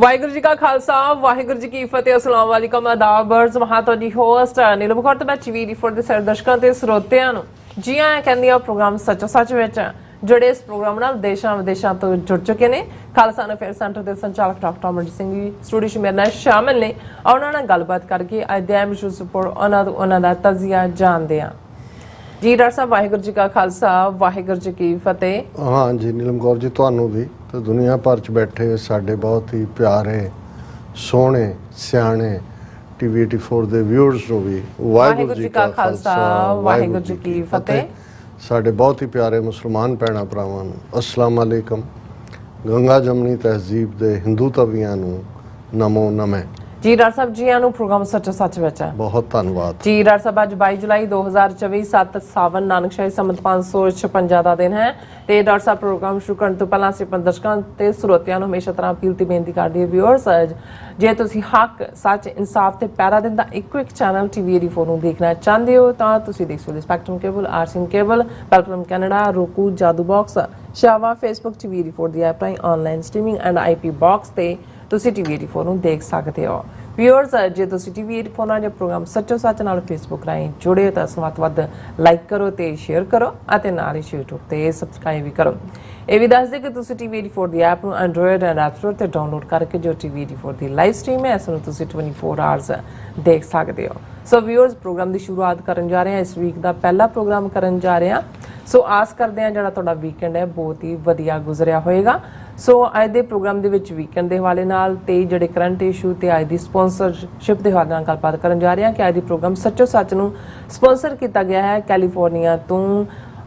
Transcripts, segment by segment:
ਵਾਹਿਗੁਰੂ ਜੀ ਕਾ ਖਾਲਸਾ ਵਾਹਿਗੁਰੂ ਜੀ ਕੀ ਫਤਿਹ। ਅਸਲਾਮ ਵਾਲੇਕਮ ਆਦਾਬ ਬਰਜ਼ ਮਹਾ ਤੁਹਾਡੀ ਹੋਸਟ ਨੀਲਮ ਕੌਰ ਤੇ ਮੈਂ ਚੀਵੀ ਫੋਰ ਦੇ ਸਾਰੇ ਦਰਸ਼ਕਾਂ ਤੇ ਸਰੋਤਿਆਂ ਨੂੰ ਜੀ ਆਇਆਂ ਕਹਿੰਦੀ ਆ। ਪ੍ਰੋਗਰਾਮ ਸੱਚੋ ਸੱਚ ਵਿੱਚ ਜਿਹੜੇ ਇਸ ਪ੍ਰੋਗਰਾਮ ਨਾਲ ਦੇਸ਼ਾਂ ਵਿਦੇਸ਼ਾਂ ਤੋਂ ਜੁੜ ਚੁੱਕੇ ਨੇ। ਖਾਲਸਾ ਅਫੇਅਰ ਸੈਂਟਰ ਦੇ ਸੰਚਾਲਕ ਡਾਕਟਰ ਅਮਰਜੀਤ ਸਿੰਘ ਜੀ ਸਟੂਡੀਓ 'ਚ ਮੇਰੇ ਨਾਲ ਸ਼ਾਮਿਲ ਨੇ। ਉਹਨਾਂ ਨਾਲ ਗੱਲਬਾਤ ਕਰਕੇ ਅੱਜ ਦੇ ਐਮਿਸ਼ੂ ਸਪੋਰਟ ਉਹਨਾਂ ਦਾ ਤਜ਼ੀਆ ਜਾਣਦੇ ਆ। ਜੀ ਡਾਕਟਰ ਸਾਹਿਬ ਵਾਹਿਗੁਰੂ ਜੀ ਕਾ ਖਾਲਸਾ ਵਾਹਿਗੁਰੂ ਜੀ ਕੀ ਫਤਿਹ। हाँ जी नीलम कौर जी ਤੁਹਾਨੂੰ ਵੀ ਤੇ ਦੁਨੀਆ ਭਰ ਚ ਬੈਠੇ ਸਾਡੇ ਬਹੁਤ ਹੀ ਪਿਆਰੇ ਸੋਹਣੇ ਸਿਆਣੇ ਟੀਵੀ 84 ਦੇ ਵਿਊਅਰਸ ਨੂੰ ਵੀ ਵਾਹਿਗੁਰੂ ਜੀ ਕਾ ਖਾਲਸਾ ਵਾਹਿਗੁਰੂ ਜੀ ਕੀ ਫਤਿਹ। ਸਾਡੇ ਬਹੁਤ ਹੀ ਪਿਆਰੇ ਮੁਸਲਮਾਨ ਭੈਣਾਂ ਭਰਾਵਾਂ ਨੂੰ ਅਸਲਾਮ ਅਲੈਕਮ। ਗੰਗਾ ਜਮਨੀ ਤਹਿਜ਼ੀਬ ਦੇ ਹਿੰਦੂ ਤਵੀਆਂ ਨੂੰ ਨਮੋ ਨਮੇ। ਜੀ ਡਾਕਟਰ ਸਾਹਿਬ ਜੀ ਨੂੰ ਪ੍ਰੋਗਰਾਮ ਸੱਚੋ ਸੱਚ ਵਿੱਚ ਹੈ ਬਹੁਤ ਧੰਨਵਾਦ ਜੀ। ਡਾਕਟਰ ਸਾਹਿਬ ਅੱਜ 22 ਜੁਲਾਈ 2024 7 ਸਾਵਨ ਨਾਨਕਸ਼ਾਹੀ ਸੰਮਤ 556 ਦਾ ਦਿਨ ਹੈ ਤੇ ਡਾਕਟਰ ਸਾਹਿਬ ਪ੍ਰੋਗਰਾਮ ਸ਼ੁਰੂ ਕਰਨ ਤੋਂ ਪਹਿਲਾਂ ਅਸੀਂ ਆਪਣੇ ਦਰਸ਼ਕਾਂ ਤੇ ਸਰੋਤਿਆਂ ਨੂੰ ਹਮੇਸ਼ਾ ਤਰ੍ਹਾਂ ਅਪੀਲ ਤੇ ਬੇਨਤੀ ਕਰਦੇ ਹਾਂ ਵਿਊਅਰਸ, ਜੇ ਤੁਸੀਂ ਹੱਕ ਸੱਚ ਇਨਸਾਫ ਤੇ ਪੈਰਾ ਦਿੰਦਾ ਇੱਕੋ ਇੱਕ ਚੈਨਲ ਟੀਵੀ 84 ਨੂੰ ਦੇਖਣਾ ਚਾਹੁੰਦੇ ਹੋ ਤਾਂ ਤੁਸੀਂ ਦੇਖ ਸਕਦੇ ਸਪੈਕਟਰਮ ਕੇਬਲ, ਆਰਸੀਐਨ ਕੇਬਲ, ਪੈਲਟਰਮ ਕੈਨੇਡਾ, roku, ਜਾਦੂ ਬਾਕਸ, ਸ਼ਾਵਾ, ਫੇਸਬੁੱਕ ਟੀਵੀ 84 ਦੀ ਐਪ ਰਾਹੀਂ online streaming and IP box ਤੇ ਤੁਸੀਂ ਟੀਵੀ 84 ਨੂੰ ਦੇਖ ਸਕਦੇ ਹੋ। ਵਿਊਅਰਸ, ਜੇ ਤੁਸੀਂ ਟੀਵੀ 84 ਨਾਲ ਜੋ ਪ੍ਰੋਗਰਾਮ ਸੱਚੋ ਸੱਚ ਨਾਲ ਫੇਸਬੁੱਕ ਰਾਹੀਂ ਜੁੜੇ ਹੋ ਤਾਂ ਵੱਧ ਤੋਂ ਵੱਧ ਲਾਈਕ ਕਰੋ ਤੇ ਸ਼ੇਅਰ ਕਰੋ ਅਤੇ ਨਾਲ ਹੀ YouTube ਤੇ ਸਬਸਕ੍ਰਾਈਬ ਵੀ ਕਰੋ। ਇਹ ਵੀ ਦੱਸ ਦੇ ਕਿ ਤੁਸੀਂ ਟੀਵੀ 84 ਦੀ ਐਪ ਨੂੰ ਐਂਡਰੋਇਡ ਐਂਡ ਐਪ ਸਟੋਰ ਤੇ ਡਾਊਨਲੋਡ ਕਰਕੇ ਜੋ ਟੀਵੀ 84 ਦੀ ਲਾਈਵ ਸਟ੍ਰੀਮ ਹੈ ਇਸ ਨੂੰ ਤੁਸੀਂ 24 ਆਵਰਸ ਦੇਖ ਸਕਦੇ ਹੋ। ਸੋ ਵਿਊਅਰਸ, ਪ੍ਰੋਗਰਾਮ ਦੀ ਸ਼ੁਰੂਆਤ ਕਰਨ ਜਾ ਰਹੇ ਹਾਂ। ਇਸ ਵੀਕ ਦਾ ਪਹਿਲਾ ਪ੍ਰੋਗਰਾਮ ਕਰਨ ਜਾ ਰਹੇ ਹਾਂ। ਸੋ ਆਸ ਕਰਦੇ ਹਾਂ ਜਿਹੜਾ ਤੁਹਾਡਾ ਵੀਕਐਂਡ ਹੈ ਬਹੁਤ ਹੀ ਵਧੀਆ ਗੁਜ਼ਰਿਆ ਹੋਏਗਾ। ਸੋ ਅੱਜ ਦੇ ਪ੍ਰੋਗਰਾਮ ਦੇ ਵਿੱਚ ਵੀਕਐਂਡ ਦੇ ਹਵਾਲੇ ਨਾਲ ਤੇ ਜਿਹੜੇ ਕਰੰਟ ਇਸ਼ੂ ਤੇ ਅੱਜ ਦੀ ਸਪਾਂਸਰਸ਼ਿਪ ਦੇ ਹਵਾਲੇ ਨਾਲ ਗੱਲਬਾਤ ਕਰਨ ਜਾ ਰਹੇ ਹਾਂ ਕਿ ਅੱਜ ਦੀ ਪ੍ਰੋਗਰਾਮ ਸੱਚੋ ਸੱਚ ਨੂੰ ਸਪਾਂਸਰ ਕੀਤਾ ਗਿਆ ਹੈ ਕੈਲੀਫੋਰਨੀਆ ਤੋਂ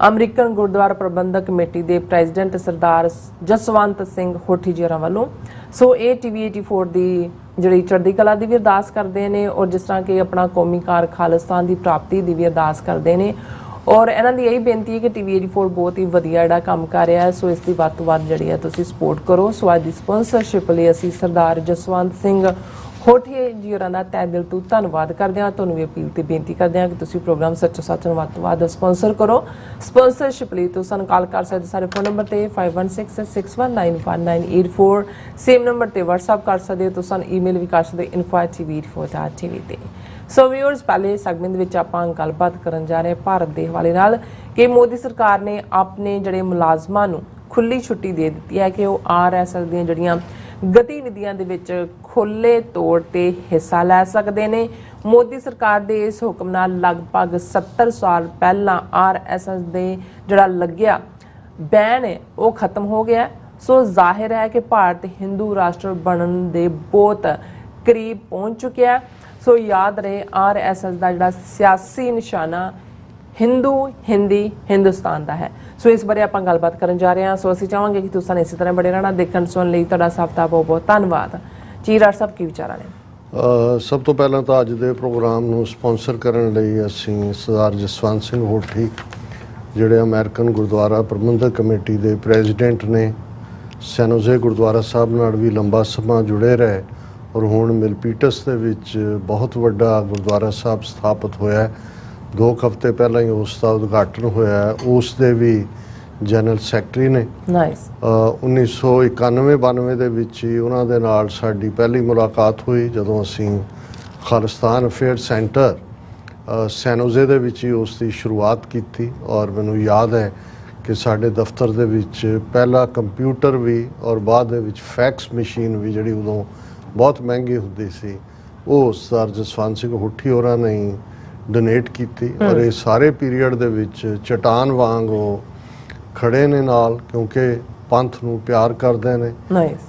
ਅਮਰੀਕਨ ਗੁਰਦੁਆਰਾ ਪ੍ਰਬੰਧਕ ਕਮੇਟੀ ਦੇ ਪ੍ਰੈਜ਼ੀਡੈਂਟ ਸਰਦਾਰ ਜਸਵੰਤ ਸਿੰਘ ਹੋਠੀ ਜੀ ਹੋਰਾਂ ਵੱਲੋਂ। ਸੋ ਇਹ ਟੀਵੀ 84 ਦੀ ਜਿਹੜੀ ਚੜ੍ਹਦੀ ਕਲਾ ਦੀ ਵੀ ਅਰਦਾਸ ਕਰਦੇ ਨੇ ਔਰ ਜਿਸ ਤਰ੍ਹਾਂ ਕਿ ਆਪਣਾ ਕੌਮੀ ਕਾਰ ਖਾਲਿਸਤਾਨ ਦੀ ਪ੍ਰਾਪਤੀ ਦੀ ਵੀ ਅਰਦਾਸ ਕਰਦੇ ਨੇ ਔਰ ਇਹਨਾਂ ਦੀ ਇਹੀ ਬੇਨਤੀ ਹੈ ਕਿ ਟੀਵੀ 84 ਬਹੁਤ ਹੀ ਵਧੀਆ ਜਿਹੜਾ ਕੰਮ ਕਰ ਰਿਹਾ ਹੈ। ਸੋ ਇਸ ਦੀ ਵੱਧ ਤੋਂ ਵੱਧ ਜਿਹੜੀ ਹੈ ਤੁਸੀਂ ਸਪੋਰਟ ਕਰੋ। ਸੋ ਅੱਜ ਦੀ ਸਪਾਂਸਰਸ਼ਿਪ ਲਈ ਅਸੀਂ ਸਰਦਾਰ ਜਸਵੰਤ ਸਿੰਘ ਹੋਠੀ ਜੀ ਹੋਰਾਂ ਦਾ ਤਹਿ ਦਿਲ ਤੋਂ ਧੰਨਵਾਦ ਕਰਦੇ ਹਾਂ। ਤੁਹਾਨੂੰ ਵੀ ਅਪੀਲ ਤੇ ਬੇਨਤੀ ਕਰਦੇ ਹਾਂ ਕਿ ਤੁਸੀਂ ਪ੍ਰੋਗਰਾਮ ਸੱਚੋ ਸੱਚ ਨੂੰ ਵੱਧ ਤੋਂ ਵੱਧ ਸਪਾਂਸਰ ਕਰੋ। ਸਪਾਂਸਰਸ਼ਿਪ ਲਈ ਤੁਸੀਂ ਸਾਨੂੰ ਕਾਲ ਕਰ ਸਕਦੇ ਸਾਰੇ ਫੋਨ ਨੰਬਰ ਤੇ 5166619184 ਸੇਮ ਨੰਬਰ ਤੇ WhatsApp ਕਰ ਸਕਦੇ ਹੋ। ਤੁਸੀਂ ਸਾਨੂੰ ਈਮੇਲ ਵੀ ਕਰ ਸਕਦੇ info@tv84.tv ਤੇ। ਸੋ ਵਿਊਅਰਸ, ਪਹਿਲੇ ਸੈਗਮੈਂਟ ਵਿੱਚ ਆਪਾਂ ਗੱਲਬਾਤ ਕਰਨ ਜਾ ਰਹੇ ਭਾਰਤ ਦੇ ਹਵਾਲੇ ਨਾਲ ਕਿ ਮੋਦੀ ਸਰਕਾਰ ਨੇ ਆਪਣੇ ਜਿਹੜੇ ਮੁਲਾਜ਼ਮਾਂ ਨੂੰ ਖੁੱਲੀ ਛੁੱਟੀ ਦੇ ਦਿੱਤੀ ਹੈ ਕਿ ਉਹ RSS ਦੀਆਂ ਜਿਹੜੀਆਂ ਗਤੀਵਿਧੀਆਂ ਦੇ ਵਿੱਚ ਖੁੱਲੇ ਤੌਰ ਤੇ ਹਿੱਸਾ ਲੈ ਸਕਦੇ ਨੇ। ਮੋਦੀ ਸਰਕਾਰ ਦੇ ਇਸ ਹੁਕਮ ਨਾਲ ਲਗਭਗ 70 ਸਾਲ ਪਹਿਲਾਂ RSS ਦੇ ਜਿਹੜਾ ਲੱਗਿਆ ਬੈਨ ਹੈ ਉਹ ਖਤਮ ਹੋ ਗਿਆ। ਸੋ ਜ਼ਾਹਿਰ ਹੈ ਕਿ ਭਾਰਤ ਹਿੰਦੂ ਰਾਸ਼ਟਰ ਬਣਨ ਦੇ ਬਹੁਤ ਕਰੀਬ ਪਹੁੰਚ ਚੁੱਕਿਆ। ਸੋ ਯਾਦ ਰਹੇ RSS ਦਾ ਜਿਹੜਾ ਸਿਆਸੀ ਨਿਸ਼ਾਨਾ ਹਿੰਦੀ ਹਿੰਦੁਸਤਾਨ ਦਾ ਹੈ। ਸੋ ਇਸ ਬਾਰੇ ਆਪਾਂ ਗੱਲਬਾਤ ਕਰਨ ਜਾ ਰਹੇ ਹਾਂ। ਸੋ ਅਸੀਂ ਚਾਹਾਂਗੇ ਕਿ ਤੁਸੀਂ ਇਸੇ ਤਰ੍ਹਾਂ ਬੜੇ ਰਹਿਣਾ। ਦੇਖਣ ਸੁਣਨ ਲਈ ਤੁਹਾਡਾ ਸਭ ਦਾ ਬਹੁਤ ਬਹੁਤ ਧੰਨਵਾਦ। ਜੀ ਡਾਕਟਰ ਸਾਹਿਬ ਕੀ ਵਿਚਾਰਾਂ ਨੇ? ਸਭ ਤੋਂ ਪਹਿਲਾਂ ਤਾਂ ਅੱਜ ਦੇ ਪ੍ਰੋਗਰਾਮ ਨੂੰ ਸਪਾਂਸਰ ਕਰਨ ਲਈ ਅਸੀਂ ਸਰਦਾਰ ਜਸਵੰਤ ਸਿੰਘ ਹੋਠੀ ਜਿਹੜੇ ਅਮਰੀਕਨ ਗੁਰਦੁਆਰਾ ਪ੍ਰਬੰਧਕ ਕਮੇਟੀ ਦੇ ਪ੍ਰੈਜ਼ੀਡੈਂਟ ਨੇ, ਸੈਨੋਜ਼ੇ ਗੁਰਦੁਆਰਾ ਸਾਹਿਬ ਨਾਲ ਵੀ ਲੰਬਾ ਸਮਾਂ ਜੁੜੇ ਰਹੇ ਔਰ ਹੁਣ ਮਿਲਪੀਟਸ ਦੇ ਵਿੱਚ ਬਹੁਤ ਵੱਡਾ ਗੁਰਦੁਆਰਾ ਸਾਹਿਬ ਸਥਾਪਿਤ ਹੋਇਆ। 2 ਹਫ਼ਤੇ ਪਹਿਲਾਂ ਹੀ ਉਸ ਦਾ ਉਦਘਾਟਨ ਹੋਇਆ। ਉਸ ਦੇ ਵੀ ਜਨਰਲ ਸੈਕਟਰੀ ਨੇ। 1991-92 ਦੇ ਵਿੱਚ ਹੀ ਉਹਨਾਂ ਦੇ ਨਾਲ ਸਾਡੀ ਪਹਿਲੀ ਮੁਲਾਕਾਤ ਹੋਈ ਜਦੋਂ ਅਸੀਂ ਖਾਲਿਸਤਾਨ ਅਫੇਅਰ ਸੈਂਟਰ ਸੈਨੋਜ਼ੇ ਦੇ ਵਿੱਚ ਹੀ ਉਸ ਦੀ ਸ਼ੁਰੂਆਤ ਕੀਤੀ। ਔਰ ਮੈਨੂੰ ਯਾਦ ਹੈ ਕਿ ਸਾਡੇ ਦਫ਼ਤਰ ਦੇ ਵਿੱਚ ਪਹਿਲਾ ਕੰਪਿਊਟਰ ਵੀ ਔਰ ਬਾਅਦ ਦੇ ਵਿੱਚ ਫੈਕਸ ਮਸ਼ੀਨ ਵੀ ਜਿਹੜੀ ਉਦੋਂ ਬਹੁਤ ਮਹਿੰਗੀ ਹੁੰਦੀ ਸੀ ਉਹ ਸਰਦਾਰ ਜਸਵੰਤ ਸਿੰਘ ਹੋਠੀ ਹੋਰਾਂ ਨੇ ਡੋਨੇਟ ਕੀਤੀ। ਔਰ ਇਹ ਸਾਰੇ ਪੀਰੀਅਡ ਦੇ ਵਿੱਚ ਚਟਾਨ ਵਾਂਗ ਉਹ ਖੜੇ ਨੇ ਨਾਲ, ਕਿਉਂਕਿ ਪੰਥ ਨੂੰ ਪਿਆਰ ਕਰਦੇ ਨੇ।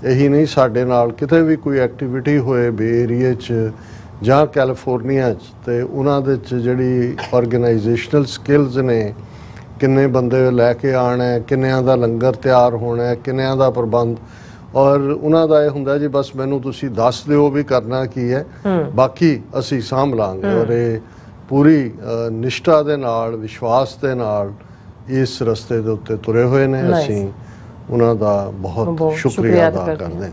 ਇਹੀ ਨਹੀਂ, ਸਾਡੇ ਨਾਲ ਕਿਤੇ ਵੀ ਕੋਈ ਐਕਟੀਵਿਟੀ ਹੋਏ ਬੇ ਏਰੀਏ 'ਚ ਜਾਂ ਕੈਲੀਫੋਰਨੀਆ 'ਚ ਤੇ ਉਹਨਾਂ ਦੇ 'ਚ ਜਿਹੜੀ ਆਰਗੇਨਾਈਜੇਸ਼ਨਲ ਸਕਿੱਲਸ ਨੇ, ਕਿੰਨੇ ਬੰਦੇ ਲੈ ਕੇ ਆਉਣਾ, ਕਿੰਨਿਆਂ ਦਾ ਲੰਗਰ ਤਿਆਰ ਹੋਣਾ, ਕਿੰਨਿਆਂ ਦਾ ਪ੍ਰਬੰਧ, ਔਰ ਉਹਨਾਂ ਦਾ ਇਹ ਹੁੰਦਾ ਜੀ ਬਸ ਮੈਨੂੰ ਤੁਸੀਂ ਦੱਸ ਦਿਓ ਵੀ ਕਰਨਾ ਕੀ ਹੈ, ਬਾਕੀ ਅਸੀਂ ਸਾਂਭ ਲਾਂਗੇ। ਔਰ ਇਹ ਪੂਰੀ ਨਿਸ਼ਠਾ ਦੇ ਨਾਲ, ਵਿਸ਼ਵਾਸ ਦੇ ਨਾਲ ਇਸ ਰਸਤੇ ਦੇ ਉੱਤੇ ਤੁਰੇ ਹੋਏ ਨੇ। ਅਸੀਂ ਉਹਨਾਂ ਦਾ ਬਹੁਤ ਸ਼ੁਕਰੀਆ ਅਦਾ ਕਰਦੇ ਹਾਂ।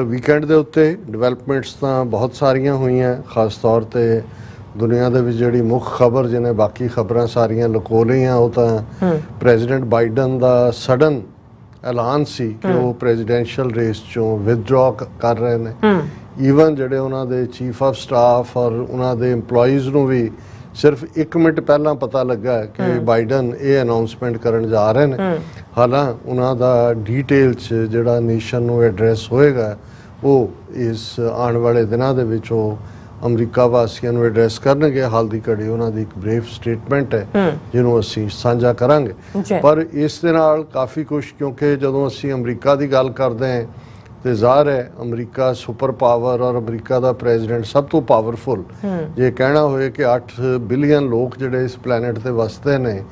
ਵੀਕਐਂਡ ਦੇ ਉੱਤੇ ਡਿਵੈਲਪਮੈਂਟਸ ਤਾਂ ਬਹੁਤ ਸਾਰੀਆਂ ਹੋਈਆਂ, ਖਾਸ ਤੌਰ 'ਤੇ ਦੁਨੀਆ ਦੇ ਵਿੱਚ ਜਿਹੜੀ ਮੁੱਖ ਖਬਰ ਜਿਹਨੇ ਬਾਕੀ ਖਬਰਾਂ ਸਾਰੀਆਂ ਲੁਕੋ ਲਈਆਂ ਉਹ ਤਾਂ ਪ੍ਰੈਜ਼ੀਡੈਂਟ ਬਾਈਡਨ ਦਾ ਸਡਨ ਐਲਾਨ ਸੀ ਕਿ ਉਹ ਪ੍ਰੈਜ਼ੀਡੈਂਸ਼ੀਅਲ ਰੇਸ ਚੋਂ ਵਿਦਡਰਾ ਕਰ ਰਹੇ ਨੇ। ਈਵਨ ਜਿਹੜੇ ਉਹਨਾਂ ਦੇ ਚੀਫ ਆਫ ਸਟਾਫ ਔਰ ਉਹਨਾਂ ਦੇ EMPLOYEES ਨੂੰ ਵੀ ਸਿਰਫ 1 ਮਿੰਟ ਪਹਿਲਾਂ ਪਤਾ ਲੱਗਾ ਕਿ ਬਾਈਡਨ ਇਹ ਅਨਾਉਂਸਮੈਂਟ ਕਰਨ ਜਾ ਰਹੇ ਨੇ। ਹਾਲਾਂ ਉਹਨਾਂ ਦਾ ਡੀਟੇਲ 'ਚ ਜਿਹੜਾ ਨੇਸ਼ਨ ਨੂੰ ਐਡਰੈਸ ਹੋਏਗਾ ਉਹ ਇਸ ਆਉਣ ਵਾਲੇ ਦਿਨਾਂ ਦੇ ਵਿੱਚ ਉਹ ਅਮਰੀਕਾ ਵਾਸੀਆਂ ਨੂੰ ਐਡਰੈਸ ਕਰਨਗੇ। ਹਾਲ ਦੀ ਘੜੀ ਉਹਨਾਂ ਦੀ ਇੱਕ ਬਰੀਫ ਸਟੇਟਮੈਂਟ ਹੈ ਜਿਹਨੂੰ ਅਸੀਂ ਸਾਂਝਾ ਕਰਾਂਗੇ। ਪਰ ਇਸ ਦੇ ਨਾਲ ਕਾਫੀ ਕੁਝ, ਕਿਉਂਕਿ ਜਦੋਂ ਅਸੀਂ ਅਮਰੀਕਾ ਦੀ ਗੱਲ ਕਰਦੇ ਹਾਂ ਤੇ ਜ਼ਾਹਰ ਹੈ ਅਮਰੀਕਾ ਸੁਪਰ ਪਾਵਰ ਔਰ ਅਮਰੀਕਾ ਦਾ ਪ੍ਰੈਜ਼ੀਡੈਂਟ ਸਭ ਤੋਂ ਪਾਵਰਫੁਲ। ਜੇ ਕਹਿਣਾ ਹੋਏ ਕਿ 8 ਬਿਲੀਅਨ ਲੋਕ ਜਿਹੜੇ ਇਸ ਪਲੈਨਟ ਤੇ ਵਸਦੇ ਨੇ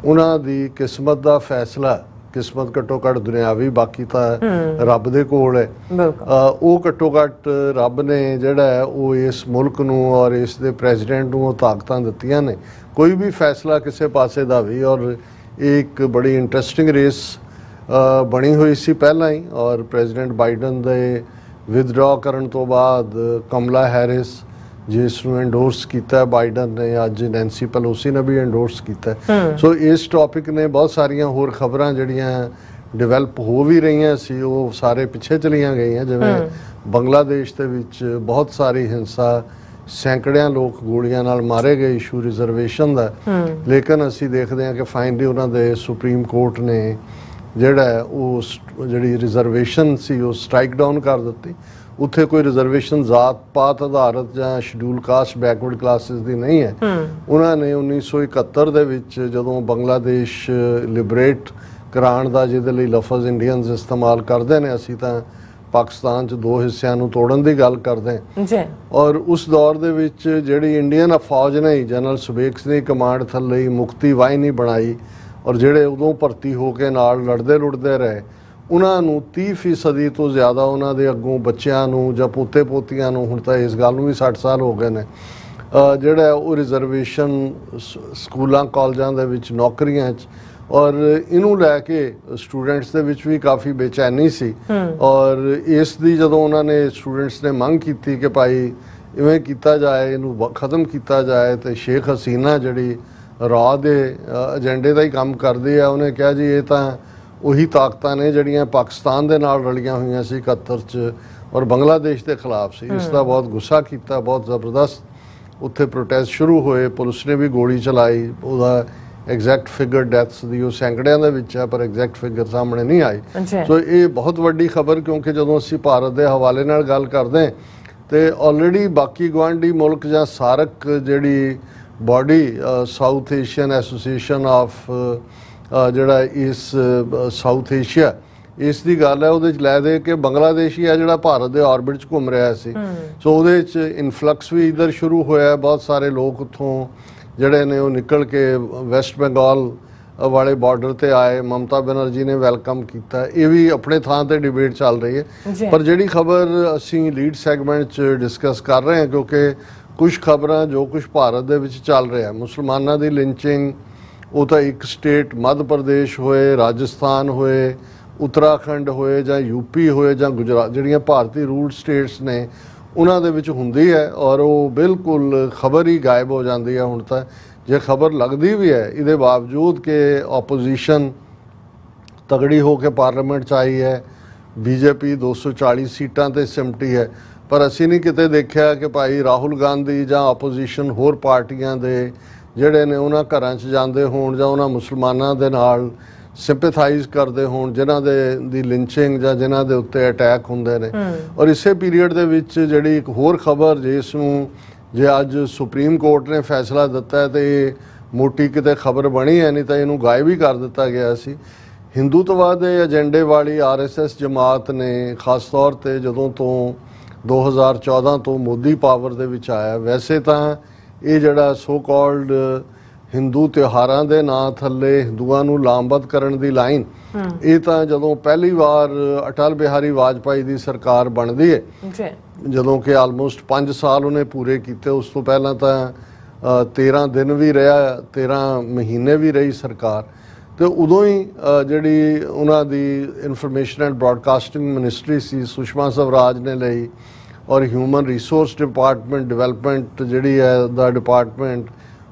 ਉਹਨਾਂ ਦੀ ਕਿਸਮਤ ਦਾ ਫੈਸਲਾ, ਕਿਸਮਤ ਘੱਟੋ ਘੱਟ ਦੁਨਿਆਵੀ, ਬਾਕੀ ਤਾਂ ਰੱਬ ਦੇ ਕੋਲ ਹੈ। ਉਹ ਘੱਟੋ ਘੱਟ ਰੱਬ ਨੇ ਜਿਹੜਾ ਹੈ ਉਹ ਇਸ ਮੁਲਕ ਨੂੰ ਔਰ ਇਸ ਦੇ ਪ੍ਰੈਜ਼ੀਡੈਂਟ ਨੂੰ ਉਹ ਤਾਕਤਾਂ ਦਿੱਤੀਆਂ ਨੇ ਕੋਈ ਵੀ ਫੈਸਲਾ ਕਿਸੇ ਪਾਸੇ ਦਾ ਵੀ। ਔਰ ਇਹ ਇੱਕ ਬੜੀ ਇੰਟਰਸਟਿੰਗ ਰੇਸ ਬਣੀ ਹੋਈ ਸੀ ਪਹਿਲਾਂ ਹੀ, ਔਰ ਪ੍ਰੈਜ਼ੀਡੈਂਟ ਬਾਈਡਨ ਦੇ ਵਿਦਡਰਾ ਕਰਨ ਤੋਂ ਬਾਅਦ ਕਮਲਾ ਹੈਰਿਸ ਜਿਸ ਨੂੰ ਐਂਡੋਰਸ ਕੀਤਾ ਬਾਈਡਨ ਨੇ, ਅੱਜ ਨੈਂਸੀ ਪੈਲੋਸੀ ਨੇ ਵੀ ਐਂਡੋਰਸ ਕੀਤਾ। ਸੋ ਇਸ ਟੌਪਿਕ ਨੇ ਬਹੁਤ ਸਾਰੀਆਂ ਹੋਰ ਖਬਰਾਂ ਜਿਹੜੀਆਂ ਡਿਵੈਲਪ ਹੋ ਵੀ ਰਹੀਆਂ ਸੀ ਉਹ ਸਾਰੇ ਪਿੱਛੇ ਚਲੀਆਂ ਗਈਆਂ। ਜਿਵੇਂ ਬੰਗਲਾਦੇਸ਼ ਦੇ ਵਿੱਚ ਬਹੁਤ ਸਾਰੀ ਹਿੰਸਾ, ਸੈਂਕੜਿਆਂ ਲੋਕ ਗੋਲੀਆਂ ਨਾਲ ਮਾਰੇ ਗਏ, ਇਸ਼ੂ ਰਿਜ਼ਰਵੇਸ਼ਨ ਦਾ। ਲੇਕਿਨ ਅਸੀਂ ਦੇਖਦੇ ਹਾਂ ਕਿ ਫਾਈਨਲੀ ਉਹਨਾਂ ਦੇ ਸੁਪਰੀਮ ਕੋਰਟ ਨੇ ਜਿਹੜਾ ਉਹ ਜਿਹੜੀ ਰਿਜ਼ਰਵੇਸ਼ਨ ਸੀ ਉਹ ਸਟ੍ਰਾਈਕ ਡਾਊਨ ਕਰ ਦਿੱਤੀ। ਉੱਥੇ ਕੋਈ ਰਿਜ਼ਰਵੇਸ਼ਨ ਜ਼ਾਤ ਪਾਤ ਆਧਾਰਿਤ ਜਾਂ ਸ਼ਡਿਊਲ ਕਾਸਟ ਬੈਕਵਰਡ ਕਲਾਸਿਸ ਦੀ ਨਹੀਂ ਹੈ। ਉਹਨਾਂ ਨੇ 1971 ਦੇ ਵਿੱਚ ਜਦੋਂ ਬੰਗਲਾਦੇਸ਼ ਲਿਬਰੇਟ ਕਰਾਉਣ ਦਾ, ਜਿਹਦੇ ਲਈ ਲਫ਼ਜ਼ ਇੰਡੀਅਨਸ ਇਸਤੇਮਾਲ ਕਰਦੇ ਨੇ, ਅਸੀਂ ਤਾਂ ਪਾਕਿਸਤਾਨ 'ਚ 2 ਹਿੱਸਿਆਂ ਨੂੰ ਤੋੜਨ ਦੀ ਗੱਲ ਕਰਦੇ ਹਾਂ। ਔਰ ਉਸ ਦੌਰ ਦੇ ਵਿੱਚ ਜਿਹੜੀ ਇੰਡੀਅਨ ਫੌਜ ਨੇ ਜਨਰਲ ਸੁਬੇਕਸ ਦੀ ਕਮਾਂਡ ਥੱਲੇ ਮੁਕਤੀ ਵਾਹਿਨੀ ਬਣਾਈ ਔਰ ਜਿਹੜੇ ਉਦੋਂ ਭਰਤੀ ਹੋ ਕੇ ਨਾਲ ਲੜਦੇ ਲੁੜਦੇ ਰਹੇ ਉਹਨਾਂ ਨੂੰ 30% ਤੋਂ ਜ਼ਿਆਦਾ ਉਹਨਾਂ ਦੇ ਅੱਗੋਂ ਬੱਚਿਆਂ ਨੂੰ ਜਾਂ ਪੋਤੇ ਪੋਤੀਆਂ ਨੂੰ, ਹੁਣ ਤਾਂ ਇਸ ਗੱਲ ਨੂੰ ਵੀ 60 ਸਾਲ ਹੋ ਗਏ ਨੇ, ਜਿਹੜਾ ਉਹ ਰਿਜ਼ਰਵੇਸ਼ਨ ਸਕੂਲਾਂ ਕਾਲਜਾਂ ਦੇ ਵਿੱਚ ਨੌਕਰੀਆਂ 'ਚ। ਔਰ ਇਹਨੂੰ ਲੈ ਕੇ ਸਟੂਡੈਂਟਸ ਦੇ ਵਿੱਚ ਵੀ ਕਾਫੀ ਬੇਚੈਨੀ ਸੀ। ਔਰ ਇਸ ਦੀ ਜਦੋਂ ਉਹਨਾਂ ਨੇ ਸਟੂਡੈਂਟਸ ਨੇ ਮੰਗ ਕੀਤੀ ਕਿ ਭਾਈ ਇਵੇਂ ਕੀਤਾ ਜਾਏ, ਇਹਨੂੰ ਖਤਮ ਕੀਤਾ ਜਾਏ, ਤੇ ਸ਼ੇਖ ਹਸੀਨਾ ਜਿਹੜੀ ਰਾਹ ਦੇ ਏਜੰਡੇ ਦਾ ਹੀ ਕੰਮ ਕਰਦੇ ਆ, ਉਹਨੇ ਕਿਹਾ ਜੀ ਇਹ ਤਾਂ ਉਹੀ ਤਾਕਤਾਂ ਨੇ ਜਿਹੜੀਆਂ ਪਾਕਿਸਤਾਨ ਦੇ ਨਾਲ ਰਲੀਆਂ ਹੋਈਆਂ ਸੀ 71 'ਚ ਔਰ ਬੰਗਲਾਦੇਸ਼ ਦੇ ਖਿਲਾਫ ਸੀ। ਇਸ ਦਾ ਬਹੁਤ ਗੁੱਸਾ ਕੀਤਾ, ਬਹੁਤ ਜ਼ਬਰਦਸਤ ਉੱਥੇ ਪ੍ਰੋਟੈਸਟ ਸ਼ੁਰੂ ਹੋਏ, ਪੁਲਿਸ ਨੇ ਵੀ ਗੋਲੀ ਚਲਾਈ। ਉਹਦਾ ਐਗਜ਼ੈਕਟ ਫਿਗਰ ਡੈਥਸ ਦੀ ਉਹ ਸੈਂਕੜਿਆਂ ਦੇ ਵਿੱਚ ਹੈ, ਪਰ ਐਗਜ਼ੈਕਟ ਫਿਗਰ ਸਾਹਮਣੇ ਨਹੀਂ ਆਈ। ਸੋ ਇਹ ਬਹੁਤ ਵੱਡੀ ਖਬਰ, ਕਿਉਂਕਿ ਜਦੋਂ ਅਸੀਂ ਭਾਰਤ ਦੇ ਹਵਾਲੇ ਨਾਲ ਗੱਲ ਕਰਦੇ ਤੇ ਆਲਰੇਡੀ ਬਾਕੀ ਗੁਆਂਢੀ ਮੁਲਕ ਜਾਂ ਸਾਰਕ ਜਿਹੜੀ body south Asian association of ਜਿਹੜਾ ਇਸ ਸਾਊਥ ਏਸ਼ੀਆ, ਇਸ ਦੀ ਗੱਲ ਹੈ, ਉਹਦੇ 'ਚ ਲੈ ਦੇ ਕਿ ਬੰਗਲਾਦੇਸ਼ ਹੀ ਆ ਜਿਹੜਾ ਭਾਰਤ ਦੇ ਆਰਬਿਟ 'ਚ ਘੁੰਮ ਰਿਹਾ ਸੀ। ਸੋ ਉਹਦੇ 'ਚ ਇਨਫਲਕਸ ਵੀ ਇੱਧਰ ਸ਼ੁਰੂ ਹੋਇਆ। ਬਹੁਤ ਸਾਰੇ ਲੋਕ ਉੱਥੋਂ ਜਿਹੜੇ ਨੇ ਉਹ ਨਿਕਲ ਕੇ ਵੈਸਟ ਬੰਗਾਲ ਵਾਲੇ ਬਾਰਡਰ ਤੇ ਆਏ। ਮਮਤਾ ਬੈਨਰਜੀ ਨੇ ਵੈਲਕਮ ਕੀਤਾ। ਇਹ ਵੀ ਆਪਣੇ ਥਾਂ ਤੇ ਡਿਬੇਟ ਚੱਲ ਰਹੀ ਹੈ। ਪਰ ਜਿਹੜੀ ਖਬਰ ਅਸੀਂ ਲੀਡ ਸੈਗਮੈਂਟ 'ਚ ਡਿਸਕਸ ਕਰ ਰਹੇ ਹਾਂ, ਕਿਉਂਕਿ ਕੁਝ ਖਬਰਾਂ ਜੋ ਕੁਝ ਭਾਰਤ ਦੇ ਵਿੱਚ ਚੱਲ ਰਿਹਾ, ਮੁਸਲਮਾਨਾਂ ਦੀ ਲਿੰਚਿੰਗ, ਉਹ ਤਾਂ ਇੱਕ ਸਟੇਟ ਮੱਧ ਪ੍ਰਦੇਸ਼ ਹੋਏ, ਰਾਜਸਥਾਨ ਹੋਏ, ਉੱਤਰਾਖੰਡ ਹੋਏ ਜਾਂ ਯੂਪੀ ਹੋਏ ਜਾਂ ਗੁਜਰਾਤ, ਜਿਹੜੀਆਂ ਭਾਰਤੀ ਰੂਲਡ ਸਟੇਟਸ ਨੇ ਉਹਨਾਂ ਦੇ ਵਿੱਚ ਹੁੰਦੀ ਹੈ ਔਰ ਉਹ ਬਿਲਕੁਲ ਖਬਰ ਹੀ ਗਾਇਬ ਹੋ ਜਾਂਦੀ ਹੈ। ਹੁਣ ਤਾਂ ਜੇ ਖਬਰ ਲੱਗਦੀ ਵੀ ਹੈ, ਇਹਦੇ ਬਾਵਜੂਦ ਕਿ ਆਪੋਜੀਸ਼ਨ ਤਗੜੀ ਹੋ ਕੇ ਪਾਰਲੀਮੈਂਟ 'ਚ ਆਈ ਹੈ, ਬੀਜੇਪੀ 240 ਸੀਟਾਂ ਤੇ ਸਿਮਟੀ ਹੈ, ਪਰ ਅਸੀਂ ਨਹੀਂ ਕਿਤੇ ਦੇਖਿਆ ਕਿ ਭਾਈ ਰਾਹੁਲ ਗਾਂਧੀ ਜਾਂ ਆਪੋਜੀਸ਼ਨ ਹੋਰ ਪਾਰਟੀਆਂ ਦੇ ਜਿਹੜੇ ਨੇ ਉਹਨਾਂ ਘਰਾਂ 'ਚ ਜਾਂਦੇ ਹੋਣ ਜਾਂ ਉਹਨਾਂ ਮੁਸਲਮਾਨਾਂ ਦੇ ਨਾਲ ਸਿੰਪੈਥਾਈਜ਼ ਕਰਦੇ ਹੋਣ ਜਿਨ੍ਹਾਂ ਦੀ ਲਿੰਚਿੰਗ ਜਾਂ ਜਿਨ੍ਹਾਂ ਦੇ ਉੱਤੇ ਅਟੈਕ ਹੁੰਦੇ ਨੇ। ਔਰ ਇਸੇ ਪੀਰੀਅਡ ਦੇ ਵਿੱਚ ਜਿਹੜੀ ਇੱਕ ਹੋਰ ਖਬਰ, ਜਿਸ ਨੂੰ ਜੇ ਅੱਜ ਸੁਪਰੀਮ ਕੋਰਟ ਨੇ ਫੈਸਲਾ ਦਿੱਤਾ ਹੈ ਤੇ ਇਹ ਮੋਟੀ ਕਿਤੇ ਖਬਰ ਬਣੀ ਹੈ, ਨਹੀਂ ਤਾਂ ਇਹਨੂੰ ਗਾਇਬ ਹੀ ਕਰ ਦਿੱਤਾ ਗਿਆ ਸੀ। ਹਿੰਦੂਤਵਾਦ ਦੇ ਏਜੰਡੇ ਵਾਲੀ RSS ਜਮਾਤ ਨੇ ਖਾਸ ਤੌਰ ਤੇ ਜਦੋਂ ਤੋਂ 2014 ਤੋਂ ਮੋਦੀ ਪਾਵਰ ਦੇ ਵਿੱਚ ਆਇਆ, ਵੈਸੇ ਤਾਂ ਇਹ ਜਿਹੜਾ ਸੋ ਕਾਲਡ ਹਿੰਦੂ ਤਿਉਹਾਰਾਂ ਦੇ ਨਾਂ ਥੱਲੇ ਹਿੰਦੂਆਂ ਨੂੰ ਲਾਮਬੱਧ ਕਰਨ ਦੀ ਲਾਈਨ, ਇਹ ਤਾਂ ਜਦੋਂ ਪਹਿਲੀ ਵਾਰ ਅਟਲ ਬਿਹਾਰੀ ਵਾਜਪਾਈ ਦੀ ਸਰਕਾਰ ਬਣਦੀ ਹੈ, ਜਦੋਂ ਕਿ ਆਲਮੋਸਟ 5 ਸਾਲ ਉਹਨੇ ਪੂਰੇ ਕੀਤੇ, ਉਸ ਤੋਂ ਪਹਿਲਾਂ ਤਾਂ 13 ਦਿਨ ਵੀ ਰਿਹਾ, 13 ਮਹੀਨੇ ਵੀ ਰਹੀ ਸਰਕਾਰ, ਤੇ ਉਦੋਂ ਹੀ ਜਿਹੜੀ ਉਹਨਾਂ ਦੀ ਇਨਫੋਰਮੇਸ਼ਨ ਐਂਡ ਬ੍ਰੌਡਕਾਸਟਿੰਗ ਮਿਨਿਸਟਰੀ ਸੀ ਸੁਸ਼ਮਾ ਸਵਰਾਜ ਨੇ ਲਈ, ਔਰ ਹਿਊਮਨ ਰਿਸੋਰਸ ਡਿਪਾਰਟਮੈਂਟ ਡਿਵੈਲਪਮੈਂਟ ਜਿਹੜੀ ਹੈ ਦਾ ਡਿਪਾਰਟਮੈਂਟ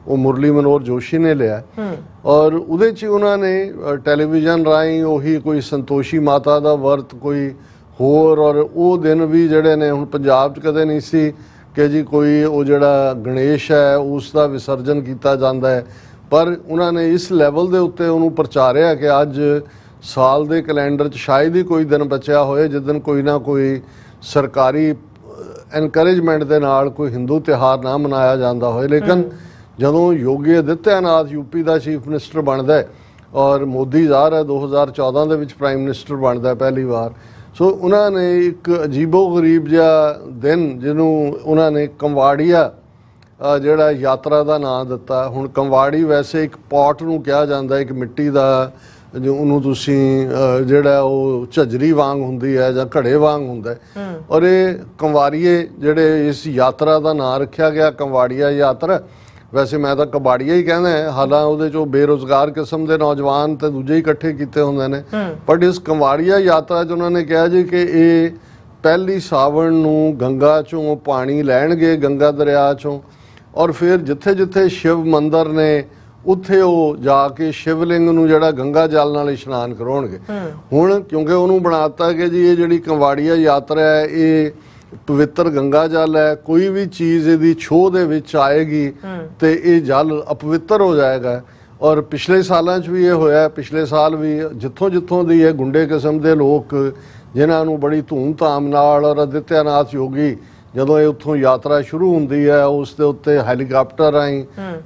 ਉਹ ਮੁਰਲੀ ਮਨੋਹਰ ਜੋਸ਼ੀ ਨੇ ਲਿਆ ਔਰ ਉਹਦੇ 'ਚ ਉਹਨਾਂ ਨੇ ਟੈਲੀਵਿਜ਼ਨ ਰਾਹੀਂ ਉਹੀ ਕੋਈ ਸੰਤੋਸ਼ੀ ਮਾਤਾ ਦਾ ਵਰਤ ਕੋਈ ਹੋਰ ਔਰ ਉਹ ਦਿਨ ਵੀ ਜਿਹੜੇ ਨੇ ਹੁਣ ਪੰਜਾਬ 'ਚ ਕਦੇ ਨਹੀਂ ਸੀ ਕਿ ਜੀ ਕੋਈ ਉਹ ਜਿਹੜਾ ਗਣੇਸ਼ ਹੈ ਉਸ ਦਾ ਵਿਸਰਜਨ ਕੀਤਾ ਜਾਂਦਾ ਹੈ, ਪਰ ਉਹਨਾਂ ਨੇ ਇਸ ਲੈਵਲ ਦੇ ਉੱਤੇ ਉਹਨੂੰ ਪ੍ਰਚਾਰਿਆ ਕਿ ਅੱਜ ਸਾਲ ਦੇ ਕੈਲੰਡਰ 'ਚ ਸ਼ਾਇਦ ਹੀ ਕੋਈ ਦਿਨ ਬਚਿਆ ਹੋਏ ਜਿਸ ਦਿਨ ਕੋਈ ਨਾ ਕੋਈ ਸਰਕਾਰੀ ਐਨਕਰੇਜਮੈਂਟ ਦੇ ਨਾਲ ਕੋਈ ਹਿੰਦੂ ਤਿਉਹਾਰ ਨਾ ਮਨਾਇਆ ਜਾਂਦਾ ਹੋਏ। ਲੇਕਿਨ ਜਦੋਂ ਯੋਗੀ ਆਦਿੱਤਿਆਨਾਥ ਯੂਪੀ ਦਾ ਚੀਫ ਮਿਨਿਸਟਰ ਬਣਦਾ ਹੈ ਔਰ ਮੋਦੀ ਜ਼ਾਹਰ ਹੈ 2014 ਦੇ ਵਿੱਚ ਪ੍ਰਾਈਮ ਮਿਨਿਸਟਰ ਬਣਦਾ ਪਹਿਲੀ ਵਾਰ, ਸੋ ਉਹਨਾਂ ਨੇ ਇੱਕ ਅਜੀਬੋ ਗਰੀਬ ਜਿਹਾ ਦਿਨ ਜਿਹਨੂੰ ਉਹਨਾਂ ਨੇ ਕੰਵਾੜੀਆ ਜਿਹੜਾ ਯਾਤਰਾ ਦਾ ਨਾਂ ਦਿੱਤਾ। ਹੁਣ ਕੰਵਾੜੀ ਵੈਸੇ ਇੱਕ ਪੌਟ ਨੂੰ ਕਿਹਾ ਜਾਂਦਾ, ਇੱਕ ਮਿੱਟੀ ਦਾ ਜੋ ਉਹਨੂੰ ਤੁਸੀਂ ਜਿਹੜਾ ਉਹ ਝੱਜਰੀ ਵਾਂਗ ਹੁੰਦੀ ਹੈ ਜਾਂ ਘੜੇ ਵਾਂਗ ਹੁੰਦਾ ਔਰ ਇਹ ਕੰਵਾਰੀਏ ਜਿਹੜੇ ਇਸ ਯਾਤਰਾ ਦਾ ਨਾਂ ਰੱਖਿਆ ਗਿਆ ਕੰਵਾੜੀਆ ਯਾਤਰਾ। ਵੈਸੇ ਮੈਂ ਤਾਂ ਕਬਾੜੀਆ ਹੀ ਕਹਿੰਦਾ, ਹਾਲਾਂ ਉਹਦੇ 'ਚੋਂ ਬੇਰੁਜ਼ਗਾਰ ਕਿਸਮ ਦੇ ਨੌਜਵਾਨ ਤੇ ਦੂਜੇ ਹੀ ਇਕੱਠੇ ਕੀਤੇ ਹੁੰਦੇ ਨੇ, ਬਟ ਇਸ ਕੰਵਾੜੀਆ ਯਾਤਰਾ 'ਚ ਉਹਨਾਂ ਨੇ ਕਿਹਾ ਜੀ ਕਿ ਇਹ ਪਹਿਲੀ ਸਾਵਣ ਨੂੰ ਗੰਗਾ 'ਚੋਂ ਪਾਣੀ ਲੈਣਗੇ, ਗੰਗਾ ਦਰਿਆ 'ਚੋਂ, ਔਰ ਫਿਰ ਜਿੱਥੇ ਜਿੱਥੇ ਸ਼ਿਵ ਮੰਦਰ ਨੇ ਉੱਥੇ ਉਹ ਜਾ ਕੇ ਸ਼ਿਵਲਿੰਗ ਨੂੰ ਜਿਹੜਾ ਗੰਗਾ ਜਲ ਨਾਲ ਇਸ਼ਨਾਨ ਕਰਾਉਣਗੇ। ਹੁਣ ਕਿਉਂਕਿ ਉਹਨੂੰ ਬਣਾਤਾ ਕਿ ਜੀ ਇਹ ਜਿਹੜੀ ਕੰਵਾੜੀਆ ਯਾਤਰਾ ਹੈ ਇਹ ਪਵਿੱਤਰ ਗੰਗਾ ਜਲ ਹੈ, ਕੋਈ ਵੀ ਚੀਜ਼ ਇਹਦੀ ਛੋਹ ਦੇ ਵਿੱਚ ਆਏਗੀ ਤੇ ਇਹ ਜਲ ਅਪਵਿੱਤਰ ਹੋ ਜਾਏਗਾ। ਔਰ ਪਿਛਲੇ ਸਾਲਾਂ 'ਚ ਵੀ ਇਹ ਹੋਇਆ, ਪਿਛਲੇ ਸਾਲ ਵੀ ਜਿੱਥੋਂ ਜਿੱਥੋਂ ਦੀ ਇਹ ਗੁੰਡੇ ਕਿਸਮ ਦੇ ਲੋਕ ਜਿਨ੍ਹਾਂ ਨੂੰ ਬੜੀ ਧੂਮ-ਧਾਮ ਨਾਲ ਔਰ ਆਦਿੱਤਿਆਨਾਥ ਯੋਗੀ ਜਦੋਂ ਇਹ ਉੱਥੋਂ ਯਾਤਰਾ ਸ਼ੁਰੂ ਹੁੰਦੀ ਹੈ ਉਸ ਦੇ ਉੱਤੇ ਹੈਲੀਕਾਪਟਰ ਰਾਹੀਂ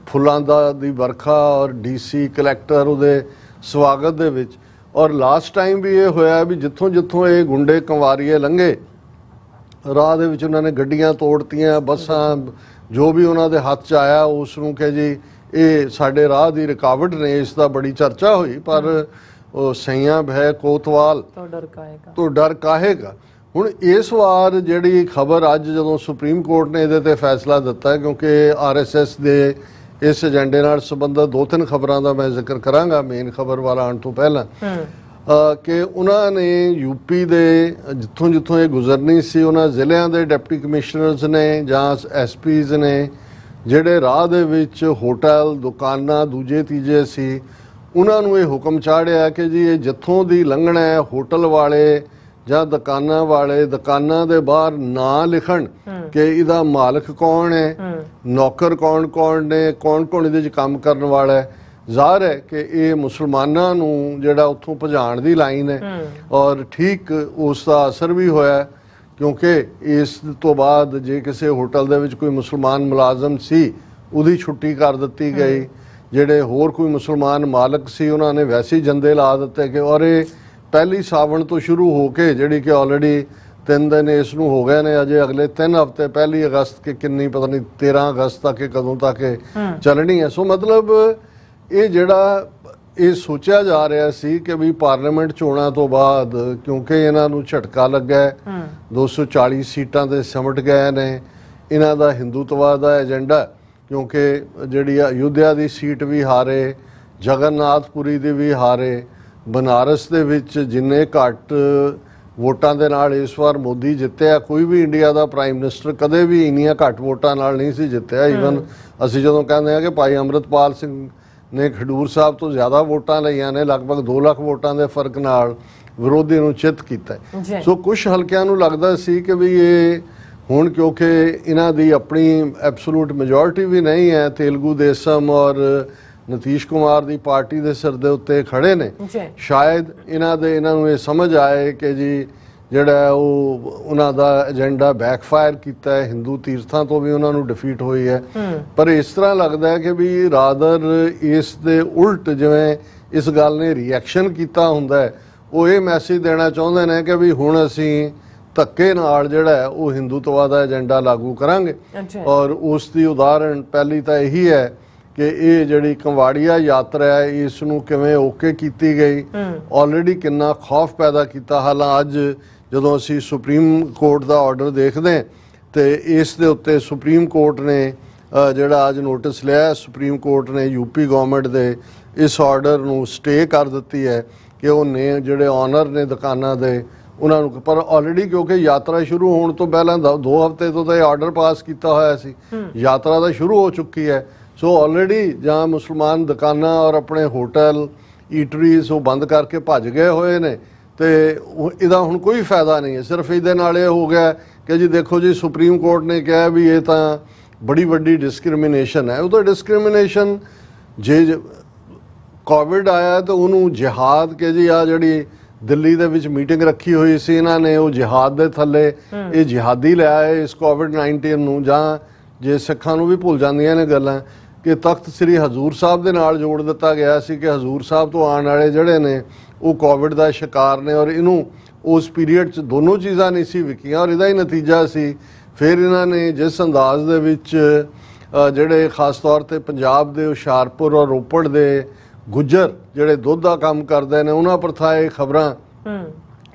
ਫੁੱਲਾਂ ਦੀ ਵਰਖਾ ਔਰ ਡੀਸੀ ਕਲੈਕਟਰ ਉਹਦੇ ਸਵਾਗਤ ਦੇ ਵਿੱਚ। ਔਰ ਲਾਸਟ ਟਾਈਮ ਵੀ ਇਹ ਹੋਇਆ ਵੀ ਜਿੱਥੋਂ ਜਿੱਥੋਂ ਇਹ ਗੁੰਡੇ ਕੰਵਾਰੀਏ ਲੰਘੇ ਰਾਹ ਦੇ ਵਿੱਚ ਉਹਨਾਂ ਨੇ ਗੱਡੀਆਂ ਤੋੜਤੀਆਂ, ਬੱਸਾਂ ਜੋ ਵੀ ਉਹਨਾਂ ਦੇ ਹੱਥ 'ਚ ਆਇਆ ਉਸ ਨੂੰ ਕਿ ਜੀ ਇਹ ਸਾਡੇ ਰਾਹ ਦੀ ਰੁਕਾਵਟ ਨੇ। ਇਸ ਦਾ ਬੜੀ ਚਰਚਾ ਹੋਈ, ਪਰ ਉਹ ਸਈਆਂ ਭੈ ਕੋਤਵਾਲ ਤੋਂ ਡਰ ਕਾਹੇਗਾ। ਹੁਣ ਇਸ ਵਾਰ ਜਿਹੜੀ ਖਬਰ ਅੱਜ ਜਦੋਂ ਸੁਪਰੀਮ ਕੋਰਟ ਨੇ ਇਹਦੇ ਤੇ ਫੈਸਲਾ ਦਿੱਤਾ, ਕਿਉਂਕਿ RSS ਦੇ ਇਸ ਏਜੰਡੇ ਨਾਲ ਸੰਬੰਧਿਤ 2-3 ਖਬਰਾਂ ਦਾ ਮੈਂ ਜ਼ਿਕਰ ਕਰਾਂਗਾ ਮੇਨ ਖਬਰ ਵਾਲਾ ਆਉਣ ਤੋਂ ਪਹਿਲਾਂ, ਕਿ ਉਹਨਾਂ ਨੇ ਯੂਪੀ ਦੇ ਜਿੱਥੋਂ ਜਿੱਥੋਂ ਇਹ ਗੁਜ਼ਰਨੀ ਸੀ ਉਹਨਾਂ ਜ਼ਿਲ੍ਹਿਆਂ ਦੇ ਡਿਪਟੀ ਕਮਿਸ਼ਨਰਸ ਨੇ ਜਾਂ SPs ਨੇ ਜਿਹੜੇ ਰਾਹ ਦੇ ਵਿੱਚ ਹੋਟਲ ਦੁਕਾਨਾਂ ਦੂਜੇ ਤੀਜੇ ਸੀ ਉਹਨਾਂ ਨੂੰ ਇਹ ਹੁਕਮ ਚਾੜਿਆ ਕਿ ਜੀ ਇਹ ਜਿੱਥੋਂ ਦੀ ਲੰਘਣਾ ਹੈ ਹੋਟਲ ਵਾਲੇ ਜਾਂ ਦੁਕਾਨਾਂ ਵਾਲੇ ਦੁਕਾਨਾਂ ਦੇ ਬਾਹਰ ਨਾਂ ਲਿਖਣ ਕਿ ਇਹਦਾ ਮਾਲਕ ਕੌਣ ਹੈ, ਨੌਕਰ ਕੌਣ ਕੌਣ ਨੇ, ਕੌਣ ਕੌਣ ਇਹਦੇ 'ਚ ਕੰਮ ਕਰਨ ਵਾਲਾ ਹੈ। ਜ਼ਾਹਰ ਹੈ ਕਿ ਇਹ ਮੁਸਲਮਾਨਾਂ ਨੂੰ ਜਿਹੜਾ ਉੱਥੋਂ ਭਜਾਉਣ ਦੀ ਲਾਈਨ ਹੈ ਔਰ ਠੀਕ ਉਸ ਦਾ ਅਸਰ ਵੀ ਹੋਇਆ, ਕਿਉਂਕਿ ਇਸ ਤੋਂ ਬਾਅਦ ਜੇ ਕਿਸੇ ਹੋਟਲ ਦੇ ਵਿੱਚ ਕੋਈ ਮੁਸਲਮਾਨ ਮੁਲਾਜ਼ਮ ਸੀ ਉਹਦੀ ਛੁੱਟੀ ਕਰ ਦਿੱਤੀ ਗਈ, ਜਿਹੜੇ ਹੋਰ ਕੋਈ ਮੁਸਲਮਾਨ ਮਾਲਕ ਸੀ ਉਹਨਾਂ ਨੇ ਵੈਸੇ ਹੀ ਜੰਦੇ ਲਾ ਦਿੱਤੇ ਕਿ ਔਰ ਇਹ ਪਹਿਲੀ ਸਾਵਣ ਤੋਂ ਸ਼ੁਰੂ ਹੋ ਕੇ ਜਿਹੜੀ ਕਿ ਆਲਰੇਡੀ 3 ਦਿਨ ਇਸ ਨੂੰ ਹੋ ਗਏ ਨੇ, ਅਜੇ ਅਗਲੇ 3 ਹਫ਼ਤੇ 1 ਅਗਸਤ ਕਿ ਕਿੰਨੀ ਪਤਾ ਨਹੀਂ 13 ਅਗਸਤ ਤੱਕ ਕਦੋਂ ਤੱਕ ਚੱਲਣੀ ਹੈ। ਸੋ ਮਤਲਬ ਇਹ ਜਿਹੜਾ ਇਹ ਸੋਚਿਆ ਜਾ ਰਿਹਾ ਸੀ ਕਿ ਵੀ ਪਾਰਲੀਮੈਂਟ ਚੋਣਾਂ ਤੋਂ ਬਾਅਦ ਕਿਉਂਕਿ ਇਹਨਾਂ ਨੂੰ ਝਟਕਾ ਲੱਗਾ 240 ਸੀਟਾਂ ਤੇ ਸਿਮਟ ਗਏ ਨੇ, ਇਹਨਾਂ ਦਾ ਹਿੰਦੂਤਵਾ ਦਾ ਏਜੰਡਾ, ਕਿਉਂਕਿ ਜਿਹੜੀ ਅਯੁੱਧਿਆ ਦੀ ਸੀਟ ਵੀ ਹਾਰੇ, ਜਗਨਨਾਥਪੁਰੀ ਦੀ ਵੀ ਹਾਰੇ, ਬਨਾਰਸ ਦੇ ਵਿੱਚ ਜਿੰਨੇ ਘੱਟ ਵੋਟਾਂ ਦੇ ਨਾਲ ਇਸ ਵਾਰ ਮੋਦੀ ਜਿੱਤਿਆ, ਕੋਈ ਵੀ ਇੰਡੀਆ ਦਾ ਪ੍ਰਾਈਮ ਮਿਨਿਸਟਰ ਕਦੇ ਵੀ ਇੰਨੀਆਂ ਘੱਟ ਵੋਟਾਂ ਨਾਲ ਨਹੀਂ ਸੀ ਜਿੱਤਿਆ। ਈਵਨ ਅਸੀਂ ਜਦੋਂ ਕਹਿੰਦੇ ਹਾਂ ਕਿ ਭਾਈ ਅੰਮ੍ਰਿਤਪਾਲ ਸਿੰਘ ਨੇ ਖਡੂਰ ਸਾਹਿਬ ਤੋਂ ਜ਼ਿਆਦਾ ਵੋਟਾਂ ਲਈਆਂ ਨੇ, ਲਗਭਗ 2 ਲੱਖ ਵੋਟਾਂ ਦੇ ਫਰਕ ਨਾਲ ਵਿਰੋਧੀ ਨੂੰ ਚਿੱਤ ਕੀਤਾ। ਸੋ ਕੁਝ ਹਲਕਿਆਂ ਨੂੰ ਲੱਗਦਾ ਸੀ ਕਿ ਵੀ ਇਹ ਹੁਣ ਕਿਉਂਕਿ ਇਹਨਾਂ ਦੀ ਆਪਣੀ ਐਬਸੋਲੂਟ ਮੈਜੋਰਿਟੀ ਵੀ ਨਹੀਂ ਹੈ, ਤੇਲਗੂ ਦੇਸਮ ਔਰ ਨਤੀਸ਼ ਕੁਮਾਰ ਦੀ ਪਾਰਟੀ ਦੇ ਸਿਰ ਦੇ ਉੱਤੇ ਖੜੇ ਨੇ, ਸ਼ਾਇਦ ਇਹਨਾਂ ਨੂੰ ਇਹ ਸਮਝ ਆਏ ਕਿ ਜੀ ਜਿਹੜਾ ਉਹ ਉਹਨਾਂ ਦਾ ਏਜੰਡਾ ਬੈਕਫਾਇਰ ਕੀਤਾ ਹੈ, ਹਿੰਦੂ ਤੀਰਥਾਂ ਤੋਂ ਵੀ ਉਹਨਾਂ ਨੂੰ ਡਿਫੀਟ ਹੋਈ ਹੈ। ਪਰ ਇਸ ਤਰ੍ਹਾਂ ਲੱਗਦਾ ਹੈ ਕਿ ਵੀ ਰਾਦਰ ਇਸ ਦੇ ਉਲਟ ਜਿਵੇਂ ਇਸ ਗੱਲ ਨੇ ਰਿਐਕਸ਼ਨ ਕੀਤਾ ਹੁੰਦਾ ਹੈ, ਉਹ ਇਹ ਮੈਸੇਜ ਦੇਣਾ ਚਾਹੁੰਦੇ ਨੇ ਕਿ ਵੀ ਹੁਣ ਅਸੀਂ ਧੱਕੇ ਨਾਲ ਜਿਹੜਾ ਹੈ ਉਹ ਹਿੰਦੂਤਵਾ ਦਾ ਏਜੰਡਾ ਲਾਗੂ ਕਰਾਂਗੇ। ਔਰ ਉਸ ਦੀ ਉਦਾਹਰਣ ਪਹਿਲੀ ਤਾਂ ਇਹੀ ਹੈ ਕਿ ਇਹ ਜਿਹੜੀ ਕੰਵਾੜੀਆ ਯਾਤਰਾ ਹੈ ਇਸ ਨੂੰ ਕਿਵੇਂ ਓਕੇ ਕੀਤੀ ਗਈ, ਆਲਰੇਡੀ ਕਿੰਨਾ ਖੌਫ ਪੈਦਾ ਕੀਤਾ। ਹਾਲਾਂ ਅੱਜ ਜਦੋਂ ਅਸੀਂ ਸੁਪਰੀਮ ਕੋਰਟ ਦਾ ਆਰਡਰ ਦੇਖਦੇ ਤੇ ਇਸ ਦੇ ਉੱਤੇ ਸੁਪਰੀਮ ਕੋਰਟ ਨੇ ਜਿਹੜਾ ਅੱਜ ਨੋਟਿਸ ਲਿਆ, ਸੁਪਰੀਮ ਕੋਰਟ ਨੇ ਯੂਪੀ ਗਵਰਨਮੈਂਟ ਦੇ ਇਸ ਆਰਡਰ ਨੂੰ ਸਟੇ ਕਰ ਦਿੱਤੀ ਹੈ ਕਿ ਉਹਨੇ ਜਿਹੜੇ ਓਨਰ ਨੇ ਦੁਕਾਨਾਂ ਦੇ ਉਹਨਾਂ ਨੂੰ, ਪਰ ਆਲਰੇਡੀ ਕਿਉਂਕਿ ਯਾਤਰਾ ਸ਼ੁਰੂ ਹੋਣ ਤੋਂ ਪਹਿਲਾਂ 2 ਹਫ਼ਤੇ ਤੋਂ ਤਾਂ ਇਹ ਆਰਡਰ ਪਾਸ ਕੀਤਾ ਹੋਇਆ ਸੀ, ਯਾਤਰਾ ਤਾਂ ਸ਼ੁਰੂ ਹੋ ਚੁੱਕੀ ਹੈ। ਸੋ ਆਲਰੇਡੀ ਜਾਂ ਮੁਸਲਮਾਨ ਦੁਕਾਨਾਂ ਔਰ ਆਪਣੇ ਹੋਟਲ ਈਟਰੀਜ਼ ਉਹ ਬੰਦ ਕਰਕੇ ਭੱਜ ਗਏ ਹੋਏ ਨੇ ਤੇ ਇਹਦਾ ਹੁਣ ਕੋਈ ਫਾਇਦਾ ਨਹੀਂ ਹੈ। ਸਿਰਫ ਇਹਦੇ ਨਾਲ ਇਹ ਹੋ ਗਿਆ ਕਿ ਜੀ ਦੇਖੋ ਜੀ ਸੁਪਰੀਮ ਕੋਰਟ ਨੇ ਕਿਹਾ ਵੀ ਇਹ ਤਾਂ ਬੜੀ ਵੱਡੀ ਡਿਸਕ੍ਰਿਮੀਨੇਸ਼ਨ ਹੈ। ਉਹ ਤਾਂ ਡਿਸਕ੍ਰਿਮੀਨੇਸ਼ਨ ਜੇ ਕੋਵਿਡ ਆਇਆ ਤਾਂ ਉਹਨੂੰ ਜਿਹਾਦ ਕਿ ਜੀ ਆ ਜਿਹੜੀ ਦਿੱਲੀ ਦੇ ਵਿੱਚ ਮੀਟਿੰਗ ਰੱਖੀ ਹੋਈ ਸੀ ਇਹਨਾਂ ਨੇ ਉਹ ਜਿਹਾਦ ਦੇ ਥੱਲੇ ਇਹ ਜਿਹਾਦੀ ਲਿਆ ਹੈ ਇਸ ਕੋਵਿਡ-19 ਨੂੰ। ਜਾਂ ਜੇ ਸਿੱਖਾਂ ਨੂੰ ਵੀ ਭੁੱਲ ਜਾਂਦੀਆਂ ਨੇ ਗੱਲਾਂ ਕਿ ਤਖਤ ਸ੍ਰੀ ਹਜ਼ੂਰ ਸਾਹਿਬ ਦੇ ਨਾਲ ਜੋੜ ਦਿੱਤਾ ਗਿਆ ਸੀ ਕਿ ਹਜ਼ੂਰ ਸਾਹਿਬ ਤੋਂ ਆਉਣ ਵਾਲੇ ਜਿਹੜੇ ਨੇ ਉਹ ਕੋਵਿਡ ਦਾ ਸ਼ਿਕਾਰ ਨੇ ਔਰ ਇਹਨੂੰ ਉਸ ਪੀਰੀਅਡ 'ਚ ਦੋਨੋਂ ਚੀਜ਼ਾਂ ਨਹੀਂ ਸੀ ਵਿਕੀਆਂ ਔਰ ਇਹਦਾ ਹੀ ਨਤੀਜਾ ਸੀ। ਫਿਰ ਇਹਨਾਂ ਨੇ ਜਿਸ ਅੰਦਾਜ਼ ਦੇ ਵਿੱਚ ਜਿਹੜੇ ਖਾਸ ਤੌਰ ਤੇ ਪੰਜਾਬ ਦੇ ਹੁਸ਼ਿਆਰਪੁਰ ਔਰ ਰੋਪੜ ਦੇ ਗੁੱਜਰ ਜਿਹੜੇ ਦੁੱਧ ਦਾ ਕੰਮ ਕਰਦੇ ਨੇ ਉਹਨਾਂ ਪ੍ਰਥਾਏ ਖਬਰਾਂ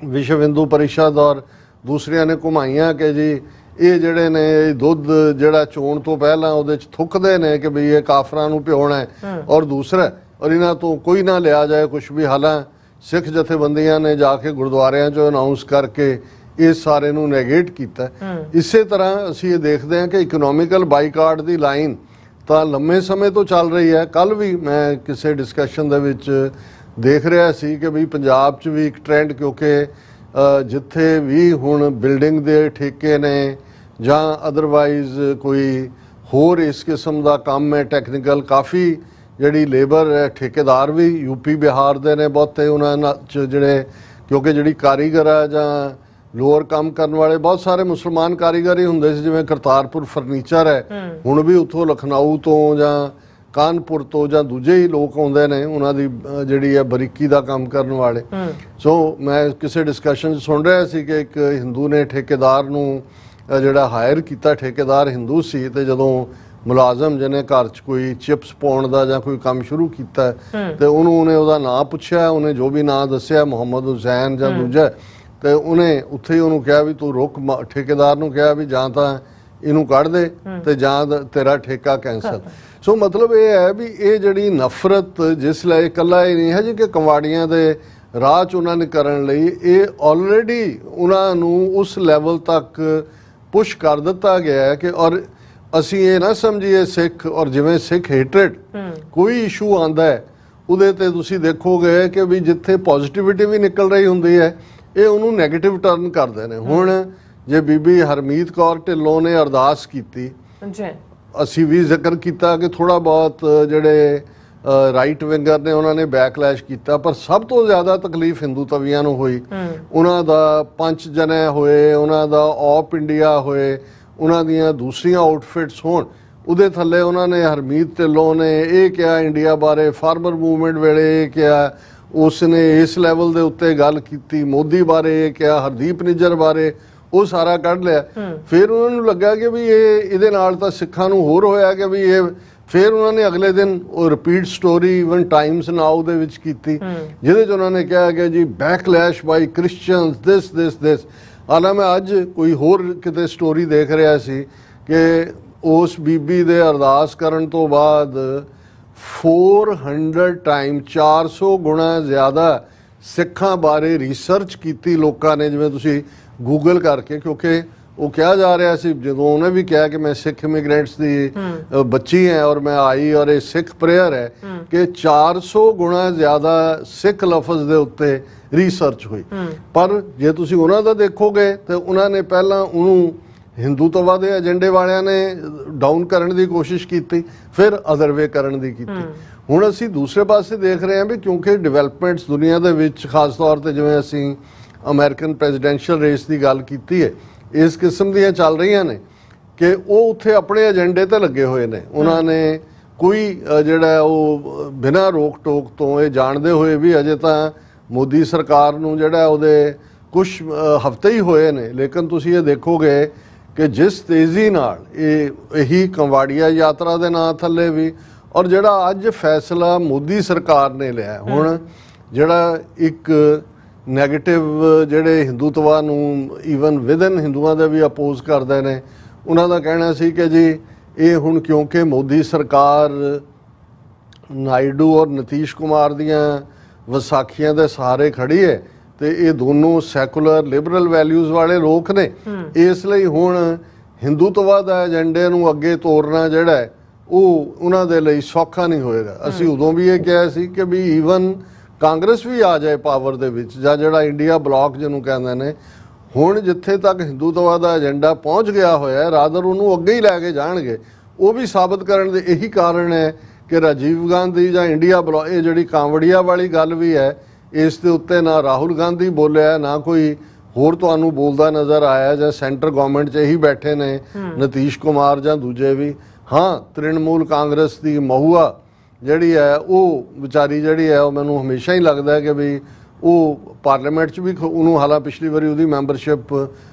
ਵਿਸ਼ਵ ਹਿੰਦੂ ਪਰਿਸ਼ਦ ਔਰ ਦੂਸਰਿਆਂ ਨੇ ਘੁਮਾਈਆਂ ਕਿ ਜੀ ਇਹ ਜਿਹੜੇ ਨੇ ਦੁੱਧ ਜਿਹੜਾ ਚੋਣ ਤੋਂ ਪਹਿਲਾਂ ਉਹਦੇ 'ਚ ਥੁੱਕਦੇ ਨੇ ਕਿ ਬਈ ਇਹ ਕਾਫਰਾਂ ਨੂੰ ਪਿਉਣਾ ਹੈ ਔਰ ਦੂਸਰਾ ਔਰ ਇਹਨਾਂ ਤੋਂ ਕੋਈ ਨਾ ਲਿਆ ਜਾਏ ਕੁਛ ਵੀ। ਹਾਲਾਂ ਸਿੱਖ ਜਥੇਬੰਦੀਆਂ ਨੇ ਜਾ ਕੇ ਗੁਰਦੁਆਰਿਆਂ 'ਚੋਂ ਅਨਾਉਂਸ ਕਰਕੇ ਇਸ ਸਾਰੇ ਨੂੰ ਨੈਗੇਟ ਕੀਤਾ। ਇਸੇ ਤਰ੍ਹਾਂ ਅਸੀਂ ਇਹ ਦੇਖਦੇ ਹਾਂ ਕਿ ਇਕਨੋਮਿਕਲ ਬਾਈਕਾਟ ਦੀ ਲਾਈਨ ਤਾਂ ਲੰਮੇ ਸਮੇਂ ਤੋਂ ਚੱਲ ਰਹੀ ਹੈ। ਕੱਲ ਵੀ ਮੈਂ ਕਿਸੇ ਡਿਸਕਸ਼ਨ ਦੇ ਵਿੱਚ ਦੇਖ ਰਿਹਾ ਸੀ ਕਿ ਵੀ ਪੰਜਾਬ 'ਚ ਵੀ ਇੱਕ ਟ੍ਰੈਂਡ ਕਿਉਂਕਿ ਜਿੱਥੇ ਵੀ ਹੁਣ ਬਿਲਡਿੰਗ ਦੇ ਠੇਕੇ ਨੇ ਜਾਂ ਅਦਰਵਾਈਜ਼ ਕੋਈ ਹੋਰ ਇਸ ਕਿਸਮ ਦਾ ਕੰਮ ਹੈ ਟੈਕਨੀਕਲ ਕਾਫੀ ਜਿਹੜੀ ਲੇਬਰ ਹੈ ਠੇਕੇਦਾਰ ਵੀ ਯੂਪੀ ਬਿਹਾਰ ਦੇ ਨੇ ਬਹੁਤੇ ਉਹਨਾਂ 'ਚ ਜਿਹੜੇ ਕਿਉਂਕਿ ਜਿਹੜੀ ਕਾਰੀਗਰ ਆ ਜਾਂ ਲੋਅਰ ਕੰਮ ਕਰਨ ਵਾਲੇ ਬਹੁਤ ਸਾਰੇ ਮੁਸਲਮਾਨ ਕਾਰੀਗਰ ਹੀ ਹੁੰਦੇ ਸੀ। ਜਿਵੇਂ ਕਰਤਾਰਪੁਰ ਫਰਨੀਚਰ ਹੈ ਹੁਣ ਵੀ ਉੱਥੋਂ ਲਖਨਊ ਤੋਂ ਜਾਂ ਕਾਨਪੁਰ ਤੋਂ ਜਾਂ ਦੂਜੇ ਹੀ ਲੋਕ ਆਉਂਦੇ ਨੇ ਉਹਨਾਂ ਦੀ ਜਿਹੜੀ ਹੈ ਬਰੀਕੀ ਦਾ ਕੰਮ ਕਰਨ ਵਾਲੇ। ਸੋ ਮੈਂ ਕਿਸੇ ਡਿਸਕਸ਼ਨ 'ਚ ਸੁਣ ਰਿਹਾ ਸੀ ਕਿ ਇੱਕ ਹਿੰਦੂ ਨੇ ਠੇਕੇਦਾਰ ਨੂੰ ਜਿਹੜਾ ਹਾਇਰ ਕੀਤਾ ਠੇਕੇਦਾਰ ਹਿੰਦੂ ਸੀ ਤੇ ਜਦੋਂ ਮੁਲਾਜ਼ਮ ਜਿਹਨੇ ਘਰ 'ਚ ਕੋਈ ਚਿਪਸ ਪਾਉਣ ਦਾ ਜਾਂ ਕੋਈ ਕੰਮ ਸ਼ੁਰੂ ਕੀਤਾ ਤੇ ਉਹਨੇ ਉਹਦਾ ਨਾਂ ਪੁੱਛਿਆ ਉਹਨੇ ਜੋ ਵੀ ਨਾਂ ਦੱਸਿਆ ਮੁਹੰਮਦ ਹੁਸੈਨ ਜਾਂ ਦੂਜਾ ਤੇ ਉਹਨੇ ਉੱਥੇ ਹੀ ਉਹਨੂੰ ਕਿਹਾ ਵੀ ਤੂੰ ਰੁਕ। ਠੇਕੇਦਾਰ ਨੂੰ ਕਿਹਾ ਵੀ ਜਾਂ ਤਾਂ ਇਹਨੂੰ ਕੱਢ ਦੇ ਤੇ ਜਾਂ ਤੇਰਾ ਠੇਕਾ ਕੈਂਸਲ। ਸੋ ਮਤਲਬ ਇਹ ਹੈ ਵੀ ਇਹ ਜਿਹੜੀ ਨਫ਼ਰਤ ਜਿਸ ਲਈ ਇਕੱਲਾ ਹੀ ਨਹੀਂ ਹੈ ਜੀ ਕਿ ਕਵਾੜੀਆਂ ਦੇ ਰਾਹ 'ਚ ਉਹਨਾਂ ਨੇ ਕਰਨ ਲਈ ਇਹ ਆਲਰੇਡੀ ਉਹਨਾਂ ਨੂੰ ਉਸ ਲੈਵਲ ਤੱਕ ਪੁਸ਼ ਕਰ ਦਿੱਤਾ ਗਿਆ ਹੈ ਕਿ ਔਰ ਅਸੀਂ ਇਹ ਨਾ ਸਮਝੀਏ ਸਿੱਖ ਔਰ ਜਿਵੇਂ ਸਿੱਖ ਹੇਟਰੇਡ ਕੋਈ ਇਸ਼ੂ ਆਉਂਦਾ ਹੈ ਉਹਦੇ ਤੇ ਤੁਸੀਂ ਦੇਖੋਗੇ ਕਿ ਵੀ ਜਿੱਥੇ ਪੋਜ਼ਿਟਿਵਿਟੀ ਵੀ ਨਿਕਲ ਰਹੀ ਹੁੰਦੀ ਹੈ ਇਹ ਉਹਨੂੰ ਨੈਗੇਟਿਵ ਟਰਨ ਕਰਦੇ ਨੇ। ਹੁਣ ਜੇ ਬੀਬੀ ਹਰਮੀਤ ਕੌਰ ਢਿੱਲੋਂ ਨੇ ਅਰਦਾਸ ਕੀਤੀ ਅਸੀਂ ਵੀ ਜ਼ਿਕਰ ਕੀਤਾ ਕਿ ਥੋੜਾ ਬਹੁਤ ਜਿਹੜੇ ਰਾਈਟ ਵਿੰਗਰ ਨੇ ਉਹਨਾਂ ਨੇ ਬੈਕਲੈਸ਼ ਕੀਤਾ ਪਰ ਸਭ ਤੋਂ ਜ਼ਿਆਦਾ ਤਕਲੀਫ ਹਿੰਦੂ ਤਵੀਆਂ ਨੂੰ ਹੋਈ। ਉਹਨਾਂ ਦਾ ਪੰਚ ਜਨੇ ਹੋਏ ਉਹਨਾਂ ਦਾ ਆਪ ਇੰਡੀਆ ਹੋਏ ਉਹਨਾਂ ਦੀਆਂ ਦੂਸਰੀਆਂ ਆਊਟਫਿਟਸ ਹੋਣ ਉਹਦੇ ਥੱਲੇ ਉਹਨਾਂ ਨੇ ਹਰਮੀਤ ਢਿੱਲੋਂ ਨੇ ਇਹ ਕਿਹਾ ਇੰਡੀਆ ਬਾਰੇ ਫਾਰਮਰ ਮੂਵਮੈਂਟ ਵੇਲੇ ਇਹ ਕਿਹਾ ਉਸ ਨੇ ਇਸ ਲੈਵਲ ਦੇ ਉੱਤੇ ਗੱਲ ਕੀਤੀ ਮੋਦੀ ਬਾਰੇ ਇਹ ਕਿਹਾ ਹਰਦੀਪ ਨਿੱਜਰ ਬਾਰੇ ਉਹ ਸਾਰਾ ਕੱਢ ਲਿਆ। ਫਿਰ ਉਹਨਾਂ ਨੂੰ ਲੱਗਾ ਕਿ ਵੀ ਇਹਦੇ ਨਾਲ ਤਾਂ ਸਿੱਖਾਂ ਨੂੰ ਹੋਰ ਹੋਇਆ ਕਿ ਵੀ ਇਹ ਫਿਰ ਉਹਨਾਂ ਨੇ ਅਗਲੇ ਦਿਨ ਉਹ ਰਿਪੀਟ ਸਟੋਰੀ ਇਵਨ ਟਾਈਮਸ ਨਾਓ ਦੇ ਵਿੱਚ ਕੀਤੀ ਜਿਹਦੇ 'ਚ ਉਹਨਾਂ ਨੇ ਕਿਹਾ ਕਿ ਜੀ ਬੈਕਲੈਸ਼ ਬਾਈ ਕ੍ਰਿਸਚੀਅਨਸ ਦਿਸ। ਹਾਲਾਂ ਮੈਂ ਅੱਜ ਕੋਈ ਹੋਰ ਕਿਤੇ ਸਟੋਰੀ ਦੇਖ ਰਿਹਾ ਸੀ ਕਿ ਉਸ ਬੀਬੀ ਦੇ ਅਰਦਾਸ ਕਰਨ ਤੋਂ ਬਾਅਦ 400 ਟਾਈਮ 400 ਗੁਣਾ ਜ਼ਿਆਦਾ ਸਿੱਖਾਂ ਬਾਰੇ ਰਿਸਰਚ ਕੀਤੀ ਲੋਕਾਂ ਨੇ ਜਿਵੇਂ ਤੁਸੀਂ ਗੂਗਲ ਕਰਕੇ ਕਿਉਂਕਿ ਉਹ ਕਿਹਾ ਜਾ ਰਿਹਾ ਸੀ ਜਦੋਂ ਉਹਨੇ ਵੀ ਕਿਹਾ ਕਿ ਮੈਂ ਸਿੱਖ ਇਮੀਗ੍ਰੈਂਟਸ ਦੀ ਬੱਚੀ ਹੈ ਔਰ ਮੈਂ ਆਈ ਔਰ ਇਹ ਸਿੱਖ ਪ੍ਰੇਅਰ ਹੈ ਕਿ 400 ਗੁਣਾ ਜ਼ਿਆਦਾ ਸਿੱਖ ਲਫ਼ਜ਼ ਦੇ ਉੱਤੇ ਰਿਸਰਚ ਹੋਈ। ਪਰ ਜੇ ਤੁਸੀਂ ਉਹਨਾਂ ਦਾ ਦੇਖੋਗੇ ਤੇ ਉਹਨਾਂ ਨੇ ਪਹਿਲਾਂ ਉਹਨੂੰ ਹਿੰਦੂਤਵਾ ਦੇ ਏਜੰਡੇ ਵਾਲਿਆਂ ਨੇ ਡਾਊਨ ਕਰਨ ਦੀ ਕੋਸ਼ਿਸ਼ ਕੀਤੀ ਫਿਰ ਅਦਰਵੇ ਕਰਨ ਦੀ ਕੀਤੀ। ਹੁਣ ਅਸੀਂ ਦੂਸਰੇ ਪਾਸੇ ਦੇਖ ਰਹੇ ਹਾਂ ਵੀ ਕਿਉਂਕਿ ਡਿਵੈਲਪਮੈਂਟਸ ਦੁਨੀਆ ਦੇ ਵਿੱਚ ਖਾਸ ਤੌਰ ਤੇ ਜਿਵੇਂ ਅਸੀਂ ਅਮਰੀਕਨ ਪ੍ਰੈਜ਼ੀਡੈਂਸ਼ੀਅਲ ਰੇਸ ਦੀ ਗੱਲ ਕੀਤੀ ਹੈ ਇਸ ਕਿਸਮ ਦੀਆਂ ਚੱਲ ਰਹੀਆਂ ਨੇ ਕਿ ਉਹ ਉੱਥੇ ਆਪਣੇ ਏਜੰਡੇ ਤੇ ਲੱਗੇ ਹੋਏ ਨੇ। ਉਹਨਾਂ ਨੇ ਕੋਈ ਜਿਹੜਾ ਉਹ ਬਿਨਾਂ ਰੋਕ ਟੋਕ ਤੋਂ ਇਹ ਜਾਣਦੇ ਹੋਏ ਵੀ ਅਜੇ ਤਾਂ ਮੋਦੀ ਸਰਕਾਰ ਨੂੰ ਜਿਹੜਾ ਉਹਦੇ ਕੁਝ ਹਫ਼ਤੇ ਹੀ ਹੋਏ ਨੇ ਲੇਕਿਨ ਤੁਸੀਂ ਇਹ ਦੇਖੋਗੇ ਕਿ ਜਿਸ ਤੇਜ਼ੀ ਨਾਲ ਇਹੀ ਕੰਵਾੜੀਆ ਯਾਤਰਾ ਦੇ ਨਾਂ ਥੱਲੇ ਵੀ ਔਰ ਜਿਹੜਾ ਅੱਜ ਫੈਸਲਾ ਮੋਦੀ ਸਰਕਾਰ ਨੇ ਲਿਆ ਹੁਣ ਜਿਹੜਾ ਇੱਕ ਨੈਗੇਟਿਵ ਜਿਹੜੇ ਹਿੰਦੂਤਵਾ ਨੂੰ ਈਵਨ ਵਿਦਨ ਹਿੰਦੂਆਂ ਦੇ ਵੀ ਅਪੋਜ਼ ਕਰਦੇ ਨੇ ਉਹਨਾਂ ਦਾ ਕਹਿਣਾ ਸੀ ਕਿ ਜੀ ਇਹ ਹੁਣ ਕਿਉਂਕਿ ਮੋਦੀ ਸਰਕਾਰ ਨਾਇਡੂ ਔਰ ਨਤੀਸ਼ ਕੁਮਾਰ ਦੀਆਂ ਵਿਸਾਖੀਆਂ ਦੇ ਸਹਾਰੇ ਖੜੀ ਹੈ ਤੇ ਇਹ ਦੋਨੋਂ ਸੈਕੂਲਰ ਲਿਬਰਲ ਵੈਲਿਊਜ਼ ਵਾਲੇ ਲੋਕ ਨੇ ਇਸ ਲਈ ਹੁਣ ਹਿੰਦੂਤਵਾ ਦਾ ਏਜੰਡੇ ਨੂੰ ਅੱਗੇ ਤੋਰਨਾ ਜਿਹੜਾ ਉਹ ਉਹਨਾਂ ਦੇ ਲਈ ਸੌਖਾ ਨਹੀਂ ਹੋਏਗਾ। ਅਸੀਂ ਉਦੋਂ ਵੀ ਇਹ ਕਿਹਾ ਸੀ ਕਿ ਵੀ ਈਵਨ ਕਾਂਗਰਸ ਵੀ ਆ ਜਾਏ ਪਾਵਰ ਦੇ ਵਿੱਚ, ਜਾਂ ਜਿਹੜਾ ਇੰਡੀਆ ਬਲਾਕ ਜਿਹਨੂੰ ਕਹਿੰਦੇ ਨੇ, ਹੁਣ ਜਿੱਥੇ ਤੱਕ ਹਿੰਦੂਤਵਾ ਦਾ ਏਜੰਡਾ ਪਹੁੰਚ ਗਿਆ ਹੋਇਆ ਹੈ, ਰਾਦਰ ਉਹਨੂੰ ਅੱਗੇ ਹੀ ਲੈ ਕੇ ਜਾਣਗੇ। ਉਹ ਵੀ ਸਾਬਤ ਕਰਨ ਦੇ ਇਹੀ ਕਾਰਨ ਹੈ ਕਿ ਰਾਜੀਵ ਗਾਂਧੀ ਜਾਂ ਇੰਡੀਆ ਬਲਾਕ, ਇਹ ਜਿਹੜੀ ਕਾਂਵੜੀਆ ਵਾਲੀ ਗੱਲ ਵੀ ਹੈ, ਇਸ ਦੇ ਉੱਤੇ ਨਾ ਰਾਹੁਲ ਗਾਂਧੀ ਬੋਲਿਆ, ਨਾ ਕੋਈ ਹੋਰ ਤੁਹਾਨੂੰ ਬੋਲਦਾ ਨਜ਼ਰ ਆਇਆ, ਜਾਂ ਸੈਂਟਰ ਗਵਰਨਮੈਂਟ 'ਚ ਇਹੀ ਬੈਠੇ ਨੇ ਨਿਤੀਸ਼ ਕੁਮਾਰ ਜਾਂ ਦੂਜੇ ਵੀ। ਹਾਂ, ਤ੍ਰਿਣਮੂਲ ਕਾਂਗਰਸ ਦੀ ਮਹੂਆ ਜਿਹੜੀ ਹੈ, ਉਹ ਵਿਚਾਰੀ ਜਿਹੜੀ ਹੈ, ਉਹ ਮੈਨੂੰ ਹਮੇਸ਼ਾ ਹੀ ਲੱਗਦਾ ਹੈ ਕਿ ਵੀ ਉਹ ਪਾਰਲੀਮੈਂਟ 'ਚ ਵੀ ਉਹਨੂੰ, ਹਾਲਾਂ ਪਿਛਲੀ ਵਾਰੀ ਉਹਦੀ ਮੈਂਬਰਸ਼ਿਪ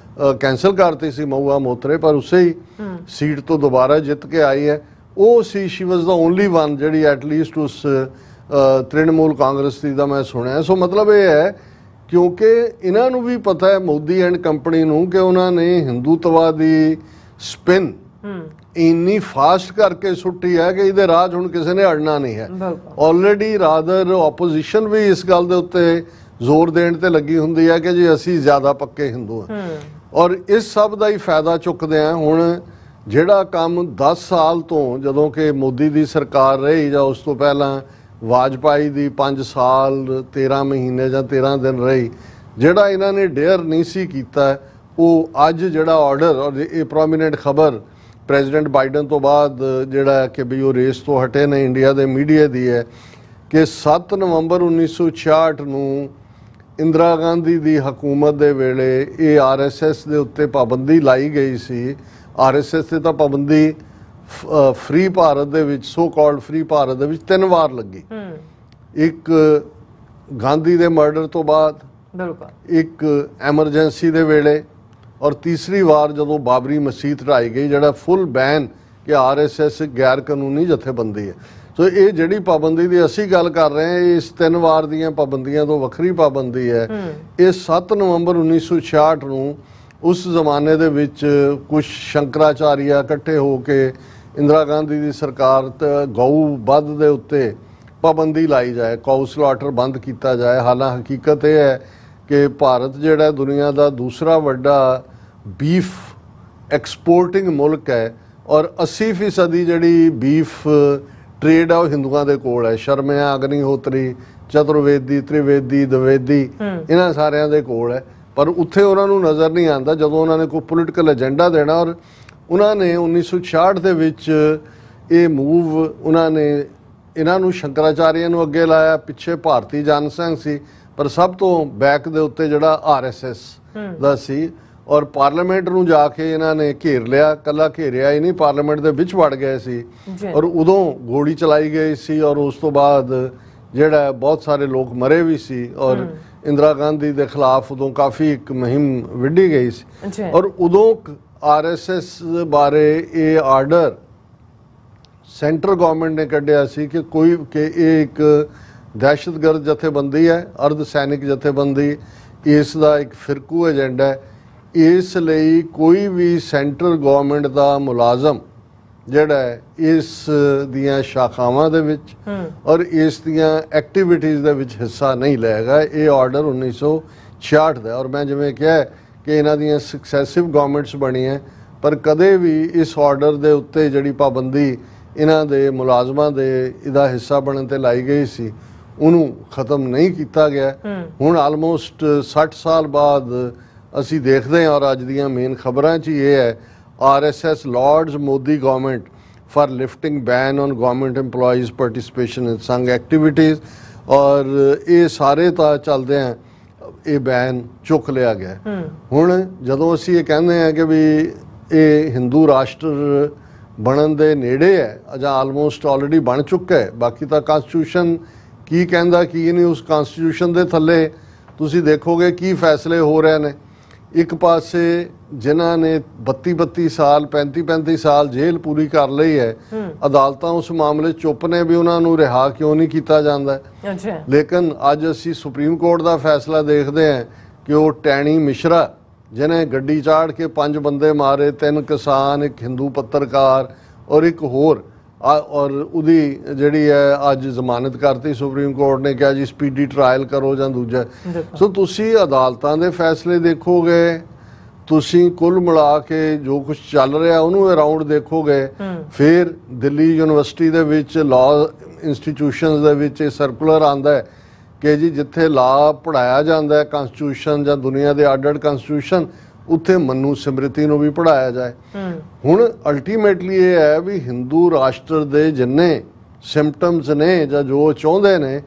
ਕੈਂਸਲ ਕਰਤੀ ਸੀ ਮਹੂਆ ਮੋਤਰੇ, ਪਰ ਉਸੇ ਹੀ ਸੀਟ ਤੋਂ ਦੁਬਾਰਾ ਜਿੱਤ ਕੇ ਆਈ ਹੈ। ਉਹ ਸੀ, ਸ਼ੀ ਵਾਜ਼ ਦਾ ਓਨਲੀ ਵਨ ਜਿਹੜੀ ਐਟਲੀਸਟ ਉਸ ਤ੍ਰਿਣਮੂਲ ਕਾਂਗਰਸ ਦੀ ਦਾ ਮੈਂ ਸੁਣਿਆ। ਸੋ ਮਤਲਬ ਇਹ ਹੈ, ਕਿਉਂਕਿ ਇਹਨਾਂ ਨੂੰ ਵੀ ਪਤਾ ਹੈ ਮੋਦੀ ਐਂਡ ਕੰਪਨੀ ਨੂੰ, ਕਿ ਉਹਨਾਂ ਨੇ ਹਿੰਦੂਤਵਾ ਦੀ ਸਪਿਨ ਇੰਨੀ ਫਾਸਟ ਕਰਕੇ ਸੁੱਟੀ ਹੈ ਕਿ ਇਹਦੇ ਰਾਜ ਹੁਣ ਕਿਸੇ ਨੇ ਅੜਨਾ ਨਹੀਂ ਹੈ। ਆਲਰੇਡੀ ਰਾਦਰ ਆਪੋਜੀਸ਼ਨ ਵੀ ਇਸ ਗੱਲ ਦੇ ਉੱਤੇ ਜ਼ੋਰ ਦੇਣ ਤੇ ਲੱਗੀ ਹੁੰਦੀ ਹੈ ਕਿ ਜੀ ਅਸੀਂ ਜ਼ਿਆਦਾ ਪੱਕੇ ਹਿੰਦੂ ਹਾਂ, ਔਰ ਇਸ ਸਭ ਦਾ ਹੀ ਫਾਇਦਾ ਚੁੱਕਦੇ ਆ। ਹੁਣ ਜਿਹੜਾ ਕੰਮ 10 ਸਾਲ ਤੋਂ, ਜਦੋਂ ਕਿ ਮੋਦੀ ਦੀ ਸਰਕਾਰ ਰਹੀ ਜਾਂ ਉਸ ਤੋਂ ਪਹਿਲਾਂ ਵਾਜਪਾਈ ਦੀ 5 ਸਾਲ 13 ਮਹੀਨੇ ਜਾਂ 13 ਦਿਨ ਰਹੀ, ਜਿਹੜਾ ਇਹਨਾਂ ਨੇ ਡੇਅਰ ਨਹੀਂ ਸੀ ਕੀਤਾ, ਉਹ ਅੱਜ ਜਿਹੜਾ ਆਰਡਰ, ਔਰ ਇਹ ਪ੍ਰੋਮੀਨੈਂਟ ਖਬਰ ਪ੍ਰੈਜ਼ੀਡੈਂਟ ਬਾਈਡਨ ਤੋਂ ਬਾਅਦ ਜਿਹੜਾ ਕਿ ਵੀ ਉਹ ਰੇਸ ਤੋਂ ਹਟੇ ਨੇ, ਇੰਡੀਆ ਦੇ ਮੀਡੀਆ ਦੀ ਹੈ ਕਿ 7 ਨਵੰਬਰ 1966 ਨੂੰ ਇੰਦਰਾ ਗਾਂਧੀ ਦੀ ਹਕੂਮਤ ਦੇ ਵੇਲੇ ਇਹ ਆਰਐਸਐਸ ਦੇ ਉੱਤੇ ਪਾਬੰਦੀ ਲਾਈ ਗਈ ਸੀ। ਆਰਐਸਐਸ ਤੇ ਤਾਂ ਪਾਬੰਦੀ ਫ੍ਰੀ ਭਾਰਤ ਦੇ ਵਿੱਚ, ਸੋ ਕਾਲਡ ਫ੍ਰੀ ਭਾਰਤ ਦੇ ਵਿੱਚ 3 ਵਾਰ ਲੱਗੀ। ਇੱਕ ਗਾਂਧੀ ਦੇ ਮਰਡਰ ਤੋਂ ਬਾਅਦ, ਇੱਕ ਐਮਰਜੈਂਸੀ ਦੇ ਵੇਲੇ, ਔਰ ਤੀਸਰੀ ਵਾਰ ਜਦੋਂ ਬਾਬਰੀ ਮਸਜਿਦ ਢਾਈ ਗਈ, ਜਿਹੜਾ ਫੁੱਲ ਬੈਨ ਕਿ ਆਰਐਸਐਸ ਗੈਰ ਕਾਨੂੰਨੀ ਜਥੇਬੰਦੀ ਹੈ। ਸੋ ਇਹ ਜਿਹੜੀ ਪਾਬੰਦੀ ਦੀ ਅਸੀਂ ਗੱਲ ਕਰ ਰਹੇ ਹਾਂ, ਇਸ 3 ਵਾਰ ਦੀਆਂ ਪਾਬੰਦੀਆਂ ਤੋਂ ਵੱਖਰੀ ਪਾਬੰਦੀ ਹੈ। ਇਹ 7 ਨਵੰਬਰ 1966 ਨੂੰ ਉਸ ਜ਼ਮਾਨੇ ਦੇ ਵਿੱਚ ਕੁਝ ਸ਼ੰਕਰਾਚਾਰੀਆ ਇਕੱਠੇ ਹੋ ਕੇ ਇੰਦਰਾ ਗਾਂਧੀ ਦੀ ਸਰਕਾਰ ਤੇ ਗਊ ਵੱਧ ਦੇ ਉੱਤੇ ਪਾਬੰਦੀ ਲਾਈ ਜਾਏ, ਕਾਊ ਸਲਾਟਰ ਬੰਦ ਕੀਤਾ ਜਾਏ। ਹਾਲਾਂ ਹਕੀਕਤ ਇਹ ਹੈ ਕਿ ਭਾਰਤ ਜਿਹੜਾ ਦੁਨੀਆ ਦਾ ਦੂਸਰਾ ਵੱਡਾ ਬੀਫ ਐਕਸਪੋਰਟਿੰਗ ਮੁਲਕ ਹੈ, ਔਰ 80% ਜਿਹੜੀ ਬੀਫ ਟ੍ਰੇਡ ਆ ਉਹ ਹਿੰਦੂਆਂ ਦੇ ਕੋਲ ਹੈ। ਸ਼ਰਮਿਆ, ਅਗਨੀਹੋਤਰੀ, ਚਤੁਰਵੇਦੀ, ਤ੍ਰਿਵੇਦੀ, ਦਵੇਦੀ, ਇਹਨਾਂ ਸਾਰਿਆਂ ਦੇ ਕੋਲ ਹੈ। ਪਰ ਉੱਥੇ ਉਹਨਾਂ ਨੂੰ ਨਜ਼ਰ ਨਹੀਂ ਆਉਂਦਾ ਜਦੋਂ ਉਹਨਾਂ ਨੇ ਕੋਈ ਪੋਲੀਟੀਕਲ ਏਜੰਡਾ ਦੇਣਾ। ਔਰ ਉਹਨਾਂ ਨੇ 1966 ਦੇ ਵਿੱਚ ਇਹ ਮੂਵ, ਉਹਨਾਂ ਨੇ ਇਹਨਾਂ ਨੂੰ ਸ਼ੰਕਰਾਚਾਰੀਆ ਨੂੰ ਅੱਗੇ ਲਾਇਆ, ਪਿੱਛੇ ਭਾਰਤੀ ਜਨ ਸੰਘ ਸੀ, ਪਰ ਸਭ ਤੋਂ ਬੈਕ ਦੇ ਉੱਤੇ ਜਿਹੜਾ ਆਰਐਸਐਸ ਦਾ ਸੀ। ਔਰ ਪਾਰਲੀਮੈਂਟ ਨੂੰ ਜਾ ਕੇ ਇਹਨਾਂ ਨੇ ਘੇਰ ਲਿਆ, ਕੱਲਾ ਘੇਰਿਆ ਹੀ ਨਹੀਂ, ਪਾਰਲੀਮੈਂਟ ਦੇ ਵਿੱਚ ਵੜ ਗਏ ਸੀ, ਔਰ ਉਦੋਂ ਗੋਲੀ ਚਲਾਈ ਗਈ ਸੀ, ਔਰ ਉਸ ਤੋਂ ਬਾਅਦ ਜਿਹੜਾ ਬਹੁਤ ਸਾਰੇ ਲੋਕ ਮਰੇ ਵੀ ਸੀ, ਔਰ ਇੰਦਰਾ ਗਾਂਧੀ ਦੇ ਖਿਲਾਫ ਉਦੋਂ ਕਾਫੀ ਇੱਕ ਮੁਹਿੰਮ ਵਿੱਢੀ ਗਈ ਸੀ। ਔਰ ਉਦੋਂ ਆਰਐਸਐਸ ਬਾਰੇ ਇਹ ਆਰਡਰ ਸੈਂਟਰ ਗਵਰਨਮੈਂਟ ਨੇ ਕੱਢਿਆ ਸੀ ਕਿ ਇਹ ਇੱਕ ਦਹਿਸ਼ਤਗਰਦ ਜਥੇਬੰਦੀ ਹੈ, ਅਰਧ ਸੈਨਿਕ ਜਥੇਬੰਦੀ, ਇਸ ਦਾ ਇੱਕ ਫਿਰਕੂ ਏਜੰਡਾ ਹੈ। ਇਸ ਲਈ ਕੋਈ ਵੀ ਸੈਂਟਰਲ ਗਵਰਨਮੈਂਟ ਦਾ ਮੁਲਾਜ਼ਮ ਜਿਹੜਾ ਹੈ ਇਸ ਦੀਆਂ ਸ਼ਾਖਾਵਾਂ ਦੇ ਵਿੱਚ ਔਰ ਇਸ ਦੀਆਂ ਐਕਟੀਵਿਟੀਜ਼ ਦੇ ਵਿੱਚ ਹਿੱਸਾ ਨਹੀਂ ਲਏਗਾ। ਇਹ ਆਰਡਰ 1966 ਦਾ। ਔਰ ਮੈਂ ਜਿਵੇਂ ਕਿਹਾ ਕਿ ਇਹਨਾਂ ਦੀਆਂ ਸਕਸੈਸਿਵ ਗਵਰਨਮੈਂਟਸ ਬਣੀਆਂ, ਪਰ ਕਦੇ ਵੀ ਇਸ ਆਰਡਰ ਦੇ ਉੱਤੇ ਜਿਹੜੀ ਪਾਬੰਦੀ ਇਹਨਾਂ ਦੇ ਮੁਲਾਜ਼ਮਾਂ ਦੇ ਇਹਦਾ ਹਿੱਸਾ ਬਣਨ ਤੇ ਲਾਈ ਗਈ ਸੀ, ਉਹਨੂੰ ਖਤਮ ਨਹੀਂ ਕੀਤਾ ਗਿਆ। ਹੁਣ ਆਲਮੋਸਟ 60 ਸਾਲ ਬਾਅਦ ਅਸੀਂ ਦੇਖਦੇ ਹਾਂ, ਔਰ ਅੱਜ ਦੀਆਂ ਮੇਨ ਖਬਰਾਂ 'ਚ ਇਹ ਹੈ, RSS lauds Modi government for lifting ban on government EMPLOYEES participation in Sangh activities. ਔਰ ਇਹ ਸਾਰੇ ਤਾਂ ਚੱਲਦੇ ਆ, ਇਹ ਬੈਨ ਚੁੱਕ ਲਿਆ ਗਿਆ। ਹੁਣ ਜਦੋਂ ਅਸੀਂ ਇਹ ਕਹਿੰਦੇ ਹਾਂ ਕਿ ਵੀ ਇਹ ਹਿੰਦੂ ਰਾਸ਼ਟਰ ਬਣਨ ਦੇ ਨੇੜੇ ਹੈ, ਜਾਂ ਆਲਮੋਸਟ ਆਲਰੇਡੀ ਬਣ ਚੁੱਕਾ ਹੈ, ਬਾਕੀ ਤਾਂ ਕਾਨਸਟੀਟਿਊਸ਼ਨ ਕੀ ਕਹਿੰਦਾ ਕੀ ਨਹੀਂ, ਉਸ ਕਾਨਸਟੀਟਿਊਸ਼ਨ ਦੇ ਥੱਲੇ ਤੁਸੀਂ ਦੇਖੋਗੇ ਕੀ ਫੈਸਲੇ ਹੋ ਰਹੇ ਨੇ। ਇੱਕ ਪਾਸੇ ਜਿਨ੍ਹਾਂ ਨੇ 32 ਸਾਲ 35 ਸਾਲ ਜੇਲ੍ਹ ਪੂਰੀ ਕਰ ਲਈ ਹੈ, ਅਦਾਲਤਾਂ ਉਸ ਮਾਮਲੇ ਚੁੱਪ ਨੇ ਵੀ ਉਹਨਾਂ ਨੂੰ ਰਿਹਾ ਕਿਉਂ ਨਹੀਂ ਕੀਤਾ ਜਾਂਦਾ। ਲੇਕਿਨ ਅੱਜ ਅਸੀਂ ਸੁਪਰੀਮ ਕੋਰਟ ਦਾ ਫੈਸਲਾ ਦੇਖਦੇ ਹਾਂ ਕਿ ਉਹ ਟੈਣੀ ਮਿਸ਼ਰਾ ਜਿਹਨੇ ਗੱਡੀ ਚਾੜ ਕੇ 5 ਬੰਦੇ ਮਾਰੇ, 3 ਕਿਸਾਨ, ਇੱਕ ਹਿੰਦੂ ਪੱਤਰਕਾਰ ਔਰ ਇੱਕ ਹੋਰ, ਔਰ ਉਹਦੀ ਜਿਹੜੀ ਹੈ ਅੱਜ ਜ਼ਮਾਨਤ ਕਰਤੀ ਸੁਪਰੀਮ ਕੋਰਟ ਨੇ, ਕਿਹਾ ਜੀ ਸਪੀਡੀ ਟਰਾਇਲ ਕਰੋ ਜਾਂ ਦੂਜਾ। ਸੋ ਤੁਸੀਂ ਅਦਾਲਤਾਂ ਦੇ ਫੈਸਲੇ ਦੇਖੋਗੇ, ਤੁਸੀਂ ਕੁੱਲ ਮਿਲਾ ਕੇ ਜੋ ਕੁਝ ਚੱਲ ਰਿਹਾ ਉਹਨੂੰ ਅਰਾਊਂਡ ਦੇਖੋਗੇ, ਫਿਰ ਦਿੱਲੀ ਯੂਨੀਵਰਸਿਟੀ ਦੇ ਵਿੱਚ ਲਾਅ ਇੰਸਟੀਟਿਊਸ਼ਨਸ ਦੇ ਵਿੱਚ ਇਹ ਸਰਕੂਲਰ ਆਉਂਦਾ ਹੈ ਕਿ ਜੀ ਜਿੱਥੇ ਲਾਅ ਪੜ੍ਹਾਇਆ ਜਾਂਦਾ ਹੈ ਕਨਸਟੀਟਿਊਸ਼ਨ ਜਾਂ ਦੁਨੀਆ ਦੇ ਅੱਡ-ਅੱਡ ਕਨਸਟੀਟਿਊਸ਼ਨ, ਉੱਥੇ ਮਨੂ ਸਿਮਰਤੀ ਨੂੰ ਵੀ ਪੜ੍ਹਾਇਆ ਜਾਏ। ਹੁਣ ਅਲਟੀਮੇਟਲੀ ਇਹ ਹੈ ਵੀ ਹਿੰਦੂ ਰਾਸ਼ਟਰ ਦੇ ਜਿੰਨੇ ਸਿੰਪਟਮਸ ਨੇ ਜਾਂ ਜੋ ਚਾਹੁੰਦੇ ਨੇ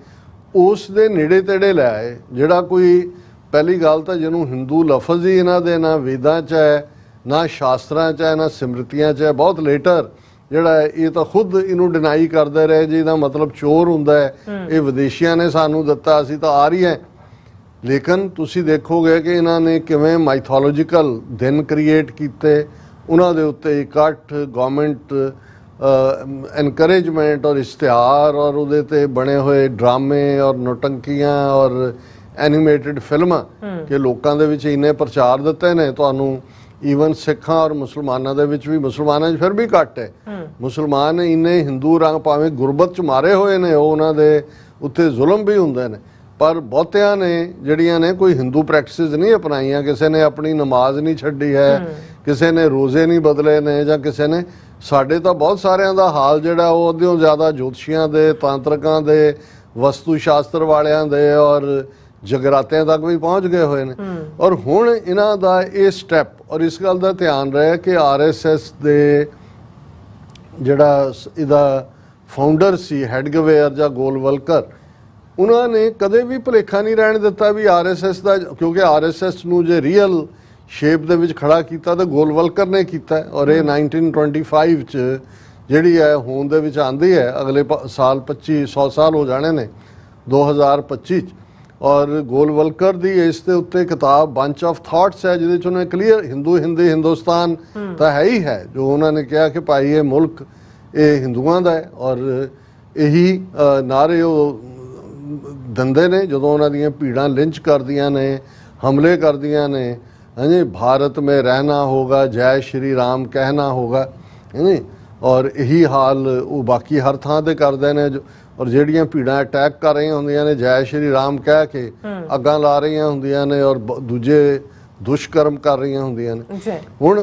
ਉਸ ਦੇ ਨੇੜੇ ਤੇੜੇ ਲੈ ਆਏ। ਜਿਹੜਾ ਕੋਈ ਪਹਿਲੀ ਗੱਲ ਤਾਂ ਜਿਹਨੂੰ ਹਿੰਦੂ ਲਫ਼ਜ਼ ਹੀ ਇਹਨਾਂ ਦੇ ਨਾ ਵੇਦਾਂ 'ਚ ਹੈ, ਨਾ ਸ਼ਾਸਤਰਾਂ 'ਚ ਹੈ, ਨਾ ਸਿਮਰਤੀਆਂ 'ਚ ਹੈ। ਬਹੁਤ ਲੇਟਰ ਜਿਹੜਾ ਹੈ ਇਹ ਤਾਂ ਖੁਦ ਇਹਨੂੰ ਡਿਨਾਈ ਕਰਦੇ ਰਹੇ ਜੀ, ਇਹਦਾ ਮਤਲਬ ਚੋਰ ਹੁੰਦਾ ਹੈ, ਇਹ ਵਿਦੇਸ਼ੀਆਂ ਨੇ ਸਾਨੂੰ ਦਿੱਤਾ, ਅਸੀਂ ਤਾਂ ਆ ਰਹੀ ਹੈ। ਲੇਕਿਨ ਤੁਸੀਂ ਦੇਖੋਗੇ ਕਿ ਇਹਨਾਂ ਨੇ ਕਿਵੇਂ ਮਾਈਥੋਲੋਜੀਕਲ ਦਿਨ ਕ੍ਰੀਏਟ ਕੀਤੇ, ਉਹਨਾਂ ਦੇ ਉੱਤੇ ਇਕੱਠ, ਗਵਰਨਮੈਂਟ ਇਨਕਰੇਜਮੈਂਟ ਔਰ ਇਸ਼ਤਿਹਾਰ ਔਰ ਉਹਦੇ ਤੇ ਬਣੇ ਹੋਏ ਡਰਾਮੇ ਔਰ ਨੋਟੰਕੀਆਂ ਔਰ ਐਨੀਮੇਟਿਡ ਫਿਲਮਾਂ ਕਿ ਲੋਕਾਂ ਦੇ ਵਿੱਚ ਇੰਨੇ ਪ੍ਰਚਾਰ ਦਿੱਤੇ ਨੇ। ਤੁਹਾਨੂੰ ਈਵਨ ਸਿੱਖਾਂ ਔਰ ਮੁਸਲਮਾਨਾਂ ਦੇ ਵਿੱਚ ਵੀ, ਮੁਸਲਮਾਨਾਂ 'ਚ ਫਿਰ ਵੀ ਘੱਟ ਹੈ, ਮੁਸਲਮਾਨ ਇੰਨੇ ਹਿੰਦੂ ਰੰਗ ਭਾਵੇਂ ਗੁਰਬਤ 'ਚ ਮਾਰੇ ਹੋਏ ਨੇ, ਉਹ ਉਹਨਾਂ ਦੇ ਉੱਤੇ ਜ਼ੁਲਮ ਵੀ ਹੁੰਦੇ ਨੇ, ਪਰ ਬਹੁਤਿਆਂ ਨੇ ਜਿਹੜੀਆਂ ਨੇ ਕੋਈ ਹਿੰਦੂ ਪ੍ਰੈਕਟਿਸਿਸ ਨਹੀਂ ਅਪਣਾਈਆਂ। ਕਿਸੇ ਨੇ ਆਪਣੀ ਨਮਾਜ਼ ਨਹੀਂ ਛੱਡੀ ਹੈ, ਕਿਸੇ ਨੇ ਰੋਜ਼ੇ ਨਹੀਂ ਬਦਲੇ ਨੇ, ਜਾਂ ਕਿਸੇ ਨੇ, ਸਾਡੇ ਤਾਂ ਬਹੁਤ ਸਾਰਿਆਂ ਦਾ ਹਾਲ ਜਿਹੜਾ ਉਹ ਉਹਦਿਓਂ ਜ਼ਿਆਦਾ ਜੋਤਸ਼ੀਆਂ ਦੇ, ਤਾਂਤਰਿਕਾਂ ਦੇ, ਵਸਤੂ ਸ਼ਾਸਤਰ ਵਾਲਿਆਂ ਦੇ ਔਰ ਜਗਰਾਤਿਆਂ ਤੱਕ ਵੀ ਪਹੁੰਚ ਗਏ ਹੋਏ ਨੇ। ਔਰ ਹੁਣ ਇਹਨਾਂ ਦਾ ਇਹ ਸਟੈਪ, ਔਰ ਇਸ ਗੱਲ ਦਾ ਧਿਆਨ ਰਹੇ ਕਿ RSS ਦੇ ਜਿਹੜਾ ਇਹਦਾ ਫਾਊਂਡਰ ਸੀ ਹੈਡਗਵੇਅਰ ਜਾਂ ਗੋਲਵਲਕਰ, ਉਹਨਾਂ ਨੇ ਕਦੇ ਵੀ ਭੁਲੇਖਾ ਨਹੀਂ ਰਹਿਣ ਦਿੱਤਾ ਵੀ RSS ਦਾ, ਕਿਉਂਕਿ RSS ਨੂੰ ਜੇ ਰੀਅਲ ਸ਼ੇਪ ਦੇ ਵਿੱਚ ਖੜਾ ਕੀਤਾ ਤਾਂ ਗੋਲਵਲਕਰ ਨੇ ਕੀਤਾ। ਔਰ ਇਹ 1925 'ਚ ਜਿਹੜੀ ਹੈ ਹੋਂਦ ਦੇ ਵਿੱਚ ਆਂਦੀ ਹੈ, ਅਗਲੇ ਸਾਲ 100 ਸਾਲ ਹੋ ਜਾਣੇ ਨੇ 2025 'ਚ। ਔਰ ਗੋਲਵਲਕਰ ਦੀ ਇਸ ਦੇ ਉੱਤੇ ਕਿਤਾਬ ਬੰਚ ਆਫ ਥਾਟਸ ਹੈ, ਜਿਹਦੇ 'ਚ ਉਹਨੇ ਕਲੀਅਰ ਹਿੰਦੁਸਤਾਨ ਤਾਂ ਹੈ ਹੀ ਹੈ, ਜੋ ਉਹਨਾਂ ਨੇ ਕਿਹਾ ਕਿ ਭਾਈ ਇਹ ਮੁਲਕ ਇਹ ਹਿੰਦੂਆਂ ਦਾ ਹੈ। ਔਰ ਇਹੀ ਨਾਰੇ ਉਹ ਦਿੰਦੇ ਨੇ ਜਦੋਂ ਉਹਨਾਂ ਦੀਆਂ ਭੀੜਾਂ ਲਿੰਚ ਕਰਦੀਆਂ ਨੇ, ਹਮਲੇ ਕਰਦੀਆਂ ਨੇ, ਹਾਂਜੀ, ਭਾਰਤ ਮੇਂ ਰਹਿਣਾ ਹੋਗਾ, ਜੈ ਸ਼੍ਰੀ ਰਾਮ ਕਹਿਣਾ ਹੋਗਾ, ਹਾਂਜੀ। ਔਰ ਇਹੀ ਹਾਲ ਉਹ ਬਾਕੀ ਹਰ ਥਾਂ ਤੇ ਕਰਦੇ ਨੇ। ਔਰ ਜਿਹੜੀਆਂ ਭੀੜਾਂ ਅਟੈਕ ਕਰ ਰਹੀਆਂ ਹੁੰਦੀਆਂ ਨੇ, ਜੈ ਸ਼੍ਰੀ ਰਾਮ ਕਹਿ ਕੇ ਅੱਗਾਂ ਲਾ ਰਹੀਆਂ ਹੁੰਦੀਆਂ ਨੇ ਔਰ ਦੂਜੇ ਦੁਸ਼ਕਰਮ ਕਰ ਰਹੀਆਂ ਹੁੰਦੀਆਂ ਨੇ। ਹੁਣ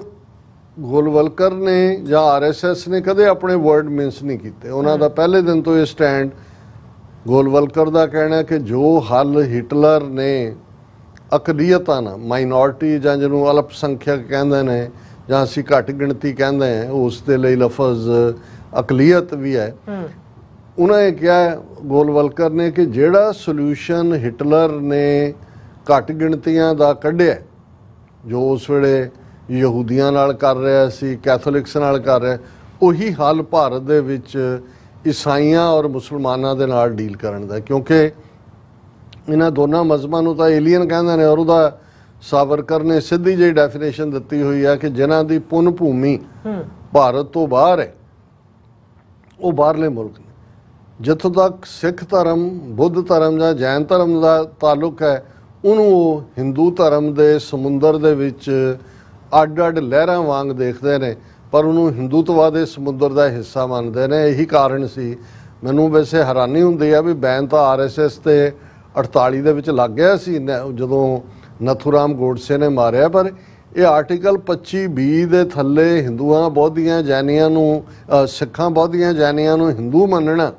ਗੋਲਵਲਕਰ ਨੇ ਜਾਂ RSS ਨੇ ਕਦੇ ਆਪਣੇ ਵਰਡ ਮਿਸ ਨਹੀਂ ਕੀਤੇ। ਉਹਨਾਂ ਦਾ ਪਹਿਲੇ ਦਿਨ ਤੋਂ ਇਹ ਸਟੈਂਡ, ਗੋਲਵਲਕਰ ਦਾ ਕਹਿਣਾ ਕਿ ਜੋ ਹੱਲ ਹਿਟਲਰ ਨੇ ਅਕਲੀਅਤਾਂ ਨਾਲ, ਮਾਈਨੋਰਟੀ ਜਾਂ ਜਿਹਨੂੰ ਅਲਪ ਸੰਖਿਅਕ ਕਹਿੰਦੇ ਨੇ ਜਾਂ ਅਸੀਂ ਘੱਟ ਗਿਣਤੀ ਕਹਿੰਦੇ ਹਾਂ, ਉਸ ਦੇ ਲਈ ਲਫ਼ਜ਼ ਅਕਲੀਅਤ ਵੀ ਹੈ। ਉਹਨਾਂ ਨੇ ਕਿਹਾ ਗੋਲਵਲਕਰ ਨੇ ਕਿ ਜਿਹੜਾ ਸੋਲੂਸ਼ਨ ਹਿਟਲਰ ਨੇ ਘੱਟ ਗਿਣਤੀਆਂ ਦਾ ਕੱਢਿਆ, ਜੋ ਉਸ ਵੇਲੇ ਯਹੂਦੀਆਂ ਨਾਲ ਕਰ ਰਿਹਾ ਸੀ, ਕੈਥੋਲਿਕਸ ਨਾਲ ਕਰ ਰਿਹਾ, ਉਹੀ ਹੱਲ ਭਾਰਤ ਦੇ ਵਿੱਚ ਈਸਾਈਆਂ ਔਰ ਮੁਸਲਮਾਨਾਂ ਦੇ ਨਾਲ ਡੀਲ ਕਰਨ ਦਾ। ਕਿਉਂਕਿ ਇਹਨਾਂ ਦੋਨਾਂ ਮਜ਼ਹਬਾਂ ਨੂੰ ਤਾਂ ਏਲੀਅਨ ਕਹਿੰਦੇ ਨੇ, ਔਰ ਉਹਦਾ ਸਾਵਰਕਰ ਨੇ ਸਿੱਧੀ ਜਿਹੀ ਡੈਫੀਨੇਸ਼ਨ ਦਿੱਤੀ ਹੋਈ ਹੈ ਕਿ ਜਿਨ੍ਹਾਂ ਦੀ ਪੁੰਨ ਭੂਮੀ ਭਾਰਤ ਤੋਂ ਬਾਹਰ ਹੈ ਉਹ ਬਾਹਰਲੇ ਮੁਲਕ ਨੇ। ਜਿੱਥੋਂ ਤੱਕ ਸਿੱਖ ਧਰਮ, ਬੁੱਧ ਧਰਮ ਜਾਂ ਜੈਨ ਧਰਮ ਦਾ ਤਾਲੁਕ ਹੈ, ਉਹਨੂੰ ਉਹ ਹਿੰਦੂ ਧਰਮ ਦੇ ਸਮੁੰਦਰ ਦੇ ਵਿੱਚ ਅੱਡ-ਅੱਡ ਲਹਿਰਾਂ ਵਾਂਗ ਦੇਖਦੇ ਨੇ, ਪਰ ਉਹਨੂੰ ਹਿੰਦੂਤਵਾ ਦੇ ਸਮੁੰਦਰ ਦਾ ਹਿੱਸਾ ਮੰਨਦੇ ਨੇ। ਇਹੀ ਕਾਰਨ ਸੀ। ਮੈਨੂੰ ਵੈਸੇ ਹੈਰਾਨੀ ਹੁੰਦੀ ਆ ਵੀ ਬੈਨ ਤਾਂ RSS ਤੇ 48 ਦੇ ਵਿੱਚ ਲੱਗ ਗਿਆ ਸੀ ਜਦੋਂ ਨਥੂਰਾਮ ਗੋਡਸੇ ਨੇ ਮਾਰਿਆ, ਪਰ ਇਹ ਆਰਟੀਕਲ 25B ਦੇ ਥੱਲੇ ਹਿੰਦੂਆਂ, ਬੌਧੀਆਂ, ਜੈਨੀਆਂ ਨੂੰ, ਸਿੱਖਾਂ, ਬੌਧੀਆਂ, ਜੈਨੀਆਂ ਨੂੰ ਹਿੰਦੂ ਮੰਨਣਾ,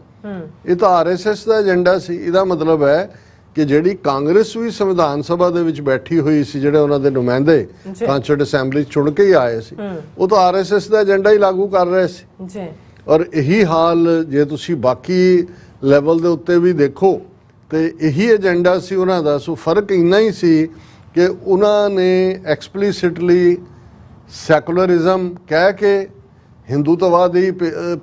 ਇਹ ਤਾਂ RSS ਦਾ ਏਜੰਡਾ ਸੀ। ਇਹਦਾ ਮਤਲਬ ਹੈ ਕਿ ਜਿਹੜੀ ਕਾਂਗਰਸ ਵੀ ਸੰਵਿਧਾਨ ਸਭਾ ਦੇ ਵਿੱਚ ਬੈਠੀ ਹੋਈ ਸੀ, ਜਿਹੜੇ ਉਹਨਾਂ ਦੇ ਨੁਮਾਇੰਦੇ ਕਾਂਸਟੀਟਿਊਟ ਅਸੈਂਬਲੀ ਚੁਣ ਕੇ ਹੀ ਆਏ ਸੀ, ਉਹ ਤਾਂ RSS ਦਾ ਏਜੰਡਾ ਹੀ ਲਾਗੂ ਕਰ ਰਹੇ ਸੀ। ਔਰ ਇਹੀ ਹਾਲ ਜੇ ਤੁਸੀਂ ਬਾਕੀ ਲੈਵਲ ਦੇ ਉੱਤੇ ਵੀ ਦੇਖੋ ਤੇ ਇਹੀ ਏਜੰਡਾ ਸੀ ਉਹਨਾਂ ਦਾ। ਸੋ ਫਰਕ ਇੰਨਾ ਹੀ ਸੀ ਕਿ ਉਹਨਾਂ ਨੇ ਐਕਸਪਲਿਸਿਟਲੀ ਸੈਕੂਲਰਿਜ਼ਮ ਕਹਿ ਕੇ ਹਿੰਦੂਤਵਾ ਦੀ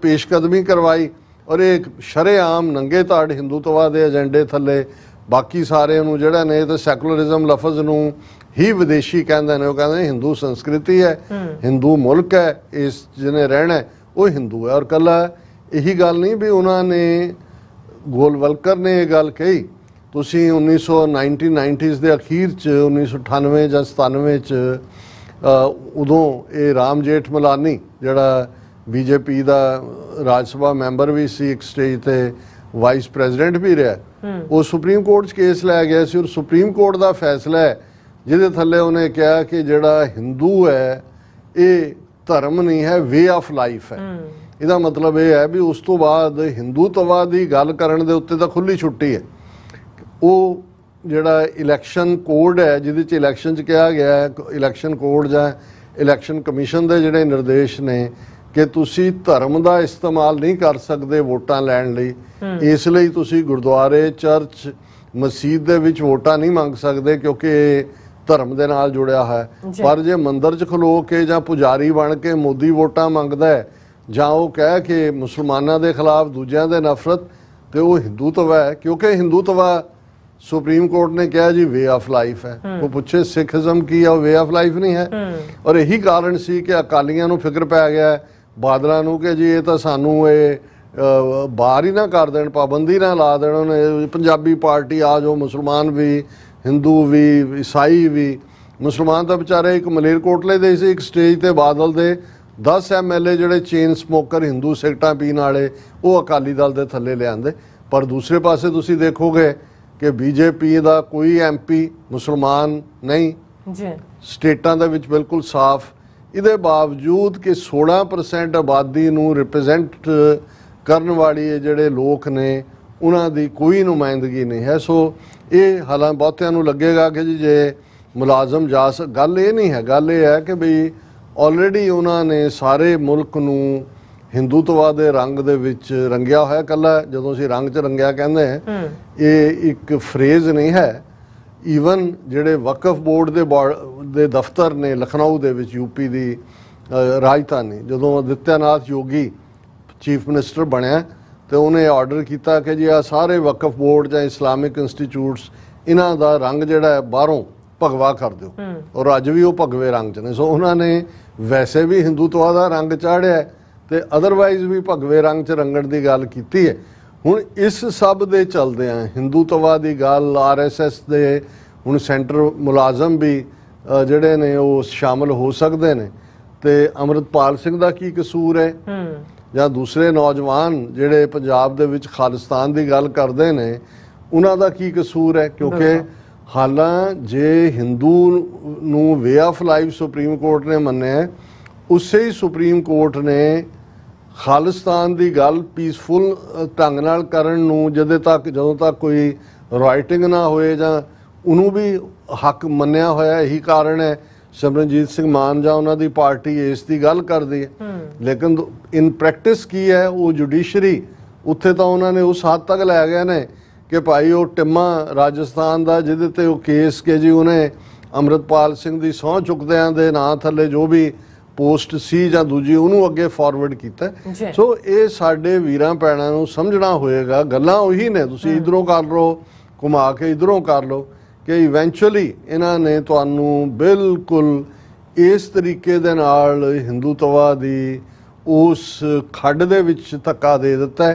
ਪੇਸ਼ਕਦਮੀ ਕਰਵਾਈ, ਔਰ ਇਹ ਸ਼ਰੇਆਮ ਨੰਗੇ ਧੜ ਹਿੰਦੂਤਵਾ ਦੇ ਏਜੰਡੇ ਥੱਲੇ ਬਾਕੀ ਸਾਰਿਆਂ ਨੂੰ ਜਿਹੜਾ ਨੇ ਤੇ ਸੈਕੂਲਰਿਜ਼ਮ ਲਫ਼ਜ਼ ਨੂੰ ਹੀ ਵਿਦੇਸ਼ੀ ਕਹਿੰਦੇ ਨੇ। ਉਹ ਕਹਿੰਦੇ ਨੇ ਹਿੰਦੂ ਸੰਸਕ੍ਰਿਤੀ ਹੈ, ਹਿੰਦੂ ਮੁਲਕ ਹੈ, ਇਸ ਜਿਹਨੇ ਰਹਿਣਾ ਉਹ ਹਿੰਦੂ ਹੈ। ਔਰ ਕੱਲਾ ਇਹੀ ਗੱਲ ਨਹੀਂ ਵੀ ਉਹਨਾਂ ਨੇ, ਗੋਲਵਲਕਰ ਨੇ ਇਹ ਗੱਲ ਕਹੀ, ਤੁਸੀਂ 1990s ਦੇ ਅਖੀਰ 'ਚ 1998 ਜਾਂ 97 'ਚ ਉਦੋਂ ਇਹ ਰਾਮ ਜੇਠ ਮਲਾਨੀ ਜਿਹੜਾ BJP ਦਾ ਰਾਜ ਸਭਾ ਮੈਂਬਰ ਵੀ ਸੀ, ਇੱਕ ਸਟੇਜ ਤੇ ਵਾਈਸ ਪ੍ਰੈਜ਼ੀਡੈਂਟ ਵੀ ਰਿਹਾ, ਉਹ ਸੁਪਰੀਮ ਕੋਰਟ 'ਚ ਕੇਸ ਲੈ ਗਿਆ ਸੀ। ਔਰ ਸੁਪਰੀਮ ਕੋਰਟ ਦਾ ਫੈਸਲਾ ਹੈ ਜਿਹਦੇ ਥੱਲੇ ਉਹਨੇ ਕਿਹਾ ਕਿ ਜਿਹੜਾ ਹਿੰਦੂ ਹੈ ਇਹ ਧਰਮ ਨਹੀਂ ਹੈ, ਵੇ ਆਫ ਲਾਈਫ ਹੈ। ਇਹਦਾ ਮਤਲਬ ਇਹ ਹੈ ਵੀ ਉਸ ਤੋਂ ਬਾਅਦ ਹਿੰਦੂਤਵਾ ਦੀ ਗੱਲ ਕਰਨ ਦੇ ਉੱਤੇ ਤਾਂ ਖੁੱਲੀ ਛੁੱਟੀ ਹੈ। ਉਹ ਜਿਹੜਾ ਇਲੈਕਸ਼ਨ ਕੋਡ ਹੈ ਜਿਹਦੇ 'ਚ ਇਲੈਕਸ਼ਨ 'ਚ ਕਿਹਾ ਗਿਆ ਹੈ, ਇਲੈਕਸ਼ਨ ਕੋਡ ਜਾਂ ਇਲੈਕਸ਼ਨ ਕਮਿਸ਼ਨ ਦੇ ਜਿਹੜੇ ਨਿਰਦੇਸ਼ ਨੇ ਕਿ ਤੁਸੀਂ ਧਰਮ ਦਾ ਇਸਤੇਮਾਲ ਨਹੀਂ ਕਰ ਸਕਦੇ ਵੋਟਾਂ ਲੈਣ ਲਈ, ਇਸ ਲਈ ਤੁਸੀਂ ਗੁਰਦੁਆਰੇ, ਚਰਚ, ਮਸਜਿਦ ਦੇ ਵਿੱਚ ਵੋਟਾਂ ਨਹੀਂ ਮੰਗ ਸਕਦੇ ਕਿਉਂਕਿ ਇਹ ਧਰਮ ਦੇ ਨਾਲ ਜੁੜਿਆ ਹੈ। ਪਰ ਜੇ ਮੰਦਿਰ 'ਚ ਖਲੋ ਕੇ ਜਾਂ ਪੁਜਾਰੀ ਬਣ ਕੇ ਮੋਦੀ ਵੋਟਾਂ ਮੰਗਦਾ ਹੈ ਜਾਂ ਉਹ ਕਹਿ ਕੇ ਮੁਸਲਮਾਨਾਂ ਦੇ ਖਿਲਾਫ ਦੂਜਿਆਂ ਦੇ ਨਫ਼ਰਤ, ਤੇ ਉਹ ਹਿੰਦੂਤਵਾ ਹੈ। ਕਿਉਂਕਿ ਹਿੰਦੂਤਵਾ ਸੁਪਰੀਮ ਕੋਰਟ ਨੇ ਕਿਹਾ ਜੀ ਵੇ ਆਫ ਲਾਈਫ ਹੈ। ਉਹ ਪੁੱਛੇ ਸਿੱਖੀਜ਼ਮ ਕੀ ਆ, ਉਹ ਵੇ ਆਫ ਲਾਈਫ ਨਹੀਂ ਹੈ। ਔਰ ਇਹੀ ਕਾਰਨ ਸੀ ਕਿ ਅਕਾਲੀਆਂ ਨੂੰ ਫਿਕਰ ਪੈ ਗਿਆ, ਬਾਦਲਾਂ ਨੂੰ, ਕਿ ਜੀ ਇਹ ਤਾਂ ਸਾਨੂੰ ਇਹ ਬਾਹਰ ਹੀ ਨਾ ਕਰ ਦੇਣ, ਪਾਬੰਦੀ ਨਾ ਲਾ ਦੇਣ। ਉਹਨੇ ਪੰਜਾਬੀ ਪਾਰਟੀ ਆ ਜੋ ਮੁਸਲਮਾਨ ਵੀ, ਹਿੰਦੂ ਵੀ, ਈਸਾਈ ਵੀ। ਮੁਸਲਮਾਨ ਤਾਂ ਵਿਚਾਰੇ ਇੱਕ ਮਲੇਰਕੋਟਲੇ ਦੇ ਸੀ, ਇੱਕ ਸਟੇਜ ਤੇ ਬਾਦਲ ਦੇ 10 MLA ਜਿਹੜੇ ਚੇਨ ਸਮੋਕਰ ਹਿੰਦੂ ਸਿਗਰਟਾਂ ਪੀਣ ਵਾਲੇ, ਉਹ ਅਕਾਲੀ ਦਲ ਦੇ ਥੱਲੇ ਲਿਆਂਦੇ। ਪਰ ਦੂਸਰੇ ਪਾਸੇ ਤੁਸੀਂ ਦੇਖੋਗੇ ਕਿ ਬੀਜੇਪੀ ਦਾ ਕੋਈ MP ਮੁਸਲਮਾਨ ਨਹੀਂ ਜੀ, ਸਟੇਟਾਂ ਦੇ ਵਿੱਚ ਬਿਲਕੁਲ ਸਾਫ਼। ਇਹਦੇ ਬਾਵਜੂਦ ਕਿ 16% ਆਬਾਦੀ ਨੂੰ ਰਿਪਰੈਜ਼ੈਂਟ ਕਰਨ ਵਾਲੀ ਜਿਹੜੇ ਲੋਕ ਨੇ ਉਹਨਾਂ ਦੀ ਕੋਈ ਨੁਮਾਇੰਦਗੀ ਨਹੀਂ ਹੈ। ਸੋ ਇਹ ਹਾਲਾਂ ਬਹੁਤਿਆਂ ਨੂੰ ਲੱਗੇਗਾ ਕਿ ਜੀ ਜੇ ਮੁਲਾਜ਼ਮ ਗੱਲ ਇਹ ਨਹੀਂ ਹੈ, ਗੱਲ ਇਹ ਹੈ ਕਿ ਬਈ ਆਲਰੇਡੀ ਉਹਨਾਂ ਨੇ ਸਾਰੇ ਮੁਲਕ ਨੂੰ ਹਿੰਦੂਤਵਾ ਦੇ ਰੰਗ ਦੇ ਵਿੱਚ ਰੰਗਿਆ ਹੋਇਆ। ਕੱਲਾ ਜਦੋਂ ਅਸੀਂ ਰੰਗ 'ਚ ਰੰਗਿਆ ਕਹਿੰਦੇ ਹਾਂ, ਇਹ ਇੱਕ ਫਰੇਜ਼ ਨਹੀਂ ਹੈ। ਈਵਨ ਜਿਹੜੇ ਵਕਫ ਬੋਰਡ ਦੇ ਦਫ਼ਤਰ ਨੇ ਲਖਨਊ ਦੇ ਵਿੱਚ, ਯੂਪੀ ਦੀ ਰਾਜਧਾਨੀ, ਜਦੋਂ ਆਦਿੱਤਿਆਨਾਥ ਯੋਗੀ ਚੀਫ ਮਿਨਿਸਟਰ ਬਣਿਆ ਤੇ ਉਹਨੇ ਆਰਡਰ ਕੀਤਾ ਕਿ ਜੀ ਆ ਸਾਰੇ ਵਕਫ ਬੋਰਡ ਜਾਂ ਇਸਲਾਮਿਕ ਇੰਸਟੀਚਿਊਟਸ, ਇਹਨਾਂ ਦਾ ਰੰਗ ਜਿਹੜਾ ਹੈ ਬਾਹਰੋਂ ਭਗਵਾ ਕਰ ਦਿਓ। ਔਰ ਅੱਜ ਵੀ ਉਹ ਭਗਵੇ ਰੰਗ 'ਚ ਨੇ। ਸੋ ਉਹਨਾਂ ਨੇ ਵੈਸੇ ਵੀ ਹਿੰਦੂਤਵਾ ਦਾ ਰੰਗ ਚਾੜਿਆ ਤੇ ਅਦਰਵਾਈਜ਼ ਵੀ ਭਗਵੇ ਰੰਗ 'ਚ ਰੰਗਣ ਦੀ ਗੱਲ ਕੀਤੀ ਹੈ। ਹੁਣ ਇਸ ਸਭ ਦੇ ਚਲਦਿਆਂ ਹਿੰਦੂਤਵਾ ਦੀ ਗੱਲ, RSS ਦੇ ਹੁਣ ਸੈਂਟਰ ਮੁਲਾਜ਼ਮ ਵੀ ਜਿਹੜੇ ਨੇ ਉਹ ਸ਼ਾਮਲ ਹੋ ਸਕਦੇ ਨੇ। ਤੇ ਅੰਮ੍ਰਿਤਪਾਲ ਸਿੰਘ ਦਾ ਕੀ ਕਸੂਰ ਹੈ, ਜਾਂ ਦੂਸਰੇ ਨੌਜਵਾਨ ਜਿਹੜੇ ਪੰਜਾਬ ਦੇ ਵਿੱਚ ਖਾਲਿਸਤਾਨ ਦੀ ਗੱਲ ਕਰਦੇ ਨੇ, ਉਹਨਾਂ ਦਾ ਕੀ ਕਸੂਰ ਹੈ? ਕਿਉਂਕਿ ਹਾਲਾਂ ਜੇ ਹਿੰਦੂ ਨੂੰ way of life supreme court ਨੇ ਮੰਨਿਆ, ਉਸੇ ਹੀ ਸੁਪਰੀਮ ਕੋਰਟ ਨੇ ਖਾਲਿਸਤਾਨ ਦੀ ਗੱਲ ਪੀਸਫੁਲ ਢੰਗ ਨਾਲ ਕਰਨ ਨੂੰ ਜਦੋਂ ਤੱਕ ਕੋਈ ਰਾਈਟਿੰਗ ਨਾ ਹੋਏ ਜਾਂ ਉਹਨੂੰ ਵੀ ਹੱਕ ਮੰਨਿਆ ਹੋਇਆ। ਇਹੀ ਕਾਰਨ ਹੈ ਸਿਮਰਨਜੀਤ ਸਿੰਘ ਮਾਨ ਜਾਂ ਉਹਨਾਂ ਦੀ ਪਾਰਟੀ ਇਸ ਦੀ ਗੱਲ ਕਰਦੀ ਹੈ। ਲੇਕਿਨ ਇਨ ਪ੍ਰੈਕਟਿਸ ਕੀ ਹੈ, ਉਹ ਜੁਡੀਸ਼ਰੀ ਉੱਥੇ ਤਾਂ ਉਹਨਾਂ ਨੇ ਉਸ ਹੱਦ ਤੱਕ ਲੈ ਗਏ ਨੇ ਕਿ ਭਾਈ ਉਹ ਟਿੰਮਾ ਰਾਜਸਥਾਨ ਦਾ ਜਿਹਦੇ ਤੇ ਉਹ ਕੇਸ ਕਿ ਜੀ ਉਹਨੇ ਅੰਮ੍ਰਿਤਪਾਲ ਸਿੰਘ ਦੀ ਸਹੁੰ ਚੁੱਕਦਿਆਂ ਦੇ ਨਾਂ ਥੱਲੇ ਜੋ ਵੀ ਪੋਸਟ ਸੀ ਜਾਂ ਦੂਜੀ, ਉਹਨੂੰ ਅੱਗੇ ਫਾਰਵਰਡ ਕੀਤਾ। ਸੋ ਇਹ ਸਾਡੇ ਵੀਰਾਂ ਭੈਣਾਂ ਨੂੰ ਸਮਝਣਾ ਹੋਏਗਾ। ਗੱਲਾਂ ਉਹੀ ਨੇ, ਤੁਸੀਂ ਇਧਰੋਂ ਕਰ ਲਓ, ਘੁਮਾ ਕੇ ਇਧਰੋਂ ਕਰ ਲਓ, ਕਿ ਇਵੈਂਚੁਅਲੀ ਇਹਨਾਂ ਨੇ ਤੁਹਾਨੂੰ ਬਿਲਕੁਲ ਇਸ ਤਰੀਕੇ ਦੇ ਨਾਲ ਹਿੰਦੂਤਵਾ ਦੀ ਉਸ ਖੱਡ ਦੇ ਵਿੱਚ ਧੱਕਾ ਦੇ ਦਿੱਤਾ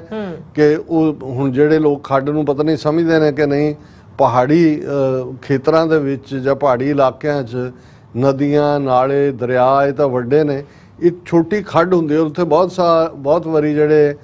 ਕਿ ਉਹ ਹੁਣ ਜਿਹੜੇ ਲੋਕ ਖੱਡ ਨੂੰ ਪਤਾ ਨਹੀਂ ਸਮਝਦੇ ਨੇ ਕਿ ਨਹੀਂ, ਪਹਾੜੀ ਖੇਤਰਾਂ ਦੇ ਵਿੱਚ ਜਾਂ ਪਹਾੜੀ ਇਲਾਕਿਆਂ 'ਚ ਨਦੀਆਂ, ਨਾਲੇ, ਦਰਿਆ ਇਹ ਤਾਂ ਵੱਡੇ ਨੇ, ਇੱਕ ਛੋਟੀ ਖੱਡ ਹੁੰਦੀ ਹੈ, ਉੱਥੇ ਬਹੁਤ ਵਾਰੀ ਜਿਹੜੇ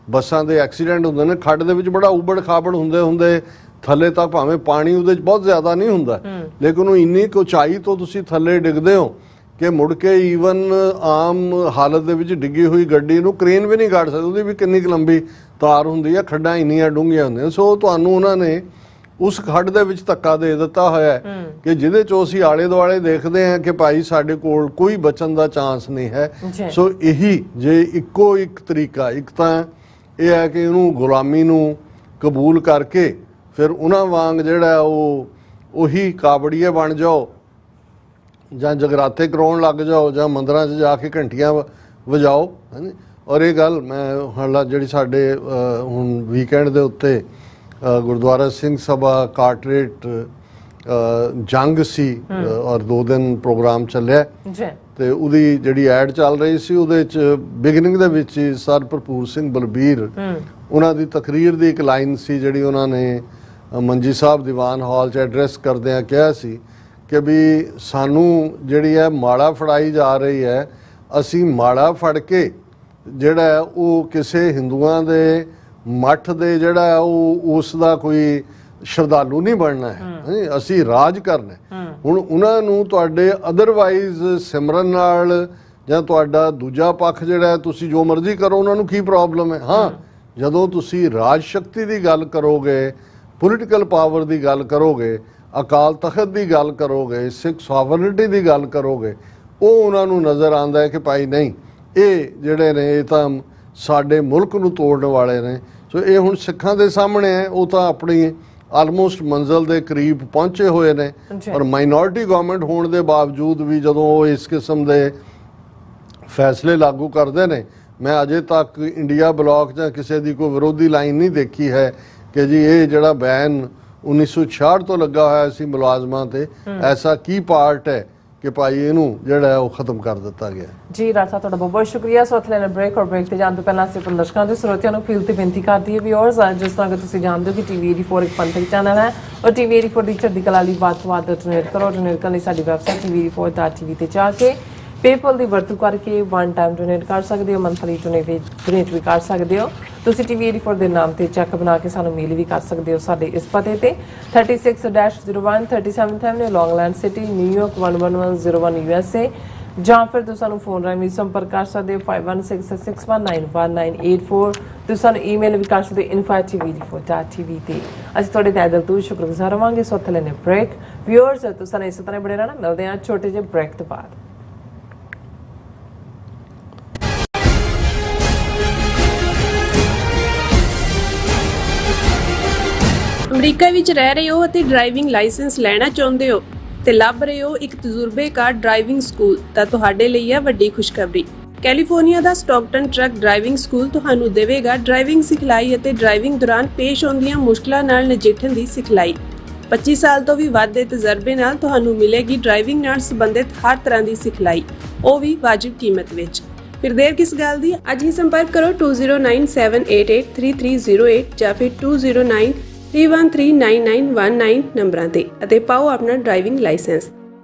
ਬੱਸਾਂ ਦੇ ਐਕਸੀਡੈਂਟ ਹੁੰਦੇ ਨੇ, ਖੱਡ ਦੇ ਵਿੱਚ ਬੜਾ ਉਬੜ ਖਾਬੜ ਹੁੰਦੇ ਥੱਲੇ ਤੱਕ ਭਾਵੇਂ ਪਾਣੀ ਉਹਦੇ 'ਚ ਬਹੁਤ ਜ਼ਿਆਦਾ ਨਹੀਂ ਹੁੰਦਾ, ਲੇਕਿਨ ਉਹ ਇੰਨੀ ਕੁ ਉਚਾਈ ਤੋਂ ਤੁਸੀਂ ਥੱਲੇ ਡਿੱਗਦੇ ਹੋ ਕਿ ਮੁੜ ਕੇ ਈਵਨ ਆਮ ਹਾਲਤ ਦੇ ਵਿੱਚ ਡਿੱਗੀ ਹੋਈ ਗੱਡੀ ਨੂੰ ਕ੍ਰੇਨ ਵੀ ਨਹੀਂ ਕੱਢ ਸਕਦੀ। ਉਹਦੀ ਵੀ ਕਿੰਨੀ ਕੁ ਲੰਬੀ ਤਾਰ ਹੁੰਦੀ ਹੈ, ਖੱਡਾਂ ਇੰਨੀਆਂ ਡੂੰਘੀਆਂ ਹੁੰਦੀਆਂ। ਸੋ ਤੁਹਾਨੂੰ ਉਹਨਾਂ ਨੇ ਉਸ ਖੱਡ ਦੇ ਵਿੱਚ ਧੱਕਾ ਦੇ ਦਿੱਤਾ ਹੋਇਆ ਕਿ ਜਿਹਦੇ 'ਚੋਂ ਅਸੀਂ ਆਲੇ ਦੁਆਲੇ ਦੇਖਦੇ ਹਾਂ ਕਿ ਭਾਈ ਸਾਡੇ ਕੋਲ ਕੋਈ ਬਚਣ ਦਾ ਚਾਂਸ ਨਹੀਂ ਹੈ। ਸੋ ਇਹੀ ਜੇ ਇੱਕੋ ਇੱਕ ਤਰੀਕਾ, ਇੱਕ ਤਾਂ ਇਹ ਹੈ ਕਿ ਇਹਨੂੰ ਗੁਲਾਮੀ ਨੂੰ ਕਬੂਲ ਕਰਕੇ ਫਿਰ ਉਹਨਾਂ ਵਾਂਗ ਜਿਹੜਾ ਉਹੀ ਕਾਬੜੀਏ ਬਣ ਜਾਓ ਜਾਂ ਜਗਰਾਤੇ ਕਰਾਉਣ ਲੱਗ ਜਾਓ ਜਾਂ ਮੰਦਰਾਂ 'ਚ ਜਾ ਕੇ ਘੰਟੀਆਂ ਵਜਾਓ, ਹਾਂਜੀ। ਔਰ ਇਹ ਗੱਲ ਮੈਂ ਹਾਲਾ ਜਿਹੜੀ ਸਾਡੇ ਹੁਣ ਵੀਕਐਂਡ ਦੇ ਉੱਤੇ ਗੁਰਦੁਆਰਾ ਸਿੰਘ ਸਭਾ ਕਾਰਟਰੇਟ ਜੰਗ ਸੀ ਔਰ 2 ਦਿਨ ਪ੍ਰੋਗਰਾਮ ਚੱਲਿਆ ਤੇ ਉਹਦੀ ਜਿਹੜੀ ਐਡ ਚੱਲ ਰਹੀ ਸੀ, ਉਹਦੇ 'ਚ ਬਿਗਨਿੰਗ ਦੇ ਵਿੱਚ ਸਰ ਭਰਪੂਰ ਸਿੰਘ ਬਲਬੀਰ ਉਹਨਾਂ ਦੀ ਤਕਰੀਰ ਦੀ ਇੱਕ ਲਾਈਨ ਸੀ ਜਿਹੜੀ ਉਹਨਾਂ ਨੇ ਮੰਜੀ ਸਾਹਿਬ ਦੀਵਾਨ ਹਾਲ 'ਚ ਐਡਰੈਸ ਕਰਦਿਆਂ ਕਿਹਾ ਸੀ ਕਿ ਵੀ ਸਾਨੂੰ ਜਿਹੜੀ ਹੈ ਮਾੜਾ ਫੜਾਈ ਜਾ ਰਹੀ ਹੈ, ਅਸੀਂ ਮਾੜਾ ਫੜ ਕੇ ਜਿਹੜਾ ਉਹ ਕਿਸੇ ਹਿੰਦੂਆਂ ਦੇ ਮੱਠ ਦੇ ਜਿਹੜਾ ਉਹ ਉਸ ਦਾ ਕੋਈ ਸ਼ਰਧਾਲੂ ਨਹੀਂ ਬਣਨਾ ਹੈ, ਅਸੀਂ ਰਾਜ ਕਰਨਾ ਹੈ। ਹੁਣ ਉਹਨਾਂ ਨੂੰ ਤੁਹਾਡੇ ਅਦਰਵਾਈਜ਼ ਸਿਮਰਨ ਨਾਲ ਜਾਂ ਤੁਹਾਡਾ ਦੂਜਾ ਪੱਖ ਜਿਹੜਾ ਹੈ ਤੁਸੀਂ ਜੋ ਮਰਜ਼ੀ ਕਰੋ, ਉਹਨਾਂ ਨੂੰ ਕੀ ਪ੍ਰੋਬਲਮ ਹੈ? ਹਾਂ, ਜਦੋਂ ਤੁਸੀਂ ਰਾਜ ਸ਼ਕਤੀ ਦੀ ਗੱਲ ਕਰੋਗੇ, ਪੋਲੀਟੀਕਲ ਪਾਵਰ ਦੀ ਗੱਲ ਕਰੋਗੇ, ਅਕਾਲ ਤਖਤ ਦੀ ਗੱਲ ਕਰੋਗੇ, ਸਿੱਖ ਸੋਵਰਨਿਟੀ ਦੀ ਗੱਲ ਕਰੋਗੇ, ਉਹ ਉਹਨਾਂ ਨੂੰ ਨਜ਼ਰ ਆਉਂਦਾ ਹੈ ਕਿ ਭਾਈ ਨਹੀਂ, ਇਹ ਜਿਹੜੇ ਨੇ ਇਹ ਤਾਂ ਸਾਡੇ ਮੁਲਕ ਨੂੰ ਤੋੜਨ ਵਾਲੇ ਨੇ। ਸੋ ਇਹ ਹੁਣ ਸਿੱਖਾਂ ਦੇ ਸਾਹਮਣੇ ਹੈ, ਉਹ ਤਾਂ ਆਪਣੀ ਆਲਮੋਸਟ ਮੰਜ਼ਿਲ ਦੇ ਕਰੀਬ ਪਹੁੰਚੇ ਹੋਏ ਨੇ। ਔਰ ਮਾਈਨੋਰਿਟੀ ਗਵਰਨਮੈਂਟ ਹੋਣ ਦੇ ਬਾਵਜੂਦ ਵੀ ਜਦੋਂ ਉਹ ਇਸ ਕਿਸਮ ਦੇ ਫੈਸਲੇ ਲਾਗੂ ਕਰਦੇ ਨੇ, ਮੈਂ ਅਜੇ ਤੱਕ ਇੰਡੀਆ ਬਲਾਕ ਜਾਂ ਕਿਸੇ ਦੀ ਕੋਈ ਵਿਰੋਧੀ ਲਾਈਨ ਨਹੀਂ ਦੇਖੀ ਹੈ ਕਿ ਜੀ ਇਹ ਜਿਹੜਾ ਬੈਨ 1966 ਤੋਂ ਲੱਗਾ ਹੋਇਆ ਸੀ ਮੁਲਾਜ਼ਮਾਂ ਤੇ, ਐਸਾ ਕੀ ਪਾਰਟ ਹੈ ਕਿ ਭਾਈ ਇਹਨੂੰ ਜਿਹੜਾ ਹੈ ਉਹ ਖਤਮ ਕਰ ਦਿੱਤਾ ਗਿਆ। ਜੀ ਰਾਜ ਸਾਹਿਬ, ਤੁਹਾਡਾ ਬਹੁਤ ਬਹੁਤ ਸ਼ੁਕਰੀਆ। ਸੋ ਇੱਥੇ ਲੈਣਾ ਬ੍ਰੇਕ, ਔਰ ਬ੍ਰੇਕ ਤੇ ਜਾਣ ਤੋਂ ਪਹਿਲਾਂ ਅਸੀਂ ਦਰਸ਼ਕਾਂ ਦੇ ਸਰੋਤਿਆਂ ਨੂੰ ਅਪੀਲ ਤੇ ਬੇਨਤੀ ਕਰਦੀ ਹੈ ਵਿਊਅਰਸ, ਜਿਸ ਤਰ੍ਹਾਂ ਕਿ ਤੁਸੀਂ ਜਾਣਦੇ ਹੋ ਕਿ ਟੀਵੀ 84 ਇੱਕ ਪੰਥਕ ਚੈਨਲ ਹੈ, ਔਰ ਟੀਵੀ 84 ਦੀ ਚੜ੍ਹਦੀ ਕਲਾ ਲਈ ਵੱਧ ਤੋਂ ਵੱਧ ਡੋਨੇਟ ਕਰੋ। ਡੋਨੇਟ ਕਰਨ ਲਈ ਸਾਡੀ ਵੈਬਸਾਈਟ tv84.tv ਤੇ ਜਾ ਕੇ ਪੇਪਲ ਦੀ ਵਰਤੋਂ ਕਰਕੇ ਵਨ ਟਾਈਮ ਡੋਨੇਟ ਕਰ ਸਕਦੇ ਹੋ, ਮੰਥਲੀ ਡੋਨੇਟ ਵੀ ਕਰ ਸਕਦੇ ਹੋ। ਤੁਸੀਂ ਟੀਵੀ 84 ਦੇ ਨਾਮ ਤੇ ਚੈੱਕ ਬਣਾ ਕੇ ਸਾਨੂੰ ਮੇਲ ਵੀ ਕਰ ਸਕਦੇ ਹੋ ਸਾਡੇ ਇਸ ਪਤੇ ਤੇ 36-01 37th Avenue, Long Island City, New York 11101 USA, ਜਾਂ ਫਿਰ ਤੁਸੀਂ ਸਾਨੂੰ ਫੋਨ ਰਾਹੀਂ ਵੀ ਸੰਪਰਕ ਕਰ ਸਕਦੇ ਹੋ 5166191984। ਤੁਸੀਂ ਸਾਨੂੰ ਈਮੇਲ ਵੀ ਕਰ ਸਕਦੇ ਹੋ info@tv84.tv ਤੇ। ਅਸੀਂ ਤੁਹਾਡੇ ਤਹਿ ਦਿਲ ਤੋਂ ਸ਼ੁਕਰਗੁਜ਼ਾਰ ਰਹਾਂਗੇ। ਸੋ ਇੱਥੇ ਲੈਣੇ ਬ੍ਰੇਕ। ਵਿਊਅਰਸ, ਤੁਸੀਂ ਇਸੇ ਤਰ੍ਹਾਂ ਬਣੇ ਰਹਿਣਾ। ਮਿਲਦੇ ਹਾਂ ਛੋਟੇ ਜਿਹੇ ਬ੍ਰੇਕ ਤੋਂ ਬਾਅਦ। ਅਮਰੀਕਾ ਵਿੱਚ ਰਹਿ ਰਹੇ ਹੋ ਅਤੇ ਡਰਾਈਵਿੰਗ ਲਾਇਸੈਂਸ ਲੈਣਾ ਚਾਹੁੰਦੇ ਹੋ ਤੇ ਲੱਭ ਰਹੇ ਹੋ ਇੱਕ ਤਜਰਬੇਕਾਰ ਡਰਾਈਵਿੰਗ ਸਕੂਲ, ਤਾਂ ਤੁਹਾਡੇ ਲਈ ਹੈ ਵੱਡੀ ਖੁਸ਼ਖਬਰੀ। ਕੈਲੀਫੋਰਨੀਆ ਦਾ ਸਟਾਕਟਨ ਟਰੱਕ ਡਰਾਈਵਿੰਗ ਸਕੂਲ ਤੁਹਾਨੂੰ ਦੇਵੇਗਾ ਡਰਾਈਵਿੰਗ ਸਿਖਲਾਈ ਅਤੇ ਡਰਾਈਵਿੰਗ ਦੌਰਾਨ ਪੇਸ਼ ਆਉਂਦੀਆਂ ਮੁਸ਼ਕਲਾਂ ਨਾਲ ਨਜਿੱਠਣ ਦੀ ਸਿਖਲਾਈ। 25 ਸਾਲ ਤੋਂ ਵੀ ਵੱਧ ਦੇ ਤਜਰਬੇ ਨਾਲ ਤੁਹਾਨੂੰ ਮਿਲੇਗੀ ਡਰਾਈਵਿੰਗ ਨਾਲ ਸੰਬੰਧਿਤ ਹਰ ਤਰ੍ਹਾਂ ਦੀ ਸਿਖਲਾਈ, ਉਹ ਵੀ ਵਾਜਿਬ ਕੀਮਤ ਵਿੱਚ। ਫਿਰ ਦੇਰ ਕਿਸ ਗੱਲ ਦੀ, ਅੱਜ ਹੀ ਸੰਪਰਕ ਕਰੋ 209788330308 ਜਾਂ ਫਿਰ 2093139919 ਨੰਬਰਾਂ ਤੇ ਅਤੇ ਪਾਓ ਆਪਣਾ driving licence.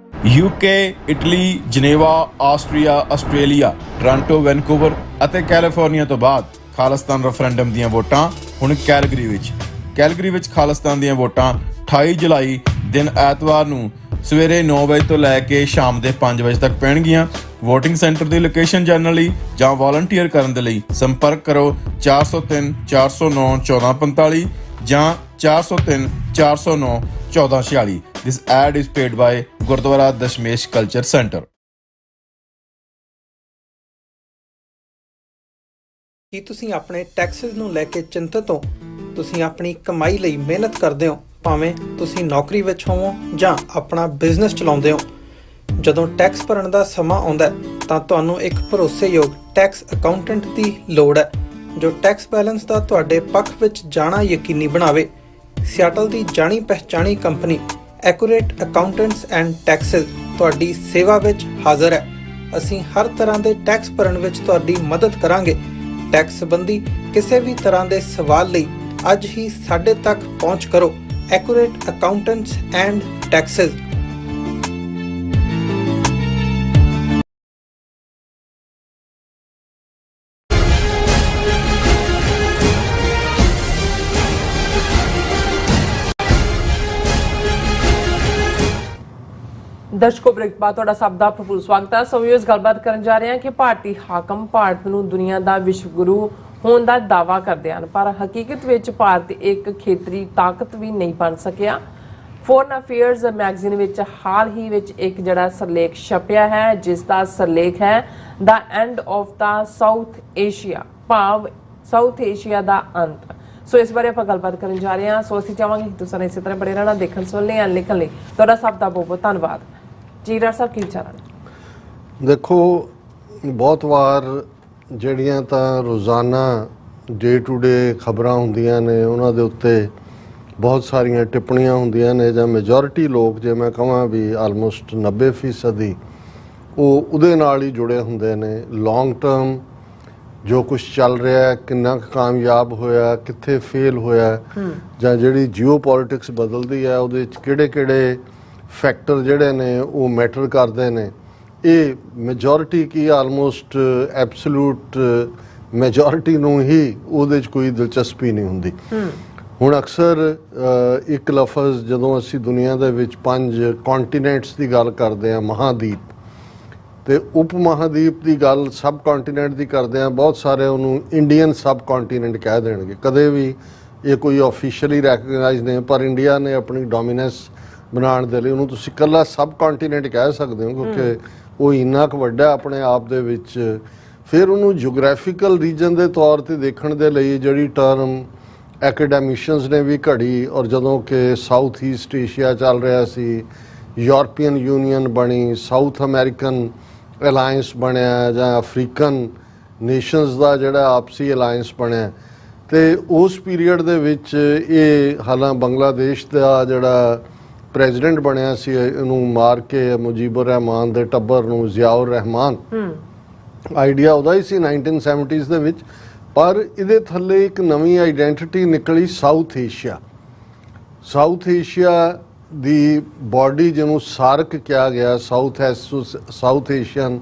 UK, Italy, Geneva, Austria, Australia, Toronto, Vancouver ਅਤੇ ਕੈਲੀਫੋਰਨੀਆ ਤੋਂ ਬਾਅਦ ਖਾਲਿਸਤਾਨ ਰੈਫਰੈਂਡਮ ਦੀਆਂ ਵੋਟਾਂ ਹੁਣ ਕੈਲਗਰੀ ਵਿੱਚ। ਕੈਲਗਰੀ ਵਿੱਚ ਖਾਲਿਸਤਾਨ ਦੀਆਂ ਵੋਟਾਂ 28 ਜੁਲਾਈ ਦਿਨ ਐਤਵਾਰ ਨੂੰ ਸਵੇਰੇ 9 ਵਜੇ ਤੋਂ ਲੈ ਕੇ ਸ਼ਾਮ ਦੇ 5 ਵਜੇ ਤੱਕ ਪੈਣਗੀਆਂ। ਵੋਟਿੰਗ ਸੈਂਟਰ ਦੀ ਲੋਕੇਸ਼ਨ ਜਾਣਨ ਲਈ ਜਾਂ ਵਾਲੰਟੀਅਰ ਕਰਨ ਦੇ ਲਈ ਸੰਪਰਕ ਕਰੋ 403 409 1445 ਜਾਂ 403 409 1446। This ad is paid by Gurdwara Dashmesh culture centre. ਕੀ ਤੁਸੀਂ ਆਪਣੇ ਟੈਕਸਿਸ ਨੂੰ ਲੈ ਕੇ ਚਿੰਤਤ ਹੋ? ਤੁਸੀਂ ਆਪਣੀ ਕਮਾਈ ਲਈ ਮਿਹਨਤ ਕਰਦੇ ਹੋ, ਭਾਵੇਂ ਤੁਸੀਂ ਨੌਕਰੀ ਵਿੱਚ ਹੋਵੋ ਜਾਂ ਆਪਣਾ ਬਿਜ਼ਨਸ ਚਲਾਉਂਦੇ ਹੋ। ਜਦੋਂ ਟੈਕਸ ਭਰਨ ਦਾ ਸਮਾਂ ਆਉਂਦਾ ਤਾਂ ਤੁਹਾਨੂੰ ਇੱਕ ਭਰੋਸੇਯੋਗ ਟੈਕਸ ਅਕਾਊਂਟੈਂਟ ਦੀ ਲੋੜ ਹੈ, ਜੋ ਟੈਕਸ ਬੈਲੈਂਸ ਦਾ ਤੁਹਾਡੇ ਪੱਖ ਵਿੱਚ ਜਾਣਾ ਯਕੀਨੀ ਬਣਾਵੇ। ਸਿਆਟਲ ਦੀ ਜਾਣੀ ਪਹਿਚਾਣੀ company accurate accountants and taxes ਤੁਹਾਡੀ ਸੇਵਾ ਵਿੱਚ ਹਾਜ਼ਰ ਹੈ। ਅਸੀਂ ਹਰ ਤਰ੍ਹਾਂ ਦੇ ਟੈਕਸ ਭਰਨ ਵਿੱਚ ਤੁਹਾਡੀ ਮਦਦ ਕਰਾਂਗੇ। ਟੈਕਸ ਸੰਬੰਧੀ ਕਿਸੇ ਵੀ ਤਰ੍ਹਾਂ ਦੇ ਸਵਾਲ ਲਈ ਅੱਜ ਹੀ ਸਾਡੇ ਤੱਕ ਪਹੁੰਚ ਕਰੋ। Accurate accountants and taxes. ਦਰਸ਼ਕੋ, ਬ੍ਰੇਕ ਬਾਅਦ ਤੁਹਾਡਾ ਸਭ ਦਾ ਭਰਪੂਰ ਸਵਾਗਤ ਹੈ। ਸੋ ਵਿਊਅਰਸ, ਗੱਲਬਾਤ ਕਰਨ ਜਾ ਰਹੇ ਹਾਂ ਕਿ ਭਾਰਤੀ ਹਾਕਮ ਭਾਰਤ ਨੂੰ ਦੁਨੀਆ ਦਾ ਵਿਸ਼ਵ ਗੁਰੂ ਹੋਣ ਦਾ ਦਾਅਵਾ ਕਰਦੇ ਹਨ, ਪਰ ਹਕੀਕਤ ਵਿੱਚ ਭਾਰਤ ਇੱਕ ਖੇਤਰੀ ਤਾਕਤ ਵੀ ਨਹੀਂ ਬਣ ਸਕਿਆ। ਫੋਰਨ ਅਫੇਅਰਸ ਮੈਗਜ਼ੀਨ ਵਿੱਚ ਹਾਲ ਹੀ ਵਿੱਚ ਇੱਕ ਜਿਹੜਾ ਸਰਲੇਖ ਛਪਿਆ ਹੈ, ਜਿਸ ਦਾ ਸਰਲੇਖ ਹੈ the end of the South Asia, ਭਾਵ ਸਾਊਥ ਏਸ਼ੀਆ ਦਾ ਅੰਤ। ਸੋ ਇਸ ਬਾਰੇ ਆਪਾਂ ਗੱਲਬਾਤ ਕਰਨ ਜਾ ਰਹੇ ਹਾਂ। ਸੋ ਅਸੀਂ ਚਾਹਾਂਗੇ ਕਿ ਤੁਸੀਂ ਇਸੇ ਤਰ੍ਹਾਂ ਬੜੇ ਰਹਿਣਾ, ਦੇਖਣ ਸੁਣਨ ਲਈ, ਲਿਖਣ ਲਈ। ਤੁਹਾਡਾ ਸਭ ਦਾ ਬਹੁਤ ਬਹੁਤ ਧੰਨਵਾਦ। ਜੀ ਰਾਜ ਸਾਹਿਬ, ਕੀ ਵਿਚਾਰ ਹਨ? ਦੇਖੋ, ਬਹੁਤ ਵਾਰ ਜਿਹੜੀਆਂ ਤਾਂ ਰੋਜ਼ਾਨਾ ਡੇ ਟੂ ਡੇ ਖਬਰਾਂ ਹੁੰਦੀਆਂ ਨੇ, ਉਹਨਾਂ ਦੇ ਉੱਤੇ ਬਹੁਤ ਸਾਰੀਆਂ ਟਿੱਪਣੀਆਂ ਹੁੰਦੀਆਂ ਨੇ, ਜਾਂ ਮੈਜੋਰਿਟੀ ਲੋਕ, ਜੇ ਮੈਂ ਕਹਾਂ ਵੀ ਆਲਮੋਸਟ 90% ਉਹ ਉਹਦੇ ਨਾਲ ਹੀ ਜੁੜੇ ਹੁੰਦੇ ਨੇ। ਲੌਂਗ ਟਰਮ ਜੋ ਕੁਝ ਚੱਲ ਰਿਹਾ ਹੈ, ਕਿੰਨਾ ਕੁ ਕਾਮਯਾਬ ਹੋਇਆ, ਕਿੱਥੇ ਫੇਲ ਹੋਇਆ, ਜਾਂ ਜਿਹੜੀ ਜੀਓ ਪੋਲਿਟਿਕਸ ਬਦਲਦੀ ਹੈ ਉਹਦੇ 'ਚ ਕਿਹੜੇ ਫੈਕਟਰ ਜਿਹੜੇ ਨੇ ਉਹ ਮੈਟਰ ਕਰਦੇ ਨੇ, ਇਹ ਮੈਜੋਰਿਟੀ ਕੀ ਆਲਮੋਸਟ ਐਬਸੋਲੂਟ ਮੈਜੋਰਿਟੀ ਨੂੰ ਹੀ ਉਹਦੇ 'ਚ ਕੋਈ ਦਿਲਚਸਪੀ ਨਹੀਂ ਹੁੰਦੀ। ਹੁਣ ਅਕਸਰ ਇੱਕ ਲਫ਼ਜ਼ ਜਦੋਂ ਅਸੀਂ ਦੁਨੀਆ ਦੇ ਵਿੱਚ 5 ਕੰਟੀਨੈਂਟਸ ਦੀ ਗੱਲ ਕਰਦੇ ਹਾਂ, ਮਹਾਦੀਪ, ਤੇ ਉਪ ਮਹਾਦੀਪ ਦੀ ਗੱਲ ਸਬ ਕੰਟੀਨੈਂਟ ਦੀ ਕਰਦੇ ਹਾਂ, ਬਹੁਤ ਸਾਰੇ ਉਹਨੂੰ ਇੰਡੀਅਨ ਸਬ ਕੰਟੀਨੈਂਟ ਕਹਿ ਦੇਣਗੇ। ਕਦੇ ਵੀ ਇਹ ਕੋਈ ਆਫੀਸ਼ੀਅਲੀ ਰੈਕਗਨਾਈਜ਼ ਨਹੀਂ, ਪਰ ਇੰਡੀਆ ਨੇ ਆਪਣੀ ਡੋਮੀਨੈਂਸ ਬਣਾਉਣ ਦੇ ਲਈ ਉਹਨੂੰ ਤੁਸੀਂ ਇਕੱਲਾ ਸਬ ਕੰਟੀਨੈਂਟ ਕਹਿ ਸਕਦੇ ਹੋ, ਕਿਉਂਕਿ ਉਹ ਇੰਨਾ ਕੁ ਵੱਡਾ ਆਪਣੇ ਆਪ ਦੇ ਵਿੱਚ। ਫਿਰ ਉਹਨੂੰ ਜਿਓਗ੍ਰਾਫੀਕਲ ਰੀਜਨ ਦੇ ਤੌਰ ਤੇ ਦੇਖਣ ਦੇ ਲਈ ਜਿਹੜੀ ਟਰਮ ਐਕੈਡੈਮਿਸ਼ੀਅਨਸ ਨੇ ਵੀ ਘੜੀ, ਔਰ ਜਦੋਂ ਕਿ ਸਾਊਥ ਈਸਟ ਏਸ਼ੀਆ ਚੱਲ ਰਿਹਾ ਸੀ, ਯੂਰਪੀਅਨ ਯੂਨੀਅਨ ਬਣੀ, ਸਾਊਥ ਅਮਰੀਕਨ ਅਲਾਇੰਸ ਬਣਿਆ, ਜਾਂ ਅਫਰੀਕਨ ਨੇਸ਼ਨਸ ਦਾ ਜਿਹੜਾ ਆਪਸੀ ਅਲਾਇੰਸ ਬਣਿਆ, ਤੇ ਉਸ ਪੀਰੀਅਡ ਦੇ ਵਿੱਚ ਇਹ ਹਾਲਾਂ ਬੰਗਲਾਦੇਸ਼ ਦਾ ਜਿਹੜਾ ਪ੍ਰੈਜ਼ੀਡੈਂਟ ਬਣਿਆ ਸੀ, ਇਹਨੂੰ ਮਾਰ ਕੇ ਮੁਜੀਬੁਰ ਰਹਿਮਾਨ ਦੇ ਟੱਬਰ ਨੂੰ, ਜ਼ਿਆਉਰ ਰਹਿਮਾਨ, ਆਈਡੀਆ ਉਹਦਾ ਹੀ ਸੀ 1970s ਦੇ ਵਿੱਚ। ਪਰ ਇਹਦੇ ਥੱਲੇ ਇੱਕ ਨਵੀਂ ਆਈਡੈਂਟੀਟੀ ਨਿਕਲੀ, ਸਾਊਥ ਏਸ਼ੀਆ। ਸਾਊਥ ਏਸ਼ੀਆ ਦੀ ਬਾਡੀ ਜਿਹਨੂੰ ਸਾਰਕ ਕਿਹਾ ਗਿਆ, south Asian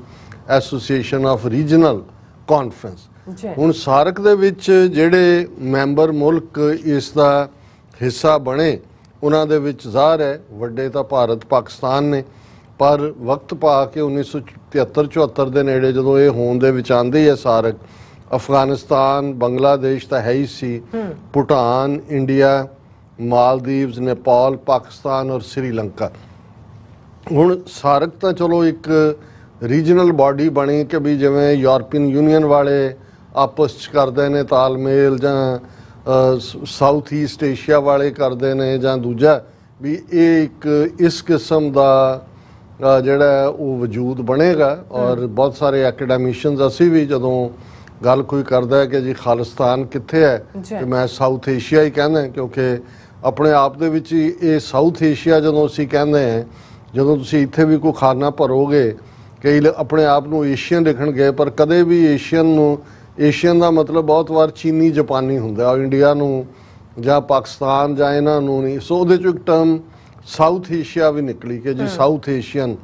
association of regional conference. ਹੁਣ ਸਾਰਕ ਦੇ ਵਿੱਚ ਜਿਹੜੇ ਮੈਂਬਰ ਮੁਲਕ ਇਸ ਦਾ ਹਿੱਸਾ ਬਣੇ, ਉਹਨਾਂ ਦੇ ਵਿੱਚ ਜ਼ਾਹਰ ਹੈ ਵੱਡੇ ਤਾਂ ਭਾਰਤ ਪਾਕਿਸਤਾਨ ਨੇ, ਪਰ ਵਕਤ ਪਾ ਕੇ 1973-74 ਦੇ ਨੇੜੇ ਜਦੋਂ ਇਹ ਹੋਂਦ ਦੇ ਵਿੱਚ ਆਉਂਦੀ ਹੈ ਸਾਰਕ, ਅਫਗਾਨਿਸਤਾਨ, ਬੰਗਲਾਦੇਸ਼ ਤਾਂ ਹੈ ਹੀ ਸੀ, ਭੂਟਾਨ, ਇੰਡੀਆ, ਮਾਲਦੀਵਜ਼, ਨੇਪਾਲ, ਪਾਕਿਸਤਾਨ ਔਰ ਸ੍ਰੀਲੰਕਾ। ਹੁਣ ਸਾਰਕ ਤਾਂ ਚਲੋ ਇੱਕ ਰੀਜਨਲ ਬਾਡੀ ਬਣੀ ਕਿ ਵੀ ਜਿਵੇਂ ਯੂਰਪੀਅਨ ਯੂਨੀਅਨ ਵਾਲੇ ਆਪਸ 'ਚ ਕਰਦੇ ਨੇ ਤਾਲਮੇਲ, ਜਾਂ ਸਾਊਥ ਈਸਟ ਏਸ਼ੀਆ ਵਾਲੇ ਕਰਦੇ ਨੇ, ਜਾਂ ਦੂਜਾ ਵੀ ਇਹ ਇੱਕ ਇਸ ਕਿਸਮ ਦਾ ਜਿਹੜਾ ਉਹ ਵਜੂਦ ਬਣੇਗਾ। ਔਰ ਬਹੁਤ ਸਾਰੇ ਐਕੈਡੈਮਿਸ਼ੀਅਨਸ, ਅਸੀਂ ਵੀ ਜਦੋਂ ਗੱਲ ਕੋਈ ਕਰਦਾ ਹੈ ਕਿ ਜੀ ਖਾਲਿਸਤਾਨ ਕਿੱਥੇ ਹੈ, ਤੇ ਮੈਂ ਸਾਊਥ ਏਸ਼ੀਆ ਹੀ ਕਹਿੰਦਾ, ਕਿਉਂਕਿ ਆਪਣੇ ਆਪ ਦੇ ਵਿੱਚ ਹੀ ਇਹ ਸਾਊਥ ਏਸ਼ੀਆ ਜਦੋਂ ਅਸੀਂ ਕਹਿੰਦੇ ਹਾਂ, ਜਦੋਂ ਤੁਸੀਂ ਇੱਥੇ ਵੀ ਕੋਈ ਖਾਨਾ ਭਰੋਗੇ, ਕਈ ਆਪਣੇ ਆਪ ਨੂੰ ਏਸ਼ੀਅਨ ਲਿਖਣਗੇ, ਪਰ ਕਦੇ ਵੀ ਏਸ਼ੀਅਨ ਦਾ ਮਤਲਬ ਬਹੁਤ ਵਾਰ ਚੀਨੀ ਜਾਪਾਨੀ ਹੁੰਦਾ, ਇੰਡੀਆ ਨੂੰ ਜਾਂ ਪਾਕਿਸਤਾਨ ਜਾਂ ਇਹਨਾਂ ਨੂੰ ਨਹੀਂ। ਸੋ ਉਹਦੇ 'ਚੋਂ ਇੱਕ ਟਰਮ ਸਾਊਥ ਏਸ਼ੀਆ ਵੀ ਨਿਕਲੀ ਕਿ ਜੀ ਸਾਊਥ ਏਸ਼ੀਅਨ।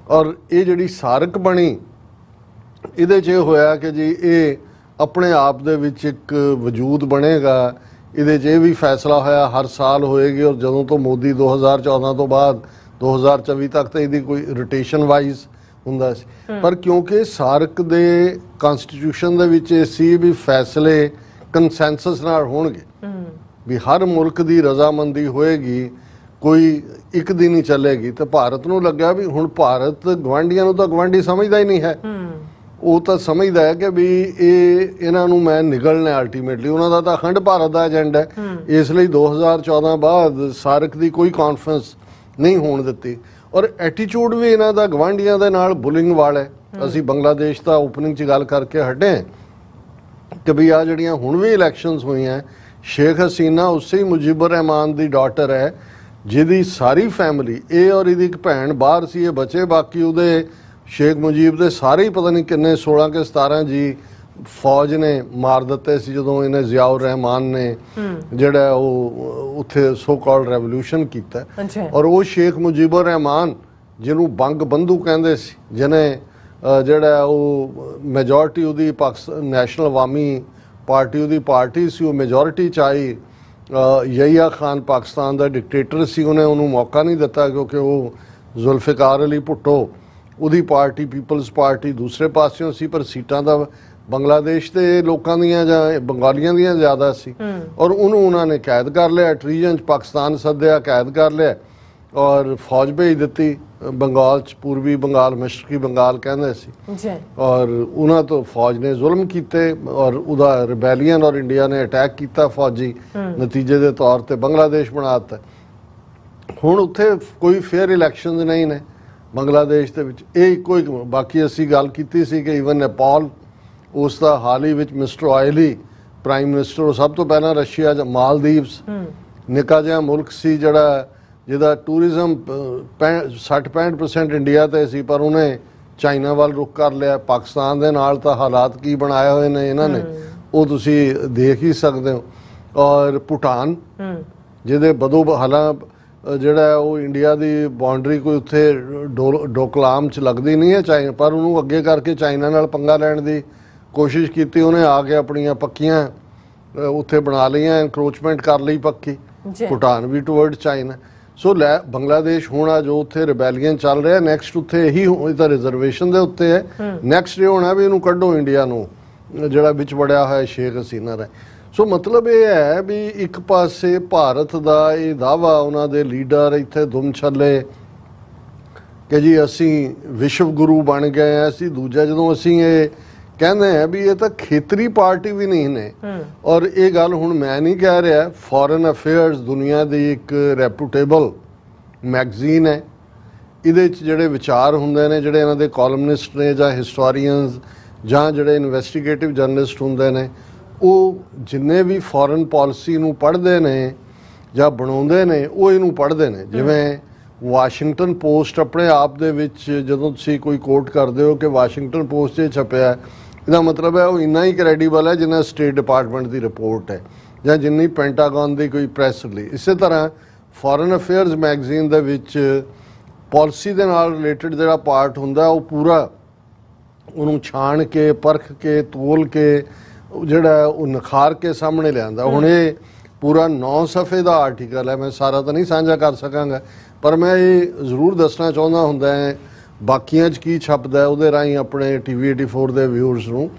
ਔਰ ਇਹ ਜਿਹੜੀ ਸਾਰਕ ਬਣੀ, ਇਹਦੇ 'ਚ ਇਹ ਹੋਇਆ ਕਿ ਜੀ ਇਹ ਆਪਣੇ ਆਪ ਦੇ ਵਿੱਚ ਇੱਕ ਵਜੂਦ ਬਣੇਗਾ। ਇਹਦੇ 'ਚ ਇਹ ਵੀ ਫੈਸਲਾ ਹੋਇਆ ਹਰ ਸਾਲ ਹੋਏਗੀ, ਔਰ ਜਦੋਂ ਤੋਂ ਮੋਦੀ 2014 ਤੋਂ ਬਾਅਦ 2024 ਤੱਕ ਤਾਂ ਇਹਦੀ ਕੋਈ ਰੋਟੇਸ਼ਨ ਵਾਈਜ਼ ਹੁੰਦਾ ਸੀ। ਪਰ ਕਿਉਂਕਿ ਸਾਰਕ ਦੇ ਕਨਸਟੀਟਿਊਸ਼ਨ ਦੇ ਵਿੱਚ ਇਹ ਸੀ ਵੀ ਫੈਸਲੇ ਕੰਸੈਂਸਸ ਨਾਲ ਹੋਣਗੇ, ਵੀ ਹਰ ਮੁਲਕ ਦੀ ਰਜ਼ਾਮੰਦੀ ਹੋਏਗੀ, ਕੋਈ ਇੱਕ ਦਿਨ ਹੀ ਚੱਲੇਗੀ। ਤੇ ਭਾਰਤ ਨੂੰ ਲੱਗਿਆ ਵੀ ਹੁਣ ਭਾਰਤ ਗਵਾਂਢੀਆਂ ਨੂੰ ਤਾਂ ਗਵਾਂਢੀ ਸਮਝਦਾ ਹੀ ਨਹੀਂ ਹੈ, ਉਹ ਤਾਂ ਸਮਝਦਾ ਹੈ ਕਿ ਵੀ ਇਹਨਾਂ ਨੂੰ ਮੈਂ ਨਿਗਲਣਾ, ਅਲਟੀਮੇਟਲੀ ਉਹਨਾਂ ਦਾ ਤਾਂ ਅਖੰਡ ਭਾਰਤ ਦਾ ਏਜੰਡਾ ਹੈ। ਇਸ ਲਈ 2014 ਬਾਅਦ ਸਾਰਕ ਦੀ ਕੋਈ ਕਾਨਫਰੰਸ ਨਹੀਂ ਹੋਣ ਦਿੱਤੀ। ਔਰ ਐਟੀਟਿਊਡ ਵੀ ਇਹਨਾਂ ਦਾ ਗਵਾਂਢੀਆਂ ਦੇ ਨਾਲ ਬੁਲਿੰਗ ਵਾਲਾ ਹੈ। ਅਸੀਂ ਬੰਗਲਾਦੇਸ਼ ਦਾ ਓਪਨਿੰਗ 'ਚ ਗੱਲ ਕਰਕੇ ਹਟੇ ਕਿ ਵੀ ਆ ਜਿਹੜੀਆਂ ਹੁਣ ਵੀ ਇਲੈਕਸ਼ਨਸ ਹੋਈਆਂ, ਸ਼ੇਖ ਹਸੀਨਾ ਉਸੇ ਹੀ ਮੁਜੀਬੁਰ ਰਹਿਮਾਨ ਦੀ ਡਾਟਰ ਹੈ, ਜਿਹਦੀ ਸਾਰੀ ਫੈਮਿਲੀ, ਇਹ ਔਰ ਇਹਦੀ ਇੱਕ ਭੈਣ ਬਾਹਰ ਸੀ, ਇਹ ਬਚੇ, ਬਾਕੀ ਉਹਦੇ ਸ਼ੇਖ ਮੁਜੀਬ ਦੇ ਸਾਰੇ ਹੀ ਪਤਾ ਨਹੀਂ ਕਿੰਨੇ 16 ਕੇ 17 ਜੀ ਫੌਜ ਨੇ ਮਾਰ ਦਿੱਤੇ ਸੀ ਜਦੋਂ ਇਹਨੇ ਜ਼ਿਆਉਰ ਰਹਿਮਾਨ ਨੇ ਜਿਹੜਾ ਉਹ ਉੱਥੇ ਸੋ ਕਾਲਡ ਰੈਵੋਲੂਸ਼ਨ ਕੀਤਾ। ਔਰ ਉਹ ਸ਼ੇਖ ਮੁਜੀਬੁਰ ਰਹਿਮਾਨ ਜਿਹਨੂੰ ਬੰਗ ਬੰਧੂ ਕਹਿੰਦੇ ਸੀ, ਜਿਹਨੇ ਜਿਹੜਾ ਉਹ ਮੈਜੋਰਟੀ ਉਹਦੀ ਨੈਸ਼ਨਲ ਅਵਾਮੀ ਪਾਰਟੀ ਉਹਦੀ ਪਾਰਟੀ ਸੀ, ਉਹ ਮੈਜੋਰਿਟੀ 'ਚ ਆਈ। ਯਹੀਆ ਖਾਨ ਪਾਕਿਸਤਾਨ ਦਾ ਡਿਕਟੇਟਰ ਸੀ, ਉਹਨੂੰ ਮੌਕਾ ਨਹੀਂ ਦਿੱਤਾ ਕਿਉਂਕਿ ਉਹ ਜ਼ੁਲਫਿਕਾਰ ਅਲੀ ਭੁੱਟੋ, ਉਹਦੀ ਪਾਰਟੀ ਪੀਪਲਸ ਪਾਰਟੀ ਦੂਸਰੇ ਪਾਸਿਓਂ ਸੀ, ਪਰ ਸੀਟਾਂ ਦਾ ਬੰਗਲਾਦੇਸ਼ ਦੇ ਲੋਕਾਂ ਦੀਆਂ ਜਾਂ ਬੰਗਾਲੀਆਂ ਦੀਆਂ ਜ਼ਿਆਦਾ ਸੀ। ਔਰ ਉਹਨਾਂ ਨੇ ਕੈਦ ਕਰ ਲਿਆ, ਟਰੀਜਨ 'ਚ ਪਾਕਿਸਤਾਨ ਸੱਦਿਆ, ਕੈਦ ਕਰ ਲਿਆ ਔਰ ਫੌਜ ਭੇਜ ਦਿੱਤੀ ਬੰਗਾਲ 'ਚ, ਪੂਰਬੀ ਬੰਗਾਲ, ਮਸ਼ਰਕੀ ਬੰਗਾਲ ਕਹਿੰਦੇ ਸੀ। ਔਰ ਉਹਨਾਂ ਤੋਂ ਫੌਜ ਨੇ ਜ਼ੁਲਮ ਕੀਤੇ ਔਰ ਉਹਦਾ ਰਿਬੈਲੀਅਨ, ਔਰ ਇੰਡੀਆ ਨੇ ਅਟੈਕ ਕੀਤਾ ਫੌਜੀ, ਨਤੀਜੇ ਦੇ ਤੌਰ ਤੇ ਬੰਗਲਾਦੇਸ਼ ਬਣਾ ਦਿੱਤਾ। ਹੁਣ ਉੱਥੇ ਕੋਈ ਫੇਅਰ ਇਲੈਕਸ਼ਨਸ ਨਹੀਂ ਨੇ ਬੰਗਲਾਦੇਸ਼ ਦੇ ਵਿੱਚ, ਇਹ ਇੱਕੋ ਇੱਕ। ਬਾਕੀ ਅਸੀਂ ਗੱਲ ਕੀਤੀ ਸੀ ਕਿ ਈਵਨ ਨੇਪਾਲ, ਉਸ ਦਾ ਹਾਲ ਹੀ ਵਿੱਚ ਮਿਸਟਰ ਆਇਲੀ ਪ੍ਰਾਈਮ ਮਿਨਿਸਟਰ, ਉਹ ਸਭ ਤੋਂ ਪਹਿਲਾਂ ਰਸ਼ੀਆ ਜਾਂ ਮਾਲਦੀਵਸ, ਨਿੱਕਾ ਜਿਹਾ ਮੁਲਕ ਸੀ ਜਿਹਦਾ ਟੂਰਿਜ਼ਮ 60-65% ਇੰਡੀਆ ਤੇ ਸੀ, ਪਰ ਉਹਨੇ ਚਾਈਨਾ ਵੱਲ ਰੁਖ ਕਰ ਲਿਆ। ਪਾਕਿਸਤਾਨ ਦੇ ਨਾਲ ਤਾਂ ਹਾਲਾਤ ਕੀ ਬਣਾਏ ਹੋਏ ਨੇ ਇਹਨਾਂ ਨੇ, ਉਹ ਤੁਸੀਂ ਦੇਖ ਹੀ ਸਕਦੇ ਹੋ। ਔਰ ਭੂਟਾਨ, ਜਿਹਦੇ ਬਦੋ ਹਾਲਾਂ ਜਿਹੜਾ ਉਹ ਇੰਡੀਆ ਦੀ ਬਾਉਂਡਰੀ ਕੋਈ ਉੱਥੇ ਡੋਕਲਾਮ 'ਚ ਲੱਗਦੀ ਨਹੀਂ ਹੈ ਚਾਈਨਾ, ਪਰ ਉਹਨੂੰ ਅੱਗੇ ਕਰਕੇ ਚਾਈਨਾ ਨਾਲ ਪੰਗਾ ਲੈਣ ਦੀ ਕੋਸ਼ਿਸ਼ ਕੀਤੀ। ਉਹਨੇ ਆ ਕੇ ਆਪਣੀਆਂ ਪੱਕੀਆਂ ਉੱਥੇ ਬਣਾ ਲਈਆਂ, ਐਨਕਰੋਚਮੈਂਟ ਕਰ ਲਈ ਪੱਕੀ। ਜੀ। ਭੂਟਾਨ ਵੀ ਟੁਵਰਡ ਚਾਈਨਾ। ਸੋ ਬੰਗਲਾਦੇਸ਼ ਹੁਣ ਆ ਜੋ ਉੱਥੇ ਰਿਬੈਲੀਅਨ ਚੱਲ ਰਿਹਾ, ਨੈਕਸਟ ਉੱਥੇ ਇਹੀ ਇਹਦਾ ਰਿਜ਼ਰਵੇਸ਼ਨ ਦੇ ਉੱਤੇ ਹੈ। ਨੈਕਸਟ ਇਹ ਹੋਣਾ ਵੀ ਇਹਨੂੰ ਕੱਢੋ ਇੰਡੀਆ ਨੂੰ, ਜਿਹੜਾ ਵਿੱਚ ਵੜਿਆ ਹੋਇਆ ਸ਼ੇਖ ਹਸੀਨਾ ਦਾ। ਸੋ ਮਤਲਬ ਇਹ ਹੈ ਵੀ ਇੱਕ ਪਾਸੇ ਭਾਰਤ ਦਾ ਇਹ ਦਾਅਵਾ, ਉਹਨਾਂ ਦੇ ਲੀਡਰ ਇੱਥੇ ਦੁਮ ਛੱਲੇ ਕਿ ਜੀ ਅਸੀਂ ਵਿਸ਼ਵ ਗੁਰੂ ਬਣ ਗਏ ਹਾਂ ਅਸੀਂ, ਦੂਜਾ ਜਦੋਂ ਅਸੀਂ ਇਹ ਕਹਿੰਦੇ ਆ ਵੀ ਇਹ ਤਾਂ ਖੇਤਰੀ ਪਾਰਟੀ ਵੀ ਨਹੀਂ ਨੇ। ਔਰ ਇਹ ਗੱਲ ਹੁਣ ਮੈਂ ਨਹੀਂ ਕਹਿ ਰਿਹਾ, ਫੋਰਨ ਅਫੇਅਰਸ ਦੁਨੀਆ ਦੀ ਇੱਕ ਰੈਪੂਟੇਬਲ ਮੈਗਜ਼ੀਨ ਹੈ। ਇਹਦੇ 'ਚ ਜਿਹੜੇ ਵਿਚਾਰ ਹੁੰਦੇ ਨੇ, ਜਿਹੜੇ ਇਹਨਾਂ ਦੇ ਕਾਲਮਨਿਸਟ ਨੇ ਜਾਂ ਹਿਸਟੋਰੀਅਨਸ ਜਾਂ ਜਿਹੜੇ ਇਨਵੈਸਟੀਗੇਟਿਵ ਜਰਨਲਿਸਟ ਹੁੰਦੇ ਨੇ, ਉਹ ਜਿੰਨੇ ਵੀ ਫੋਰਨ ਪਾਲਿਸੀ ਨੂੰ ਪੜ੍ਹਦੇ ਨੇ ਜਾਂ ਬਣਾਉਂਦੇ ਨੇ, ਉਹ ਇਹਨੂੰ ਪੜ੍ਹਦੇ ਨੇ। ਜਿਵੇਂ ਵਾਸ਼ਿੰਗਟਨ ਪੋਸਟ ਆਪਣੇ ਆਪ ਦੇ ਵਿੱਚ ਜਦੋਂ ਤੁਸੀਂ ਕੋਈ ਕੋਟ ਕਰਦੇ ਹੋ ਕਿ ਵਾਸ਼ਿੰਗਟਨ ਪੋਸਟ 'ਚ ਛਪਿਆ, ਇਹਦਾ ਮਤਲਬ ਹੈ ਉਹ ਇੰਨਾ ਹੀ ਕ੍ਰੈਡੀਬਲ ਹੈ ਜਿੰਨਾ ਸਟੇਟ ਡਿਪਾਰਟਮੈਂਟ ਦੀ ਰਿਪੋਰਟ ਹੈ ਜਾਂ ਜਿੰਨੀ ਪੈਂਟਾਗਨ ਦੀ ਕੋਈ ਪ੍ਰੈਸ ਰਿਲੀਜ਼। ਇਸੇ ਤਰ੍ਹਾਂ ਫੋਰਨ ਅਫੇਅਰਸ ਮੈਗਜ਼ੀਨ ਦੇ ਵਿੱਚ ਪਾਲਿਸੀ ਦੇ ਨਾਲ ਰਿਲੇਟਡ ਜਿਹੜਾ ਪਾਰਟ ਹੁੰਦਾ, ਉਹ ਪੂਰਾ ਉਹਨੂੰ ਛਾਣ ਕੇ, ਪਰਖ ਕੇ, ਤੋਲ ਕੇ, ਜਿਹੜਾ ਉਹ ਨਿਖਾਰ ਕੇ ਸਾਹਮਣੇ ਲਿਆਂਦਾ। ਹੁਣ ਇਹ ਪੂਰਾ 9 ਸਫ਼ੇ ਦਾ ਆਰਟੀਕਲ ਹੈ, ਮੈਂ ਸਾਰਾ ਤਾਂ ਨਹੀਂ ਸਾਂਝਾ ਕਰ ਸਕਾਂਗਾ, ਪਰ ਮੈਂ ਇਹ ਜ਼ਰੂਰ ਦੱਸਣਾ ਚਾਹੁੰਦਾ ਹੁੰਦਾ ਹੈ ਬਾਕੀਆਂ 'ਚ ਕੀ ਛਪਦਾ ਉਹਦੇ ਰਾਹੀਂ ਆਪਣੇ TV 84 ਦੇ ਵਿਊਅਰਸ ਨੂੰ,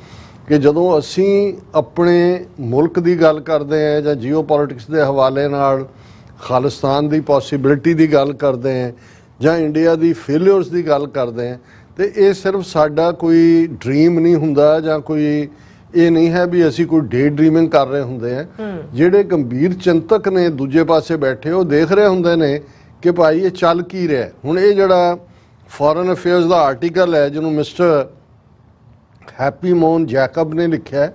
ਕਿ ਜਦੋਂ ਅਸੀਂ ਆਪਣੇ ਮੁਲਕ ਦੀ ਗੱਲ ਕਰਦੇ ਹਾਂ ਜਾਂ ਜੀਓ ਪੋਲਿਟਿਕਸ ਦੇ ਹਵਾਲੇ ਨਾਲ ਖਾਲਿਸਤਾਨ ਦੀ ਪੋਸੀਬਿਲਿਟੀ ਦੀ ਗੱਲ ਕਰਦੇ ਹਾਂ ਜਾਂ ਇੰਡੀਆ ਦੀ ਫੇਲਿਅਰਸ ਦੀ ਗੱਲ ਕਰਦੇ ਹਾਂ, ਤੇ ਇਹ ਸਿਰਫ ਸਾਡਾ ਕੋਈ ਡ੍ਰੀਮ ਨਹੀਂ ਹੁੰਦਾ ਜਾਂ ਕੋਈ ਇਹ ਨਹੀਂ ਹੈ ਵੀ ਅਸੀਂ ਕੋਈ ਡੇ ਡ੍ਰੀਮਿੰਗ ਕਰ ਰਹੇ ਹੁੰਦੇ ਆ। ਜਿਹੜੇ ਗੰਭੀਰ ਚਿੰਤਕ ਨੇ ਦੂਜੇ ਪਾਸੇ ਬੈਠੇ, ਉਹ ਦੇਖ ਰਹੇ ਹੁੰਦੇ ਨੇ ਕਿ ਭਾਈ ਇਹ ਚੱਲ ਕੀ ਰਿਹਾ। ਹੁਣ ਇਹ ਜਿਹੜਾ ਫੋਰਨ ਅਫੇਅਰਸ ਦਾ ਆਰਟੀਕਲ ਹੈ ਜਿਹਨੂੰ ਮਿਸਟਰ ਹੈਪੀ ਮੋਹਨ ਜੈਕਬ ਨੇ ਲਿਖਿਆ,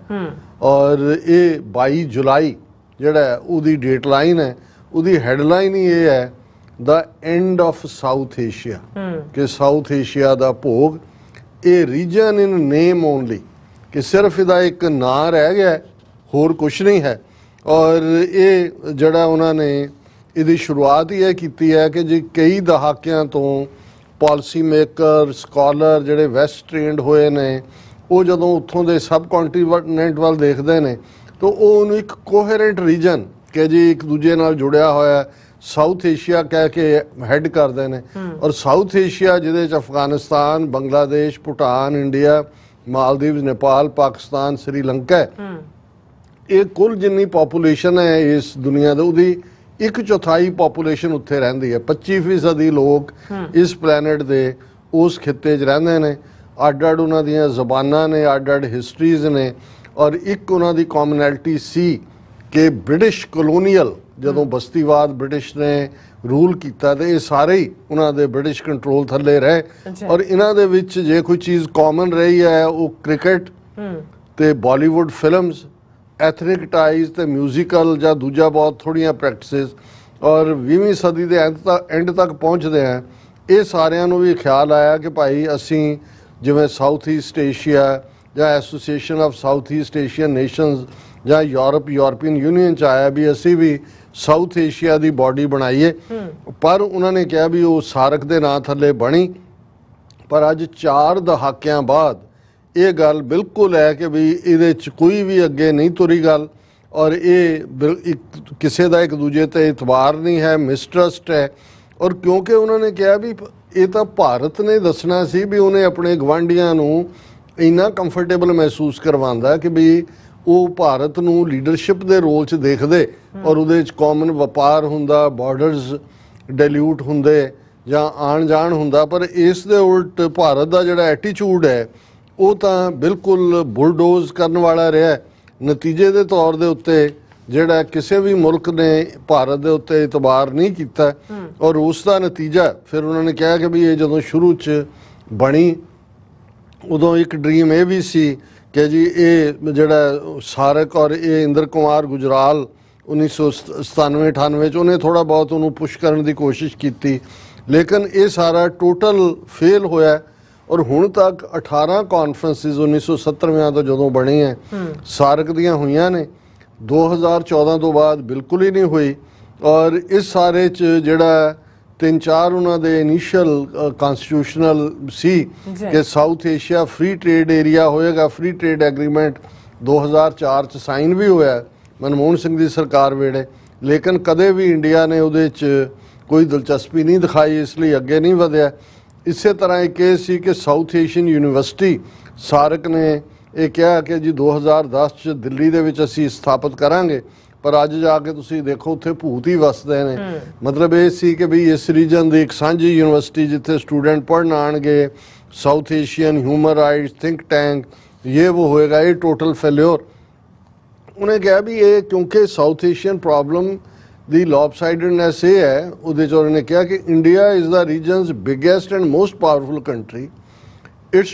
ਔਰ ਇਹ 22 ਜੁਲਾਈ ਜਿਹੜਾ ਉਹਦੀ ਡੇਟ ਲਾਈਨ ਹੈ, ਉਹਦੀ ਹੈਡਲਾਈਨ ਹੀ ਇਹ ਹੈ, the end of south Asia, ਕਿ ਸਾਊਥ ਏਸ਼ੀਆ ਦਾ ਭੋਗ। ਇਹ ਰੀਜਨ ਇਨ ਨੇਮ ਓਨਲੀ, ਕਿ ਸਿਰਫ ਇਹਦਾ ਇੱਕ ਨਾਂ ਰਹਿ ਗਿਆ, ਹੋਰ ਕੁਛ ਨਹੀਂ ਹੈ। ਔਰ ਇਹ ਜਿਹੜਾ ਉਹਨਾਂ ਨੇ ਇਹਦੀ ਸ਼ੁਰੂਆਤ ਹੀ ਇਹ ਕੀਤੀ ਹੈ ਕਿ ਜੀ ਕਈ ਦਹਾਕਿਆਂ ਤੋਂ ਪਾਲਿਸੀ ਮੇਕਰ, ਸਕਾਲਰ ਜਿਹੜੇ ਵੈਸਟ ਟ੍ਰੇਨਡ ਹੋਏ ਨੇ, ਉਹ ਜਦੋਂ ਉੱਥੋਂ ਦੇ ਸਬ ਕੰਟੀਨੈਂਟ ਵੱਲ ਦੇਖਦੇ ਨੇ ਤਾਂ ਉਹ ਉਹਨੂੰ ਇੱਕ ਕੋਹਰੈਂਟ ਰੀਜਨ ਕਿ ਜੀ ਇੱਕ ਦੂਜੇ ਨਾਲ ਜੁੜਿਆ ਹੋਇਆ ਸਾਊਥ ਏਸ਼ੀਆ ਕਹਿ ਕੇ ਹੈਡ ਕਰਦੇ ਨੇ। ਔਰ ਸਾਊਥ ਏਸ਼ੀਆ ਜਿਹਦੇ 'ਚ ਅਫਗਾਨਿਸਤਾਨ, ਬੰਗਲਾਦੇਸ਼, ਭੂਟਾਨ, ਇੰਡੀਆ, ਮਾਲਦੀਵ, ਨੇਪਾਲ, ਪਾਕਿਸਤਾਨ, ਸ੍ਰੀਲੰਕਾ ਹੈ। ਇਹ ਕੁੱਲ ਜਿੰਨੀ ਪਾਪੂਲੇਸ਼ਨ ਹੈ ਇਸ ਦੁਨੀਆ ਦੇ, ਉਹਦੀ 1/4 ਪਾਪੂਲੇਸ਼ਨ ਉੱਥੇ ਰਹਿੰਦੀ ਹੈ। 25% ਲੋਕ ਇਸ ਪਲੈਨਟ ਦੇ ਉਸ ਖਿੱਤੇ 'ਚ ਰਹਿੰਦੇ ਨੇ। ਅੱਡ-ਅੱਡ ਉਹਨਾਂ ਦੀਆਂ ਜ਼ਬਾਨਾਂ ਨੇ, ਅੱਡ-ਅੱਡ ਹਿਸਟਰੀਜ਼ ਨੇ, ਔਰ ਇੱਕ ਉਹਨਾਂ ਦੀ ਕਾਮਨੈਲਿਟੀ ਸੀ ਕਿ ਬ੍ਰਿਟਿਸ਼ ਕਲੋਨੀਅਲ ਜਦੋਂ ਬਸਤੀਵਾਦ ਬ੍ਰਿਟਿਸ਼ ਨੇ ਰੂਲ ਕੀਤਾ ਤੇ ਇਹ ਸਾਰੇ ਹੀ ਉਹਨਾਂ ਦੇ ਬ੍ਰਿਟਿਸ਼ ਕੰਟਰੋਲ ਥੱਲੇ ਰਹੇ। ਔਰ ਇਹਨਾਂ ਦੇ ਵਿੱਚ ਜੇ ਕੋਈ ਚੀਜ਼ ਕਾਮਨ ਰਹੀ ਹੈ ਉਹ ਕ੍ਰਿਕਟ ਤੇ ਬਾਲੀਵੁੱਡ ਫਿਲਮਸ, ਐਥਨਿਕ ਟਾਈਜ਼ ਤੇ ਮਿਊਜ਼ੀਕਲ ਜਾਂ ਦੂਜਾ ਬਹੁਤ ਥੋੜੀਆਂ ਪ੍ਰੈਕਟਿਸਿਸ। ਔਰ 20ਵੀਂ ਸਦੀ ਦੇ ਐਂਡ ਤੱਕ ਪਹੁੰਚਦੇ ਆ ਇਹ ਸਾਰਿਆਂ ਨੂੰ ਵੀ ਖਿਆਲ ਆਇਆ ਕਿ ਭਾਈ ਅਸੀਂ ਜਿਵੇਂ ਸਾਊਥ ਈਸਟ ਏਸ਼ੀਆ ਜਾਂ association of south East Asian nations ਜਾਂ ਯੂਰਪੀਅਨ ਯੂਨੀਅਨ 'ਚ ਆਇਆ ਵੀ ਅਸੀਂ ਵੀ ਸਾਊਥ ਏਸ਼ੀਆ ਦੀ ਬਾਡੀ ਬਣਾਈਏ। ਪਰ ਉਹਨਾਂ ਨੇ ਕਿਹਾ ਵੀ ਉਹ ਸਾਰਕ ਦੇ ਨਾਂ ਥੱਲੇ ਬਣੀ। ਪਰ ਅੱਜ 4 ਦਹਾਕਿਆਂ ਬਾਅਦ ਇਹ ਗੱਲ ਬਿਲਕੁਲ ਹੈ ਕਿ ਵੀ ਇਹਦੇ 'ਚ ਕੋਈ ਵੀ ਅੱਗੇ ਨਹੀਂ ਤੁਰੀ ਗੱਲ, ਔਰ ਇਹ ਕਿਸੇ ਦਾ ਇੱਕ ਦੂਜੇ ਤੇ ਇਤਬਾਰ ਨਹੀਂ ਹੈ, ਮਿਸਟਰਸਟ ਹੈ। ਔਰ ਕਿਉਂਕਿ ਉਹਨਾਂ ਨੇ ਕਿਹਾ ਵੀ ਇਹ ਤਾਂ ਭਾਰਤ ਨੇ ਦੱਸਣਾ ਸੀ ਵੀ ਉਹਨੇ ਆਪਣੇ ਗਵਾਂਢੀਆਂ ਨੂੰ ਇੰਨਾ ਕੰਫਰਟੇਬਲ ਮਹਿਸੂਸ ਕਰਵਾਉਂਦਾ ਕਿ ਵੀ ਉਹ ਭਾਰਤ ਨੂੰ ਲੀਡਰਸ਼ਿਪ ਦੇ ਰੋਲ 'ਚ ਦੇਖਦੇ ਔਰ ਉਹਦੇ 'ਚ ਕਾਮਨ ਵਪਾਰ ਹੁੰਦਾ, ਬਾਰਡਰਸ ਡਿਲਿਊਟ ਹੁੰਦੇ ਜਾਂ ਆਣ ਜਾਣ ਹੁੰਦਾ। ਪਰ ਇਸ ਦੇ ਉਲਟ ਭਾਰਤ ਦਾ ਜਿਹੜਾ ਐਟੀਚਿਊਡ ਹੈ ਉਹ ਤਾਂ ਬਿਲਕੁਲ ਬੁਲਡੋਜ਼ ਕਰਨ ਵਾਲਾ ਰਿਹਾ। ਨਤੀਜੇ ਦੇ ਤੌਰ ਦੇ ਉੱਤੇ ਜਿਹੜਾ ਕਿਸੇ ਵੀ ਮੁਲਕ ਨੇ ਭਾਰਤ ਦੇ ਉੱਤੇ ਇਤਬਾਰ ਨਹੀਂ ਕੀਤਾ, ਔਰ ਉਸ ਦਾ ਨਤੀਜਾ ਫਿਰ ਉਹਨਾਂ ਨੇ ਕਿਹਾ ਕਿ ਵੀ ਇਹ ਜਦੋਂ ਸ਼ੁਰੂ 'ਚ ਬਣੀ ਉਦੋਂ ਇੱਕ ਡ੍ਰੀਮ ਇਹ ਵੀ ਸੀ ਕਿ ਜੀ ਇਹ ਜਿਹੜਾ ਸਾਰਕ ਔਰ ਇਹ ਇੰਦਰ ਕੁਮਾਰ ਗੁਜਰਾਲ 1997-98 'ਚ ਉਹਨੇ ਥੋੜ੍ਹਾ ਬਹੁਤ ਉਹਨੂੰ ਪੁਸ਼ ਕਰਨ ਦੀ ਕੋਸ਼ਿਸ਼ ਕੀਤੀ, ਲੇਕਿਨ ਇਹ ਸਾਰਾ ਟੋਟਲ ਫੇਲ ਹੋਇਆ। ਔਰ ਹੁਣ ਤੱਕ 18 ਕਾਨਫਰੰਸਿਸ 1970 ਤੋਂ ਜਦੋਂ ਬਣੀ ਹੈ ਸਾਰਕ ਦੀਆਂ ਹੋਈਆਂ ਨੇ, 2014 ਤੋਂ ਬਾਅਦ ਬਿਲਕੁਲ ਹੀ ਨਹੀਂ ਹੋਈ। ਔਰ ਇਸ ਸਾਰੇ 'ਚ ਜਿਹੜਾ 3-4 ਉਹਨਾਂ ਦੇ ਇਨੀਸ਼ੀਅਲ ਕਨਸਟੀਟਿਊਸ਼ਨਲ ਸੀ ਕਿ south Asia free trade area ਹੋਏਗਾ, ਫ੍ਰੀ ਟ੍ਰੇਡ ਐਗਰੀਮੈਂਟ 2004 'ਚ ਸਾਈਨ ਵੀ ਹੋਇਆ ਮਨਮੋਹਨ ਸਿੰਘ ਦੀ ਸਰਕਾਰ ਵੇਲੇ, ਲੇਕਿਨ ਕਦੇ ਵੀ ਇੰਡੀਆ ਨੇ ਉਹਦੇ 'ਚ ਕੋਈ ਦਿਲਚਸਪੀ ਨਹੀਂ ਦਿਖਾਈ, ਇਸ ਲਈ ਅੱਗੇ ਨਹੀਂ ਵਧਿਆ। ਇਸੇ ਤਰ੍ਹਾਂ ਇੱਕ ਇਹ ਸੀ ਕਿ ਸਾਊਥ ਏਸ਼ੀਅਨ ਯੂਨੀਵਰਸਿਟੀ ਸਾਰਕ ਨੇ ਇਹ ਕਿਹਾ ਕਿ ਜੀ 2010 'ਚ ਦਿੱਲੀ ਦੇ ਵਿੱਚ ਅਸੀਂ ਸਥਾਪਿਤ ਕਰਾਂਗੇ, ਪਰ ਅੱਜ ਜਾ ਕੇ ਤੁਸੀਂ ਦੇਖੋ ਉੱਥੇ ਭੂਤ ਹੀ ਵਸਦੇ ਨੇ। ਮਤਲਬ ਇਹ ਸੀ ਕਿ ਵੀ ਇਸ ਰੀਜਨ ਦੀ ਇੱਕ ਸਾਂਝੀ ਯੂਨੀਵਰਸਿਟੀ ਜਿੱਥੇ ਸਟੂਡੈਂਟ ਪੜ੍ਹਨ ਆਉਣਗੇ, south Asian human rights think tank ਇਹ ਉਹ ਹੋਏਗਾ, ਇਹ ਟੋਟਲ ਫੇਲਿਓਰ। ਉਹਨੇ ਕਿਹਾ ਵੀ ਇਹ ਕਿਉਂਕਿ ਸਾਊਥ ਏਸ਼ੀਅਨ ਪ੍ਰੋਬਲਮ ਦੀ ਲੌਪਸਾਈਡਡਨੈਸ ਇਹ ਹੈ, ਉਹਦੇ 'ਚ ਉਹਨੇ ਕਿਹਾ ਕਿ India is the regions biggest and most powerful country. its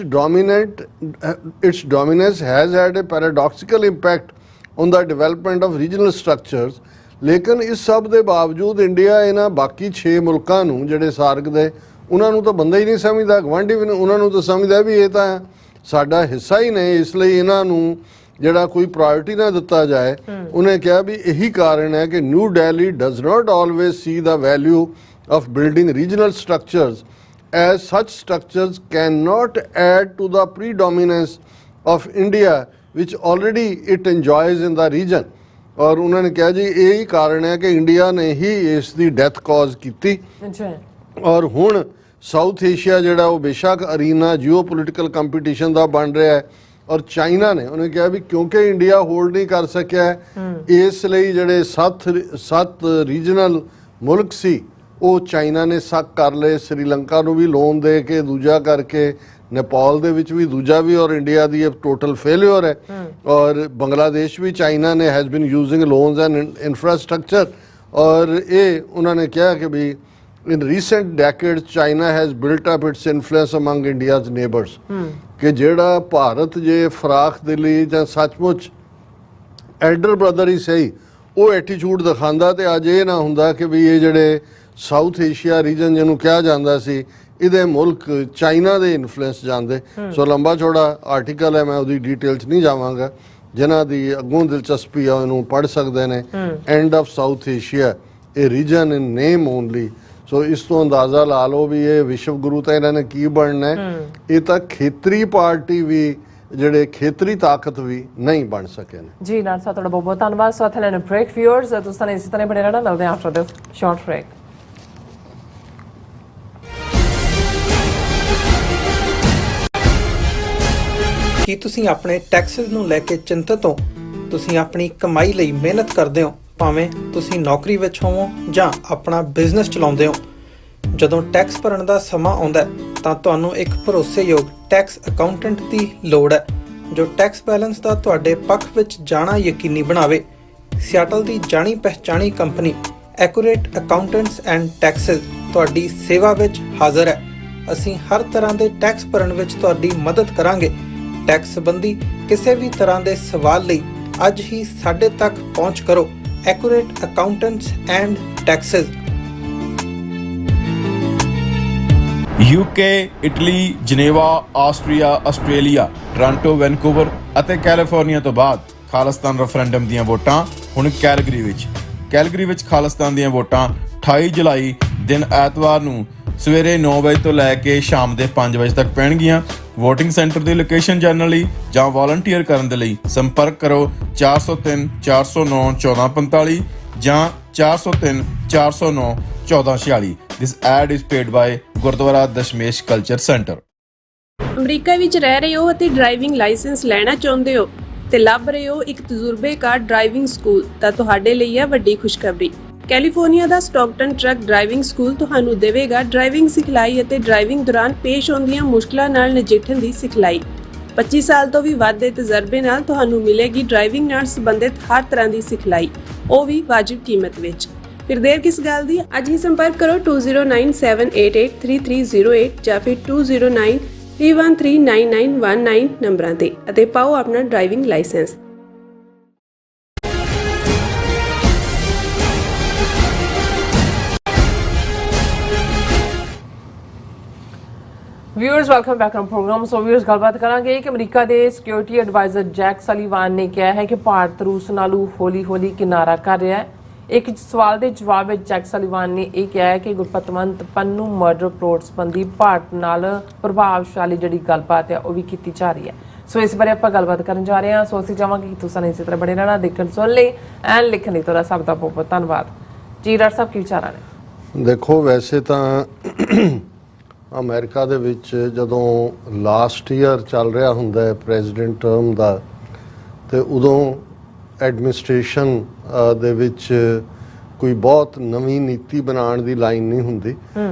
dominance has had a paradoxical impact on the development of regional structures। ਲੇਕਿਨ ਇਸ ਸਭ ਦੇ ਬਾਵਜੂਦ ਇੰਡੀਆ ਇਹਨਾਂ ਬਾਕੀ 6 ਮੁਲਕਾਂ ਨੂੰ ਜਿਹੜੇ ਸਾਰਕ ਦੇ, ਉਹਨਾਂ ਨੂੰ ਤਾਂ ਬੰਦਾ ਹੀ ਨਹੀਂ ਸਮਝਦਾ, ਗਵਾਂਢੀ ਵੀ ਉਹਨਾਂ ਨੂੰ ਤਾਂ ਸਮਝਦਾ ਵੀ ਇਹ ਤਾਂ ਸਾਡਾ ਹਿੱਸਾ ਹੀ ਨਹੀਂ, ਇਸ ਲਈ ਇਹਨਾਂ ਨੂੰ ਜਿਹੜਾ ਕੋਈ ਪ੍ਰਾਇੋਰਟੀ ਨਾ ਦਿੱਤਾ ਜਾਏ। ਉਹਨੇ ਕਿਹਾ ਵੀ ਇਹੀ ਕਾਰਨ ਹੈ ਕਿ new Delhi does not always C the value of building regional structures as such structures cannot add to the predominance of India which already it enjoys in the region। और उन्होंने कहा जी यही कारण है कि इंडिया ने ही इसकी डेथ कॉज की। और हुण साउथ एशिया जिहड़ा वो बेशक अरीना जियोपोलिटिकल कंपीटिशन का बन रहा है, और चाइना ने उन्हें कहा भी क्योंकि इंडिया होल्ड नहीं कर सकिया इसलिए जिहड़े 7 रीजनल मुल्क सी ਉਹ ਚਾਈਨਾ ਨੇ ਸੱਕ ਕਰ ਲਏ, ਸ੍ਰੀਲੰਕਾ ਨੂੰ ਵੀ ਲੋਨ ਦੇ ਕੇ, ਦੂਜਾ ਕਰਕੇ ਨੇਪਾਲ ਦੇ ਵਿੱਚ ਵੀ ਦੂਜਾ ਵੀ, ਔਰ ਇੰਡੀਆ ਦੀ ਇਹ ਟੋਟਲ ਫੇਲਿਓਰ ਹੈ। ਔਰ ਬੰਗਲਾਦੇਸ਼ ਵੀ ਚਾਈਨਾ ਨੇ has been using loans and infrastructure. ਔਰ ਇਹ ਉਹਨਾਂ ਨੇ ਕਿਹਾ ਕਿ ਵੀ in recent decades China has built up its influence among India's neighbors। ਕਿ ਜਿਹੜਾ ਭਾਰਤ ਜੇ ਫਰਾਖ ਦੇ ਲਈ ਜਾਂ ਸੱਚਮੁੱਚ ਐਲਡਰ ਬ੍ਰਦਰ ਹੀ ਸਹੀ ਉਹ ਐਟੀਟਿਊਡ ਦਿਖਾਉਂਦਾ, ਤੇ ਅੱਜ ਇਹ ਨਾ ਹੁੰਦਾ ਕਿ ਵੀ ਇਹ ਜਿਹੜੇ ਸਾਊਥ ਏਸ਼ੀਆ ਰੀਜਨ ਜਿਹਨੂੰ ਕਿਹਾ ਜਾਂਦਾ ਸੀ ਇਹਦੇ ਮੁਲਕ ਚਾਈਨਾ ਦੇ ਇਨਫਲੂਐਂਸ ਜਾਂਦੇ। ਸੋ ਲੰਬਾ ਚੌੜਾ ਆਰਟੀਕਲ ਹੈ, ਮੈਂ ਉਹਦੀ ਡਿਟੇਲ 'ਚ ਨਹੀਂ ਜਾਵਾਂਗਾ। ਜਿਨ੍ਹਾਂ ਦੀ ਅੱਗੋਂ ਦਿਲਚਸਪੀ ਆ ਉਹਨੂੰ ਪੜ੍ਹ ਸਕਦੇ ਨੇ। ਐਂਡ ਆਫ ਸਾਊਥ ਏਸ਼ੀਆ ਇਹ ਰੀਜਨ ਇਨ ਨੇਮ ਓਨਲੀ। ਸੋ ਇਸ ਤੋਂ ਅੰਦਾਜ਼ਾ ਲਾ ਲਓ ਵੀ ਇਹ ਵਿਸ਼ਵ ਗੁਰੂ ਤਾਂ ਇਹਨਾਂ ਨੇ ਕੀ ਬਣਨਾ। ਇਹ ਤਾਂ ਖੇਤਰੀ ਪਾਰਟੀ ਵੀ, ਜਿਹੜੇ ਖੇਤਰੀ ਤਾਕਤ ਵੀ ਨਹੀਂ ਬਣ ਸਕੇ ਨੇ। ਜੀ ਨਾਲ ਸਾਹਿਬ ਤੁਹਾਡਾ ਬਹੁਤ ਬਹੁਤ ਧੰਨਵਾਦ। ਸੋ ਇੱਥੇ ਲੈਣ ਬ੍ਰੇਕ ਵਿਊਅਰਸ, ਤੁਸੀਂ ਨੇ ਇਸੇ ਤਰ੍ਹਾਂ ਬਣੇ ਰਹਿਣਾ। ਮਿਲਦੇ ਹਾਂ ਆਫਟਰ ਦਿਸ ਸ਼ਾਰਟ ਬ੍ਰੇਕ। ਕੀ ਤੁਸੀਂ ਆਪਣੇ ਟੈਕਸਿਸ ਨੂੰ ਲੈ ਕੇ ਚਿੰਤਤ ਹੋ? ਤੁਸੀਂ ਆਪਣੀ ਕਮਾਈ ਲਈ ਮਿਹਨਤ ਕਰਦੇ ਹੋ, ਭਾਵੇਂ ਤੁਸੀਂ ਨੌਕਰੀ ਵਿੱਚ ਹੋਵੋ ਜਾਂ ਆਪਣਾ ਬਿਜ਼ਨਸ ਚਲਾਉਂਦੇ ਹੋ। ਜਦੋਂ ਟੈਕਸ ਭਰਨ ਦਾ ਸਮਾਂ ਆਉਂਦਾ ਤਾਂ ਤੁਹਾਨੂੰ ਇੱਕ ਭਰੋਸੇਯੋਗ ਟੈਕਸ ਅਕਾਊਂਟੈਂਟ ਦੀ ਲੋੜ ਹੈ, ਜੋ ਟੈਕਸ ਬੈਲੈਂਸ ਦਾ ਤੁਹਾਡੇ ਪੱਖ ਵਿੱਚ ਜਾਣਾ ਯਕੀਨੀ ਬਣਾਵੇ। ਸਿਆਟਲ ਦੀ ਜਾਣੀ ਪਹਿਚਾਣੀ company accurate accountants and taxes ਤੁਹਾਡੀ ਸੇਵਾ ਵਿੱਚ ਹਾਜ਼ਰ ਹੈ। ਅਸੀਂ ਹਰ ਤਰ੍ਹਾਂ ਦੇ ਟੈਕਸ ਭਰਨ ਵਿੱਚ ਤੁਹਾਡੀ ਮਦਦ ਕਰਾਂਗੇ। ਟੈਕਸ ਸੰਬੰਧੀ ਕਿਸੇ ਵੀ ਤਰ੍ਹਾਂ ਦੇ ਸਵਾਲ ਲਈ ਅੱਜ ਹੀ ਸਾਡੇ ਤੱਕ ਪਹੁੰਚ ਕਰੋ। Accurate accountants and taxes. UK, Italy, Geneva, Austria, Australia, Toronto, Vancouver ਅਤੇ ਕੈਲੀਫੋਰਨੀਆ ਤੋਂ ਬਾਅਦ ਖਾਲਿਸਤਾਨ ਰੈਫਰੈਂਡਮ ਦੀਆਂ ਵੋਟਾਂ ਹੁਣ ਕੈਲਗਰੀ ਵਿੱਚ। ਕੈਲਗਰੀ ਵਿੱਚ ਖਾਲਿਸਤਾਨ ਦੀਆਂ ਵੋਟਾਂ 28 ਜੁਲਾਈ ਦਿਨ ਐਤਵਾਰ ਨੂੰ ਸਵੇਰੇ 9 ਵਜੇ ਤੋਂ ਲੈ ਕੇ ਸ਼ਾਮ ਦੇ 5 ਵਜੇ ਤੱਕ ਪੈਣਗੀਆਂ। ਵੋਟਿੰਗ ਸੈਂਟਰ ਦੀ ਲੋਕੇਸ਼ਨ ਜਾਣਨ ਲਈ ਜਾਂ ਵਾਲੰਟੀਅਰ ਕਰਨ ਦੇ ਲਈ ਸੰਪਰਕ ਕਰੋ 403 409 1445 ਜਾਂ 403 409 1446। This ad is paid by Gurdwara Dashmesh culture centre. America ਵਿੱਚ ਰਹਿ ਰਹੇ ਹੋ ਅਤੇ ਡਰਾਈਵਿੰਗ ਲਾਇਸੈਂਸ ਲੈਣਾ ਚਾਹੁੰਦੇ ਹੋ ਤੇ ਲੱਭ ਰਹੇ ਹੋ ਇੱਕ ਤਜਰਬੇਕਾਰ ਡਰਾਈਵਿੰਗ ਸਕੂਲ, ਤਾਂ ਤੁਹਾਡੇ ਲਈ ਹੈ ਵੱਡੀ ਖੁਸ਼ਖਬਰੀ। ਕੈਲੀਫੋਰਨੀਆ ਦਾ ਸਟਾਕਟਨ ਟਰੱਕ ਡਰਾਈਵਿੰਗ ਸਕੂਲ ਤੁਹਾਨੂੰ ਦੇਵੇਗਾ ਡਰਾਈਵਿੰਗ ਸਿਖਲਾਈ ਅਤੇ ਡਰਾਈਵਿੰਗ ਦੌਰਾਨ ਪੇਸ਼ ਆਉਂਦੀਆਂ ਮੁਸ਼ਕਲਾਂ ਨਾਲ ਨਜਿੱਠਣ ਦੀ ਸਿਖਲਾਈ। 25 ਸਾਲ ਤੋਂ ਵੀ ਵੱਧ ਦੇ ਤਜਰਬੇ ਨਾਲ ਤੁਹਾਨੂੰ ਮਿਲੇਗੀ ਡਰਾਈਵਿੰਗ ਨਾਲ ਸੰਬੰਧਿਤ ਹਰ ਤਰ੍ਹਾਂ ਦੀ ਸਿਖਲਾਈ, ਉਹ ਵੀ ਵਾਜਿਬ ਕੀਮਤ ਵਿੱਚ। ਫਿਰ ਦੇਰ ਕਿਸ ਗੱਲ ਦੀ? ਅੱਜ ਹੀ ਸੰਪਰਕ ਕਰੋ 209788330308 ਜਾਂ ਫਿਰ 2093139919 ਨੰਬਰਾਂ ਤੇ ਅਤੇ ਪਾਓ ਆਪਣਾ driving licence. Viewers welcome back to programme. So viewers ਗੱਲਬਾਤ ਕਰਾਂਗੇ ਕਿ ਅਮਰੀਕਾ ਦੇ ਸਿਕਿਉਰਿਟੀ ਐਡਵਾਈਜ਼ਰ ਜੈਕ ਸਲੀਵਾਨ ਨੇ ਕਿਹਾ ਹੈ ਕਿ ਭਾਰਤ ਰੂਸ ਨਾਲੋਂ ਹੌਲੀ-ਹੌਲੀ ਕਿਨਾਰਾ ਕਰ ਰਿਹਾ ਹੈ। ਇੱਕ ਸਵਾਲ ਦੇ ਜਵਾਬ ਵਿੱਚ ਜੈਕ ਸਲੀਵਾਨ ਨੇ ਇਹ ਕਿਹਾ ਹੈ ਕਿ ਗੁਰਪਤਵੰਤ ਪੰਨੂ ਮਰਡਰ ਪਲੋਟ ਸੰਬੰਧੀ ਭਾਰਤ ਨਾਲ ਪ੍ਰਭਾਵਸ਼ਾਲੀ ਜਿਹੜੀ ਗੱਲਬਾਤ ਹੈ ਉਹ ਵੀ ਕੀਤੀ ਜਾ ਰਹੀ ਹੈ। ਸੋ ਇਸ ਬਾਰੇ ਆਪਾਂ ਗੱਲਬਾਤ ਕਰਨ ਜਾ ਰਹੇ ਹਾਂ। ਸੋ ਅਸੀਂ ਚਾਹਾਂਗੇ ਕਿ ਤੁਸੀਂ ਇਸੇ ਤਰ੍ਹਾਂ ਬਣੇ ਰਹਿਣਾ, ਦੇਖਣ ਸੁਣ ਲਈ ਐਂਡ ਲਿਖਣ ਲਈ ਤੁਹਾਡਾ ਸਭ ਦਾ ਬਹੁਤ ਬਹੁਤ ਧੰਨਵਾਦ ਜੀ। ਡਾਕਟਰ ਸਾਹਿਬ ਕੀ ਵਿਚਾਰਾਂ ਨੇ? ਦੇਖੋ, ਵੈਸੇ ਤਾਂ ਅਮਰੀਕਾ ਦੇ ਵਿੱਚ ਜਦੋਂ ਲਾਸਟ ਈਅਰ ਚੱਲ ਰਿਹਾ ਹੁੰਦਾ ਹੈ ਪ੍ਰੈਜ਼ੀਡੈਂਟ ਟਰਮ ਦਾ, ਤੇ ਉਦੋਂ ਐਡਮਿਨਿਸਟ੍ਰੇਸ਼ਨ ਦੇ ਵਿੱਚ ਕੋਈ ਬਹੁਤ ਨਵੀਂ ਨੀਤੀ ਬਣਾਉਣ ਦੀ ਲਾਈਨ ਨਹੀਂ ਹੁੰਦੀ,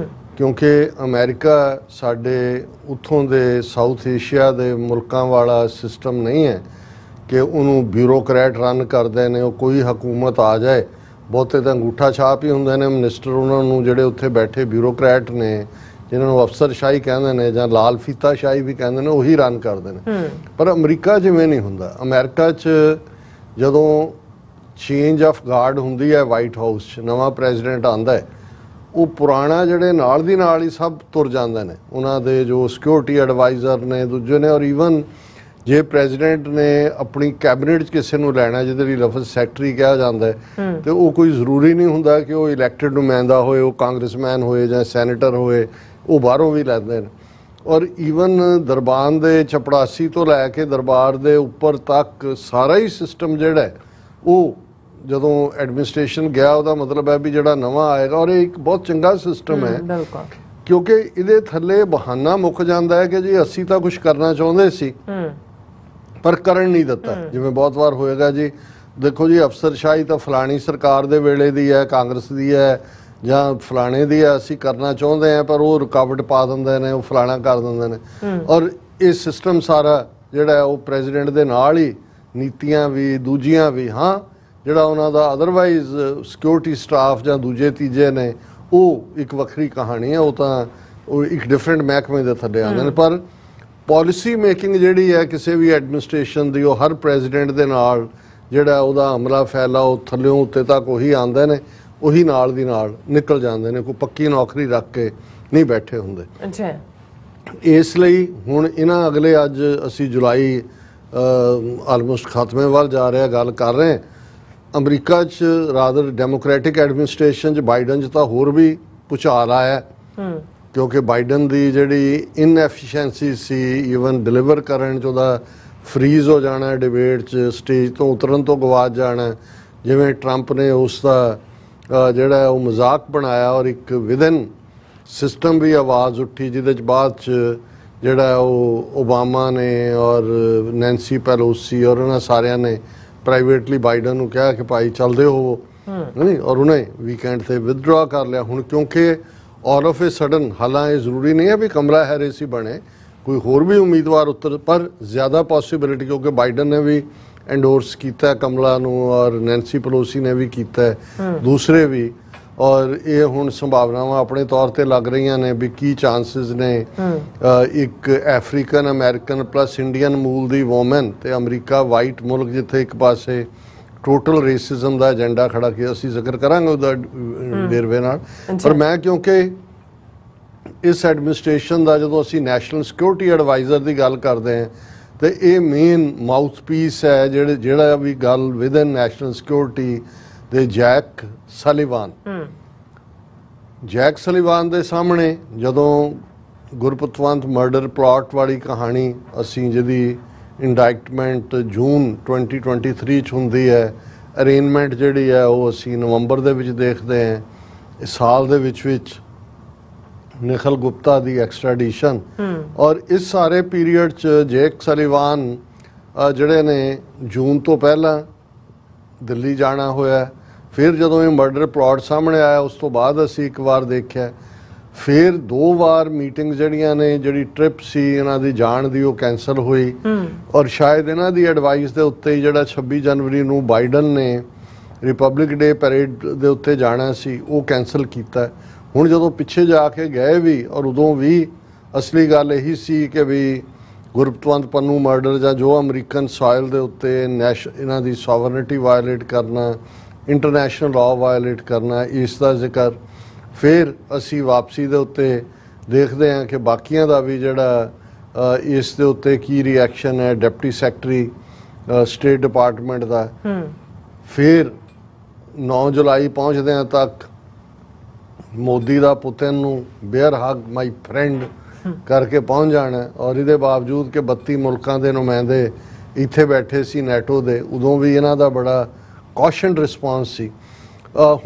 ਕਿਉਂਕਿ ਅਮਰੀਕਾ ਸਾਡੇ ਉੱਥੋਂ ਦੇ ਸਾਊਥ ਏਸ਼ੀਆ ਦੇ ਮੁਲਕਾਂ ਵਾਲਾ ਸਿਸਟਮ ਨਹੀਂ ਹੈ ਕਿ ਉਹਨੂੰ ਬਿਊਰੋਕਰੈਟ ਰਨ ਕਰਦੇ ਨੇ। ਉਹ ਕੋਈ ਹਕੂਮਤ ਆ ਜਾਏ, ਬਹੁਤੇ ਤਾਂ ਅੰਗੂਠਾ ਛਾਪ ਹੀ ਹੁੰਦੇ ਨੇ ਮਿਨਿਸਟਰ, ਉਹਨਾਂ ਨੂੰ ਜਿਹੜੇ ਉੱਥੇ ਬੈਠੇ ਬਿਊਰੋਕਰੈਟ ਨੇ, ਜਿਨ੍ਹਾਂ ਨੂੰ ਅਫਸਰਸ਼ਾਹੀ ਕਹਿੰਦੇ ਨੇ ਜਾਂ ਲਾਲ ਫੀਤਾਸ਼ਾਹੀ ਵੀ ਕਹਿੰਦੇ ਨੇ, ਉਹੀ ਰਨ ਕਰਦੇ ਨੇ। ਪਰ ਅਮਰੀਕਾ ਜਿਵੇਂ ਨਹੀਂ ਹੁੰਦਾ। ਅਮਰੀਕਾ 'ਚ ਜਦੋਂ ਚੇਂਜ ਆਫ ਗਾਰਡ ਹੁੰਦੀ ਹੈ, ਵਾਈਟ ਹਾਊਸ 'ਚ ਨਵਾਂ ਪ੍ਰੈਜ਼ੀਡੈਂਟ ਆਉਂਦਾ ਹੈ, ਉਹ ਪੁਰਾਣਾ ਜਿਹੜੇ ਨਾਲ ਦੀ ਨਾਲ ਹੀ ਸਭ ਤੁਰ ਜਾਂਦੇ ਨੇ। ਉਹਨਾਂ ਦੇ ਜੋ ਸਿਕਿਉਰਿਟੀ ਐਡਵਾਈਜ਼ਰ ਨੇ, ਦੂਜੇ ਨੇ, ਔਰ ਈਵਨ ਜੇ ਪ੍ਰੈਜ਼ੀਡੈਂਟ ਨੇ ਆਪਣੀ ਕੈਬਨਿਟ 'ਚ ਕਿਸੇ ਨੂੰ ਲੈਣਾ, ਜਿਹਦੇ ਲਈ ਲਫ਼ਜ਼ ਸੈਕਟਰੀ ਕਿਹਾ ਜਾਂਦਾ ਹੈ, ਤੇ ਉਹ ਕੋਈ ਜ਼ਰੂਰੀ ਨਹੀਂ ਹੁੰਦਾ ਕਿ ਉਹ ਇਲੈਕਟਡ ਨੁਮਾਇੰਦਾ ਹੋਏ, ਉਹ ਕਾਂਗਰਸਮੈਨ ਹੋਏ ਜਾਂ ਸੈਨੇਟਰ ਹੋਏ, ਉਹ ਬਾਹਰੋਂ ਵੀ ਲੈਂਦੇ ਨੇ। ਔਰ ਈਵਨ ਦਰਬਾਰ ਦੇ ਚਪੜਾਸੀ ਤੋਂ ਲੈ ਕੇ ਦਰਬਾਰ ਦੇ ਉੱਪਰ ਤੱਕ ਸਾਰਾ ਹੀ ਸਿਸਟਮ ਜਿਹੜਾ ਹੈ, ਉਹ ਜਦੋਂ ਐਡਮਿਨਿਸਟ੍ਰੇਸ਼ਨ ਗਿਆ, ਉਹਦਾ ਮਤਲਬ ਹੈ ਵੀ ਜਿਹੜਾ ਨਵਾਂ ਆਏਗਾ। ਔਰ ਇਹ ਇੱਕ ਬਹੁਤ ਚੰਗਾ ਸਿਸਟਮ ਹੈ, ਕਿਉਂਕਿ ਇਹਦੇ ਥੱਲੇ ਬਹਾਨਾ ਮੁੱਕ ਜਾਂਦਾ ਹੈ ਕਿ ਜੀ ਅਸੀਂ ਤਾਂ ਕੁਝ ਕਰਨਾ ਚਾਹੁੰਦੇ ਸੀ ਪਰ ਕਰਨ ਨਹੀਂ ਦਿੱਤਾ। ਜਿਵੇਂ ਬਹੁਤ ਵਾਰ ਹੋਏਗਾ ਜੀ, ਦੇਖੋ ਜੀ ਅਫਸਰਸ਼ਾਹੀ ਤਾਂ ਫਲਾਣੀ ਸਰਕਾਰ ਦੇ ਵੇਲੇ ਦੀ ਹੈ, ਕਾਂਗਰਸ ਦੀ ਹੈ ਜਾਂ ਫਲਾਣੇ ਦੀ ਹੈ, ਅਸੀਂ ਕਰਨਾ ਚਾਹੁੰਦੇ ਹਾਂ ਪਰ ਉਹ ਰੁਕਾਵਟ ਪਾ ਦਿੰਦੇ ਨੇ, ਉਹ ਫਲਾਣਾ ਕਰ ਦਿੰਦੇ ਨੇ। ਔਰ ਇਹ ਸਿਸਟਮ ਸਾਰਾ ਜਿਹੜਾ ਉਹ ਪ੍ਰੈਜ਼ੀਡੈਂਟ ਦੇ ਨਾਲ ਹੀ, ਨੀਤੀਆਂ ਵੀ ਦੂਜੀਆਂ ਵੀ, ਹਾਂ ਜਿਹੜਾ ਉਹਨਾਂ ਦਾ ਅਦਰਵਾਈਜ਼ ਸਿਕਿਉਰਿਟੀ ਸਟਾਫ ਜਾਂ ਦੂਜੇ ਤੀਜੇ ਨੇ, ਉਹ ਇੱਕ ਵੱਖਰੀ ਕਹਾਣੀ ਹੈ, ਉਹ ਤਾਂ ਉਹ ਇੱਕ ਡਿਫਰੈਂਟ ਮਹਿਕਮੇ ਦੇ ਥੱਲੇ ਆਉਂਦੇ ਨੇ। ਪਰ ਪਾਲਿਸੀ ਮੇਕਿੰਗ ਜਿਹੜੀ ਹੈ ਕਿਸੇ ਵੀ ਐਡਮਿਨਿਸਟ੍ਰੇਸ਼ਨ ਦੀ, ਉਹ ਹਰ ਪ੍ਰੈਜ਼ੀਡੈਂਟ ਦੇ ਨਾਲ ਜਿਹੜਾ ਉਹਦਾ ਹਮਲਾ ਫੈਲਾ, ਉਹ ਥੱਲਿਓਂ ਉੱਤੇ ਤੱਕ ਉਹੀ ਆਉਂਦੇ ਨੇ, ਉਹੀ ਨਾਲ ਦੀ ਨਾਲ ਨਿਕਲ ਜਾਂਦੇ ਨੇ, ਕੋਈ ਪੱਕੀ ਨੌਕਰੀ ਰੱਖ ਕੇ ਨਹੀਂ ਬੈਠੇ ਹੁੰਦੇ। ਅੱਛਾ, ਇਸ ਲਈ ਹੁਣ ਇਹਨਾਂ ਅਗਲੇ ਅੱਜ ਅਸੀਂ ਜੁਲਾਈ ਆਲਮੋਸਟ ਖਾਤਮੇ ਵੱਲ ਜਾ ਰਿਹਾ, ਗੱਲ ਕਰ ਰਹੇ ਹਾਂ। ਅਮਰੀਕਾ 'ਚ ਰਾਦਰ ਡੈਮੋਕ੍ਰੈਟਿਕ ਐਡਮਿਨਿਸਟ੍ਰੇਸ਼ਨ 'ਚ ਬਾਈਡਨ 'ਚ ਤਾਂ ਹੋਰ ਵੀ ਭੁਚਾਲ ਆਇਆ, ਕਿਉਂਕਿ ਬਾਈਡਨ ਦੀ ਜਿਹੜੀ ਇਨਐਫੀਸ਼ੀਐਂਸੀ ਸੀ ਈਵਨ ਡਿਲੀਵਰ ਕਰਨ 'ਚ, ਉਹਦਾ ਫਰੀਜ਼ ਹੋ ਜਾਣਾ ਡਿਬੇਟ 'ਚ, ਸਟੇਜ ਤੋਂ ਉਤਰਨ ਤੋਂ ਗਵਾਚ ਜਾਣਾ। ਜਿਵੇਂ ਟਰੰਪ ਨੇ ਉਸ ਦਾ ਜਿਹੜਾ ਉਹ ਮਜ਼ਾਕ ਬਣਾਇਆ, ਔਰ ਇੱਕ ਵਿਦਨ ਸਿਸਟਮ ਵੀ ਆਵਾਜ਼ ਉੱਠੀ, ਜਿਹਦੇ 'ਚ ਬਾਅਦ 'ਚ ਜਿਹੜਾ ਉਹ ਓਬਾਮਾ ਨੇ ਔਰ ਨੈਂਸੀ ਪੈਲੋਸੀ ਔਰ ਉਹਨਾਂ ਸਾਰਿਆਂ ਨੇ ਪ੍ਰਾਈਵੇਟਲੀ ਬਾਈਡਨ ਨੂੰ ਕਿਹਾ ਕਿ ਭਾਈ ਚੱਲਦੇ ਹੋ ਨਹੀਂ, ਔਰ ਉਹਨੇ ਵੀਕਐਂਡ ਤੇ ਵਿਦਡਰਾ ਕਰ ਲਿਆ। ਹੁਣ ਕਿਉਂਕਿ ਆਲ ਆਫ ਏ ਸਡਨ, ਹਾਲਾਂ ਇਹ ਜ਼ਰੂਰੀ ਨਹੀਂ ਹੈ ਵੀ ਕਮਲਾ ਹੈਰਿਸ ਹੀ ਬਣੇ, ਕੋਈ ਹੋਰ ਵੀ ਉਮੀਦਵਾਰ ਉੱਤਰ, ਪਰ ਜ਼ਿਆਦਾ ਪੋਸੀਬਿਲਿਟੀ ਕਿਉਂਕਿ ਬਾਈਡਨ ਨੇ ਵੀ ਐਂਡੋਰਸ ਕੀਤਾ ਕਮਲਾ ਨੂੰ ਔਰ ਨੈਂਸੀ ਪੈਲੋਸੀ ਨੇ ਵੀ ਕੀਤਾ, ਦੂਸਰੇ ਵੀ। ਔਰ ਇਹ ਹੁਣ ਸੰਭਾਵਨਾਵਾਂ ਆਪਣੇ ਤੌਰ ਤੇ ਲੱਗ ਰਹੀਆਂ ਨੇ ਵੀ ਕੀ ਚਾਂਸਸ ਨੇ ਇੱਕ ਅਫਰੀਕਨ ਅਮਰੀਕਨ ਪਲੱਸ ਇੰਡੀਅਨ ਮੂਲ ਦੀ ਵੂਮਨ ਤੇ ਅਮਰੀਕਾ ਵਾਈਟ ਮੁਲਕ, ਜਿੱਥੇ ਇੱਕ ਪਾਸੇ ਟੋਟਲ ਰੇਸਿਜ਼ਮ ਦਾ ਏਜੰਡਾ ਖੜਾ ਕੀਤਾ, ਅਸੀਂ ਜ਼ਿਕਰ ਕਰਾਂਗੇ ਉਹਦਾ ਵੇਰਵੇ ਨਾਲ। ਪਰ ਮੈਂ ਕਿਉਂਕਿ ਇਸ ਐਡਮਿਨਿਸਟ੍ਰੇਸ਼ਨ ਦਾ ਜਦੋਂ ਅਸੀਂ ਨੈਸ਼ਨਲ ਸਿਕਿਉਰਿਟੀ ਐਡਵਾਈਜ਼ਰ ਦੀ ਗੱਲ ਕਰਦੇ ਹਾਂ, ਤੇ ਇਹ ਮੇਨ ਮਾਊਥ ਪੀਸ ਹੈ ਜਿਹੜਾ ਵੀ ਗੱਲ ਵਿਦਨ ਨੈਸ਼ਨਲ ਸਿਕਿਉਰਿਟੀ ਦੇ ਜੈਕ ਸਲੀਵਾਨ ਦੇ ਸਾਹਮਣੇ ਜਦੋਂ ਗੁਰਪਤਵੰਤ ਮਰਡਰ ਪਲਾਟ ਵਾਲੀ ਕਹਾਣੀ, ਅਸੀਂ ਜਿਹਦੀ ਇੰਡਾਇਕਟਮੈਂਟ ਜੂਨ 2023 ਚ ਹੁੰਦੀ ਹੈ, ਅਰੇਂਜਮੈਂਟ ਜਿਹੜੀ ਹੈ ਉਹ ਅਸੀਂ ਨਵੰਬਰ ਦੇ ਵਿੱਚ ਦੇਖਦੇ ਹਾਂ। ਇਸ ਸਾਲ ਦੇ ਵਿੱਚ ਨਿਖਲ ਗੁਪਤਾ ਦੀ ਐਕਸਟ੍ਰੈਡੀਸ਼ਨ, ਔਰ ਇਸ ਸਾਰੇ ਪੀਰੀਅਡ 'ਚ ਜੈਕ ਸਲੀਵਾਨ ਜਿਹੜੇ ਨੇ ਜੂਨ ਤੋਂ ਪਹਿਲਾਂ ਦਿੱਲੀ ਜਾਣਾ ਹੋਇਆ। ਫਿਰ ਜਦੋਂ ਇਹ ਮਰਡਰ ਪਲਾਟ ਸਾਹਮਣੇ ਆਇਆ, ਉਸ ਤੋਂ ਬਾਅਦ ਅਸੀਂ ਇੱਕ ਵਾਰ ਦੇਖਿਆ, ਫਿਰ 2 ਵਾਰ ਮੀਟਿੰਗ ਜਿਹੜੀਆਂ ਨੇ, ਜਿਹੜੀ ਟ੍ਰਿਪ ਸੀ ਇਹਨਾਂ ਦੀ ਜਾਣ ਦੀ, ਉਹ ਕੈਂਸਲ ਹੋਈ। ਔਰ ਸ਼ਾਇਦ ਇਹਨਾਂ ਦੀ ਐਡਵਾਈਸ ਦੇ ਉੱਤੇ ਹੀ ਜਿਹੜਾ 26 ਜਨਵਰੀ ਨੂੰ ਬਾਈਡਨ ਨੇ ਰਿਪਬਲਿਕ ਡੇ ਪੈਰੇਡ ਦੇ ਉੱਤੇ ਜਾਣਾ ਸੀ, ਉਹ ਕੈਂਸਲ ਕੀਤਾ। ਹੁਣ ਜਦੋਂ ਪਿੱਛੇ ਜਾ ਕੇ ਗਏ ਵੀ, ਔਰ ਉਦੋਂ ਵੀ ਅਸਲੀ ਗੱਲ ਇਹੀ ਸੀ ਕਿ ਵੀ ਗੁਰਪਤਵੰਤ ਪੰਨੂ ਮਰਡਰ ਜਾਂ ਜੋ ਅਮਰੀਕਨ ਸੋਇਲ ਦੇ ਉੱਤੇ ਇਹਨਾਂ ਦੀ ਸੋਵਰਨਿਟੀ ਵਾਇਲੇਟ ਕਰਨਾ, ਇੰਟਰਨੈਸ਼ਨਲ ਲਾਅ ਵਾਇਲੇਟ ਕਰਨਾ, ਇਸ ਦਾ ਜ਼ਿਕਰ। ਫਿਰ ਅਸੀਂ ਵਾਪਸੀ ਦੇ ਉੱਤੇ ਦੇਖਦੇ ਹਾਂ ਕਿ ਬਾਕੀਆਂ ਦਾ ਵੀ ਜਿਹੜਾ ਇਸ ਦੇ ਉੱਤੇ ਕੀ ਰਿਐਕਸ਼ਨ ਹੈ ਡਿਪਟੀ ਸੈਕਟਰੀ ਸਟੇਟ ਡਿਪਾਰਟਮੈਂਟ ਦਾ। ਫਿਰ 9 ਜੁਲਾਈ ਪਹੁੰਚਦਿਆਂ ਤੱਕ ਮੋਦੀ ਦਾ ਪੁਤਨ ਨੂੰ ਬੇਅਰ ਹੱਗ ਮਾਈ ਫਰੈਂਡ ਕਰਕੇ ਪਹੁੰਚ ਜਾਣਾ। ਔਰ ਇਹਦੇ ਬਾਵਜੂਦ ਕਿ 32 ਮੁਲਕਾਂ ਦੇ ਨੁਮਾਇੰਦੇ ਇੱਥੇ ਬੈਠੇ ਸੀ ਨੈਟੋ ਦੇ, ਉਦੋਂ ਵੀ ਇਹਨਾਂ ਦਾ ਬੜਾ ਕੌਸ਼ਨ ਰਿਸਪੌਂਸ ਸੀ।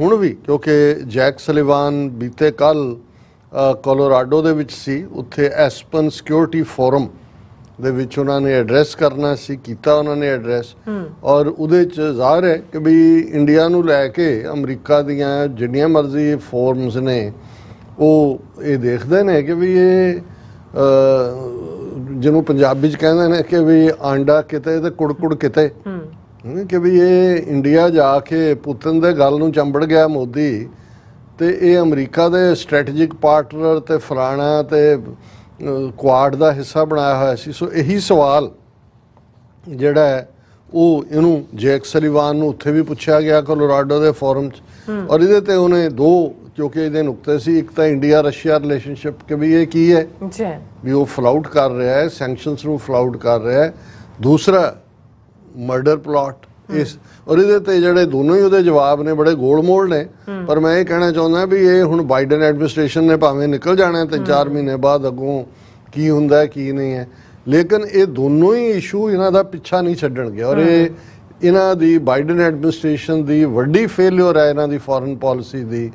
ਹੁਣ ਵੀ ਕਿਉਂਕਿ ਜੈਕ ਸਲੀਵਾਨ ਬੀਤੇ ਕੱਲ ਕੋਲੋਰਾਡੋ ਦੇ ਵਿੱਚ ਸੀ, ਉੱਥੇ ਐਸਪਨ ਸਿਕਿਉਰਿਟੀ ਫੋਰਮ ਦੇ ਵਿੱਚ ਉਹਨਾਂ ਨੇ ਐਡਰੈਸ ਕਰਨਾ ਸੀ, ਕੀਤਾ ਉਹਨਾਂ ਨੇ ਐਡਰੈਸ। ਔਰ ਉਹਦੇ 'ਚ ਜ਼ਾਹਰ ਹੈ ਕਿ ਵੀ ਇੰਡੀਆ ਨੂੰ ਲੈ ਕੇ ਅਮਰੀਕਾ ਦੀਆਂ ਜਿੰਨੀਆਂ ਮਰਜ਼ੀ ਫੋਰਮਸ ਨੇ ਉਹ ਇਹ ਦੇਖਦੇ ਨੇ ਕਿ ਵੀ ਇਹ ਜਿਹਨੂੰ ਪੰਜਾਬੀ 'ਚ ਕਹਿੰਦੇ ਨੇ ਕਿ ਵੀ ਆਂਡਾ ਕਿਤੇ ਤੇ ਕੁੜਕੁੜ ਕਿਤੇ, ਕਿ ਵੀ ਇਹ ਇੰਡੀਆ ਜਾ ਕੇ ਪੁਤਨ ਦੇ ਗੱਲ ਨੂੰ ਚੰਬੜ ਗਿਆ ਮੋਦੀ, ਤੇ ਇਹ ਅਮਰੀਕਾ ਦੇ ਸਟ੍ਰੈਟੇਜਿਕ ਪਾਰਟਨਰ ਤੇ ਫਲਾਣਾ ਤੇ ਕੁਆਡ ਦਾ ਹਿੱਸਾ ਬਣਾਇਆ ਹੋਇਆ ਸੀ। ਸੋ ਇਹੀ ਸਵਾਲ ਜਿਹੜਾ ਹੈ ਉਹ ਇਹਨੂੰ ਜੈਕ ਸਲੀਵਾਨ ਨੂੰ ਉੱਥੇ ਵੀ ਪੁੱਛਿਆ ਗਿਆ ਕੋਲੋਰਾਡੋ ਦੇ ਫੋਰਮ 'ਚ, ਔਰ ਇਹਦੇ ਤੇ ਉਹਨੇ ਦੋ ਕਿਉਂਕਿ ਇਹਦੇ ਨੁਕਤੇ ਸੀ, ਇੱਕ ਤਾਂ ਇੰਡੀਆ ਰਸ਼ੀਆ ਰਿਲੇਸ਼ਨਸ਼ਿਪ ਕਿ ਵੀ ਇਹ ਕੀ ਹੈ ਵੀ ਉਹ ਫਲਾਊਟ ਕਰ ਰਿਹਾ ਹੈ, ਸੈਂਕਸ਼ਨਸ ਨੂੰ ਫਲਾਊਟ ਕਰ ਰਿਹਾ ਹੈ, ਦੂਸਰਾ ਮਰਡਰ ਪਲਾਟ ਇਸ, ਔਰ ਇਹਦੇ ਤੇ ਜਿਹੜੇ ਦੋਨੋਂ ਹੀ ਉਹਦੇ ਜਵਾਬ ਨੇ ਬੜੇ ਗੋਲ ਮੋਲ ਨੇ। ਪਰ ਮੈਂ ਇਹ ਕਹਿਣਾ ਚਾਹੁੰਦਾ ਵੀ ਇਹ ਹੁਣ ਬਾਈਡਨ ਐਡਮਿਨਿਸਟ੍ਰੇਸ਼ਨ ਨੇ ਭਾਵੇਂ ਨਿਕਲ ਜਾਣਾ 3-4 ਮਹੀਨੇ ਬਾਅਦ ਅੱਗੋਂ ਕੀ ਹੁੰਦਾ ਕੀ ਨਹੀਂ ਹੈ, ਲੇਕਿਨ ਇਹ ਦੋਨੋਂ ਹੀ ਇਸ਼ੂ ਇਹਨਾਂ ਦਾ ਪਿੱਛਾ ਨਹੀਂ ਛੱਡਣਗੇ। ਔਰ ਇਹ ਇਹਨਾਂ ਦੀ ਬਾਈਡਨ ਐਡਮਿਨਿਸਟ੍ਰੇਸ਼ਨ ਦੀ ਵੱਡੀ ਫੇਲਿਅਰ ਹੈ ਇਹਨਾਂ ਦੀ ਫੋਰਨ ਪਾਲਿਸੀ ਦੀ,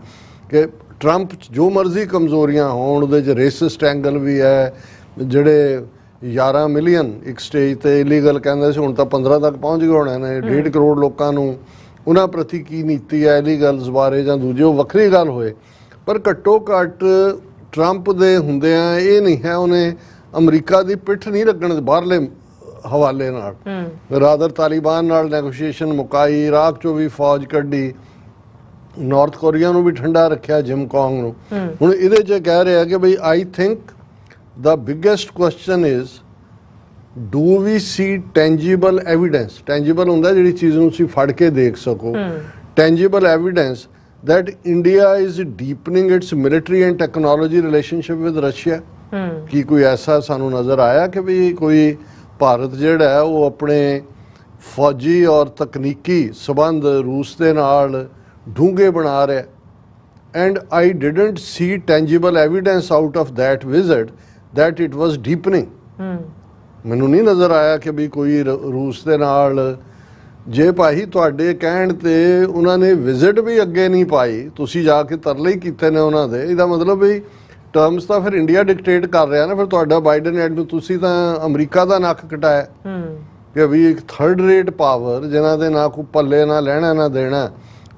ਕਿ ਟਰੰਪ ਜੋ ਮਰਜ਼ੀ ਕਮਜ਼ੋਰੀਆਂ ਹੋਣ ਉਹਦੇ 'ਚ ਰੇਸਿਸਟ ਐਂਗਲ ਵੀ ਹੈ, ਜਿਹੜੇ 11 ਮਿਲੀਅਨ ਇੱਕ ਸਟੇਜ ਤੇ ਇਲੀਗਲ ਕਹਿੰਦੇ ਸੀ ਹੁਣ ਤਾਂ 15 ਤੱਕ ਪਹੁੰਚ ਗਏ ਹੋਣੇ ਨੇ, 1.5 ਕਰੋੜ ਲੋਕਾਂ ਨੂੰ ਉਹਨਾਂ ਪ੍ਰਤੀ ਕੀ ਨੀਤੀ ਹੈ ਇਲੀਗਲਸ ਬਾਰੇ ਜਾਂ ਦੂਜੇ, ਉਹ ਵੱਖਰੀ ਗੱਲ ਹੋਏ। ਪਰ ਘੱਟੋ ਘੱਟ ਟਰੰਪ ਦੇ ਹੁੰਦਿਆਂ ਇਹ ਨਹੀਂ ਹੈ ਉਹਨੇ ਅਮਰੀਕਾ ਦੀ ਪਿੱਠ ਨਹੀਂ ਲੱਗਣ ਬਾਹਰਲੇ ਹਵਾਲੇ ਨਾਲ, ਰਾਦਰ ਤਾਲਿਬਾਨ ਨਾਲ ਨੈਗੋਸ਼ੀਏਸ਼ਨ ਮੁਕਾਈ, ਇਰਾਕ 'ਚੋਂ ਵੀ ਫੌਜ ਕੱਢੀ, ਨਾਰਥ ਕੋਰੀਆ ਨੂੰ ਵੀ ਠੰਡਾ ਰੱਖਿਆ, ਜਿਮ ਕੌਂਗ ਨੂੰ। ਹੁਣ ਇਹਦੇ 'ਚ ਕਹਿ ਰਿਹਾ ਕਿ ਬਈ I think the biggest question is, do we see tangible evidence? Tangible ਹੁੰਦਾ ਜਿਹੜੀ ਚੀਜ਼ ਨੂੰ ਤੁਸੀਂ ਫੜ ਕੇ ਦੇਖ ਸਕੋ, tangible evidence that India is deepening its military and technology relationship with Russia? ਕੀ ਕੋਈ ਐਸਾ ਸਾਨੂੰ ਨਜ਼ਰ ਆਇਆ ਕਿ ਵੀ ਕੋਈ ਭਾਰਤ ਜਿਹੜਾ ਹੈ ਉਹ ਆਪਣੇ ਫੌਜੀ ਔਰ ਤਕਨੀਕੀ ਸਬੰਧ ਰੂਸ ਦੇ ਨਾਲ ਡੂੰਘੇ ਬਣਾ ਰਿਹਾ? And I didn't see tangible evidence out of that visit that it was deepening. ਮੈਨੂੰ ਨਹੀਂ ਨਜ਼ਰ ਆਇਆ ਕਿ ਵੀ ਕੋਈ ਰੂਸ ਦੇ ਨਾਲ, ਜੇ ਭਾਈ ਤੁਹਾਡੇ ਕਹਿਣ ਤੇ ਉਹਨਾਂ ਨੇ ਵਿਜ਼ਿਟ ਵੀ ਅੱਗੇ ਨਹੀਂ ਪਾਈ, ਤੁਸੀਂ ਜਾ ਕੇ ਤਰਲੇ ਹੀ ਕੀਤੇ ਨੇ ਉਹਨਾਂ ਦੇ, ਇਹਦਾ ਮਤਲਬ ਵੀ ਟਰਮਸ ਤਾਂ ਫਿਰ ਇੰਡੀਆ ਡਿਕਟੇਟ ਕਰ ਰਿਹਾ ਨਾ। ਫਿਰ ਤੁਹਾਡਾ ਬਾਈਡਨ ਐਡਮਿਨ, ਤੁਸੀਂ ਤਾਂ ਅਮਰੀਕਾ ਦਾ ਨੱਕ ਕਟਾਇਆ ਕਿ ਵੀ ਇੱਕ ਥਰਡ ਰੇਟ ਪਾਵਰ ਜਿਨ੍ਹਾਂ ਦੇ ਨਾ ਕੋਈ ਪੱਲੇ ਨਾ ਲੈਣਾ ਨਾ ਦੇਣਾ,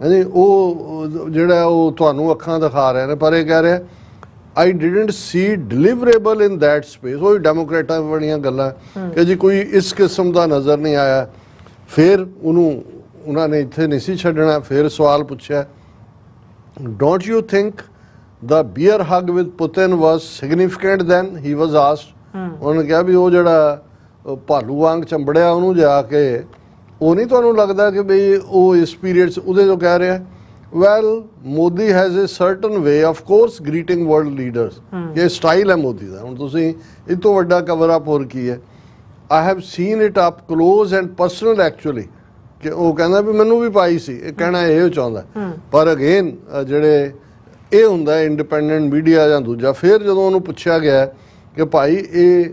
ਹਾਂਜੀ, ਉਹ ਜਿਹੜਾ ਉਹ ਤੁਹਾਨੂੰ ਅੱਖਾਂ ਦਿਖਾ ਰਹੇ ਨੇ। ਪਰ ਇਹ ਕਹਿ ਰਿਹਾ I didn't see deliverable in that space। ਉਹ ਡੈਮੋਕ੍ਰੇਟਾਂ ਵਾਲੀਆਂ ਗੱਲਾਂ ਕਿ ਜੀ ਕੋਈ ਇਸ ਕਿਸਮ ਦਾ ਨਜ਼ਰ ਨਹੀਂ ਆਇਆ। ਫਿਰ ਉਹਨਾਂ ਨੇ ਇੱਥੇ ਨਹੀਂ ਸੀ ਛੱਡਣਾ, ਫਿਰ ਸਵਾਲ ਪੁੱਛਿਆ, don't you think the bear hug with Putin was significant then? He was asked। ਉਹਨੇ ਕਿਹਾ ਵੀ ਉਹ ਜਿਹੜਾ ਭਾਲੂ ਵਾਂਗ ਚੰਬੜਿਆ ਉਹਨੂੰ ਜਾ ਕੇ, ਉਹ ਨਹੀਂ ਤੁਹਾਨੂੰ ਲੱਗਦਾ ਕਿ ਬਈ ਉਹ ਇਸ ਪੀਰੀਅਡ 'ਚ ਉਹਦੇ ਤੋਂ ਕਹਿ ਰਿਹਾ well Modi has a certain way of course greeting world leaders, ਇਹ ਸਟਾਈਲ ਹੈ ਮੋਦੀ ਦਾ। ਹੁਣ ਤੁਸੀਂ ਇਹ ਤੋਂ ਵੱਡਾ ਕਵਰ ਅਪ ਹੋਰ ਕੀ ਹੈ? I have seen it up close and personal actually, ਕਿ ਉਹ ਕਹਿੰਦਾ ਵੀ ਮੈਨੂੰ ਵੀ ਪਾਈ ਸੀ, ਇਹ ਕਹਿਣਾ ਇਹ ਚਾਹੁੰਦਾ। ਪਰ ਅਗੇਨ ਜਿਹੜੇ ਇਹ ਹੁੰਦਾ ਇੰਡੀਪੈਂਡੈਂਟ ਮੀਡੀਆ ਜਾਂ ਦੂਜਾ, ਫਿਰ ਜਦੋਂ ਉਹਨੂੰ ਪੁੱਛਿਆ ਗਿਆ ਕਿ ਭਾਈ ਇਹ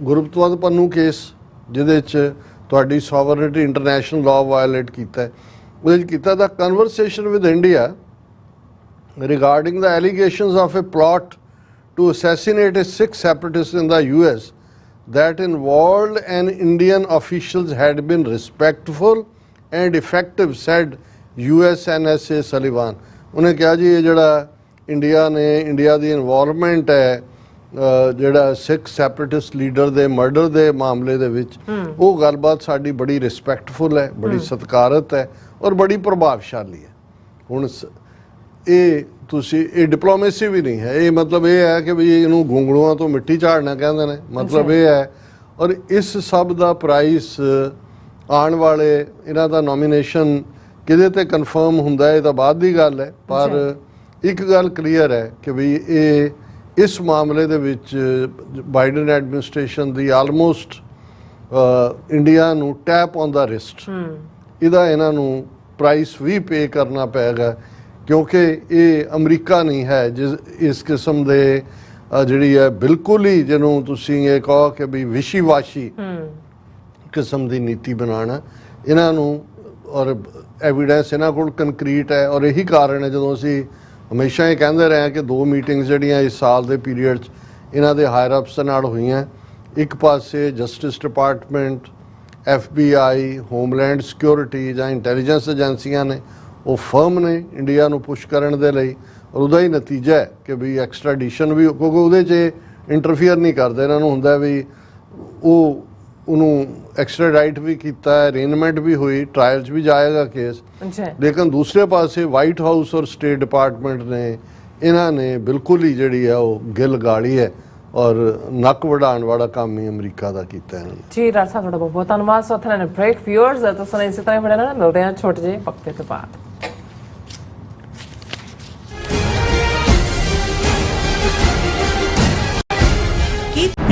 ਗੁਰਪਤਵੰਤ ਪੰਨੂ ਕੇਸ ਜਿਹਦੇ 'ਚ ਤੁਹਾਡੀ ਸੋਵਰਨਿਟੀ ਇੰਟਰਨੈਸ਼ਨਲ ਲਾਅ ਵਾਇਲੇਟ ਕੀਤਾ, ਉਹਦੇ 'ਚ ਕੀਤਾ ਦਾ conversation with India regarding the allegations of a plot to assassinate a Sikh separatist in the US that involved an Indian officials had been respectful and effective, said US NSA Sullivan। ਉਹਨੇ ਕਿਹਾ ਜੀ ਇਹ ਜਿਹੜਾ India ਦੀ involvement ਹੈ ਜਿਹੜਾ ਸਿੱਖ separatist leader ਦੇ murder ਦੇ ਮਾਮਲੇ ਦੇ ਵਿੱਚ, ਉਹ ਗੱਲਬਾਤ ਸਾਡੀ ਬੜੀ ਰਿਸਪੈਕਟਫੁਲ ਹੈ, ਬੜੀ ਸਤਿਕਾਰਤ ਹੈ ਔਰ ਬੜੀ ਪ੍ਰਭਾਵਸ਼ਾਲੀ ਹੈ। ਹੁਣ ਇਹ ਤੁਸੀਂ ਇਹ ਡਿਪਲੋਮੇਸੀ ਵੀ ਨਹੀਂ ਹੈ, ਇਹ ਮਤਲਬ ਇਹ ਹੈ ਕਿ ਵੀ ਇਹਨੂੰ ਗੁੰਗਲੂਆਂ ਤੋਂ ਮਿੱਟੀ ਝਾੜਨਾ ਕਹਿੰਦੇ ਨੇ, ਮਤਲਬ ਇਹ ਹੈ। ਔਰ ਇਸ ਸਭ ਦਾ ਪ੍ਰਾਈਸ ਆਉਣ ਵਾਲੇ ਇਹਨਾਂ ਦਾ ਨੋਮੀਨੇਸ਼ਨ ਕਿਹਦੇ ਤੇ ਕਨਫਰਮ ਹੁੰਦਾ ਹੈ ਇਹ ਤਾਂ ਬਾਅਦ ਦੀ ਗੱਲ ਹੈ। ਪਰ ਇੱਕ ਗੱਲ ਕਲੀਅਰ ਹੈ ਕਿ ਵੀ ਇਹ ਇਸ ਮਾਮਲੇ ਦੇ ਵਿੱਚ ਬਾਈਡਨ ਐਡਮਿਨਿਸਟ੍ਰੇਸ਼ਨ ਦੀ ਆਲਮੋਸਟ ਇੰਡੀਆ ਨੂੰ ਟੈਪ ਔਨ ਦਾ ਰਿਸਟ, ਇਹਦਾ ਇਹਨਾਂ ਨੂੰ ਪ੍ਰਾਈਸ ਵੀ ਪੇ ਕਰਨਾ ਪਏਗਾ, ਕਿਉਂਕਿ ਇਹ ਅਮਰੀਕਾ ਨਹੀਂ ਹੈ ਜਿਸ ਇਸ ਕਿਸਮ ਦੇ ਜਿਹੜੀ ਹੈ ਬਿਲਕੁਲ ਹੀ ਜਿਹਨੂੰ ਤੁਸੀਂ ਇਹ ਕਹੋ ਕਿ ਵੀ ਵਿਸ਼ੀ-ਵਾਸ਼ੀ ਕਿਸਮ ਦੀ ਨੀਤੀ ਬਣਾਉਣਾ ਇਹਨਾਂ ਨੂੰ, ਔਰ ਐਵੀਡੈਂਸ ਇਹਨਾਂ ਕੋਲ ਕੰਕਰੀਟ ਹੈ। ਔਰ ਇਹੀ ਕਾਰਨ ਹੈ ਜਦੋਂ ਅਸੀਂ ਹਮੇਸ਼ਾ ਇਹ ਕਹਿੰਦੇ ਰਹੇ ਕਿ 2 ਮੀਟਿੰਗਸ ਜਿਹੜੀਆਂ ਇਸ ਸਾਲ ਦੇ ਪੀਰੀਅਡ 'ਚ ਇਹਨਾਂ ਦੇ ਹਾਇਰ ਅਪਸ ਦੇ ਨਾਲ ਹੋਈਆਂ, ਇੱਕ ਪਾਸੇ justice department, FBI, homeland security ਜਾਂ ਇੰਟੈਲੀਜੈਂਸ ਏਜੰਸੀਆਂ ਨੇ ਉਹ ਫਰਮ ਨੇ ਇੰਡੀਆ ਨੂੰ ਪੁਸ਼ ਕਰਨ ਦੇ ਲਈ, ਔਰ ਉਹਦਾ ਹੀ ਨਤੀਜਾ ਹੈ ਕਿ ਵੀ ਐਕਸਟ੍ਰੈਡੀਸ਼ਨ ਵੀ, ਕਿਉਂਕਿ ਉਹਦੇ 'ਚ ਇੰਟਰਫੀਅਰ ਨਹੀਂ ਕਰਦੇ, ਇਹਨਾਂ ਨੂੰ ਹੁੰਦਾ ਵੀ ਉਹਨੂੰ ਐਕਸਟ੍ਰਾਡਾਈਟ ਵੀ ਕੀਤਾ, ਅਰੇਂਜਮੈਂਟ ਵੀ ਹੋਈ, ਟ੍ਰਾਇਲ 'ਚ ਵੀ ਜਾਏਗਾ ਕੇਸ। ਲੇਕਿਨ ਦੂਸਰੇ ਪਾਸੇ ਵਾਈਟ ਹਾਊਸ ਔਰ ਸਟੇਟ ਡਿਪਾਰਟਮੈਂਟ ਨੇ ਇਹਨਾਂ ਨੇ ਬਿਲਕੁਲ ਹੀ ਜਿਹੜੀ ਹੈ ਉਹ ਗਿੱਲ ਗਾਲੀ ਹੈ ਔਰ ਨੱਕ ਵਢਾਉਣ ਵਾਲਾ ਕੰਮ ਹੀ ਅਮਰੀਕਾ ਦਾ ਕੀਤਾ ਇਹਨਾਂ ਨੇ। ਜੀ ਡਾਕਟਰ ਸਾਹਿਬ ਤੁਹਾਡਾ ਬਹੁਤ ਬਹੁਤ ਧੰਨਵਾਦ। ਸੋ ਤੁਹਾਨੂੰ ਬ੍ਰੇਕ ਵਿਊਅਰਸ ਤੁਸੀਂ ਇਸੇ ਤਰ੍ਹਾਂ ਬੜੇ ਨਾਲ ਮਿਲਦੇ ਹਾਂ ਛੋਟੇ ਜਿਹੇ ਵਕਤ ਤੋਂ ਬਾਅਦ।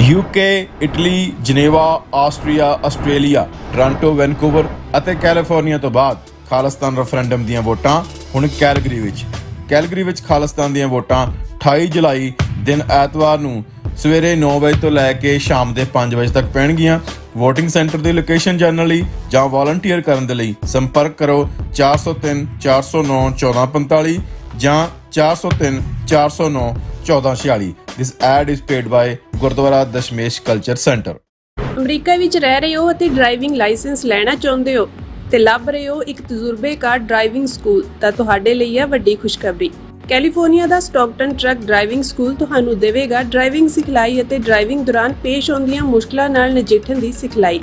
UK, Italy, Geneva, Austria, Australia, Toronto, Vancouver ਅਤੇ ਕੈਲੀਫੋਰਨੀਆ ਤੋਂ ਬਾਅਦ ਖਾਲਿਸਤਾਨ ਰੈਫਰੈਂਡਮ ਦੀਆਂ ਵੋਟਾਂ ਹੁਣ ਕੈਲਗਰੀ ਵਿੱਚ। ਕੈਲਗਰੀ ਵਿੱਚ ਖਾਲਿਸਤਾਨ ਦੀਆਂ ਵੋਟਾਂ 28 ਜੁਲਾਈ ਦਿਨ ਐਤਵਾਰ ਨੂੰ ਸਵੇਰੇ 9 ਵਜੇ ਤੋਂ ਲੈ ਕੇ ਸ਼ਾਮ ਦੇ 5 ਵਜੇ ਤੱਕ ਪੈਣਗੀਆਂ। ਵੋਟਿੰਗ ਸੈਂਟਰ ਦੀ ਲੋਕੇਸ਼ਨ ਜਾਣਨ ਲਈ ਜਾਂ ਵਾਲੰਟੀਅਰ ਕਰਨ ਦੇ ਲਈ ਸੰਪਰਕ ਕਰੋ 403 409 1445 ਜਾਂ 403 409 1446। This ad is paid by Gurdwara Dashmesh culture centre. America ਵਿੱਚ ਰਹਿ ਰਹੇ ਹੋ ਅਤੇ ਡਰਾਈਵਿੰਗ ਲਾਇਸੈਂਸ ਲੈਣਾ ਚਾਹੁੰਦੇ ਹੋ ਤੇ ਲੱਭ ਰਹੇ ਹੋ ਇੱਕ ਤਜਰਬੇਕਾਰ ਡਰਾਈਵਿੰਗ ਸਕੂਲ, ਤਾਂ ਤੁਹਾਡੇ ਲਈ ਹੈ ਵੱਡੀ ਖੁਸ਼ਖਬਰੀ। ਕੈਲੀਫੋਰਨੀਆ ਦਾ ਸਟਾਕਟਨ ਟਰੱਕ ਡਰਾਈਵਿੰਗ ਸਕੂਲ ਤੁਹਾਨੂੰ ਦੇਵੇਗਾ ਡਰਾਈਵਿੰਗ ਸਿਖਲਾਈ ਅਤੇ ਡਰਾਈਵਿੰਗ ਦੌਰਾਨ ਪੇਸ਼ ਆਉਂਦੀਆਂ ਮੁਸ਼ਕਲਾਂ ਨਾਲ ਨਜਿੱਠਣ ਦੀ ਸਿਖਲਾਈ।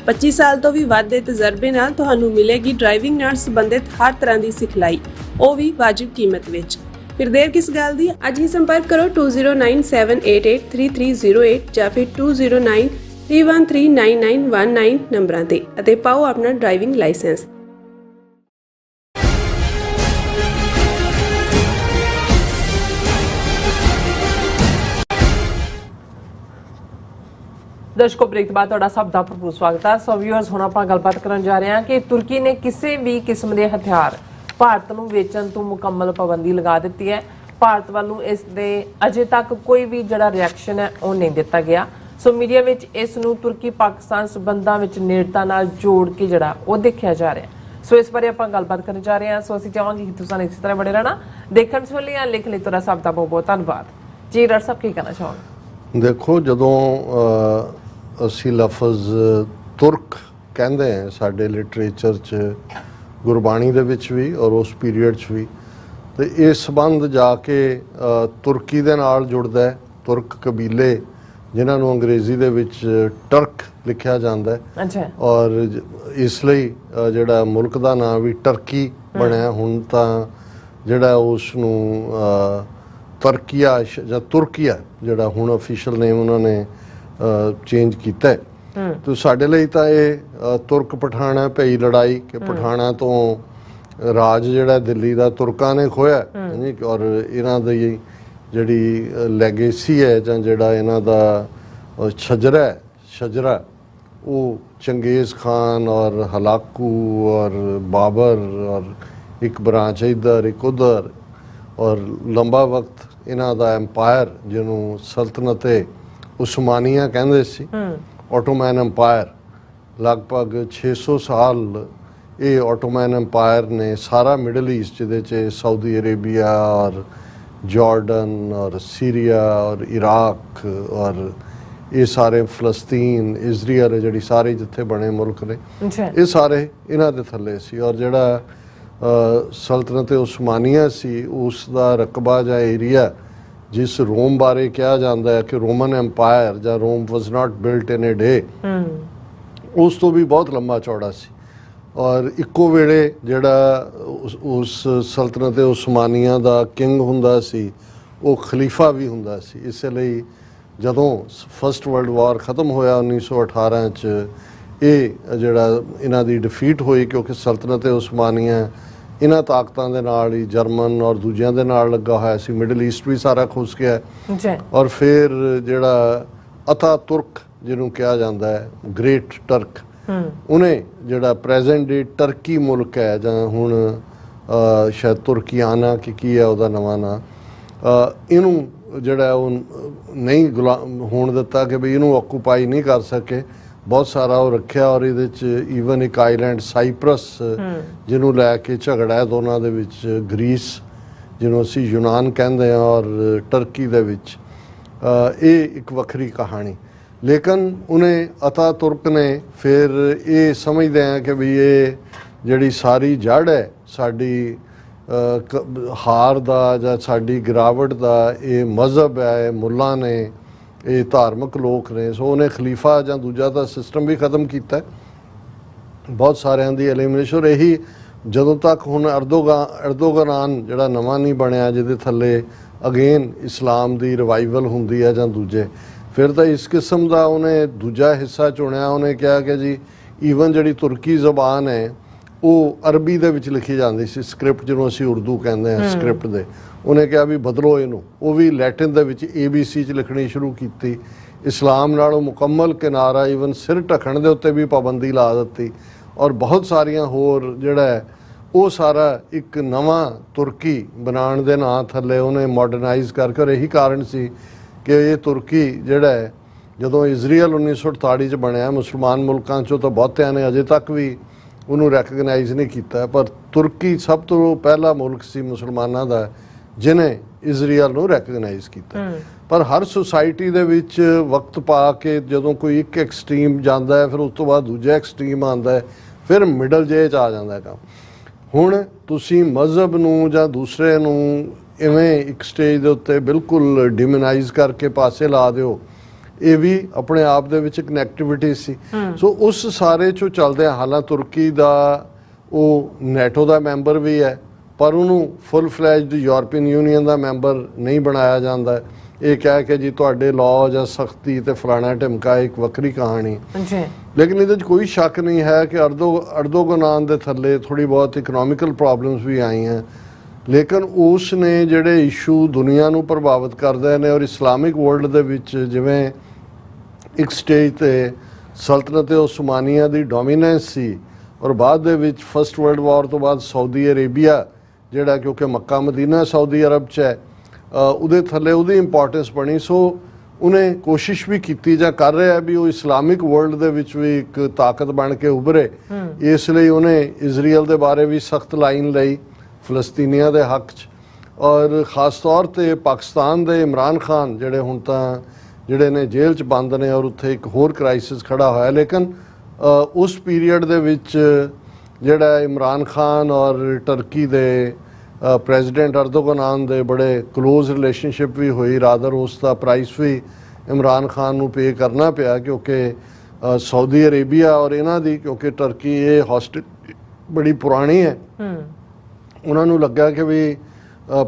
25 ਸਾਲ ਤੋਂ ਵੀ ਵੱਧ ਦੇ ਤਜਰਬੇ ਨਾਲ ਤੁਹਾਨੂੰ ਮਿਲੇਗੀ ਡਰਾਈਵਿੰਗ ਨਾਲ ਸੰਬੰਧਿਤ ਹਰ ਤਰ੍ਹਾਂ ਦੀ ਸਿਖਲਾਈ, ਉਹ ਵੀ ਵਾਜਿਬ ਕੀਮਤ ਵਿੱਚ। ਫਿਰ ਦੇਰ ਕਿਸ ਗੱਲ ਦੀ, ਅੱਜ ਹੀ ਸੰਪਰਕ ਕਰੋ 2097883308 ਜਾਂ ਫਿਰ 2093139919 ਨੰਬਰਾਂ ਤੇ ਅਤੇ ਪਾਓ ਆਪਣਾ ਡਰਾਈਵਿੰਗ ਲਾਇਸੈਂਸ। ਦਰਸ਼ਕੋ ਬ੍ਰੇਕ ਤੋਂ ਬਾਅਦ ਤੁਹਾਡਾ ਸਭ ਦਾ ਭਰਪੂਰ ਸਵਾਗਤ ਹੈ। ਸੋ ਵਿਊਅਰਸ ਹੁਣ ਆਪਾਂ ਗੱਲਬਾਤ ਕਰਨ ਜਾ ਰਹੇ ਹਾਂ ਕਿ ਤੁਰਕੀ ਨੇ ਕਿਸੇ ਵੀ ਕਿਸਮ ਦੇ ਹਥਿਆਰ ਭਾਰਤ ਨੂੰ ਵੇਚਣ ਤੋਂ ਮੁਕੰਮਲ ਪਾਬੰਦੀ ਲਗਾ ਦਿੱਤੀ ਹੈ। ਭਾਰਤ ਵੱਲੋਂ ਇਸ ਦੇ ਅਜੇ ਤੱਕ ਕੋਈ ਵੀ ਜਿਹੜਾ ਰਿਐਕਸ਼ਨ ਹੈ ਉਹ ਨਹੀਂ ਦਿੱਤਾ ਗਿਆ। ਸੋ ਮੀਡੀਆ ਵਿੱਚ ਇਸ ਨੂੰ ਤੁਰਕੀ ਪਾਕਿਸਤਾਨ ਸਬੰਧਾਂ ਵਿੱਚ ਨੇੜਤਾ ਨਾਲ ਜੋੜ ਕੇ ਜਿਹੜਾ ਉਹ ਦੇਖਿਆ ਜਾ ਰਿਹਾ। ਸੋ ਇਸ ਬਾਰੇ ਆਪਾਂ ਗੱਲਬਾਤ ਕਰਨ ਜਾ ਰਹੇ ਹਾਂ। ਸੋ ਅਸੀਂ ਚਾਹਾਂਗੇ ਕਿ ਤੁਸੀਂ ਇਸੇ ਤਰ੍ਹਾਂ ਬਣੇ ਰਹਿਣਾ। ਦੇਖਣ ਸੁਣਨ ਲਈ ਜਾਂ ਲਿਖਣ ਲਈ ਤੁਹਾਡਾ ਸਭ ਦਾ ਬਹੁਤ ਬਹੁਤ ਧੰਨਵਾਦ। ਜੀ ਡਾਕਟਰ ਸਾਹਿਬ ਕੀ ਕਹਿਣਾ ਚਾਹੋਗੇ? ਦੇਖੋ, ਜਦੋਂ ਅਸੀਂ ਲਫ਼ਜ਼ ਤੁਰਕ ਕਹਿੰਦੇ ਹਾਂ ਸਾਡੇ ਲਿਟਰੇਚਰ 'ਚ, ਗੁਰਬਾਣੀ ਦੇ ਵਿੱਚ ਵੀ ਔਰ ਉਸ ਪੀਰੀਅਡ 'ਚ ਵੀ, ਤੇ ਇਹ ਸੰਬੰਧ ਜਾ ਕੇ ਤੁਰਕੀ ਦੇ ਨਾਲ ਜੁੜਦਾ ਹੈ। ਤੁਰਕ ਕਬੀਲੇ ਜਿਨ੍ਹਾਂ ਨੂੰ ਅੰਗਰੇਜ਼ੀ ਦੇ ਵਿੱਚ ਟਰਕ ਲਿਖਿਆ ਜਾਂਦਾ ਹੈ, ਔਰ ਇਸ ਲਈ ਜਿਹੜਾ ਮੁਲਕ ਦਾ ਨਾਮ ਵੀ ਟਰਕੀ ਬਣਿਆ। ਹੁਣ ਤਾਂ ਜਿਹੜਾ ਉਸ ਨੂੰ ਤਰਕੀਆ ਜਾਂ ਤੁਰਕੀਆ ਜਿਹੜਾ ਹੁਣ ਅਫੀਸ਼ੀਅਲ ਨੇਮ ਉਹਨਾਂ ਨੇ ਚੇਂਜ ਕੀਤਾ ਹੈ। ਤੇ ਸਾਡੇ ਲਈ ਤਾਂ ਇਹ ਤੁਰਕ ਪਠਾਣਾ ਭਈ ਲੜਾਈ ਕਿ ਪਠਾਣਾ ਤੋਂ ਰਾਜ ਜਿਹੜਾ ਦਿੱਲੀ ਦਾ ਤੁਰਕਾਂ ਨੇ ਖੋਇਆ, ਔਰ ਇਹਨਾਂ ਦੀ ਜਿਹੜੀ ਲੈਗੇਸੀ ਹੈ ਜਾਂ ਜਿਹੜਾ ਇਹਨਾਂ ਦਾ ਸ਼ਜਰਾ ਉਹ ਚੰਗੇਜ਼ ਖਾਨ ਔਰ ਹਲਾਕੂ ਔਰ ਬਾਬਰ ਔਰ ਇੱਕ ਬ੍ਰਾਂਚ ਇੱਧਰ ਇੱਕ ਉੱਧਰ, ਔਰ ਲੰਬਾ ਵਕਤ ਇਹਨਾਂ ਦਾ ਐਮਪਾਇਰ ਜਿਹਨੂੰ ਸਲਤਨਤ ਉਸਮਾਨੀਆ ਕਹਿੰਦੇ ਸੀ, ਆਟੋਮੈਨ ਐਮਪਾਇਰ, ਲਗਭਗ 600 ਸਾਲ ਇਹ ਆਟੋਮੈਨ ਐਮਪਾਇਰ ਨੇ ਸਾਰਾ ਮਿਡਲ ਈਸਟ ਜਿਹਦੇ 'ਚ ਸਾਊਦੀ ਅਰੇਬੀਆ ਔਰ ਜਾਰਡਨ ਔਰ ਸੀਰੀਆ ਔਰ ਇਰਾਕ ਔਰ ਇਹ ਸਾਰੇ ਫਲਸਤੀਨ, ਇਜ਼ਰਾਈਲ ਜਿਹੜੀ ਸਾਰੇ ਜਿੱਥੇ ਬਣੇ ਮੁਲਕ ਨੇ ਇਹ ਸਾਰੇ ਇਹਨਾਂ ਦੇ ਥੱਲੇ ਸੀ। ਔਰ ਜਿਹੜਾ ਸਲਤਨਤ ਉਸਮਾਨੀਆ ਸੀ ਉਸ ਦਾ ਰਕਬਾ ਜਾਂ ਏਰੀਆ ਜਿਸ ਰੋਮ ਬਾਰੇ ਕਿਹਾ ਜਾਂਦਾ ਹੈ ਕਿ ਰੋਮਨ ਐਮਪਾਇਰ ਜਾਂ ਰੋਮ ਵਾਸ ਨਾਟ ਬਿਲਟ ਇਨ ਏ ਡੇ, ਉਸ ਤੋਂ ਵੀ ਬਹੁਤ ਲੰਬਾ ਚੌੜਾ ਸੀ। ਔਰ ਇੱਕੋ ਵੇਲੇ ਜਿਹੜਾ ਉਸ ਸਲਤਨਤ ਉਸਮਾਨੀਆ ਦਾ ਕਿੰਗ ਹੁੰਦਾ ਸੀ ਉਹ ਖਲੀਫਾ ਵੀ ਹੁੰਦਾ ਸੀ। ਇਸੇ ਲਈ ਜਦੋਂ ਫਸਟ ਵਰਲਡ ਵਾਰ ਖਤਮ ਹੋਇਆ 1918 'ਚ ਇਹ ਜਿਹੜਾ ਇਹਨਾਂ ਦੀ ਡਿਫੀਟ ਹੋਈ, ਕਿਉਂਕਿ ਸਲਤਨਤ ਉਸਮਾਨੀਆ ਇਹਨਾਂ ਤਾਕਤਾਂ ਦੇ ਨਾਲ ਹੀ ਜਰਮਨ ਔਰ ਦੂਜਿਆਂ ਦੇ ਨਾਲ ਲੱਗਾ ਹੋਇਆ ਸੀ। ਮਿਡਲ ਈਸਟ ਵੀ ਸਾਰਾ ਖੁੱਸ ਗਿਆ। ਔਰ ਫਿਰ ਜਿਹੜਾ ਅਤਾ ਤੁਰਕ ਜਿਹਨੂੰ ਕਿਹਾ ਜਾਂਦਾ ਹੈ, ਗ੍ਰੇਟ ਟਰਕ, ਉਹਨੇ ਜਿਹੜਾ ਪ੍ਰੈਜ਼ੈਂਟ ਡੇ ਟਰਕੀ ਮੁਲਕ ਹੈ ਜਾਂ ਹੁਣ ਸ਼ਾਇਦ ਤੁਰਕੀਆਨਾ ਕਿ ਕੀ ਹੈ ਉਹਦਾ ਨਵਾਂ ਨਾਂ, ਇਹਨੂੰ ਜਿਹੜਾ ਉਹ ਨਹੀਂ ਹੋਣ ਦਿੱਤਾ ਕਿ ਵੀ ਇਹਨੂੰ ਆਕੂਪਾਈ ਨਹੀਂ ਕਰ ਸਕੇ। ਬਹੁਤ ਸਾਰਾ ਉਹ ਰੱਖਿਆ ਔਰ ਇਹਦੇ 'ਚ ਈਵਨ ਇੱਕ ਆਈਲੈਂਡ ਸਾਈਪਰਸ ਜਿਹਨੂੰ ਲੈ ਕੇ ਝਗੜਾ ਹੈ ਦੋਨਾਂ ਦੇ ਵਿੱਚ, ਗ੍ਰੀਸ ਜਿਹਨੂੰ ਅਸੀਂ ਯੂਨਾਨ ਕਹਿੰਦੇ ਹਾਂ ਔਰ ਟਰਕੀ ਦੇ ਵਿੱਚ, ਇਹ ਇੱਕ ਵੱਖਰੀ ਕਹਾਣੀ। ਲੇਕਿਨ ਉਹਨੇ ਅਤਾ ਤੁਰਕ ਨੇ ਫਿਰ ਇਹ ਸਮਝਦੇ ਆ ਕਿ ਵੀ ਇਹ ਜਿਹੜੀ ਸਾਰੀ ਜੜ ਹੈ ਸਾਡੀ ਹਾਰ ਦਾ ਜਾਂ ਸਾਡੀ ਗਿਰਾਵਟ ਦਾ, ਇਹ ਮਜ਼ਹਬ ਹੈ, ਇਹ ਮੁੱਲਾਂ ਨੇ, ਇਹ ਧਾਰਮਿਕ ਲੋਕ ਨੇ। ਸੋ ਉਹਨੇ ਖਲੀਫਾ ਜਾਂ ਦੂਜਾ ਤਾਂ ਸਿਸਟਮ ਵੀ ਖ਼ਤਮ ਕੀਤਾ, ਬਹੁਤ ਸਾਰਿਆਂ ਦੀ ਐਲੀਮੀਨੇਸ਼ਨ। ਇਹੀ ਜਦੋਂ ਤੱਕ ਹੁਣ ਅਰਦੋਗਾਨ ਜਿਹੜਾ ਨਵਾਂ ਨਹੀਂ ਬਣਿਆ, ਜਿਹਦੇ ਥੱਲੇ ਅਗੇਨ ਇਸਲਾਮ ਦੀ ਰਿਵਾਈਵਲ ਹੁੰਦੀ ਹੈ ਜਾਂ ਦੂਜੇ, ਫਿਰ ਤਾਂ ਇਸ ਕਿਸਮ ਦਾ ਉਹਨੇ ਦੂਜਾ ਹਿੱਸਾ ਚੁਣਿਆ। ਉਹਨੇ ਕਿਹਾ ਕਿ ਜੀ ਈਵਨ ਜਿਹੜੀ ਤੁਰਕੀ ਜ਼ਬਾਨ ਹੈ ਉਹ ਅਰਬੀ ਦੇ ਵਿੱਚ ਲਿਖੀ ਜਾਂਦੀ ਸੀ, ਸਕ੍ਰਿਪਟ ਜਿਹਨੂੰ ਅਸੀਂ ਉਰਦੂ ਕਹਿੰਦੇ ਹਾਂ ਸਕ੍ਰਿਪਟ ਦੇ। ਉਹਨੇ ਕਿਹਾ ਵੀ ਬਦਲੋ ਇਹਨੂੰ, ਉਹ ਵੀ ਲੈਟਿਨ ਦੇ ਵਿੱਚ ABC 'ਚ ਲਿਖਣੀ ਸ਼ੁਰੂ ਕੀਤੀ। ਇਸਲਾਮ ਨਾਲੋਂ ਮੁਕੰਮਲ ਕਿਨਾਰਾ, ਈਵਨ ਸਿਰ ਢੱਕਣ ਦੇ ਉੱਤੇ ਵੀ ਪਾਬੰਦੀ ਲਾ ਦਿੱਤੀ ਔਰ ਬਹੁਤ ਸਾਰੀਆਂ ਹੋਰ ਜਿਹੜਾ ਹੈ ਉਹ ਸਾਰਾ ਇੱਕ ਨਵਾਂ ਤੁਰਕੀ ਬਣਾਉਣ ਦੇ ਨਾਂ ਥੱਲੇ ਉਹਨੇ ਮਾਡਰਨਾਈਜ਼ ਕਰਕੇ। ਔਰ ਇਹੀ ਕਾਰਨ ਸੀ ਕਿ ਇਹ ਤੁਰਕੀ ਜਿਹੜਾ ਹੈ ਜਦੋਂ ਇਜ਼ਰਾਈਲ 1948 'ਚ ਬਣਿਆ, ਮੁਸਲਮਾਨ ਮੁਲਕਾਂ 'ਚੋਂ ਤਾਂ ਬਹੁਤਿਆਂ ਨੇ ਅਜੇ ਤੱਕ ਵੀ ਉਹਨੂੰ ਰੈਕਗਨਾਈਜ਼ ਨਹੀਂ ਕੀਤਾ, ਪਰ ਤੁਰਕੀ ਸਭ ਤੋਂ ਪਹਿਲਾ ਮੁਲਕ ਸੀ ਮੁਸਲਮਾਨਾਂ ਦਾ ਜਿਹਨੇ ਇਜ਼ਰਾਈਲ ਨੂੰ ਰੈਕਗਨਾਈਜ਼ ਕੀਤਾ। ਪਰ ਹਰ ਸੁਸਾਇਟੀ ਦੇ ਵਿੱਚ ਵਕਤ ਪਾ ਕੇ ਜਦੋਂ ਕੋਈ ਇੱਕ ਐਕਸਟ੍ਰੀਮ ਜਾਂਦਾ ਹੈ, ਫਿਰ ਉਸ ਤੋਂ ਬਾਅਦ ਦੂਜਾ ਐਕਸਟ੍ਰੀਮ ਆਉਂਦਾ ਹੈ, ਫਿਰ ਮਿਡਲ ਜੇ 'ਚ ਆ ਜਾਂਦਾ ਕੰਮ। ਹੁਣ ਤੁਸੀਂ ਮਜ਼ਹਬ ਨੂੰ ਜਾਂ ਦੂਸਰੇ ਨੂੰ ਇਵੇਂ ਇੱਕ ਸਟੇਜ ਦੇ ਉੱਤੇ ਬਿਲਕੁਲ ਡਿਮੋਨਾਈਜ਼ ਕਰਕੇ ਪਾਸੇ ਲਾ ਦਿਓ, ਇਹ ਵੀ ਆਪਣੇ ਆਪ ਦੇ ਵਿੱਚ ਇੱਕ ਨੈਗੇਟਿਵਿਟੀ ਸੀ। ਸੋ ਉਸ ਸਾਰੇ 'ਚੋਂ ਚੱਲਦੇ ਹਾਲਾਂ ਤੁਰਕੀ ਦਾ ਉਹ ਨੈਟੋ ਦਾ ਮੈਂਬਰ ਵੀ ਹੈ, ਪਰ ਉਹਨੂੰ ਫੁੱਲ ਫਲੈਜਡ ਯੂਰਪੀਅਨ ਯੂਨੀਅਨ ਦਾ ਮੈਂਬਰ ਨਹੀਂ ਬਣਾਇਆ ਜਾਂਦਾ। ਇਹ ਕਹਿ ਕੇ ਜੀ ਤੁਹਾਡੇ ਲਾਅ ਜਾਂ ਸਖਤੀ ਤੇ ਫਲਾਣਾ ਢਿਮਕਾ, ਇੱਕ ਵੱਖਰੀ ਕਹਾਣੀ। ਲੇਕਿਨ ਇਹਦੇ 'ਚ ਕੋਈ ਸ਼ੱਕ ਨਹੀਂ ਹੈ ਕਿ ਅਰਦੋਗਾਨ ਦੇ ਥੱਲੇ ਥੋੜ੍ਹੀ ਬਹੁਤ ਇਕਨੋਮਿਕਲ ਪ੍ਰੋਬਲਮਸ ਵੀ ਆਈਆਂ, ਲੇਕਿਨ ਉਸ ਨੇ ਜਿਹੜੇ ਇਸ਼ੂ ਦੁਨੀਆ ਨੂੰ ਪ੍ਰਭਾਵਿਤ ਕਰਦੇ ਨੇ ਔਰ ਇਸਲਾਮਿਕ ਵਰਲਡ ਦੇ ਵਿੱਚ ਜਿਵੇਂ ਇੱਕ ਸਟੇਜ 'ਤੇ ਸਲਤਨਤ ਉਸਮਾਨੀਆ ਦੀ ਡੋਮੀਨੈਂਸ ਸੀ ਔਰ ਬਾਅਦ ਦੇ ਵਿੱਚ ਫਸਟ ਵਰਲਡ ਵਾਰ ਤੋਂ ਬਾਅਦ ਸਾਊਦੀ ਅਰੇਬੀਆ ਜਿਹੜਾ, ਕਿਉਂਕਿ ਮੱਕਾ ਮਦੀਨਾ ਸਾਊਦੀ ਅਰਬ 'ਚ ਹੈ, ਉਹਦੇ ਥੱਲੇ ਉਹਦੀ ਇੰਪੋਰਟੈਂਸ ਬਣੀ। ਸੋ ਉਹਨੇ ਕੋਸ਼ਿਸ਼ ਵੀ ਕੀਤੀ ਜਾਂ ਕਰ ਰਿਹਾ ਵੀ ਉਹ ਇਸਲਾਮਿਕ ਵਰਲਡ ਦੇ ਵਿੱਚ ਵੀ ਇੱਕ ਤਾਕਤ ਬਣ ਕੇ ਉੱਭਰੇ। ਇਸ ਲਈ ਉਹਨੇ ਇਜ਼ਰਾਈਲ ਦੇ ਬਾਰੇ ਵੀ ਸਖਤ ਲਾਈਨ ਲਈ, ਫਲਸਤੀਨੀਆਂ ਦੇ ਹੱਕ 'ਚ, ਔਰ ਖ਼ਾਸ ਤੌਰ 'ਤੇ ਪਾਕਿਸਤਾਨ ਦੇ ਇਮਰਾਨ ਖਾਨ ਜਿਹੜੇ ਹੁਣ ਤਾਂ ਜਿਹੜੇ ਨੇ ਜੇਲ੍ਹ 'ਚ ਬੰਦ ਨੇ ਔਰ ਉੱਥੇ ਇੱਕ ਹੋਰ ਕ੍ਰਾਈਸਿਸ ਖੜਾ ਹੋਇਆ। ਲੇਕਿਨ ਉਸ ਪੀਰੀਅਡ ਦੇ ਵਿੱਚ ਜਿਹੜਾ ਇਮਰਾਨ ਖਾਨ ਔਰ ਟਰਕੀ ਦੇ ਪ੍ਰੈਜ਼ੀਡੈਂਟ ਅਰਦੋਗਾਨ ਦੇ ਬੜੇ ਕਲੋਜ਼ ਰਿਲੇਸ਼ਨਸ਼ਿਪ ਵੀ ਹੋਈ। ਰਾਦਰ ਉਸ ਦਾ ਪ੍ਰਾਈਸ ਵੀ ਇਮਰਾਨ ਖਾਨ ਨੂੰ ਪੇ ਕਰਨਾ ਪਿਆ, ਕਿਉਂਕਿ ਸਾਊਦੀ ਅਰੇਬੀਆ ਔਰ ਇਹਨਾਂ ਦੀ, ਕਿਉਂਕਿ ਟਰਕੀ ਇਹ ਹੌਸਟਿਲ ਬੜੀ ਪੁਰਾਣੀ ਹੈ, ਉਹਨਾਂ ਨੂੰ ਲੱਗਾ ਕਿ ਵੀ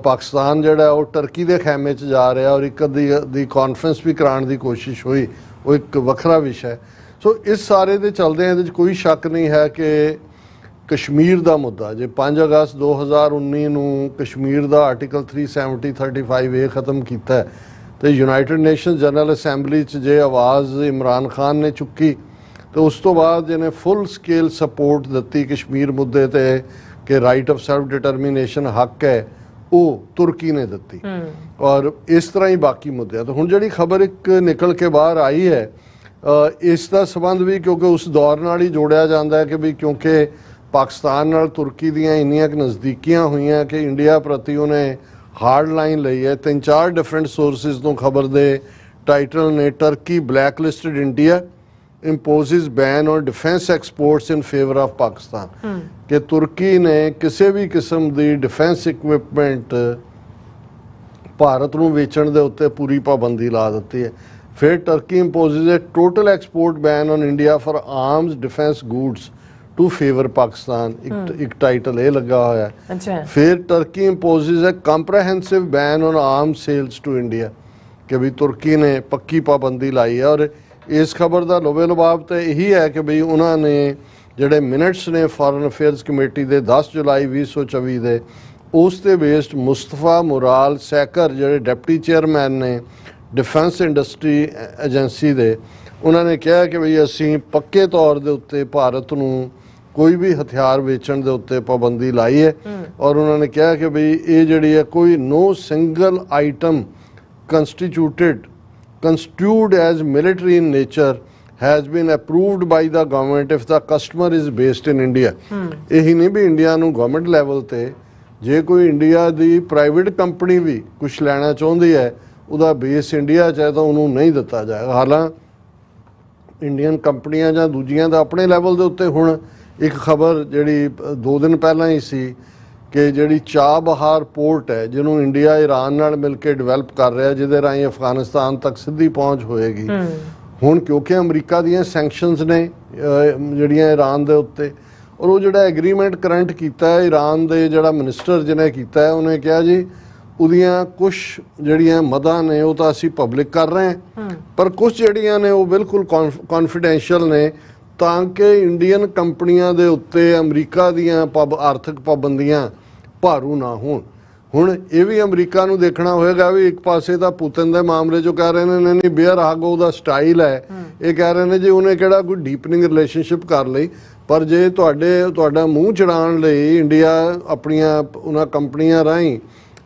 ਪਾਕਿਸਤਾਨ ਜਿਹੜਾ ਉਹ ਟਰਕੀ ਦੇ ਖੈਮੇ 'ਚ ਜਾ ਰਿਹਾ ਔਰ ਇੱਕ ਦੀ ਕਾਨਫਰੰਸ ਵੀ ਕਰਾਉਣ ਦੀ ਕੋਸ਼ਿਸ਼ ਹੋਈ, ਉਹ ਇੱਕ ਵੱਖਰਾ ਵਿਸ਼ਾ ਹੈ। ਸੋ ਇਸ ਸਾਰੇ ਦੇ ਚੱਲਦੇ ਇਹਦੇ 'ਚ ਕੋਈ ਸ਼ੱਕ ਨਹੀਂ ਹੈ ਕਿ ਕਸ਼ਮੀਰ ਦਾ ਮੁੱਦਾ, ਜੇ 5 ਅਗਸਤ 2019 ਨੂੰ ਕਸ਼ਮੀਰ ਦਾ ਆਰਟੀਕਲ 370-35A ਖ਼ਤਮ ਕੀਤਾ ਹੈ ਤੇ ਯੂਨਾਈਟਿਡ ਨੇਸ਼ਨਸ ਜਨਰਲ ਅਸੈਂਬਲੀ 'ਚ ਜੇ ਆਵਾਜ਼ ਇਮਰਾਨ ਖਾਨ ਨੇ ਚੁੱਕੀ ਤੇ ਉਸ ਤੋਂ ਬਾਅਦ ਜਿਹਨੇ ਫੁੱਲ ਸਕੇਲ ਸਪੋਰਟ ਦਿੱਤੀ ਕਸ਼ਮੀਰ ਮੁੱਦੇ ਤੇ ਕਿ ਰਾਈਟ ਆਫ ਸੈਲਫ ਡਿਟਰਮੀਨੇਸ਼ਨ ਹੱਕ ਹੈ, ਉਹ ਤੁਰਕੀ ਨੇ ਦਿੱਤੀ। ਔਰ ਇਸ ਤਰ੍ਹਾਂ ਹੀ ਬਾਕੀ ਮੁੱਦੇ। ਤਾਂ ਹੁਣ ਜਿਹੜੀ ਖਬਰ ਇੱਕ ਨਿਕਲ ਕੇ ਬਾਹਰ ਆਈ ਹੈ, ਇਸ ਦਾ ਸੰਬੰਧ ਵੀ ਕਿਉਂਕਿ ਉਸ ਦੌਰ ਨਾਲ ਹੀ ਜੋੜਿਆ ਜਾਂਦਾ ਹੈ ਕਿ ਵੀ ਕਿਉਂਕਿ ਪਾਕਿਸਤਾਨ ਨਾਲ ਤੁਰਕੀ ਦੀਆਂ ਇੰਨੀਆਂ ਕੁ ਨਜ਼ਦੀਕੀਆਂ ਹੋਈਆਂ ਕਿ ਇੰਡੀਆ ਪ੍ਰਤੀ ਉਹਨੇ ਹਾਰਡ ਲਾਈਨ ਲਈ ਹੈ। 3-4 ਡਿਫਰੈਂਟ ਸੋਰਸਿਸ ਤੋਂ ਖਬਰ ਦੇ ਟਾਈਟਲ ਨੇ, turkey black listed India imposes ban on defense exports in favor of Pakistan, ਕਿ ਤੁਰਕੀ ਨੇ ਕਿਸੇ ਵੀ ਕਿਸਮ ਦੀ ਡਿਫੈਂਸ ਇਕਵਿਪਮੈਂਟ ਭਾਰਤ ਨੂੰ ਵੇਚਣ ਦੇ ਉੱਤੇ ਪੂਰੀ ਪਾਬੰਦੀ ਲਾ ਦਿੱਤੀ ਹੈ। ਫਿਰ turkey imposes a total export ban on India for arms defense goods to favor Pakistan, ਇੱਕ ਟਾਈਟਲ ਇਹ ਲੱਗਾ ਹੋਇਆ ਹੈ। ਫਿਰ turkey imposes a comprehensive ban on arms sales to India, ਕਿ ਵੀ ਤੁਰਕੀ ਨੇ ਪੱਕੀ ਪਾਬੰਦੀ ਲਾਈ ਹੈ। ਔਰ ਇਸ ਖਬਰ ਦਾ ਲੋਬੇ ਲਬਾਬ ਤਾਂ ਇਹੀ ਹੈ ਕਿ ਬਈ ਉਹਨਾਂ ਨੇ ਜਿਹੜੇ ਮਿਨਟਸ ਨੇ ਫੋਰਨ ਅਫੇਅਰਸ ਕਮੇਟੀ ਦੇ 10 ਜੁਲਾਈ 2024 ਦੇ, ਉਸ ਤੇ ਬੇਸਡ ਮੁਸਤਫਾ ਮੁਰਾਲ ਸੈਕਰ ਜਿਹੜੇ ਡਿਪਟੀ ਚੇਅਰਮੈਨ ਨੇ ਡਿਫੈਂਸ ਇੰਡਸਟਰੀ ਏਜੰਸੀ ਦੇ, ਉਹਨਾਂ ਨੇ ਕਿਹਾ ਕਿ ਬਈ ਅਸੀਂ ਪੱਕੇ ਤੌਰ ਦੇ ਉੱਤੇ ਭਾਰਤ ਨੂੰ ਕੋਈ ਵੀ ਹਥਿਆਰ ਵੇਚਣ ਦੇ ਉੱਤੇ ਪਾਬੰਦੀ ਲਾਈ ਹੈ। ਔਰ ਉਹਨਾਂ ਨੇ ਕਿਹਾ ਕਿ ਬਈ ਇਹ ਜਿਹੜੀ ਹੈ ਕੋਈ no single item constituted as military in nature has been approved by the government if the customer is based in India. ਇਹੀ ਨਹੀਂ ਵੀ ਇੰਡੀਆ ਨੂੰ ਗਵਰਨਮੈਂਟ ਲੈਵਲ ਤੇ ਜੇ ਕੋਈ ਇੰਡੀਆ ਦੀ ਪ੍ਰਾਈਵੇਟ ਕੰਪਨੀ ਵੀ ਕੁਝ ਲੈਣਾ ਚਾਹੁੰਦੀ ਹੈ ਉਹਦਾ ਬੇਸ ਇੰਡੀਆ 'ਚ ਹੈ ਤਾਂ ਉਹਨੂੰ ਨਹੀਂ ਦਿੱਤਾ ਜਾਏਗਾ। ਹਾਲਾਂਕਿ ਇੰਡੀਅਨ ਕੰਪਨੀਆਂ ਜਾਂ ਦੂਜੀਆਂ ਦਾ ਆਪਣੇ ਲੈਵਲ ਦੇ ਉੱਤੇ ਹੁਣ ਇੱਕ ਖਬਰ ਜਿਹੜੀ 2 ਦਿਨ ਪਹਿਲਾਂ ਹੀ ਸੀ ਕਿ ਜਿਹੜੀ ਚਾਬਹਾਰ ਪੋਰਟ ਹੈ ਜਿਹਨੂੰ ਇੰਡੀਆ ਈਰਾਨ ਨਾਲ ਮਿਲ ਕੇ ਡਿਵੈਲਪ ਕਰ ਰਿਹਾ ਜਿਹਦੇ ਰਾਹੀਂ ਅਫਗਾਨਿਸਤਾਨ ਤੱਕ ਸਿੱਧੀ ਪਹੁੰਚ ਹੋਏਗੀ। ਹੁਣ ਕਿਉਂਕਿ ਅਮਰੀਕਾ ਦੀਆਂ ਸੈਂਕਸ਼ਨਸ ਨੇ ਜਿਹੜੀਆਂ ਈਰਾਨ ਦੇ ਉੱਤੇ ਔਰ ਉਹ ਜਿਹੜਾ ਐਗਰੀਮੈਂਟ ਕਰੰਟ ਕੀਤਾ ਹੈ ਈਰਾਨ ਦੇ ਜਿਹੜਾ ਮਿਨਿਸਟਰ ਜਿਹਨੇ ਕੀਤਾ ਹੈ ਉਹਨੇ ਕਿਹਾ ਜੀ ਉਹਦੀਆਂ ਕੁਝ ਜਿਹੜੀਆਂ ਮਦਾਂ ਨੇ ਉਹ ਤਾਂ ਅਸੀਂ ਪਬਲਿਕ ਕਰ ਰਹੇ ਹਾਂ ਪਰ ਕੁਝ ਜਿਹੜੀਆਂ ਨੇ ਉਹ ਬਿਲਕੁਲ ਕੌਨਫੀਡੈਂਸ਼ੀਅਲ ਨੇ ਤਾਂ ਕਿ ਇੰਡੀਅਨ ਕੰਪਨੀਆਂ ਦੇ ਉੱਤੇ ਅਮਰੀਕਾ ਦੀਆਂ ਆਰਥਿਕ ਪਾਬੰਦੀਆਂ ਭਾਰੂ ਨਾ ਹੋਣ। ਹੁਣ ਇਹ ਵੀ ਅਮਰੀਕਾ ਨੂੰ ਦੇਖਣਾ ਹੋਏਗਾ ਵੀ ਇੱਕ ਪਾਸੇ ਤਾਂ ਪੁਤਿਨ ਦੇ ਮਾਮਲੇ 'ਚੋਂ ਕਹਿ ਰਹੇ ਨੇ ਨਹੀਂ ਬੇਅਰ ਹਾਗੋ ਉਹਦਾ ਸਟਾਈਲ ਹੈ, ਇਹ ਕਹਿ ਰਹੇ ਨੇ ਜੀ ਉਹਨੇ ਕਿਹੜਾ ਕੋਈ ਡੀਪਨਿੰਗ ਰਿਲੇਸ਼ਨਸ਼ਿਪ ਕਰ ਲਈ, ਪਰ ਜੇ ਤੁਹਾਡਾ ਮੂੰਹ ਚੜਾਉਣ ਲਈ ਇੰਡੀਆ ਆਪਣੀਆਂ ਉਹਨਾਂ ਕੰਪਨੀਆਂ ਰਾਹੀਂ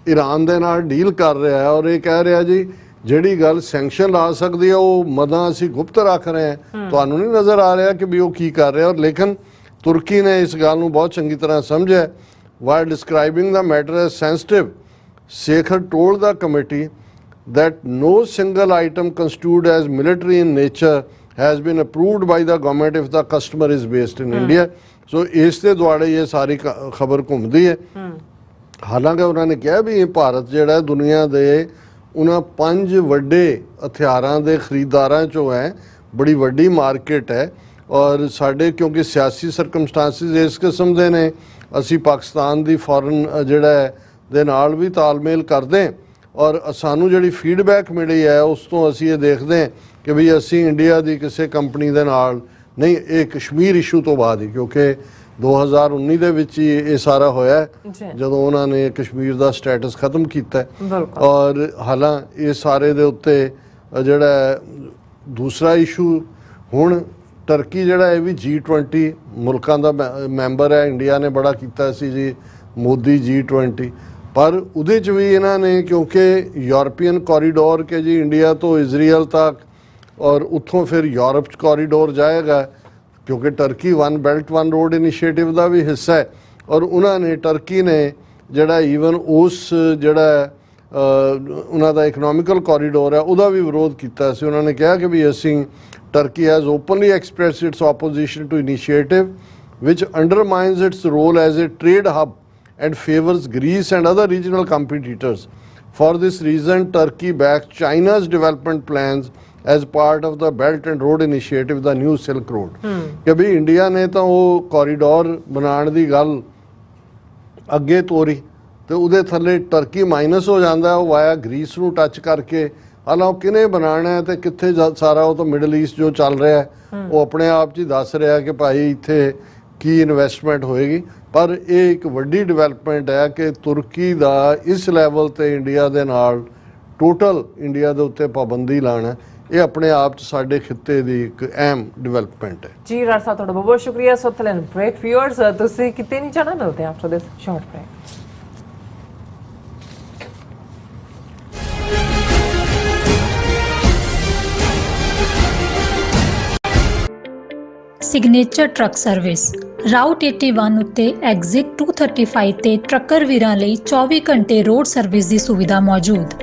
ਈਰਾਨ ਦੇ ਨਾਲ ਡੀਲ ਕਰ ਰਿਹਾ ਹੈ ਔਰ ਇਹ ਕਹਿ ਰਿਹਾ ਜੀ ਜਿਹੜੀ ਗੱਲ ਸੈਂਕਸ਼ਨ ਲਾ ਸਕਦੀ ਹੈ ਉਹ ਮਦਾਂ ਅਸੀਂ ਗੁਪਤ ਰੱਖ ਰਹੇ ਹਾਂ, ਤੁਹਾਨੂੰ ਨਹੀਂ ਨਜ਼ਰ ਆ ਰਿਹਾ ਕਿ ਵੀ ਉਹ ਕੀ ਕਰ ਰਿਹਾ। ਔਰ ਲੇਕਿਨ ਤੁਰਕੀ ਨੇ ਇਸ ਗੱਲ ਨੂੰ ਬਹੁਤ ਚੰਗੀ ਤਰ੍ਹਾਂ ਸਮਝਿਆ। While describing the matter as sensitive, Shekhar told the committee that no single item construed as military in nature has been approved by the government if the customer is based in India. So ਇਸ ਦੇ ਦੁਆਲੇ ਇਹ ਸਾਰੀ ਖਬਰ ਘੁੰਮਦੀ ਹੈ। ਹਾਲਾਂਕਿ ਉਹਨਾਂ ਨੇ ਕਿਹਾ ਵੀ ਇਹ ਭਾਰਤ ਜਿਹੜਾ ਦੁਨੀਆ ਦੇ ਉਹਨਾਂ 5 ਵੱਡੇ ਹਥਿਆਰਾਂ ਦੇ ਖਰੀਦਦਾਰਾਂ 'ਚੋਂ ਹੈ, ਬੜੀ ਵੱਡੀ ਮਾਰਕੀਟ ਹੈ ਔਰ ਸਾਡੇ ਕਿਉਂਕਿ ਸਿਆਸੀ ਸਰਕਮਸਟੈਂਸਿਸ ਇਸ ਕਿਸਮ ਦੇ ਨੇ ਅਸੀਂ ਪਾਕਿਸਤਾਨ ਦੀ ਫੋਰਨ ਜਿਹੜਾ ਦੇ ਨਾਲ ਵੀ ਤਾਲਮੇਲ ਕਰਦੇ ਔਰ ਸਾਨੂੰ ਜਿਹੜੀ ਫੀਡਬੈਕ ਮਿਲੀ ਹੈ ਉਸ ਤੋਂ ਅਸੀਂ ਇਹ ਦੇਖਦੇ ਹਾਂ ਕਿ ਵੀ ਅਸੀਂ ਇੰਡੀਆ ਦੀ ਕਿਸੇ ਕੰਪਨੀ ਦੇ ਨਾਲ ਨਹੀਂ, ਇਹ ਕਸ਼ਮੀਰ ਇਸ਼ੂ ਤੋਂ ਬਾਅਦ ਹੀ ਕਿਉਂਕਿ 2019 ਦੇ ਵਿੱਚ ਹੀ ਇਹ ਸਾਰਾ ਹੋਇਆ ਜਦੋਂ ਉਹਨਾਂ ਨੇ ਕਸ਼ਮੀਰ ਦਾ ਸਟੇਟਸ ਖਤਮ ਕੀਤਾ ਔਰ ਹਾਲਾਂ ਇਹ ਸਾਰੇ ਦੇ ਉੱਤੇ ਜਿਹੜਾ ਦੂਸਰਾ ਇਸ਼ੂ ਹੁਣ ਟਰਕੀ ਜਿਹੜਾ ਇਹ ਵੀ G20 ਮੁਲਕਾਂ ਦਾ ਮੈਂਬਰ ਹੈ, ਇੰਡੀਆ ਨੇ ਬੜਾ ਕੀਤਾ ਸੀ ਜੀ ਮੋਦੀ G20 ਪਰ ਉਹਦੇ 'ਚ ਵੀ ਇਹਨਾਂ ਨੇ ਕਿਉਂਕਿ ਯੂਰਪੀਅਨ ਕੋਰੀਡੋਰ ਕਿ ਜੀ ਇੰਡੀਆ ਤੋਂ ਇਜ਼ਰਾਈਲ ਤੱਕ ਔਰ ਉੱਥੋਂ ਫਿਰ ਯੂਰਪ 'ਚ ਕੋਰੀਡੋਰ ਜਾਏਗਾ ਕਿਉਂਕਿ Turkey one belt one road initiative ਦਾ ਵੀ ਹਿੱਸਾ ਹੈ ਔਰ ਉਹਨਾਂ ਨੇ ਟਰਕੀ ਨੇ ਜਿਹੜਾ ਈਵਨ ਉਸ ਜਿਹੜਾ ਉਹਨਾਂ ਦਾ ਇਕਨੋਮਿਕਲ ਕੋਰੀਡੋਰ ਹੈ ਉਹਦਾ ਵੀ ਵਿਰੋਧ ਕੀਤਾ ਸੀ। ਉਹਨਾਂ ਨੇ ਕਿਹਾ ਕਿ ਵੀ ਅਸੀਂ Turkey has openly expressed its opposition to initiative which undermines its role as a trade hub and favors Greece and other regional competitors. For this reason, Turkey backs China's development plans as part of the Belt and Road Initiative, the New Silk Road. ਕਿ ਵੀ India ਨੇ ਤਾਂ ਉਹ corridor ਬਣਾਉਣ ਦੀ ਗੱਲ ਅੱਗੇ ਤੋਰੀ ਤੇ ਉਹਦੇ ਥੱਲੇ ਟਰਕੀ ਮਾਈਨਸ ਹੋ ਜਾਂਦਾ, ਉਹ ਵਾਇਆ ਗ੍ਰੀਸ ਨੂੰ ਟੱਚ ਕਰਕੇ ਹਾਲਾਂ ਉਹ ਕਿਹਨੇ ਬਣਾਉਣਾ ਹੈ ਤੇ ਕਿੱਥੇ ਸਾਰਾ ਉਹ ਤਾਂ ਮਿਡਲ ਈਸਟ ਜੋ ਚੱਲ ਰਿਹਾ ਉਹ ਆਪਣੇ ਆਪ 'ਚ ਹੀ ਦੱਸ ਰਿਹਾ ਕਿ ਭਾਈ ਇੱਥੇ ਕੀ ਇਨਵੈਸਟਮੈਂਟ ਹੋਏਗੀ। ਪਰ ਇਹ ਇੱਕ ਵੱਡੀ ਡਿਵੈਲਪਮੈਂਟ ਹੈ ਕਿ ਤੁਰਕੀ ਦਾ ਇਸ ਲੈਵਲ ਤੇ ਇੰਡੀਆ ਦੇ ਨਾਲ ਟੋਟਲ ਇੰਡੀਆ ਦੇ ਉੱਤੇ ਪਾਬੰਦੀ ਲਾਣਾ ਇਹ ਆਪਣੇ ਆਪ 'ਚ ਸਾਡੇ ਖਿੱਤੇ ਦੀ ਇੱਕ ਅਹਿਮ ਡਿਵੈਲਪਮੈਂਟ ਹੈ। ਜੀ ਰਾਜ ਸਾਹਿਬ ਤੁਹਾਡਾ ਬਹੁਤ ਸ਼ੁਕਰੀਆ। ਸੋਤਲਨ ਬ੍ਰੇਕ ਵਿਊਅਰਸ ਤੁਸੀਂ ਕਿਤੇ ਨਹੀਂ ਜਾਣਾ, ਮਿਲਦੇ ਹਾਂ after this short break. Signature truck service route 81 ਉੱਤੇ ਐਗਜ਼ਿਟ 235 ਤੇ ਟਰੱਕਰ ਵੀਰਾਂ ਲਈ 24 ਘੰਟੇ ਰੋਡ ਸਰਵਿਸ ਦੀ ਸੁਵਿਧਾ ਮੌਜੂਦ।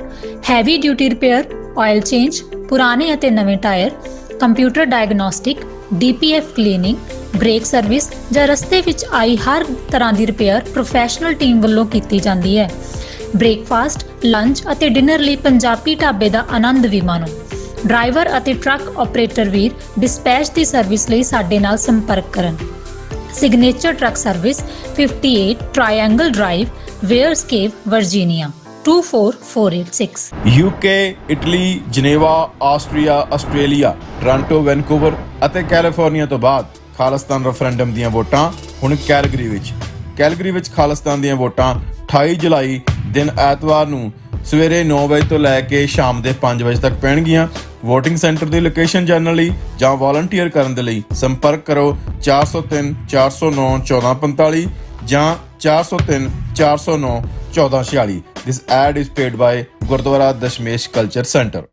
Heavy duty repair, oil change, ਪੁਰਾਣੇ ਅਤੇ ਨਵੇਂ tyre, computer diagnostic, DPF cleaning, brake service ਜਾਂ ਰਸਤੇ ਵਿੱਚ ਆਈ ਹਰ ਤਰ੍ਹਾਂ ਦੀ ਰਿਪੇਅਰ ਪ੍ਰੋਫੈਸ਼ਨਲ ਟੀਮ ਵੱਲੋਂ ਕੀਤੀ ਜਾਂਦੀ ਹੈ। ਬ੍ਰੇਕਫਾਸਟ, ਲੰਚ ਅਤੇ ਡਿਨਰ ਲਈ ਪੰਜਾਬੀ ਢਾਬੇ ਦਾ ਆਨੰਦ ਵੀ ਮਾਣੋ। ਡਰਾਈਵਰ ਅਤੇ ਟਰੱਕ ਆਪਰੇਟਰ ਵੀਰ ਡਿਸਪੈਚ ਦੀ ਸਰਵਿਸ ਲਈ ਸਾਡੇ ਨਾਲ ਸੰਪਰਕ ਕਰਨ। Signature truck service 58 triangle drive, Weyers Cave, Virginia 24486। UK, Italy, Geneva, Austria, Australia, Toronto, Vancouver ਅਤੇ ਕੈਲੀਫੋਰਨੀਆ ਤੋਂ ਬਾਅਦ ਖਾਲਿਸਤਾਨ ਰੈਫਰੈਂਡਮ ਦੀਆਂ ਵੋਟਾਂ ਹੁਣ ਕੈਲਗਰੀ ਵਿੱਚ ਖਾਲਿਸਤਾਨ ਦੀਆਂ ਵੋਟਾਂ 28 ਜੁਲਾਈ ਦਿਨ ਐਤਵਾਰ ਨੂੰ ਸਵੇਰੇ 9 ਵਜੇ ਤੋਂ ਲੈ ਕੇ ਸ਼ਾਮ ਦੇ 5 ਵਜੇ ਤੱਕ ਪੈਣਗੀਆਂ। ਵੋਟਿੰਗ ਸੈਂਟਰ ਦੀ ਲੋਕੇਸ਼ਨ ਜਾਣਨ ਲਈ ਜਾਂ ਵਾਲੰਟੀਅਰ ਕਰਨ ਦੇ ਲਈ ਸੰਪਰਕ ਕਰੋ 403 409 1445 ਜਾਂ 403 409 1446। This ad is paid by Gurdwara Dashmesh culture centre.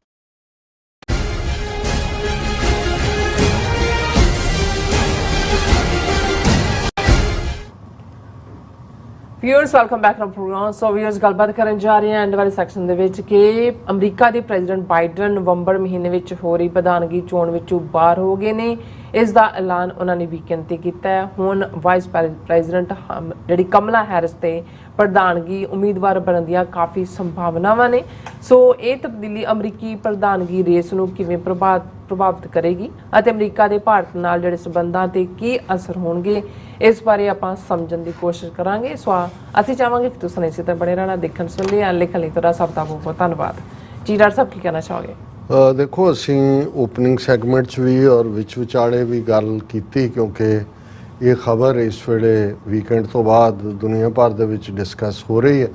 Viewers welcome back to programme. So viewers ਗੱਲਬਾਤ ਕਰਨ ਜਾ ਰਹੇ ਹਾਂ ਐਂਡ ਵਾਲੇ ਸੈਕਸ਼ਨ ਦੇ ਵਿੱਚ ਕਿ ਅਮਰੀਕਾ ਦੇ ਪ੍ਰੈਜ਼ੀਡੈਂਟ ਬਾਈਡਨ ਨਵੰਬਰ ਮਹੀਨੇ ਵਿੱਚ ਹੋ ਰਹੀ ਪ੍ਰਧਾਨਗੀ ਚੋਣ ਵਿੱਚੋਂ ਬਾਹਰ ਹੋ ਗਏ ਨੇ। ਇਸ ਦਾ ਐਲਾਨ ਉਹਨਾਂ ਨੇ ਵੀਕਐਂਡ ਤੇ ਕੀਤਾ ਹੈ। ਹੁਣ ਵਾਈਸ ਪ੍ਰੈਜ਼ੀਡੈਂਟ ਜਿਹੜੀ ਕਮਲਾ ਹੈਰਿਸ ਤੇ ਪ੍ਰਧਾਨਗੀ ਉਮੀਦਵਾਰ ਬਣਨ ਦੀਆਂ ਕਾਫੀ ਸੰਭਾਵਨਾਵਾਂ ਨੇ। ਸੋ ਇਹ ਤਬਦੀਲੀ ਅਮਰੀਕੀ ਪ੍ਰਧਾਨਗੀ ਰੇਸ ਨੂੰ ਕਿਵੇਂ ਪ੍ਰਭਾਵਿਤ ਕਰੇਗੀ ਅਤੇ ਅਮਰੀਕਾ ਦੇ ਭਾਰਤ ਨਾਲ ਜਿਹੜੇ ਸਬੰਧਾਂ ਤੇ ਕੀ ਅਸਰ ਹੋਣਗੇ, ਇਸ ਬਾਰੇ ਆਪਾਂ ਸਮਝਣ ਦੀ ਕੋਸ਼ਿਸ਼ ਕਰਾਂਗੇ। ਸੋ ਅਸੀਂ ਚਾਹਾਂਗੇ ਕਿ ਤੁਸੀਂ ਇਸੇ ਤਰ੍ਹਾਂ ਬਣੇ ਰਹਿਣਾ, ਦੇਖਣ ਸੁਣ ਲਈ ਐਂਡ ਲਿਖਣ ਲਈ ਤੁਹਾਡਾ ਸਭ ਦਾ ਬਹੁਤ ਬਹੁਤ ਧੰਨਵਾਦ ਜੀ। ਡਾਕਟਰ ਸਾਹਿਬ ਕੀ ਕਹਿਣਾ ਚਾਹੋਗੇ? ਦੇਖੋ, ਅਸੀਂ ਓਪਨਿੰਗ ਸੈਗਮੈਂਟ 'ਚ ਵੀ ਔਰ ਵਿਚਾਲੇ ਵੀ ਗੱਲ ਕੀਤੀ, ਕਿਉਂਕਿ ਇਹ ਖਬਰ ਇਸ ਵੇਲੇ ਵੀਕਐਂਡ ਤੋਂ ਬਾਅਦ ਦੁਨੀਆ ਭਰ ਦੇ ਵਿੱਚ ਡਿਸਕਸ ਹੋ ਰਹੀ ਹੈ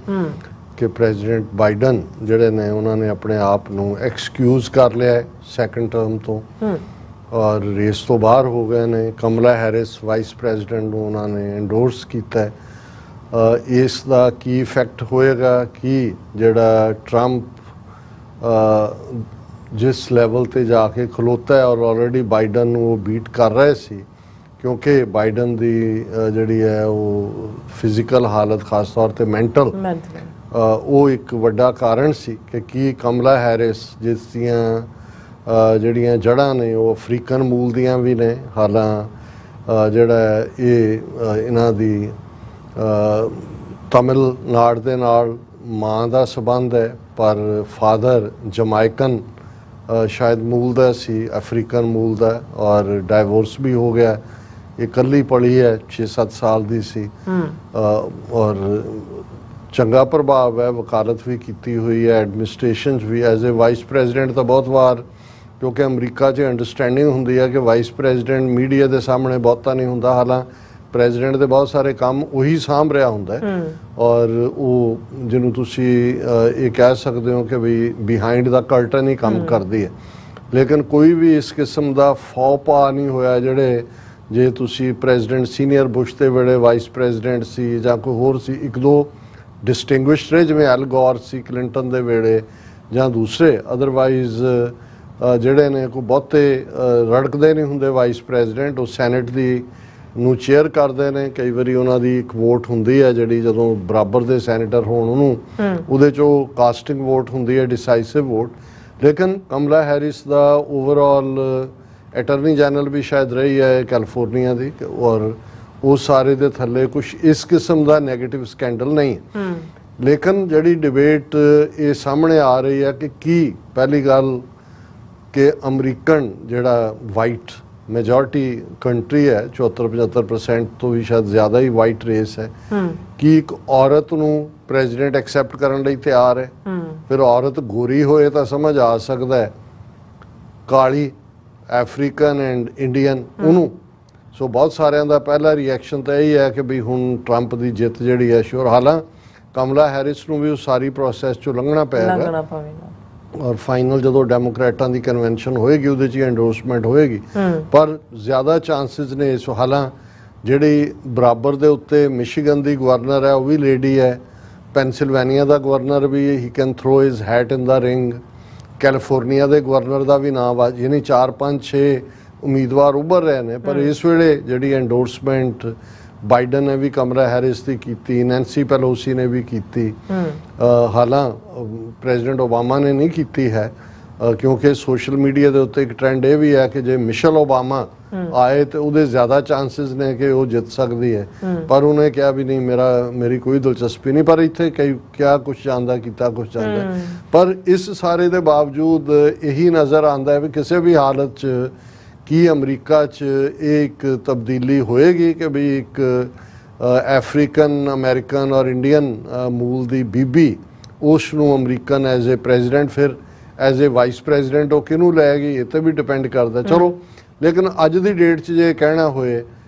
ਕਿ ਪ੍ਰੈਜ਼ੀਡੈਂਟ ਬਾਈਡਨ ਜਿਹੜੇ ਨੇ ਉਹਨਾਂ ਨੇ ਆਪਣੇ ਆਪ ਨੂੰ ਐਕਸਕਿਊਜ਼ ਕਰ ਲਿਆ ਹੈ ਸੈਕੰਡ ਟਰਮ ਤੋਂ ਔਰ ਰੇਸ ਤੋਂ ਬਾਹਰ ਹੋ ਗਏ ਨੇ। ਕਮਲਾ ਹੈਰਿਸ ਵਾਈਸ ਪ੍ਰੈਜ਼ੀਡੈਂਟ ਨੂੰ ਉਹਨਾਂ ਨੇ ਐਂਡੋਰਸ ਕੀਤਾ ਹੈ। ਇਸ ਦਾ ਕੀ ਇਫੈਕਟ ਹੋਏਗਾ ਕਿ ਜਿਹੜਾ ਟਰੰਪ ਜਿਸ ਲੈਵਲ ਤੇ ਜਾ ਕੇ ਖਲੋਤਾ ਹੈ ਔਰ ਆਲਰੇਡੀ ਬਾਈਡਨ ਨੂੰ ਉਹ ਬੀਟ ਕਰ ਰਹੇ ਸੀ, ਕਿਉਂਕਿ ਬਾਈਡਨ ਦੀ ਜਿਹੜੀ ਹੈ ਉਹ ਫਿਜ਼ੀਕਲ ਹਾਲਤ ਖਾਸ ਤੌਰ ਤੇ ਮੈਂਟਲ ਉਹ ਇੱਕ ਵੱਡਾ ਕਾਰਨ ਸੀ ਕਿ ਕੀ ਕਮਲਾ ਹੈਰਿਸ ਜਿਸ ਦੀਆਂ ਜਿਹੜੀਆਂ ਜੜ੍ਹਾਂ ਨੇ ਉਹ ਅਫਰੀਕਨ ਮੂਲ ਦੀਆਂ ਵੀ ਨੇ, ਹਾਲਾਂ ਜਿਹੜਾ ਇਹ ਇਹਨਾਂ ਦੀ ਤਮਿਲਨਾਡੂ ਦੇ ਨਾਲ ਮਾਂ ਦਾ ਸੰਬੰਧ ਹੈ, ਪਰ ਫਾਦਰ ਜਮਾਇਕਨ ਸ਼ਾਇਦ ਮੂਲ ਦਾ ਸੀ, ਅਫਰੀਕਨ ਮੂਲ ਦਾ, ਔਰ ਡਾਈਵੋਰਸ ਵੀ ਹੋ ਗਿਆ। ਇਹ ਇਕੱਲੀ ਪਲੀ ਹੈ, 6-7 ਸਾਲ ਦੀ ਸੀ ਔਰ ਚੰਗਾ ਪ੍ਰਭਾਵ ਹੈ, ਵਕਾਲਤ ਵੀ ਕੀਤੀ ਹੋਈ ਹੈ ਐਡਮਿਨਿਸਟ੍ਰੇਸ਼ਨ 'ਚ ਵੀ ਐਜ਼ ਏ ਵਾਈਸ ਪ੍ਰੈਜ਼ੀਡੈਂਟ। ਤਾਂ ਬਹੁਤ ਵਾਰ ਕਿਉਂਕਿ ਅਮਰੀਕਾ 'ਚ ਅੰਡਰਸਟੈਂਡਿੰਗ ਹੁੰਦੀ ਹੈ ਕਿ ਵਾਈਸ ਪ੍ਰੈਜ਼ੀਡੈਂਟ ਮੀਡੀਆ ਦੇ ਸਾਹਮਣੇ ਬਹੁਤਾ ਨਹੀਂ ਹੁੰਦਾ, ਹਾਲਾਂ ਪ੍ਰੈਜ਼ੀਡੈਂਟ ਦੇ ਬਹੁਤ ਸਾਰੇ ਕੰਮ ਉਹੀ ਸਾਂਭ ਰਿਹਾ ਹੁੰਦਾ ਔਰ ਉਹ ਜਿਹਨੂੰ ਤੁਸੀਂ ਇਹ ਕਹਿ ਸਕਦੇ ਹੋ ਕਿ ਵੀ ਬਿਹਾਈਂਡ ਦਾ ਕਰਟਨ ਹੀ ਕੰਮ ਕਰਦੀ ਹੈ। ਲੇਕਿਨ ਕੋਈ ਵੀ ਇਸ ਕਿਸਮ ਦਾ ਫੌਪਾ ਨਹੀਂ ਹੋਇਆ ਜਿਹੜੇ ਜੇ ਤੁਸੀਂ ਪ੍ਰੈਜ਼ੀਡੈਂਟ ਸੀਨੀਅਰ ਬੁਸ਼ ਦੇ ਵੇਲੇ ਵਾਈਸ ਪ੍ਰੈਜ਼ੀਡੈਂਟ ਸੀ ਜਾਂ ਕੋਈ ਹੋਰ ਸੀ, ਇੱਕ ਦੋ ਡਿਸਟਿੰਗੁਇਸ਼ਡ ਰਹੇ ਜਿਵੇਂ ਐਲ ਗੌਰ ਸੀ ਕਲਿੰਟਨ ਦੇ ਵੇਲੇ ਜਾਂ ਦੂਸਰੇ, ਅਦਰਵਾਈਜ਼ ਜਿਹੜੇ ਨੇ ਕੋਈ ਬਹੁਤੇ ਰੜਕਦੇ ਨਹੀਂ ਹੁੰਦੇ ਵਾਈਸ ਪ੍ਰੈਜ਼ੀਡੈਂਟ। ਉਹ ਸੈਨੇਟ ਦੀ ਨੂੰ ਚੇਅਰ ਕਰਦੇ ਨੇ, ਕਈ ਵਾਰੀ ਉਹਨਾਂ ਦੀ ਇੱਕ ਵੋਟ ਹੁੰਦੀ ਹੈ ਜਿਹੜੀ ਜਦੋਂ ਬਰਾਬਰ ਦੇ ਸੈਨੇਟਰ ਹੋਣ ਉਹਨੂੰ ਉਹਦੇ 'ਚੋਂ ਕਾਸਟਿੰਗ ਵੋਟ ਹੁੰਦੀ ਹੈ, ਡਿਸਾਈਸਿਵ ਵੋਟ। ਲੇਕਿਨ ਕਮਲਾ ਹੈਰਿਸ ਦਾ ਓਵਰਆਲ ਅਟਾਰਨੀ ਜਨਰਲ ਵੀ ਸ਼ਾਇਦ ਰਹੀ ਹੈ ਕੈਲੀਫੋਰਨੀਆ ਦੀ, ਔਰ ਉਹ ਸਾਰੇ ਦੇ ਥੱਲੇ ਕੁਛ ਇਸ ਕਿਸਮ ਦਾ ਨੈਗੇਟਿਵ ਸਕੈਂਡਲ ਨਹੀਂ ਹੈ। ਲੇਕਿਨ ਜਿਹੜੀ ਡਿਬੇਟ ਇਹ ਸਾਹਮਣੇ ਆ ਰਹੀ ਹੈ ਕਿ ਕੀ ਪਹਿਲੀ ਗੱਲ ਕਿ ਅਮਰੀਕਨ ਜਿਹੜਾ ਵਾਈਟ ਮੈਜੋਰਟੀ ਕੰਟਰੀ ਹੈ, 74-75% ਤੋਂ ਵੀ ਸ਼ਾਇਦ ਜ਼ਿਆਦਾ ਹੀ ਵਾਈਟ ਰੇਸ ਹੈ, ਕਿ ਇੱਕ ਔਰਤ ਨੂੰ ਪ੍ਰੈਜ਼ੀਡੈਂਟ ਐਕਸੈਪਟ ਕਰਨ ਲਈ ਤਿਆਰ ਹੈ। ਫਿਰ ਔਰਤ ਗੋਰੀ ਹੋਏ ਤਾਂ ਸਮਝ ਆ ਸਕਦਾ ਹੈ, ਕਾਲੀ ਅਫਰੀਕਨ ਐਂਡ ਇੰਡੀਅਨ ਉਹਨੂੰ। ਸੋ ਬਹੁਤ ਸਾਰਿਆਂ ਦਾ ਪਹਿਲਾ ਰਿਐਕਸ਼ਨ ਤਾਂ ਇਹ ਹੈ ਕਿ ਵੀ ਹੁਣ ਟਰੰਪ ਦੀ ਜਿੱਤ ਜਿਹੜੀ ਹੈ ਸ਼ੋਰ। ਹਾਲਾਂ ਕਮਲਾ ਹੈਰਿਸ ਨੂੰ ਵੀ ਉਹ ਸਾਰੀ ਪ੍ਰੋਸੈਸ 'ਚੋਂ ਲੰਘਣਾ ਪਏਗਾ ਔਰ ਫਾਈਨਲ ਜਦੋਂ ਡੈਮੋਕ੍ਰੈਟਾਂ ਦੀ ਕਨਵੈਨਸ਼ਨ ਹੋਏਗੀ ਉਹਦੇ 'ਚ ਹੀ ਐਂਡੋਰਸਮੈਂਟ ਹੋਏਗੀ। ਪਰ ਜ਼ਿਆਦਾ ਚਾਂਸਿਸ ਨੇ ਇਸ ਹਾਲਾਂ ਜਿਹੜੀ ਬਰਾਬਰ ਦੇ ਉੱਤੇ ਮਿਸ਼ੀਗਨ ਦੀ ਗਵਰਨਰ ਹੈ ਉਹ ਵੀ ਲੇਡੀ ਹੈ, ਪੈਨਸਿਲਵੇਨੀਆ ਦਾ ਗਵਰਨਰ ਵੀ he can throw his hat in the ring, California ਦੇ ਗਵਰਨਰ ਦਾ ਵੀ ਨਾਮ ਆ, ਯਾਨੀ 4-5-6 ਉਮੀਦਵਾਰ ਉੱਭਰ ਰਹੇ ਨੇ। ਪਰ ਇਸ ਵੇਲੇ ਜਿਹੜੀ ਐਂਡੋਰਸਮੈਂਟ ਬਾਈਡਨ ਨੇ ਵੀ ਕਮਲਾ ਹੈਰਿਸ ਦੀ ਕੀਤੀ, ਨੈਂਸੀ ਪੈਲੋਸੀ ਨੇ ਵੀ ਕੀਤੀ, ਹਾਲਾਂ ਪ੍ਰੈਜ਼ੀਡੈਂਟ ਓਬਾਮਾ ਨੇ ਨਹੀਂ ਕੀਤੀ ਹੈ, ਕਿਉਂਕਿ ਸੋਸ਼ਲ ਮੀਡੀਆ ਦੇ ਉੱਤੇ ਇੱਕ ਟ੍ਰੈਂਡ ਇਹ ਵੀ ਹੈ ਕਿ ਜੇ ਮਿਸ਼ਲ ਓਬਾਮਾ ਆਏ ਤੇ ਉਹਦੇ ਜ਼ਿਆਦਾ ਚਾਂਸਿਸ ਨੇ ਕਿ ਉਹ ਜਿੱਤ ਸਕਦੀ ਹੈ। ਪਰ ਉਹਨੇ ਕਿਹਾ ਵੀ ਨਹੀਂ, ਮੇਰੀ ਕੋਈ ਦਿਲਚਸਪੀ ਨਹੀਂ। ਪਰ ਇੱਥੇ ਕਿਆ ਕੁਛ ਜਾਂਦਾ, ਕੀਤਾ ਕੁਛ ਜਾਂਦਾ। ਪਰ ਇਸ ਸਾਰੇ ਦੇ ਬਾਵਜੂਦ ਇਹੀ ਨਜ਼ਰ ਆਉਂਦਾ ਹੈ ਵੀ ਕਿਸੇ ਵੀ ਹਾਲਤ 'ਚ ਕੀ ਅਮਰੀਕਾ 'ਚ ਇਹ ਇੱਕ ਤਬਦੀਲੀ ਹੋਏਗੀ ਕਿ ਵੀ ਇੱਕ ਅਫਰੀਕਨ ਅਮਰੀਕਨ ਔਰ ਇੰਡੀਅਨ ਮੂਲ ਦੀ ਬੀਬੀ ਉਸ ਨੂੰ ਅਮਰੀਕਨ ਐਜ਼ ਏ ਪ੍ਰੈਜ਼ੀਡੈਂਟ, ਫਿਰ ਐਜ਼ ਏ ਵਾਈਸ ਪ੍ਰੈਜ਼ੀਡੈਂਟ ਉਹ ਕਿਹਨੂੰ ਲੈਗੀ, ਇਹ 'ਤੇ ਵੀ ਡਿਪੈਂਡ ਕਰਦਾ। ਚਲੋ, ਲੇਕਿਨ ਅੱਜ ਦੀ ਡੇਟ 'ਚ ਜੇ ਕਹਿਣਾ ਹੋਏ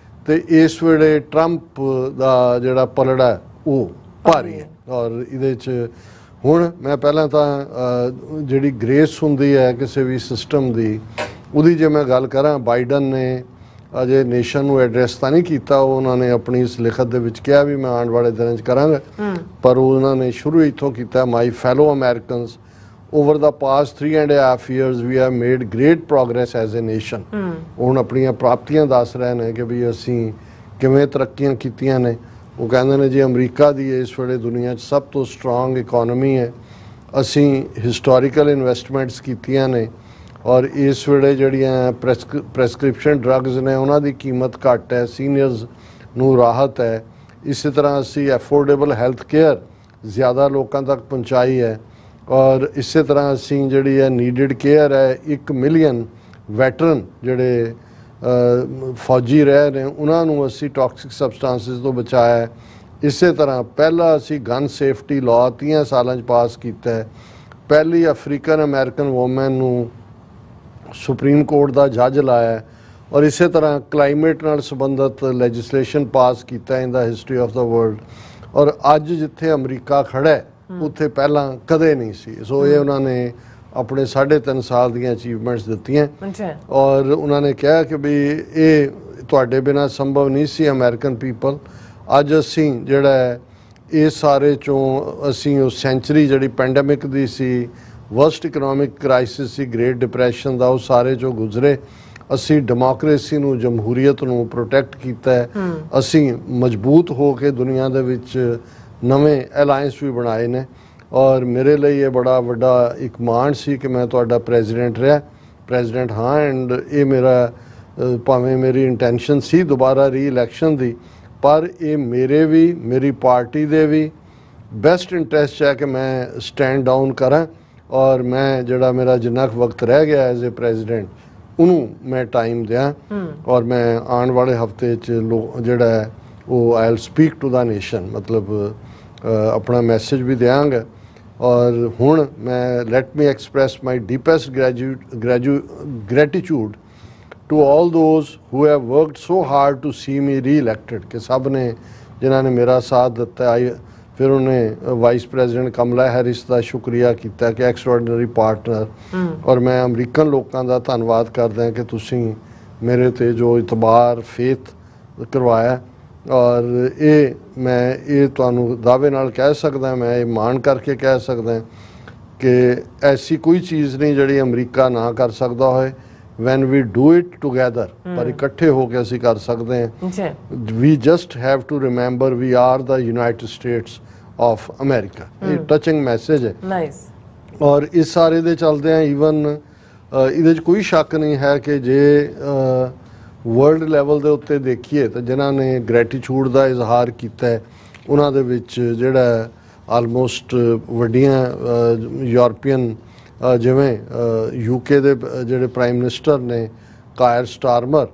ਤੇ ਇਸ ਵੇਲੇ ਟਰੰਪ ਦਾ ਜਿਹੜਾ ਪਲੜਾ ਉਹ ਭਾਰੀ ਹੈ ਔਰ ਇਹਦੇ 'ਚ ਹੁਣ ਮੈਂ ਪਹਿਲਾਂ ਤਾਂ ਜਿਹੜੀ ਗ੍ਰੇਸ ਹੁੰਦੀ ਹੈ ਕਿਸੇ ਵੀ ਸਿਸਟਮ ਦੀ, ਉਹਦੀ ਜੇ ਮੈਂ ਗੱਲ ਕਰਾਂ, ਬਾਈਡਨ ਨੇ ਅਜੇ ਨੇਸ਼ਨ ਨੂੰ ਐਡਰੈਸ ਤਾਂ ਨਹੀਂ ਕੀਤਾ। ਉਹ ਉਹਨਾਂ ਨੇ ਆਪਣੀ ਇਸ ਲਿਖਤ ਦੇ ਵਿੱਚ ਕਿਹਾ ਵੀ ਮੈਂ ਆਉਣ ਵਾਲੇ ਦਿਨਾਂ 'ਚ ਕਰਾਂਗਾ, ਪਰ ਉਹਨਾਂ ਨੇ ਸ਼ੁਰੂ ਇੱਥੋਂ ਕੀਤਾ, ਮਾਈ ਫੈਲੋ Americans, over the past 3.5 years we have made great progress as a nation। ਹੁਣ ਆਪਣੀਆਂ ਪ੍ਰਾਪਤੀਆਂ ਦੱਸ ਰਹੇ ਨੇ ਕਿ ਵੀ ਅਸੀਂ ਕਿਵੇਂ ਤਰੱਕੀਆਂ ਕੀਤੀਆਂ ਨੇ। ਉਹ ਕਹਿੰਦੇ ਨੇ ਜੀ ਅਮਰੀਕਾ ਦੀ ਇਸ ਵੇਲੇ ਦੁਨੀਆ 'ਚ ਸਭ ਤੋਂ ਸਟਰੋਂਗ ਇਕੋਨਮੀ ਹੈ, ਅਸੀਂ ਹਿਸਟੋਰੀਕਲ ਇਨਵੈਸਟਮੈਂਟਸ ਕੀਤੀਆਂ ਨੇ, ਔਰ ਇਸ ਵੇਲੇ ਜਿਹੜੀਆਂ ਪ੍ਰੈਸਕ੍ਰਿਪਸ਼ਨ ਡਰੱਗਸ ਨੇ ਉਹਨਾਂ ਦੀ ਕੀਮਤ ਘੱਟ ਹੈ, ਸੀਨੀਅਰਸ ਨੂੰ ਰਾਹਤ ਹੈ। ਇਸੇ ਤਰ੍ਹਾਂ ਅਸੀਂ ਐਫੋਰਡੇਬਲ ਹੈਲਥ ਕੇਅਰ ਜ਼ਿਆਦਾ ਲੋਕਾਂ ਤੱਕ ਪਹੁੰਚਾਈ ਹੈ, ਔਰ ਇਸੇ ਤਰ੍ਹਾਂ ਅਸੀਂ ਜਿਹੜੀ ਹੈ ਨੀਡਡ ਕੇਅਰ ਹੈ, 1 ਮਿਲੀਅਨ ਵੈਟਰਨ ਜਿਹੜੇ ਫੌਜੀ ਰਹੇ ਨੇ ਉਹਨਾਂ ਨੂੰ ਅਸੀਂ ਟੌਕਸਿਕ ਸਬਸਟੈਂਸਿਸ ਤੋਂ ਬਚਾਇਆ ਹੈ। ਇਸੇ ਤਰ੍ਹਾਂ ਪਹਿਲਾ ਅਸੀਂ ਗਨ ਸੇਫਟੀ ਲਾਅ 30 ਸਾਲਾਂ 'ਚ ਪਾਸ ਕੀਤਾ ਹੈ, ਪਹਿਲੀ ਅਫਰੀਕਨ ਅਮਰੀਕਨ ਵੂਮਨ ਨੂੰ ਸੁਪਰੀਮ ਕੋਰਟ ਦਾ ਜੱਜ ਲਾਇਆ ਹੈ, ਔਰ ਇਸੇ ਤਰ੍ਹਾਂ ਕਲਾਈਮੇਟ ਨਾਲ ਸੰਬੰਧਿਤ ਲੈਜਿਸਲੇਸ਼ਨ ਪਾਸ ਕੀਤਾ ਇਨ ਦਾ ਹਿਸਟਰੀ ਆਫ ਦਾ ਵਰਲਡ। ਔਰ ਅੱਜ ਜਿੱਥੇ ਅਮਰੀਕਾ ਖੜਾ ਹੈ ਉੱਥੇ ਪਹਿਲਾਂ ਕਦੇ ਨਹੀਂ ਸੀ। ਸੋ ਇਹ ਉਹਨਾਂ ਨੇ ਆਪਣੇ 3.5 ਸਾਲ ਦੀਆਂ ਅਚੀਵਮੈਂਟਸ ਦਿੱਤੀਆਂ, ਔਰ ਉਹਨਾਂ ਨੇ ਕਿਹਾ ਕਿ ਵੀ ਇਹ ਤੁਹਾਡੇ ਬਿਨਾਂ ਸੰਭਵ ਨਹੀਂ ਸੀ ਅਮਰੀਕਨ ਪੀਪਲ। ਅੱਜ ਅਸੀਂ ਜਿਹੜਾ ਹੈ ਇਹ ਸਾਰੇ 'ਚੋਂ ਅਸੀਂ ਉਹ ਸੈਂਚਰੀ ਜਿਹੜੀ ਪੈਂਡੇਮਿਕ ਦੀ ਸੀ, ਵਰਸਟ ਇਕਨੋਮਿਕ ਕ੍ਰਾਈਸਿਸ ਸੀ, ਗ੍ਰੇਟ ਡਿਪਰੈਸ਼ਨ ਦਾ, ਉਹ ਸਾਰੇ 'ਚੋਂ ਗੁਜ਼ਰੇ। ਅਸੀਂ ਡੈਮੋਕ੍ਰੇਸੀ ਨੂੰ, ਜਮਹੂਰੀਅਤ ਨੂੰ ਪ੍ਰੋਟੈਕਟ ਕੀਤਾ ਹੈ। ਅਸੀਂ ਮਜ਼ਬੂਤ ਹੋ ਕੇ ਦੁਨੀਆ ਦੇ ਵਿੱਚ ਨਵੇਂ ਅਲਾਇੰਸ ਵੀ ਬਣਾਏ ਨੇ, ਔਰ ਮੇਰੇ ਲਈ ਇਹ ਬੜਾ ਵੱਡਾ ਇੱਕ ਮਾਣ ਸੀ ਕਿ ਮੈਂ ਤੁਹਾਡਾ ਪ੍ਰੈਜ਼ੀਡੈਂਟ ਹਾਂ। ਐਂਡ ਇਹ ਮੇਰਾ ਭਾਵੇਂ ਮੇਰੀ ਇੰਟੈਂਸ਼ਨ ਸੀ ਦੁਬਾਰਾ ਰੀ-ਇਲੈਕਸ਼ਨ ਦੀ, ਪਰ ਇਹ ਮੇਰੇ ਵੀ ਮੇਰੀ ਪਾਰਟੀ ਦੇ ਵੀ ਬੈਸਟ ਇੰਟਰਸਟ ਹੈ ਕਿ ਮੈਂ ਸਟੈਂਡ ਡਾਊਨ ਕਰਾਂ, ਔਰ ਮੈਂ ਜਿਹੜਾ ਮੇਰਾ ਜਿੰਨਾ ਕੁ ਵਕਤ ਰਹਿ ਗਿਆ ਐਜ਼ ਏ ਪ੍ਰੈਜ਼ੀਡੈਂਟ ਉਹਨੂੰ ਮੈਂ ਟਾਈਮ ਦਿਆਂ, ਔਰ ਮੈਂ ਆਉਣ ਵਾਲੇ ਹਫਤੇ 'ਚ ਜਿਹੜਾ ਹੈ ਉਹ I will speak to the nation, ਮਤਲਬ ਆਪਣਾ ਮੈਸੇਜ ਵੀ ਦਿਆਂਗਾ। ਔਰ ਹੁਣ ਮੈਂ let me express my deepest gratitude to all those who have worked so hard to see me re-elected, ਕਿ ਸਭ ਨੇ ਜਿਨ੍ਹਾਂ ਨੇ ਮੇਰਾ ਸਾਥ ਦਿੱਤਾ। ਫਿਰ ਉਹਨੇ ਵਾਈਸ ਪ੍ਰੈਜ਼ੀਡੈਂਟ ਕਮਲਾ ਹੈਰਿਸ ਦਾ ਸ਼ੁਕਰੀਆ ਕੀਤਾ ਕਿ ਐਕਸਟਰਾਆਰਡੀਨਰੀ ਪਾਰਟਨਰ, ਔਰ ਮੈਂ ਅਮਰੀਕਨ ਲੋਕਾਂ ਦਾ ਧੰਨਵਾਦ ਕਰਦਾ ਕਿ ਤੁਸੀਂ ਮੇਰੇ 'ਤੇ ਜੋ ਇਤਬਾਰ ਫੇਥ ਕਰਵਾਇਆ। ਔਰ ਮੈਂ ਇਹ ਤੁਹਾਨੂੰ ਦਾਅਵੇ ਨਾਲ ਕਹਿ ਸਕਦਾ, ਮੈਂ ਇਹ ਮਾਣ ਕਰਕੇ ਕਹਿ ਸਕਦਾ ਕਿ ਐਸੀ ਕੋਈ ਚੀਜ਼ ਨਹੀਂ ਜਿਹੜੀ ਅਮਰੀਕਾ ਨਾ ਕਰ ਸਕਦਾ ਹੋਏ when we do it together, ਪਰ ਇਕੱਠੇ ਹੋ ਕੇ ਅਸੀਂ ਕਰ ਸਕਦੇ ਹਾਂ। we just have to remember we are the United States of America। ਇਹ ਟੱਚਿੰਗ ਮੈਸੇਜ ਹੈ। ਔਰ ਇਸ ਸਾਰੇ ਦੇ ਚੱਲਦੇ ਆ ਈਵਨ ਇਹਦੇ 'ਚ ਕੋਈ ਸ਼ੱਕ ਨਹੀਂ ਹੈ ਕਿ ਜੇ ਵਰਲਡ ਲੈਵਲ ਦੇ ਉੱਤੇ ਦੇਖੀਏ ਤਾਂ ਜਿਨ੍ਹਾਂ ਨੇ ਗ੍ਰੈਟੀਟਿਊਡ ਦਾ ਇਜ਼ਹਾਰ ਕੀਤਾ ਹੈ ਉਹਨਾਂ ਦੇ ਵਿੱਚ ਜਿਹੜਾ ਆਲਮੋਸਟ ਵੱਡੀਆਂ ਯੂਰਪੀਅਨ ਜਿਵੇਂ UK ਦੇ ਜਿਹੜੇ ਪ੍ਰਾਈਮ ਮਿਨਿਸਟਰ ਨੇ ਕਾਇਰ ਸਟਾਰਮਰ,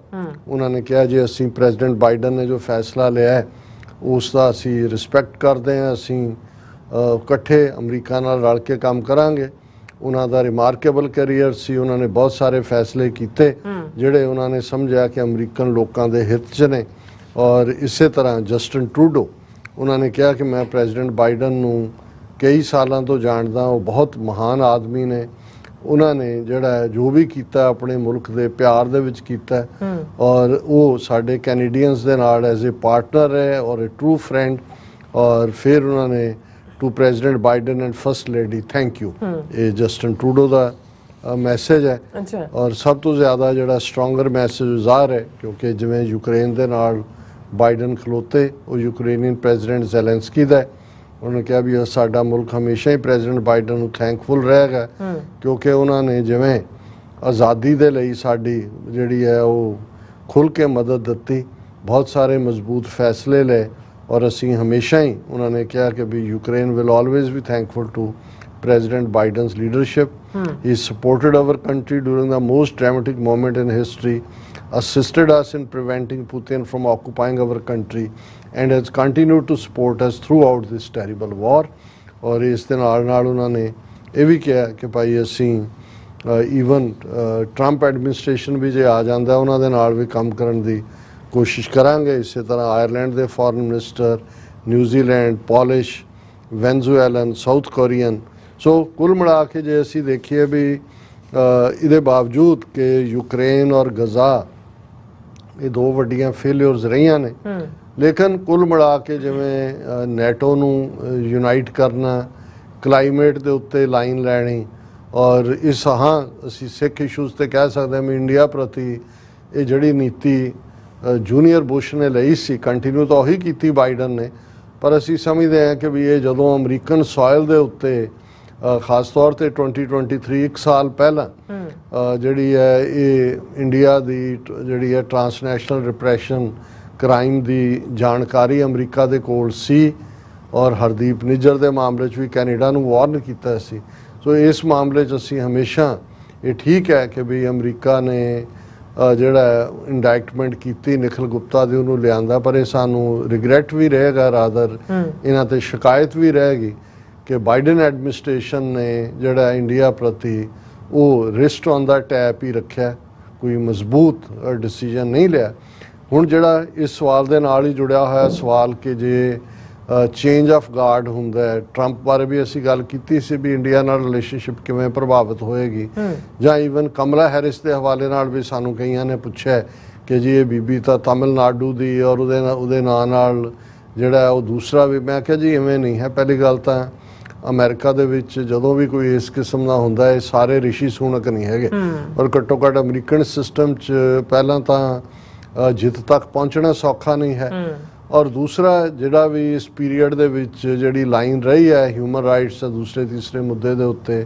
ਉਹਨਾਂ ਨੇ ਕਿਹਾ ਜੇ ਅਸੀਂ ਪ੍ਰੈਜ਼ੀਡੈਂਟ ਬਾਈਡਨ ਨੇ ਜੋ ਫੈਸਲਾ ਲਿਆ ਹੈ ਉਸ ਦਾ ਅਸੀਂ ਰਿਸਪੈਕਟ ਕਰਦੇ ਹਾਂ, ਅਸੀਂ ਇਕੱਠੇ ਅਮਰੀਕਾ ਨਾਲ ਰਲ ਕੇ ਕੰਮ ਕਰਾਂਗੇ। ਉਹਨਾਂ ਦਾ ਰਿਮਾਰਕੇਬਲ ਕੈਰੀਅਰ ਸੀ, ਉਹਨਾਂ ਨੇ ਬਹੁਤ ਸਾਰੇ ਫੈਸਲੇ ਕੀਤੇ ਜਿਹੜੇ ਉਹਨਾਂ ਨੇ ਸਮਝਿਆ ਕਿ ਅਮਰੀਕਨ ਲੋਕਾਂ ਦੇ ਹਿੱਤ 'ਚ ਨੇ। ਔਰ ਇਸੇ ਤਰ੍ਹਾਂ ਜਸਟਿਨ ਟਰੂਡੋ, ਉਹਨਾਂ ਨੇ ਕਿਹਾ ਕਿ ਮੈਂ ਪ੍ਰੈਜ਼ੀਡੈਂਟ ਬਾਈਡਨ ਨੂੰ ਕਈ ਸਾਲਾਂ ਤੋਂ ਜਾਣਦਾ, ਉਹ ਬਹੁਤ ਮਹਾਨ ਆਦਮੀ ਨੇ, ਉਹਨਾਂ ਨੇ ਜਿਹੜਾ ਜੋ ਵੀ ਕੀਤਾ ਆਪਣੇ ਮੁਲਕ ਦੇ ਪਿਆਰ ਦੇ ਵਿੱਚ ਕੀਤਾ, ਔਰ ਉਹ ਸਾਡੇ ਕੈਨੇਡੀਅਨਸ ਦੇ ਨਾਲ ਐਜ਼ ਏ ਪਾਰਟਨਰ ਹੈ ਔਰ ਏ ਟਰੂ ਫਰੈਂਡ। ਔਰ ਫਿਰ ਉਹਨਾਂ ਨੇ to President Biden and first lady thank you, ਇਹ ਜਸਟਿਨ ਟਰੂਡੋ ਦਾ ਮੈਸੇਜ ਹੈ। ਔਰ ਸਭ ਤੋਂ ਜ਼ਿਆਦਾ ਜਿਹੜਾ ਸਟਰੋਂਗਰ ਮੈਸੇਜ ਜ਼ਾਹਰ ਹੈ ਕਿਉਂਕਿ ਜਿਵੇਂ ਯੂਕਰੇਨ ਦੇ ਨਾਲ ਬਾਈਡਨ ਖਲੋਤੇ, ਉਹ ਯੂਕਰੇਨੀਅਨ ਪ੍ਰੈਜ਼ੀਡੈਂਟ ਜ਼ੈਲੈਂਸਕੀ ਦਾ ਹੈ। ਉਹਨੇ ਕਿਹਾ ਵੀ ਸਾਡਾ ਮੁਲਕ ਹਮੇਸ਼ਾ ਹੀ ਪ੍ਰੈਜ਼ੀਡੈਂਟ ਬਾਈਡਨ ਨੂੰ ਥੈਂਕਫੁਲ ਰਹੇਗਾ ਕਿਉਂਕਿ ਉਹਨਾਂ ਨੇ ਜਿਵੇਂ ਆਜ਼ਾਦੀ ਦੇ ਲਈ ਸਾਡੀ ਜਿਹੜੀ ਹੈ ਉਹ ਖੁੱਲ੍ਹ ਕੇ ਮਦਦ ਦਿੱਤੀ, ਬਹੁਤ ਸਾਰੇ ਮਜ਼ਬੂਤ ਫੈਸਲੇ ਲਏ, ਔਰ ਅਸੀਂ ਹਮੇਸ਼ਾ ਹੀ ਉਹਨਾਂ ਨੇ ਕਿਹਾ ਕਿ ਵੀ Ukraine will always be thankful to President Biden's leadership. He supported our country during the most dramatic moment in history, assisted us in preventing Putin from occupying our country, and has continued to support us throughout this terrible war. और इस दिन नाल उन्होंने ये भी किया कि भाई असी ईवन ट्रंप एडमिनिस्ट्रेशन भी जे आ जाता है उन्होंने नाल भी काम करने की कोशिश करांगे। इस तरह आयरलैंड के foreign minister, New Zealand, Polish, Venezuelan, South Korean. So कुल मिला के जे असी देखिए भी इहदे बावजूद कि यूक्रेन और गज़ा ਇਹ ਦੋ ਵੱਡੀਆਂ ਫੇਲਿਅਰਸ ਰਹੀਆਂ ਨੇ। ਲੇਕਿਨ ਕੁੱਲ ਮਿਲਾ ਕੇ ਜਿਵੇਂ ਨੈਟੋ ਨੂੰ ਯੂਨਾਈਟ ਕਰਨਾ, ਕਲਾਈਮੇਟ ਦੇ ਉੱਤੇ ਲਾਈਨ ਲੈਣੀ, ਔਰ ਇਸ ਅਸੀਂ ਸਿੱਖ ਇਸ਼ੂਜ਼ ਤੇ ਕਹਿ ਸਕਦੇ ਹਾਂ ਵੀ ਇੰਡੀਆ ਪ੍ਰਤੀ ਇਹ ਜਿਹੜੀ ਨੀਤੀ ਜੂਨੀਅਰ ਬੁਸ਼ ਨੇ ਲਈ ਸੀ, ਕੰਟੀਨਿਊ ਤਾਂ ਉਹੀ ਕੀਤੀ ਬਾਈਡਨ ਨੇ, ਪਰ ਅਸੀਂ ਸਮਝਦੇ ਹਾਂ ਕਿ ਵੀ ਇਹ ਜਦੋਂ ਅਮਰੀਕਨ ਸੋਇਲ ਦੇ ਉੱਤੇ ਖਾਸ ਤੌਰ ਤੇ 2023 ਇੱਕ ਸਾਲ ਪਹਿਲਾਂ ਜਿਹੜੀ ਹੈ ਇਹ ਇੰਡੀਆ ਦੀ ਜਿਹੜੀ ਹੈ ਟਰਾਂਸਨੈਸ਼ਨਲ ਰਿਪਰੈਸ਼ਨ ਕ੍ਰਾਈਮ ਦੀ ਜਾਣਕਾਰੀ ਅਮਰੀਕਾ ਦੇ ਕੋਲ ਸੀ, ਔਰ ਹਰਦੀਪ ਨਿੱਜਰ ਦੇ ਮਾਮਲੇ 'ਚ ਵੀ ਕੈਨੇਡਾ ਨੂੰ ਵਾਰਨ ਕੀਤਾ ਸੀ। ਸੋ ਇਸ ਮਾਮਲੇ 'ਚ ਅਸੀਂ ਹਮੇਸ਼ਾ ਇਹ ਠੀਕ ਹੈ ਕਿ ਵੀ ਅਮਰੀਕਾ ਨੇ ਜਿਹੜਾ ਇੰਡਾਇਕਟਮੈਂਟ ਕੀਤੀ ਨਿਖਿਲ ਗੁਪਤਾ ਦੀ, ਉਹਨੂੰ ਲਿਆਂਦਾ, ਪਰ ਇਹ ਸਾਨੂੰ ਰਿਗਰੈਟ ਵੀ ਰਹੇਗਾ, ਰਾਦਰ ਇਹਨਾਂ ਤੇ ਸ਼ਿਕਾਇਤ ਵੀ ਰਹੇਗੀ ਕਿ ਬਾਈਡਨ ਐਡਮਿਨਿਸਟ੍ਰੇਸ਼ਨ ਨੇ ਜਿਹੜਾ ਇੰਡੀਆ ਪ੍ਰਤੀ ਉਹ ਰਿਸਟ ਔਨ ਦਾ ਟੈਪ ਹੀ ਰੱਖਿਆ, ਕੋਈ ਮਜ਼ਬੂਤ ਡਿਸੀਜਨ ਨਹੀਂ ਲਿਆ। ਹੁਣ ਜਿਹੜਾ ਇਸ ਸਵਾਲ ਦੇ ਨਾਲ ਹੀ ਜੁੜਿਆ ਹੋਇਆ ਸਵਾਲ ਕਿ ਜੇ ਚੇਂਜ ਆਫ ਗਾਰਡ ਹੁੰਦਾ ਹੈ, ਟਰੰਪ ਬਾਰੇ ਵੀ ਅਸੀਂ ਗੱਲ ਕੀਤੀ ਸੀ ਵੀ ਇੰਡੀਆ ਨਾਲ ਰਿਲੇਸ਼ਨਸ਼ਿਪ ਕਿਵੇਂ ਪ੍ਰਭਾਵਿਤ ਹੋਏਗੀ, ਜਾਂ ਈਵਨ ਕਮਲਾ ਹੈਰਿਸ ਦੇ ਹਵਾਲੇ ਨਾਲ ਵੀ ਸਾਨੂੰ ਕਈਆਂ ਨੇ ਪੁੱਛਿਆ ਕਿ ਜੀ ਇਹ ਬੀਬੀ ਤਾਂ ਤਮਿਲਨਾਡੂ ਦੀ ਔਰ ਉਹਦੇ ਨਾਂ ਨਾਲ ਜਿਹੜਾ ਉਹ ਦੂਸਰਾ ਵੀ। ਮੈਂ ਕਿਹਾ ਜੀ ਇਵੇਂ ਨਹੀਂ ਹੈ। ਪਹਿਲੀ ਗੱਲ ਤਾਂ ਅਮਰੀਕਾ ਦੇ ਵਿੱਚ ਜਦੋਂ ਵੀ ਕੋਈ ਇਸ ਕਿਸਮ ਦਾ ਹੁੰਦਾ ਹੈ ਸਾਰੇ ਰਿਸ਼ੀ ਸੂਨਕ ਨਹੀਂ ਹੈਗੇ, ਔਰ ਘੱਟੋ ਘੱਟ ਅਮਰੀਕਨ ਸਿਸਟਮ 'ਚ ਪਹਿਲਾਂ ਤਾਂ ਜਿੱਤ ਤੱਕ ਪਹੁੰਚਣਾ ਸੌਖਾ ਨਹੀਂ ਹੈ, ਔਰ ਦੂਸਰਾ ਜਿਹੜਾ ਵੀ ਇਸ ਪੀਰੀਅਡ ਦੇ ਵਿੱਚ ਜਿਹੜੀ ਲਾਈਨ ਰਹੀ ਹੈ ਹਿਊਮਨ ਰਾਈਟਸ ਦਾ ਦੂਸਰੇ ਤੀਸਰੇ ਮੁੱਦੇ ਦੇ ਉੱਤੇ,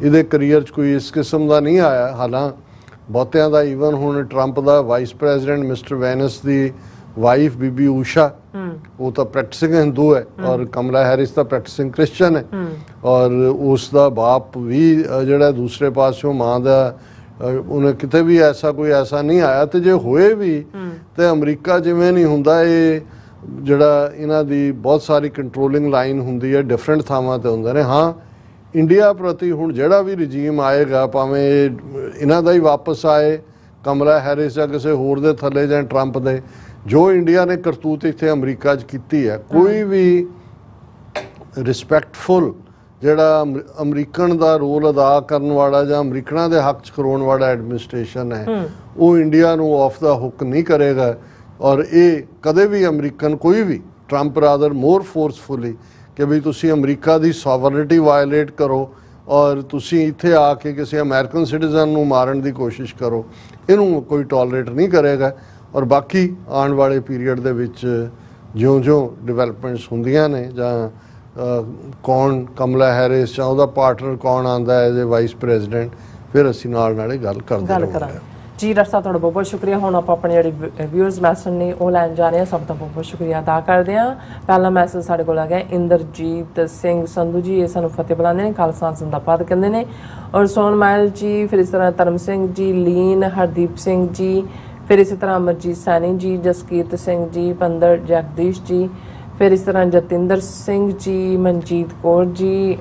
ਇਹਦੇ ਕਰੀਅਰ 'ਚ ਕੋਈ ਇਸ ਕਿਸਮ ਦਾ ਨਹੀਂ ਆਇਆ। ਹਾਲਾਂ ਬਹੁਤਿਆਂ ਦਾ ਈਵਨ ਹੁਣ ਟਰੰਪ ਦਾ ਵਾਈਸ ਪ੍ਰੈਜ਼ੀਡੈਂਟ ਮਿਸਟਰ ਵੈਨਸ ਦੀ ਵਾਈਫ ਬੀਬੀ ਊਸ਼ਾ, ਉਹ ਤਾਂ ਪ੍ਰੈਕਟਿਸਿੰਗ ਹਿੰਦੂ ਹੈ, ਔਰ ਕਮਲਾ ਹੈਰਿਸ ਤਾਂ ਪ੍ਰੈਕਟਿਸਿੰਗ ਕ੍ਰਿਸਚਨ ਹੈ, ਔਰ ਉਸ ਦਾ ਬਾਪ ਵੀ ਜਿਹੜਾ ਦੂਸਰੇ ਪਾਸਿਓਂ ਮਾਂ ਦਾ ਉਹਨੇ ਕਿਤੇ ਵੀ ਐਸਾ ਨਹੀਂ ਆਇਆ। ਤੇ ਜੇ ਹੋਏ ਵੀ ਤੇ ਅਮਰੀਕਾ ਜਿਵੇਂ ਨਹੀਂ ਹੁੰਦਾ, ਇਹ ਜਿਹੜਾ ਇਹਨਾਂ ਦੀ ਬਹੁਤ ਸਾਰੀ ਕੰਟਰੋਲਿੰਗ ਲਾਈਨ ਹੁੰਦੀ ਹੈ, ਡਿਫਰੈਂਟ ਥਾਵਾਂ ਤੇ ਹੁੰਦੇ ਨੇ। ਹਾਂ, ਇੰਡੀਆ ਪ੍ਰਤੀ ਹੁਣ ਜਿਹੜਾ ਵੀ ਰਜੀਮ ਆਏਗਾ, ਭਾਵੇਂ ਇਹਨਾਂ ਦਾ ਹੀ ਵਾਪਸ ਆਏ, ਕਮਲਾ ਹੈਰਿਸ ਜਾਂ ਕਿਸੇ ਹੋਰ ਦੇ ਥੱਲੇ ਜਾਂ ਟਰੰਪ ਦੇ, ਜੋ ਇੰਡੀਆ ਨੇ ਕਰਤੂਤ ਇੱਥੇ ਅਮਰੀਕਾ 'ਚ ਕੀਤੀ ਹੈ, ਕੋਈ ਵੀ ਰਿਸਪੈਕਟਫੁਲ ਜਿਹੜਾ ਅਮਰੀਕਨ ਦਾ ਰੋਲ ਅਦਾ ਕਰਨ ਵਾਲਾ ਜਾਂ ਅਮਰੀਕਨਾਂ ਦੇ ਹੱਕ 'ਚ ਕਰਾਉਣ ਵਾਲਾ ਐਡਮਿਨਿਸਟ੍ਰੇਸ਼ਨ ਹੈ, ਉਹ ਇੰਡੀਆ ਨੂੰ ਆਫ ਦਾ ਹੁੱਕ ਨਹੀਂ ਕਰੇਗਾ। ਔਰ ਇਹ ਕਦੇ ਵੀ ਅਮਰੀਕਨ ਕੋਈ ਵੀ, ਟਰੰਪ ਰਾਦਰ ਮੋਰ ਫੋਰਸਫੁਲੀ ਕਿ ਵੀ ਤੁਸੀਂ ਅਮਰੀਕਾ ਦੀ ਸੋਵਰਨਿਟੀ ਵਾਇਲੇਟ ਕਰੋ ਔਰ ਤੁਸੀਂ ਇੱਥੇ ਆ ਕੇ ਕਿਸੇ ਅਮਰੀਕਨ ਸਿਟੀਜ਼ਨ ਨੂੰ ਮਾਰਨ ਦੀ ਕੋਸ਼ਿਸ਼ ਕਰੋ, ਇਹਨੂੰ ਕੋਈ ਟੋਲਰੇਟ ਨਹੀਂ ਕਰੇਗਾ। ਔਰ ਬਾਕੀ ਆਉਣ ਵਾਲੇ ਪੀਰੀਅਡ ਦੇ ਵਿੱਚ ਜਿਉਂ-ਜਿਉਂ ਡਿਵੈਲਪਮੈਂਟਸ ਹੁੰਦੀਆਂ ਨੇ, ਜਾਂ ਕੌਣ ਕਮਲਾ ਹੈਰਿਸ ਜਾਂ ਉਹਦਾ ਪਾਰਟਨਰ ਕੌਣ ਆਉਂਦਾ ਐਜ਼ ਏ ਵਾਈਸ ਪ੍ਰੈਜ਼ੀਡੈਂਟ, ਫਿਰ ਅਸੀਂ ਨਾਲ ਗੱਲ ਕਰਦੇ ਰਹਾਂਗੇ। ਜੀ ਡਾਕਟਰ ਸਾਹਿਬ, ਤੁਹਾਡਾ ਬਹੁਤ ਬਹੁਤ ਸ਼ੁਕਰੀਆ। ਹੁਣ ਆਪਾਂ ਆਪਣੇ ਜਿਹੜੇ ਵਿਊਅਰਸ ਮੈਸੇਜ ਨੇ ਉਹ ਲੈਣ ਜਾ ਰਹੇ ਹਾਂ। ਸਭ ਦਾ ਬਹੁਤ ਬਹੁਤ ਸ਼ੁਕਰੀਆ ਅਦਾ ਕਰਦੇ ਹਾਂ। ਪਹਿਲਾ ਮੈਸੇਜ ਸਾਡੇ ਕੋਲ ਆ ਗਿਆ ਇੰਦਰਜੀਤ ਸਿੰਘ ਸੰਧੂ ਜੀ, ਇਹ ਸਾਨੂੰ ਫਤਿਹ ਬੁਲਾਉਂਦੇ ਨੇ, ਖਾਲਸਾ ਜ਼ਿੰਦਾਬਾਦ ਕਹਿੰਦੇ ਨੇ। ਔਰ ਸੋਨਮਾਇਲ ਜੀ, ਫਿਰ ਇਸ ਤਰ੍ਹਾਂ ਧਰਮ ਸਿੰਘ ਜੀ, ਲੀਨ ਹਰਦੀਪ ਸਿੰਘ ਜੀ, ਫਿਰ ਇਸੇ ਤਰ੍ਹਾਂ ਅਮਰਜੀਤ ਸੈਣੀ ਜੀ, ਜਸਕੀਰਤ ਸਿੰਘ ਜੀ, ਪੰਦਰ ਜਗਦੀਸ਼ ਜੀ, ਫਿਰ ਇਸ ਤਰ੍ਹਾਂ ਜਤਿੰਦਰ ਸਿੰਘ ਜੀ, ਮਨਜੀਤ ਕੌਰ ਜੀ,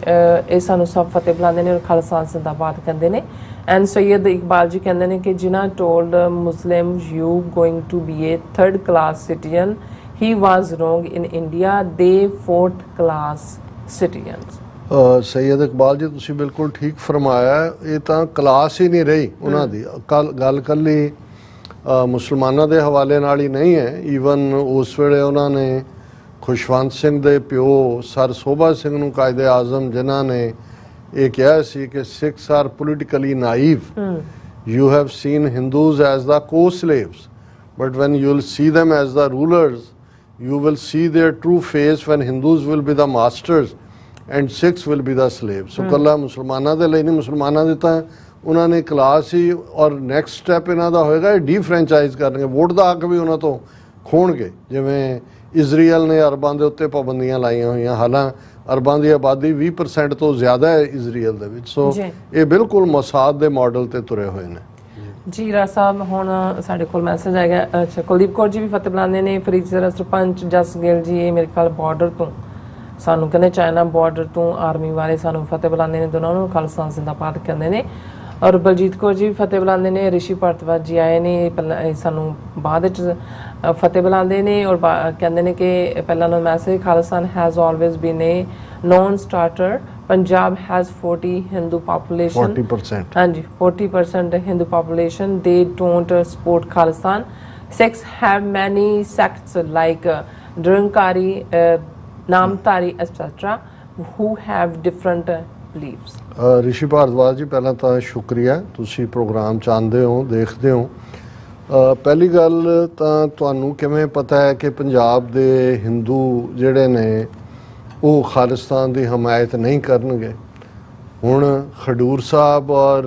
ਇਹ ਸਾਨੂੰ ਸਭ ਫਤਿਹ ਬੁਲਾਉਂਦੇ ਨੇ ਔਰ ਖਾਲਸਾ ਜ਼ਿੰਦਾਬਾਦ ਕਹਿੰਦੇ ਨੇ। ਐਂਡ ਸੈਯਦ ਇਕਬਾਲ ਜੀ ਕਹਿੰਦੇ ਨੇ ਕਿ Jinnah told Muslim you going to be a 3rd class citizen, he was wrong in India, they 4th class citizens। Syed Iqbal ਜੀ, ਤੁਸੀਂ ਬਿਲਕੁਲ ਠੀਕ ਫਰਮਾਇਆ। ਇਹ ਤਾਂ ਕਲਾਸ ਹੀ ਨਹੀਂ ਰਹੀ ਉਹਨਾਂ ਦੀ। ਗੱਲ ਕੱਲੀ ਮੁਸਲਮਾਨਾਂ ਦੇ ਹਵਾਲੇ ਨਾਲ ਹੀ ਨਹੀਂ ਹੈ। ਈਵਨ ਉਸ ਵੇਲੇ ਉਹਨਾਂ ਨੇ ਖੁਸ਼ਵੰਤ ਸਿੰਘ ਦੇ ਪਿਓ ਸਰ ਸੋਭਾ ਸਿੰਘ ਨੂੰ ਕਾਇਦੇ ਆਜ਼ਮ, ਜਿਨ੍ਹਾਂ ਨੇ ਇਹ ਕਿਹਾ ਸੀ ਕਿ Sikhs are politically naive, you have seen Hindus as the co-slaves, but when you will see them as the rulers, you will see their true face when Hindus will be the masters and Sikhs will be the slaves। ਸੋ ਕੱਲਾ ਮੁਸਲਮਾਨਾਂ ਦੇ ਲਈ ਨਹੀਂ, ਮੁਸਲਮਾਨਾਂ ਦੇ ਤਾਂ ਉਹਨਾਂ ਨੇ ਕਲਾਸ ਹੀ, ਔਰ ਨੈਕਸਟ ਸਟੈਪ ਇਹਨਾਂ ਦਾ ਹੋਏਗਾ ਇਹ ਡੀਫਰੈਂਚਾਈਜ਼ ਕਰਨਗੇ, ਵੋਟ ਦਾ ਹੱਕ ਵੀ ਉਹਨਾਂ ਤੋਂ ਖੋਣਗੇ। ਜਿਵੇਂ ਇਜ਼ਰਾਈਲ ਨੇ ਅਰਬਾਂ ਦੇ ਉੱਤੇ ਪਾਬੰਦੀਆਂ ਲਾਈਆਂ ਹੋਈਆਂ, ਹਾਲਾਂ ਅਰਬਾਂ ਦੀ ਆਬਾਦੀ 20% ਤੋਂ ਜ਼ਿਆਦਾ ਹੈ ਇਜ਼ਰਾਈਲ ਦੇ ਵਿੱਚ। ਸੋ ਇਹ ਬਿਲਕੁਲ ਮੋਸਾਦ ਦੇ ਮਾਡਲ ਤੇ ਤੁਰੇ ਹੋਏ ਨੇ। ਜੀ ਰਾਜ ਸਾਹਿਬ, ਹੁਣ ਸਾਡੇ ਕੋਲ ਮੈਸੇਜ ਆ ਗਿਆ। ਅੱਛਾ, ਕੁਲਦੀਪ ਕੌਰ ਜੀ ਵੀ ਫਤਿਹ ਬੁਲਾਉਂਦੇ ਨੇ। ਫਰੀਦਕੋਟ ਦਾ ਸਰਪੰਚ ਜਸ ਗਿੱਲ ਜੀ, ਇਹ ਮੇਰੇ ਖਿਆਲ ਬਾਰਡਰ ਤੋਂ ਸਾਨੂੰ ਕਹਿੰਦੇ, ਚਾਈਨਾ ਬਾਰਡਰ ਤੋਂ ਆਰਮੀ ਵਾਲੇ ਸਾਨੂੰ ਫਤਿਹ ਬੁਲਾਉਂਦੇ ਨੇ, ਦੋਨਾਂ ਨੂੰ ਖਾਲਸਾ ਜ਼ਿੰਦਾਬਾਦ ਕਹਿੰਦੇ ਨੇ। ਔਰ ਬਲਜੀਤ ਕੌਰ ਜੀ ਵੀ ਫਤਿਹ ਬੁਲਾਉਂਦੇ ਨੇ। ਰਿਸ਼ੀ ਭਾਰਤਵਾਜ ਜੀ ਆਏ ਨੇ, ਪਹਿਲਾਂ ਸਾਨੂੰ ਬਾਅਦ ਵਿੱਚ ਫਤਿਹ ਬੁਲਾਉਂਦੇ ਨੇ ਔਰ ਕਹਿੰਦੇ ਨੇ ਕਿ ਪਹਿਲਾਂ ਨੂੰ message, Khalistan has always been a non starter, Punjab has 40 Hindu population, 40%, ਹਾਂਜੀ 40% Hindu population, they don't support Khalistan, Sikhs have many sects like Nirankari, Namdhari, etc., who have different beliefs. ਰਿਸ਼ੀ ਭਾਰਦਵਾਜ ਜੀ, ਪਹਿਲਾਂ ਤਾਂ ਸ਼ੁਕਰੀਆ, ਤੁਸੀਂ ਪ੍ਰੋਗਰਾਮ ਚਾਹੁੰਦੇ ਹੋ, ਦੇਖਦੇ ਹੋ। ਪਹਿਲੀ ਗੱਲ ਤਾਂ ਤੁਹਾਨੂੰ ਕਿਵੇਂ ਪਤਾ ਹੈ ਕਿ ਪੰਜਾਬ ਦੇ ਹਿੰਦੂ ਜਿਹੜੇ ਨੇ ਉਹ ਖਾਲਿਸਤਾਨ ਦੀ ਹਮਾਇਤ ਨਹੀਂ ਕਰਨਗੇ? ਹੁਣ ਖਡੂਰ ਸਾਹਿਬ ਔਰ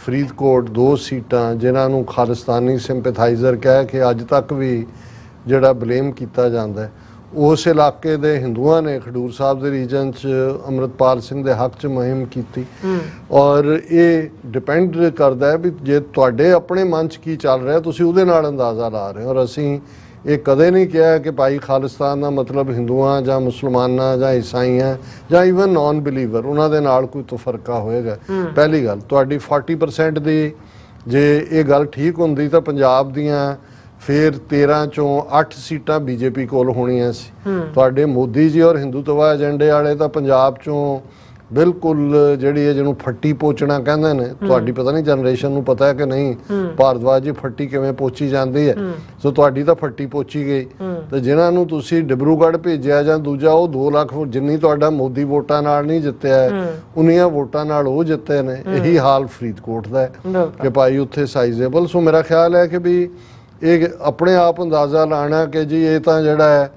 ਫਰੀਦਕੋਟ 2 ਸੀਟਾਂ ਜਿਨ੍ਹਾਂ ਨੂੰ ਖਾਲਿਸਤਾਨੀ ਸਿੰਪੈਥਾਈਜ਼ਰ ਕਹਿ ਕੇ ਅੱਜ ਤੱਕ ਵੀ ਜਿਹੜਾ ਬਲੇਮ ਕੀਤਾ ਜਾਂਦਾ ਹੈ, ਉਸ ਇਲਾਕੇ ਦੇ ਹਿੰਦੂਆਂ ਨੇ ਖਡੂਰ ਸਾਹਿਬ ਦੇ ਰੀਜਨ 'ਚ ਅੰਮ੍ਰਿਤਪਾਲ ਸਿੰਘ ਦੇ ਹੱਕ 'ਚ ਮੁਹਿੰਮ ਕੀਤੀ। ਔਰ ਇਹ ਡਿਪੈਂਡ ਕਰਦਾ ਹੈ ਵੀ ਜੇ ਤੁਹਾਡੇ ਆਪਣੇ ਮਨ 'ਚ ਕੀ ਚੱਲ ਰਿਹਾ ਤੁਸੀਂ ਉਹਦੇ ਨਾਲ ਅੰਦਾਜ਼ਾ ਲਾ ਰਹੇ ਹੋ। ਔਰ ਅਸੀਂ ਇਹ ਕਦੇ ਨਹੀਂ ਕਿਹਾ ਕਿ ਭਾਈ ਖਾਲਿਸਤਾਨ ਦਾ ਮਤਲਬ ਹਿੰਦੂਆਂ ਜਾਂ ਮੁਸਲਮਾਨਾਂ ਜਾਂ ਈਸਾਈਆਂ ਜਾਂ ਈਵਨ ਨਾਨ ਬਿਲੀਵਰ ਉਹਨਾਂ ਦੇ ਨਾਲ ਕੋਈ ਤਫਰਕਾ ਹੋਏਗਾ। ਪਹਿਲੀ ਗੱਲ ਤੁਹਾਡੀ 40% ਦੀ ਜੇ ਇਹ ਗੱਲ ਠੀਕ ਹੁੰਦੀ ਤਾਂ ਪੰਜਾਬ ਦੀਆਂ ਫਿਰ 13 ਚੋਂ 8 ਸੀਟਾਂ ਬੀਜੇਪੀ ਕੋਲ ਹੋਣੀਆਂ ਸੀ। ਤੁਹਾਡੇ ਮੋਦੀ ਜੀ ਔਰ ਹਿੰਦੂਤਵਾ ਏਜੰਡੇ ਵਾਲੇ ਤਾਂ ਪੰਜਾਬ ਚੋਂ ਬਿਲਕੁਲ ਜਿਹੜੀ ਹੈ ਜਿਹਨੂੰ ਫੱਟੀ ਪੋਚਣਾ ਕਹਿੰਦੇ ਨੇ, ਤੁਹਾਡੀ ਪਤਾ ਨਹੀਂ ਜਨਰੇਸ਼ਨ ਨੂੰ ਪਤਾ ਹੈ ਕਿ ਨਹੀਂ ਭਾਰਦਵਾਜ ਜੀ ਫੱਟੀ ਕਿਵੇਂ ਪੋਚੀ ਜਾਂਦੀ ਹੈ। ਸੋ ਤੁਹਾਡੀ ਤਾਂ ਫੱਟੀ ਪੋਚੀ ਗਈ ਤੇ ਜਿਨ੍ਹਾਂ ਨੂੰ ਤੁਸੀਂ ਡਿਬਰੂਗੜ੍ਹ ਭੇਜਿਆ ਜਾਂ ਦੂਜਾ ਉਹ 2 ਲੱਖ ਜਿੰਨੀ ਤੁਹਾਡਾ ਮੋਦੀ ਵੋਟਾਂ ਨਾਲ ਨਹੀਂ ਜਿੱਤਿਆ ਉਨੀਆਂ ਵੋਟਾਂ ਨਾਲ ਉਹ ਜਿੱਤੇ ਨੇ। ਇਹੀ ਹਾਲ ਫਰੀਦਕੋਟ ਦਾ ਹੈ ਕਿ ਭਾਈ ਉੱਥੇ ਸਾਈਜ਼ੇਬਲ। ਸੋ ਮੇਰਾ ਖਿਆਲ ਹੈ ਕਿ ਵੀ ਇਹ ਆਪਣੇ ਆਪ ਅੰਦਾਜ਼ਾ ਲਾਣਾ ਕਿ ਜੀ ਇਹ ਤਾਂ ਜਿਹੜਾ ਹੈ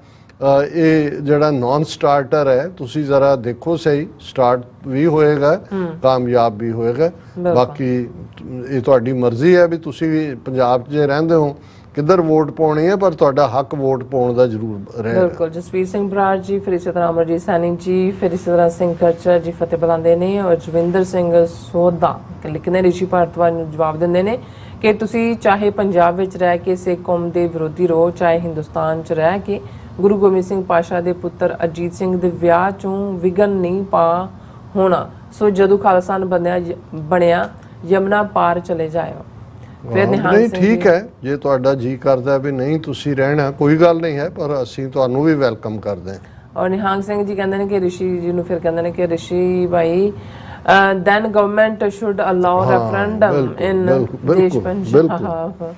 ਇਹ ਜਿਹੜਾ ਨਾਨ ਸਟਾਰਟਰ ਹੈ, ਤੁਸੀਂ ਜ਼ਰਾ ਦੇਖੋ ਸਹੀ, ਸਟਾਰਟ ਵੀ ਹੋਏਗਾ, ਕਾਮਯਾਬ ਵੀ ਹੋਏਗਾ। ਬਾਕੀ ਇਹ ਤੁਹਾਡੀ ਮਰਜ਼ੀ ਹੈ ਵੀ ਤੁਸੀਂ ਪੰਜਾਬ 'ਚ ਜੇ ਰਹਿੰਦੇ ਹੋ ਕਿੱਧਰ ਵੋਟ ਪਾਉਣੀ ਹੈ, ਪਰ ਤੁਹਾਡਾ ਹੱਕ ਵੋਟ ਪਾਉਣ ਦਾ ਜ਼ਰੂਰ ਰਹੇਗਾ। ਬਿਲਕੁਲ। ਜਸਵੀਰ ਸਿੰਘ ਬਰਾੜ ਜੀ, ਫਿਰ ਇਸੇ ਤਰ੍ਹਾਂ ਅਮਰਜੀਤ ਸੈਣੀ ਜੀ, ਫਿਰ ਇਸੇ ਤਰ੍ਹਾਂ ਸਿੰਘ ਖਰਚਾ ਜੀ ਫਤਿਹ ਬੁਲਾਉਂਦੇ ਨੇ, ਔਰ ਜਵਿੰਦਰ ਸਿੰਘ ਸੋਧਾ ਲਿਖਦੇ ਰਿਸ਼ੀ ਭਾਰਦਵਾਜ ਨੂੰ ਜਵਾਬ ਦਿੰਦੇ ਨੇ ਕਿ ਤੁਸੀਂ ਚਾਹੇ ਪੰਜਾਬ ਵਿੱਚ ਰਹਿ ਕੇ ਸਿੱਖ ਕੌਮ ਦੇ ਵਿਰੋਧੀ ਰਹੋ, ਚਾਹੇ ਹਿੰਦੁਸਤਾਨ 'ਚ ਰਹਿ ਕੇ ਗੁਰੂ ਗੋਬਿੰਦ ਸਿੰਘ ਪਾਤਸ਼ਾਹ ਦੇ ਪੁੱਤਰ ਅਜੀਤ ਸਿੰਘ ਦੇ ਵਿਆਹ 'ਚੋਂ ਵਿਘਨ ਨਹੀਂ ਪਾ ਹੋਣਾ। ਸੋ ਜਦੋਂ ਖਾਲਸਾਨ ਬਣਿਆ ਯਮਨਾ ਪਾਰ ਚਲੇ ਜਾਇਓ। ਫਿਰ ਨਹੀਂ ਠੀਕ ਹੈ, ਜੇ ਤੁਹਾਡਾ ਜੀ ਕਰਦਾ ਵੀ ਨਹੀਂ ਤੁਸੀਂ ਰਹਿਣਾ ਕੋਈ ਗੱਲ ਨਹੀਂ ਹੈ, ਪਰ ਅਸੀਂ ਤੁਹਾਨੂੰ ਵੀ ਵੈਲਕਮ ਕਰਦੇ ਹਾਂ। ਔਰ ਨਿਹੰਗ ਸਿੰਘ ਜੀ ਕਹਿੰਦੇ ਨੇ ਕਿ ਰਿਸ਼ੀ ਜੀ ਨੂੰ ਫਿਰ ਕਹਿੰਦੇ ਨੇ ਕਿ ਰਿਸ਼ੀ ਭਾਈ then government should allow referendum in ਦੇਸ਼ ਪੰਜਾਬ।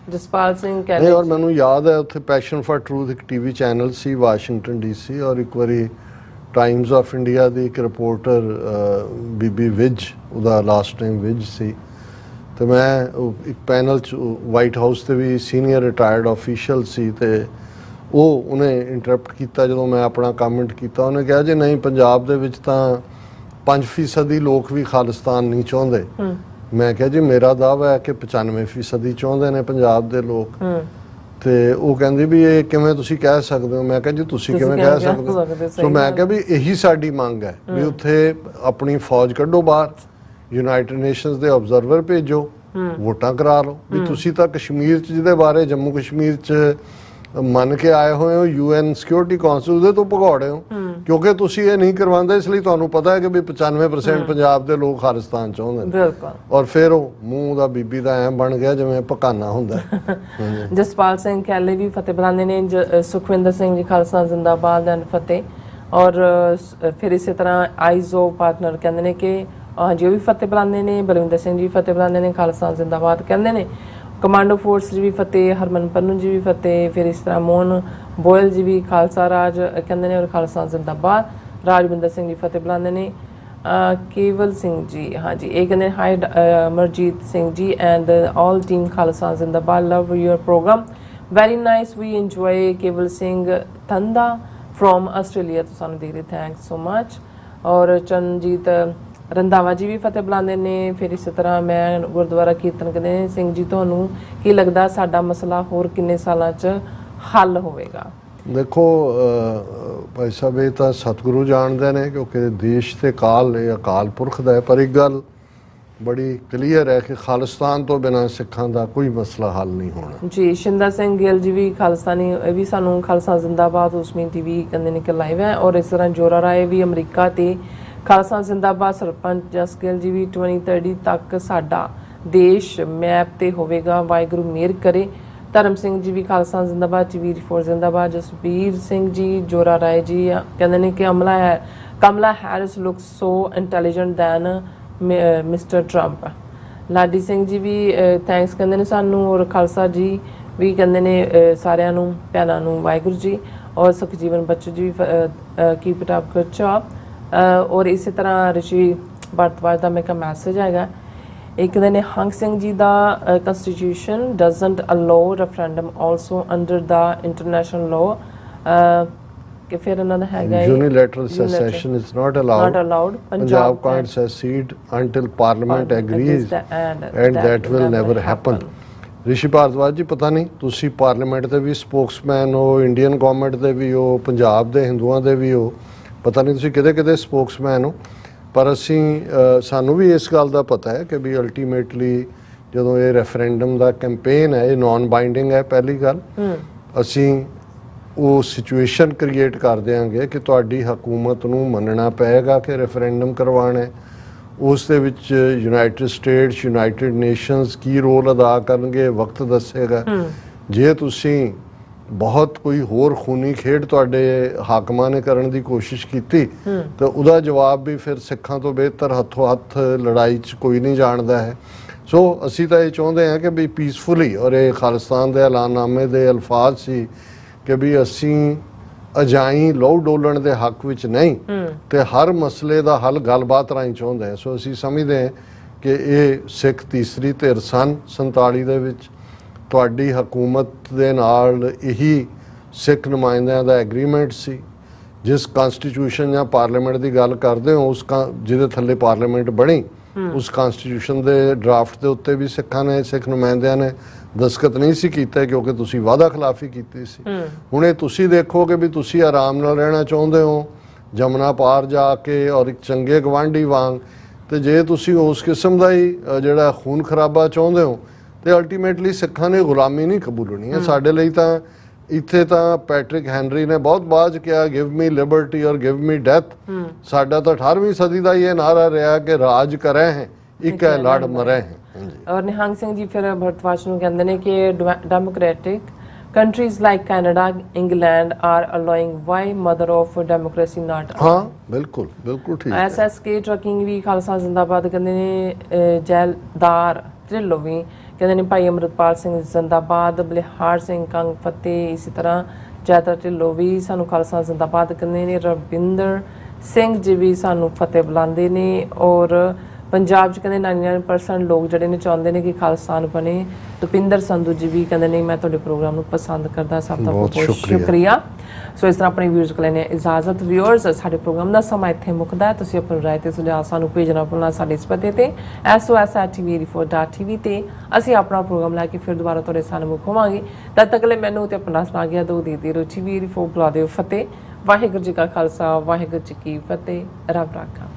ਜਸਪਾਲ ਸਿੰਘ ਕਹਿੰਦੇ ਔਰ ਮੈਨੂੰ ਯਾਦ ਹੈ ਉੱਥੇ ਪੈਸ਼ਨ ਫਾਰ ਟਰੂਥ ਇੱਕ ਟੀਵੀ ਚੈਨਲ ਸੀ ਵਾਸ਼ਿੰਗਟਨ DC, ਔਰ ਇੱਕ ਵਾਰੀ ਟਾਈਮਜ਼ ਆਫ ਇੰਡੀਆ ਦੀ ਇੱਕ ਰਿਪੋਰਟਰ ਬੀਬੀ ਵਿਜ, ਉਹਦਾ ਲਾਸਟ ਨੇਮ ਵਿਜ ਸੀ, ਤੇ ਮੈਂ ਇੱਕ ਪੈਨਲ 'ਚ ਵਾਈਟ ਹਾਊਸ 'ਤੇ ਵੀ ਸੀਨੀਅਰ ਰਿਟਾਇਰਡ ਆਫੀਸ਼ੀਅਲ ਸੀ, ਤੇ ਉਹਨੇ ਇੰਟਰਪਟ ਕੀਤਾ ਜਦੋਂ ਮੈਂ ਆਪਣਾ ਕਮੈਂਟ ਕੀਤਾ। ਉਹਨੇ ਕਿਹਾ ਜੀ ਨਹੀਂ, ਪੰਜਾਬ ਦੇ ਵਿੱਚ ਤਾਂ 5% ਲੋਕ ਵੀ ਖਾਲਿਸਤਾਨ ਨਹੀਂ ਚਾਹੁੰਦੇ। ਮੈਂ ਕਿਹਾ ਜੀ ਮੇਰਾ ਦਾਅਵਾ ਹੈ ਕਿ 95% ਚਾਹੁੰਦੇ ਨੇ ਪੰਜਾਬ ਦੇ ਲੋਕ। ਤੇ ਉਹ ਕਹਿੰਦੀ ਵੀ ਇਹ ਕਿਵੇਂ ਤੁਸੀਂ ਕਹਿ ਸਕਦੇ ਹੋ? ਮੈਂ ਕਿਹਾ ਜੀ ਤੁਸੀਂ ਕਿਵੇਂ ਕਹਿ ਸਕਦੇ ਹੋ? ਸੋ ਮੈਂ ਕਿਹਾ ਵੀ ਇਹੀ ਸਾਡੀ ਮੰਗ ਹੈ ਵੀ ਉੱਥੇ ਆਪਣੀ ਫੌਜ ਕੱਢੋ ਬਾਹਰ, ਯੂਨਾਈਟਿਡ ਨੇਸ਼ਨਸ ਦੇ ਆਬਜ਼ਰਵਰ ਭੇਜੋ, ਵੋਟਾਂ ਕਰਾ ਲਓ। ਵੀ ਤੁਸੀਂ ਤਾਂ ਕਸ਼ਮੀਰ 'ਚ ਜਿਹਦੇ ਬਾਰੇ ਜੰਮੂ ਕਸ਼ਮੀਰ 'ਚ ਮੰਨ ਕੇ ਆਏ ਹੋਏ ਹੋ UN ਸਿਕਿਉਰਿਟੀ ਕਾਉਂਸਲ, ਉਹਦੇ ਤੋਂ ਭਗੌੜੇ ਹੋ ਕਿਉਂਕਿ ਤੁਸੀਂ ਇਹ ਨਹੀਂ ਕਰਵਾਉਂਦੇ। ਇਸ ਲਈ ਤੁਹਾਨੂੰ ਪਤਾ ਹੈ ਕਿ ਵੀ 95% ਪੰਜਾਬ ਦੇ ਲੋਕ ਖਾਲਿਸਤਾਨ ਚਾਹੁੰਦੇ ਨੇ। ਬਿਲਕੁਲ। ਔਰ ਫਿਰ ਉਹ ਮੂੰਹ ਦਾ ਬੀਬੀ ਦਾ ਐਂ ਬਣ ਗਿਆ ਜਿਵੇਂ ਪਕਾਨਾ ਹੁੰਦਾ। ਜਸਪਾਲ ਸਿੰਘ ਕਹਿਲੇ ਵੀ ਫਤਿਹ ਬੁਲਾਉਂਦੇ ਨੇ, ਸੁਖਵਿੰਦਰ ਸਿੰਘ ਜੀ ਖਾਲਸਾ ਜ਼ਿੰਦਾਬਾਦ ਐਂਡ ਫਤਿਹ। ਔਰ ਫਿਰ ਇਸੇ ਤਰ੍ਹਾਂ ਆਈਜ਼ ਆਫ ਪਾਰਟਨਰ ਕਹਿੰਦੇ ਨੇ ਕਿ ਹਾਂਜੀ ਉਹ ਵੀ ਫਤਿਹ ਬੁਲਾਉਂਦੇ ਨੇ, ਬਲਵਿੰਦਰ ਸਿੰਘ ਜੀ ਫਤਿਹ ਬੁਲਾਉਂਦੇ ਨੇ, ਖਾਲਸਾ ਜ਼ਿੰਦਾਬਾਦ ਕਹਿੰਦੇ ਨੇ, ਕਮਾਂਡੋ ਫੋਰਸ ਜੀ ਵੀ ਫਤਿਹ, ਹਰਮਨ ਪੰਨੂ ਜੀ ਵੀ ਫਤਿਹ, ਫਿਰ ਇਸ ਤਰ੍ਹਾਂ ਮੋਹਨ ਬੋਇਲ ਜੀ ਵੀ ਖਾਲਸਾ ਰਾਜ ਕਹਿੰਦੇ ਨੇ ਔਰ ਖਾਲਸਾ ਜ਼ਿੰਦਾਬਾਦ। ਰਾਜਵਿੰਦਰ ਸਿੰਘ ਜੀ ਫਤਿਹ ਬੁਲਾਉਂਦੇ ਨੇ। ਕੇਵਲ ਸਿੰਘ ਜੀ ਹਾਂਜੀ ਇਹ ਕਹਿੰਦੇ high Amarjit Singh ji and all team Khalsa ਜ਼ਿੰਦਾਬਾਦ, love your programme, very nice, we enjoy. Kewal Singh ਥੰਦਾ from Australia ਤੋਂ ਸਾਨੂੰ ਦੇਖ ਰਹੇ, ਥੈਂਕਸ ਸੋ ਮਚ। ਔਰ ਚਰਨਜੀਤ ਰੰਧਾਵਾ ਜੀ ਵੀ ਫਤਿਹ ਬੁਲਾਉਂਦੇ ਨੇ। ਫਿਰ ਇਸੇ ਤਰ੍ਹਾਂ ਮੈਂ ਗੁਰਦੁਆਰਾ ਕੀਰਤਨ ਕਹਿੰਦੇ ਨੇ, ਸਿੰਘ ਜੀ ਤੁਹਾਨੂੰ ਕੀ ਲੱਗਦਾ ਸਾਡਾ ਮਸਲਾ ਹੋਰ ਕਿੰਨੇ ਸਾਲਾਂ 'ਚ ਹੱਲ ਹੋਵੇਗਾ? ਦੇਖੋ ਭਾਈ ਸਾਹਿਬ ਇਹ ਤਾਂ ਸਤਿਗੁਰੂ ਜਾਣਦੇ ਨੇ ਕਿਉਂਕਿ ਦੇਸ਼ ਤੇ ਕਾਲ ਇਹ ਅਕਾਲ ਪੁਰਖ ਦਾ ਹੈ, ਪਰ ਇੱਕ ਗੱਲ ਬੜੀ ਕਲੀਅਰ ਹੈ ਕਿ ਖਾਲਿਸਤਾਨ ਤੋਂ ਬਿਨਾਂ ਸਿੱਖਾਂ ਦਾ ਕੋਈ ਮਸਲਾ ਹੱਲ ਨਹੀਂ ਹੋਣਾ ਜੀ। ਸ਼ਿੰਦਾ ਸਿੰਘ ਗਿੱਲ ਜੀ ਵੀ ਖਾਲਿਸਤਾਨੀ, ਇਹ ਵੀ ਸਾਨੂੰ ਖਾਲਸਾ ਜ਼ਿੰਦਾਬਾਦ ਉਸਮੀ TV ਕਹਿੰਦੇ ਨੇ ਕਿ ਲਾਈਵ ਹੈ। ਔਰ ਇਸ ਤਰ੍ਹਾਂ ਜੋਰਾ ਰਾਏ ਵੀ ਅਮਰੀਕਾ ਤੇ ਖਾਲਸਾ ਜ਼ਿੰਦਾਬਾਦ। ਸਰਪੰਚ ਜਸ ਗਿੱਲ ਜੀ ਵੀ 2030 ਤੱਕ ਸਾਡਾ ਦੇਸ਼ ਮੈਪ ਤੇ ਹੋਵੇਗਾ, ਵਾਹਿਗੁਰੂ ਮਿਹਰ ਕਰੇ। ਧਰਮ ਸਿੰਘ ਜੀ ਵੀ ਖਾਲਸਾ ਜ਼ਿੰਦਾਬਾਦ, TV4 ਜ਼ਿੰਦਾਬਾਦ। ਜਸਬੀਰ ਸਿੰਘ ਜੀ ਜੋਰਾ ਰਾਏ ਜੀ ਕਹਿੰਦੇ ਨੇ ਕਿ Kamala Harris looks so intelligent than mister Trump. Ladi Singh ji ਵੀ ਥੈਂਕਸ ਕਹਿੰਦੇ ਨੇ ਸਾਨੂੰ। ਔਰ ਖਾਲਸਾ ਜੀ ਵੀ ਕਹਿੰਦੇ ਨੇ ਸਾਰਿਆਂ ਨੂੰ ਭੈਣਾਂ ਨੂੰ ਵਾਹਿਗੁਰੂ ਜੀ ਔਰ ਸੁਖਜੀਵਨ ਬੱਚੂ ਜੀ keep it up good job ਔਰ ਇਸੇ ਤਰ੍ਹਾਂ ਰਿਸ਼ੀ ਭਾਰਤਵਾਜ ਦਾ ਮੇਰਾ ਮੈਸੇਜ ਹੈਗਾ। ਇੱਕ ਦਿਨ ਹੰਗ ਸਿੰਘ ਜੀ ਦਾ constitution doesn't allow referendum also under the international law ਕਿ ਫਿਰ ਇਹਨਾਂ ਦਾ ਹੈਗਾ unilateral secession is not allowed. Punjab can't secede until parliament agrees and that will never happen. ਰਿਸ਼ੀ ਭਾਰਦਵਾਜ ਜੀ ਪਤਾ ਨਹੀਂ ਤੁਸੀਂ ਪਾਰਲੀਮੈਂਟ ਦੇ ਵੀ ਸਪੋਕਸਮੈਨ ਹੋ, ਇੰਡੀਅਨ ਗਵਰਨਮੈਂਟ ਦੇ ਵੀ ਹੋ, ਪੰਜਾਬ ਦੇ ਹਿੰਦੂਆਂ ਦੇ ਵੀ ਹੋ, ਪਤਾ ਨਹੀਂ ਤੁਸੀਂ ਕਿਹਦੇ ਸਪੋਕਸਮੈਨ ਹੋ, ਪਰ ਅਸੀਂ ਸਾਨੂੰ ਵੀ ਇਸ ਗੱਲ ਦਾ ਪਤਾ ਹੈ ਕਿ ਵੀ ਅਲਟੀਮੇਟਲੀ ਜਦੋਂ ਇਹ ਰੈਫਰੈਂਡਮ ਦਾ ਕੈਂਪੇਨ ਹੈ ਇਹ ਨਾਨ ਬਾਈਂਡਿੰਗ ਹੈ। ਪਹਿਲੀ ਗੱਲ ਅਸੀਂ ਉਹ ਸਿਚੁਏਸ਼ਨ ਕ੍ਰੀਏਟ ਕਰ ਦਿਆਂਗੇ ਕਿ ਤੁਹਾਡੀ ਹਕੂਮਤ ਨੂੰ ਮੰਨਣਾ ਪਏਗਾ ਕਿ ਰੈਫਰੈਂਡਮ ਕਰਵਾਉਣਾ ਹੈ। ਉਸ ਦੇ ਵਿੱਚ ਯੂਨਾਈਟਿਡ ਸਟੇਟਸ, ਯੂਨਾਈਟਿਡ ਨੇਸ਼ਨਸ ਕੀ ਰੋਲ ਅਦਾ ਕਰਨਗੇ ਵਕਤ ਦੱਸੇਗਾ। ਜੇ ਤੁਸੀਂ ਬਹੁਤ ਕੋਈ ਹੋਰ ਖੂਨੀ ਖੇਡ ਤੁਹਾਡੇ ਹਾਕਮਾਂ ਨੇ ਕਰਨ ਦੀ ਕੋਸ਼ਿਸ਼ ਕੀਤੀ ਤਾਂ ਉਹਦਾ ਜਵਾਬ ਵੀ ਫਿਰ ਸਿੱਖਾਂ ਤੋਂ ਬਿਹਤਰ ਹੱਥੋਂ ਹੱਥ ਲੜਾਈ 'ਚ ਕੋਈ ਨਹੀਂ ਜਾਣਦਾ ਹੈ। ਸੋ ਅਸੀਂ ਤਾਂ ਇਹ ਚਾਹੁੰਦੇ ਹਾਂ ਕਿ ਵੀ ਪੀਸਫੁਲੀ, ਔਰ ਇਹ ਖਾਲਿਸਤਾਨ ਦੇ ਐਲਾਨਨਾਮੇ ਦੇ ਅਲਫਾਜ਼ ਸੀ ਕਿ ਵੀ ਅਸੀਂ ਅਜਾਈ ਲਹੂ ਡੋਲਣ ਦੇ ਹੱਕ ਵਿੱਚ ਨਹੀਂ ਤੇ ਹਰ ਮਸਲੇ ਦਾ ਹੱਲ ਗੱਲਬਾਤ ਰਾਹੀਂ ਚਾਹੁੰਦੇ ਹਾਂ। ਸੋ ਅਸੀਂ ਸਮਝਦੇ ਹਾਂ ਕਿ ਇਹ ਸਿੱਖ ਤੀਸਰੀ ਧਿਰ ਸਨ 47 ਦੇ ਵਿੱਚ, ਤੁਹਾਡੀ ਹਕੂਮਤ ਦੇ ਨਾਲ ਇਹੀ ਸਿੱਖ ਨੁਮਾਇੰਦਿਆਂ ਦਾ ਐਗਰੀਮੈਂਟ ਸੀ। ਜਿਸ ਕਨਸਟੀਟਿਊਸ਼ਨ ਜਾਂ ਪਾਰਲੀਮੈਂਟ ਦੀ ਗੱਲ ਕਰਦੇ ਹੋ ਉਸ ਜਿਹਦੇ ਥੱਲੇ ਪਾਰਲੀਮੈਂਟ ਬਣੀ ਉਸ ਕਨਸਟੀਟਿਊਸ਼ਨ ਦੇ ਡਰਾਫਟ ਦੇ ਉੱਤੇ ਵੀ ਸਿੱਖ ਨੁਮਾਇੰਦਿਆਂ ਨੇ ਦਸਤਖਤ ਨਹੀਂ ਸੀ ਕੀਤਾ ਕਿਉਂਕਿ ਤੁਸੀਂ ਵਾਅਦਾ ਖਿਲਾਫੀ ਕੀਤੀ ਸੀ। ਹੁਣ ਇਹ ਤੁਸੀਂ ਦੇਖੋ ਕਿ ਵੀ ਤੁਸੀਂ ਆਰਾਮ ਨਾਲ ਰਹਿਣਾ ਚਾਹੁੰਦੇ ਹੋ ਜਮਨਾ ਪਾਰ ਜਾ ਕੇ ਔਰ ਇੱਕ ਚੰਗੇ ਗਵਾਂਢੀ ਵਾਂਗ, ਤੇ ਜੇ ਤੁਸੀਂ ਉਸ ਕਿਸਮ ਦਾ ਹੀ ਜਿਹੜਾ ਖੂਨ ਖਰਾਬਾ ਚਾਹੁੰਦੇ ਹੋ ਤੇ ਅਲਟੀਮੇਟਲੀ ਸਿੱਖਾਂ ਨੇ ਗੁਲਾਮੀ ਨਹੀਂ ਕਬੂਲਣੀ ਹੈ। ਸਾਡੇ ਲਈ ਤਾਂ ਇੱਥੇ ਤਾਂ ਪੈਟਰਿਕ ਹੈਨਰੀ ਨੇ ਬਹੁਤ ਬਾਅਦ ਕਿਹਾ ਗਿਵ ਮੀ ਲਿਬਰਟੀ ਔਰ ਗਿਵ ਮੀ ਡੈਥ। ਸਾਡਾ ਤਾਂ 18ਵੀਂ ਸਦੀ ਦਾ ਇਹ ਨਾਰਾ ਰਿਹਾ ਕਿ ਰਾਜ ਕਰੇ ਹੈ ਇੱਕ ਹੈ ਲੜ ਮਰੇ ਹੈ। ਔਰ ਨਿਹੰਗ ਸਿੰਘ ਜੀ ਫਿਰ ਭਰਤਵਾਜ ਨੂੰ ਕਹਿੰਦੇ ਨੇ ਕਿ democratic countries like Canada, England are allowing why mother of democracy not. ਹਾਂ ਬਿਲਕੁਲ ਠੀਕ ਹੈ। SSK ਟਰਕਿੰਗ ਵੀ ਖਾਲਸਾ ਜ਼ਿੰਦਾਬਾਦ ਕਹਿੰਦੇ ਨੇ। ਜੈਲਦਾਰ ਢਿੱਲੋਂ ਵੀ ਕਹਿੰਦੇ ਨੇ ਭਾਈ ਅਮਰਤਪਾਲ ਸਿੰਘ ਜ਼ਿੰਦਾਬਾਦ, ਬਲਿਹਾਰ ਸਿੰਘ ਕੰਗ ਫਤਿਹ, ਇਸੇ ਤਰ੍ਹਾਂ ਜੈਦਰ ਢਿੱਲੋਂ ਵੀ ਸਾਨੂੰ ਖਾਲਸਾ ਜ਼ਿੰਦਾਬਾਦ ਕਹਿੰਦੇ ਨੇ। ਰਵਿੰਦਰ ਸਿੰਘ ਜੀ ਵੀ ਸਾਨੂੰ ਫਤਿਹ ਬੁਲਾਉਂਦੇ ਨੇ। ਔਰ ਪੰਜਾਬ 'ਚ ਕਹਿੰਦੇ 99% ਲੋਕ ਜਿਹੜੇ ਨੇ ਚਾਹੁੰਦੇ ਨੇ ਕਿ ਖਾਲਿਸਤਾਨ ਬਣੇ। ਰੁਪਿੰਦਰ ਸੰਧੂ ਜੀ ਵੀ ਕਹਿੰਦੇ ਨੇ ਮੈਂ ਤੁਹਾਡੇ ਪ੍ਰੋਗਰਾਮ ਨੂੰ ਪਸੰਦ ਕਰਦਾ, ਸਭ ਦਾ ਬਹੁਤ ਸ਼ੁਕਰੀਆ। ਸੋ ਇਸ ਤਰ੍ਹਾਂ ਆਪਣੇ ਵਿਊਅਰਸ ਕੋਲ ਲੈਣੇ ਇਜਾਜ਼ਤ। ਵਿਊਅਰਸ ਸਾਡੇ ਪ੍ਰੋਗਰਾਮ ਦਾ ਸਮਾਂ ਇੱਥੇ ਮੁੱਕਦਾ। ਤੁਸੀਂ ਆਪਣੀ ਰਾਏ ਤੇ ਸੁਝਾਅ ਸਾਨੂੰ ਭੇਜਣਾ ਭੁੱਲਣਾ ਸਾਡੇ ਇਸ ਪਤੇ ਤੇ sos@tv84.tv ਤੇ ਅਸੀਂ ਆਪਣਾ ਪ੍ਰੋਗਰਾਮ ਲੈ ਕੇ ਫਿਰ ਦੁਬਾਰਾ ਤੁਹਾਡੇ ਸਾਹਮਣੇ ਹੋਵਾਂਗੇ। ਤਦ ਤੱਕ ਲਈ ਮੈਨੂੰ ਤੇ ਆਪਣਾ ਸੁਣਾ ਗਿਆ ਦੋ ਦੇ ਰੋ TV84 ਬੁਲਾ ਦਿਓ ਫਤਿਹ। ਵਾਹਿਗੁਰੂ ਜੀ ਕਾ ਖਾਲਸਾ, ਵਾਹਿਗੁਰੂ ਜੀ ਕੀ ਫਤਿਹ। ਰੱਬ ਰਾਖਾ।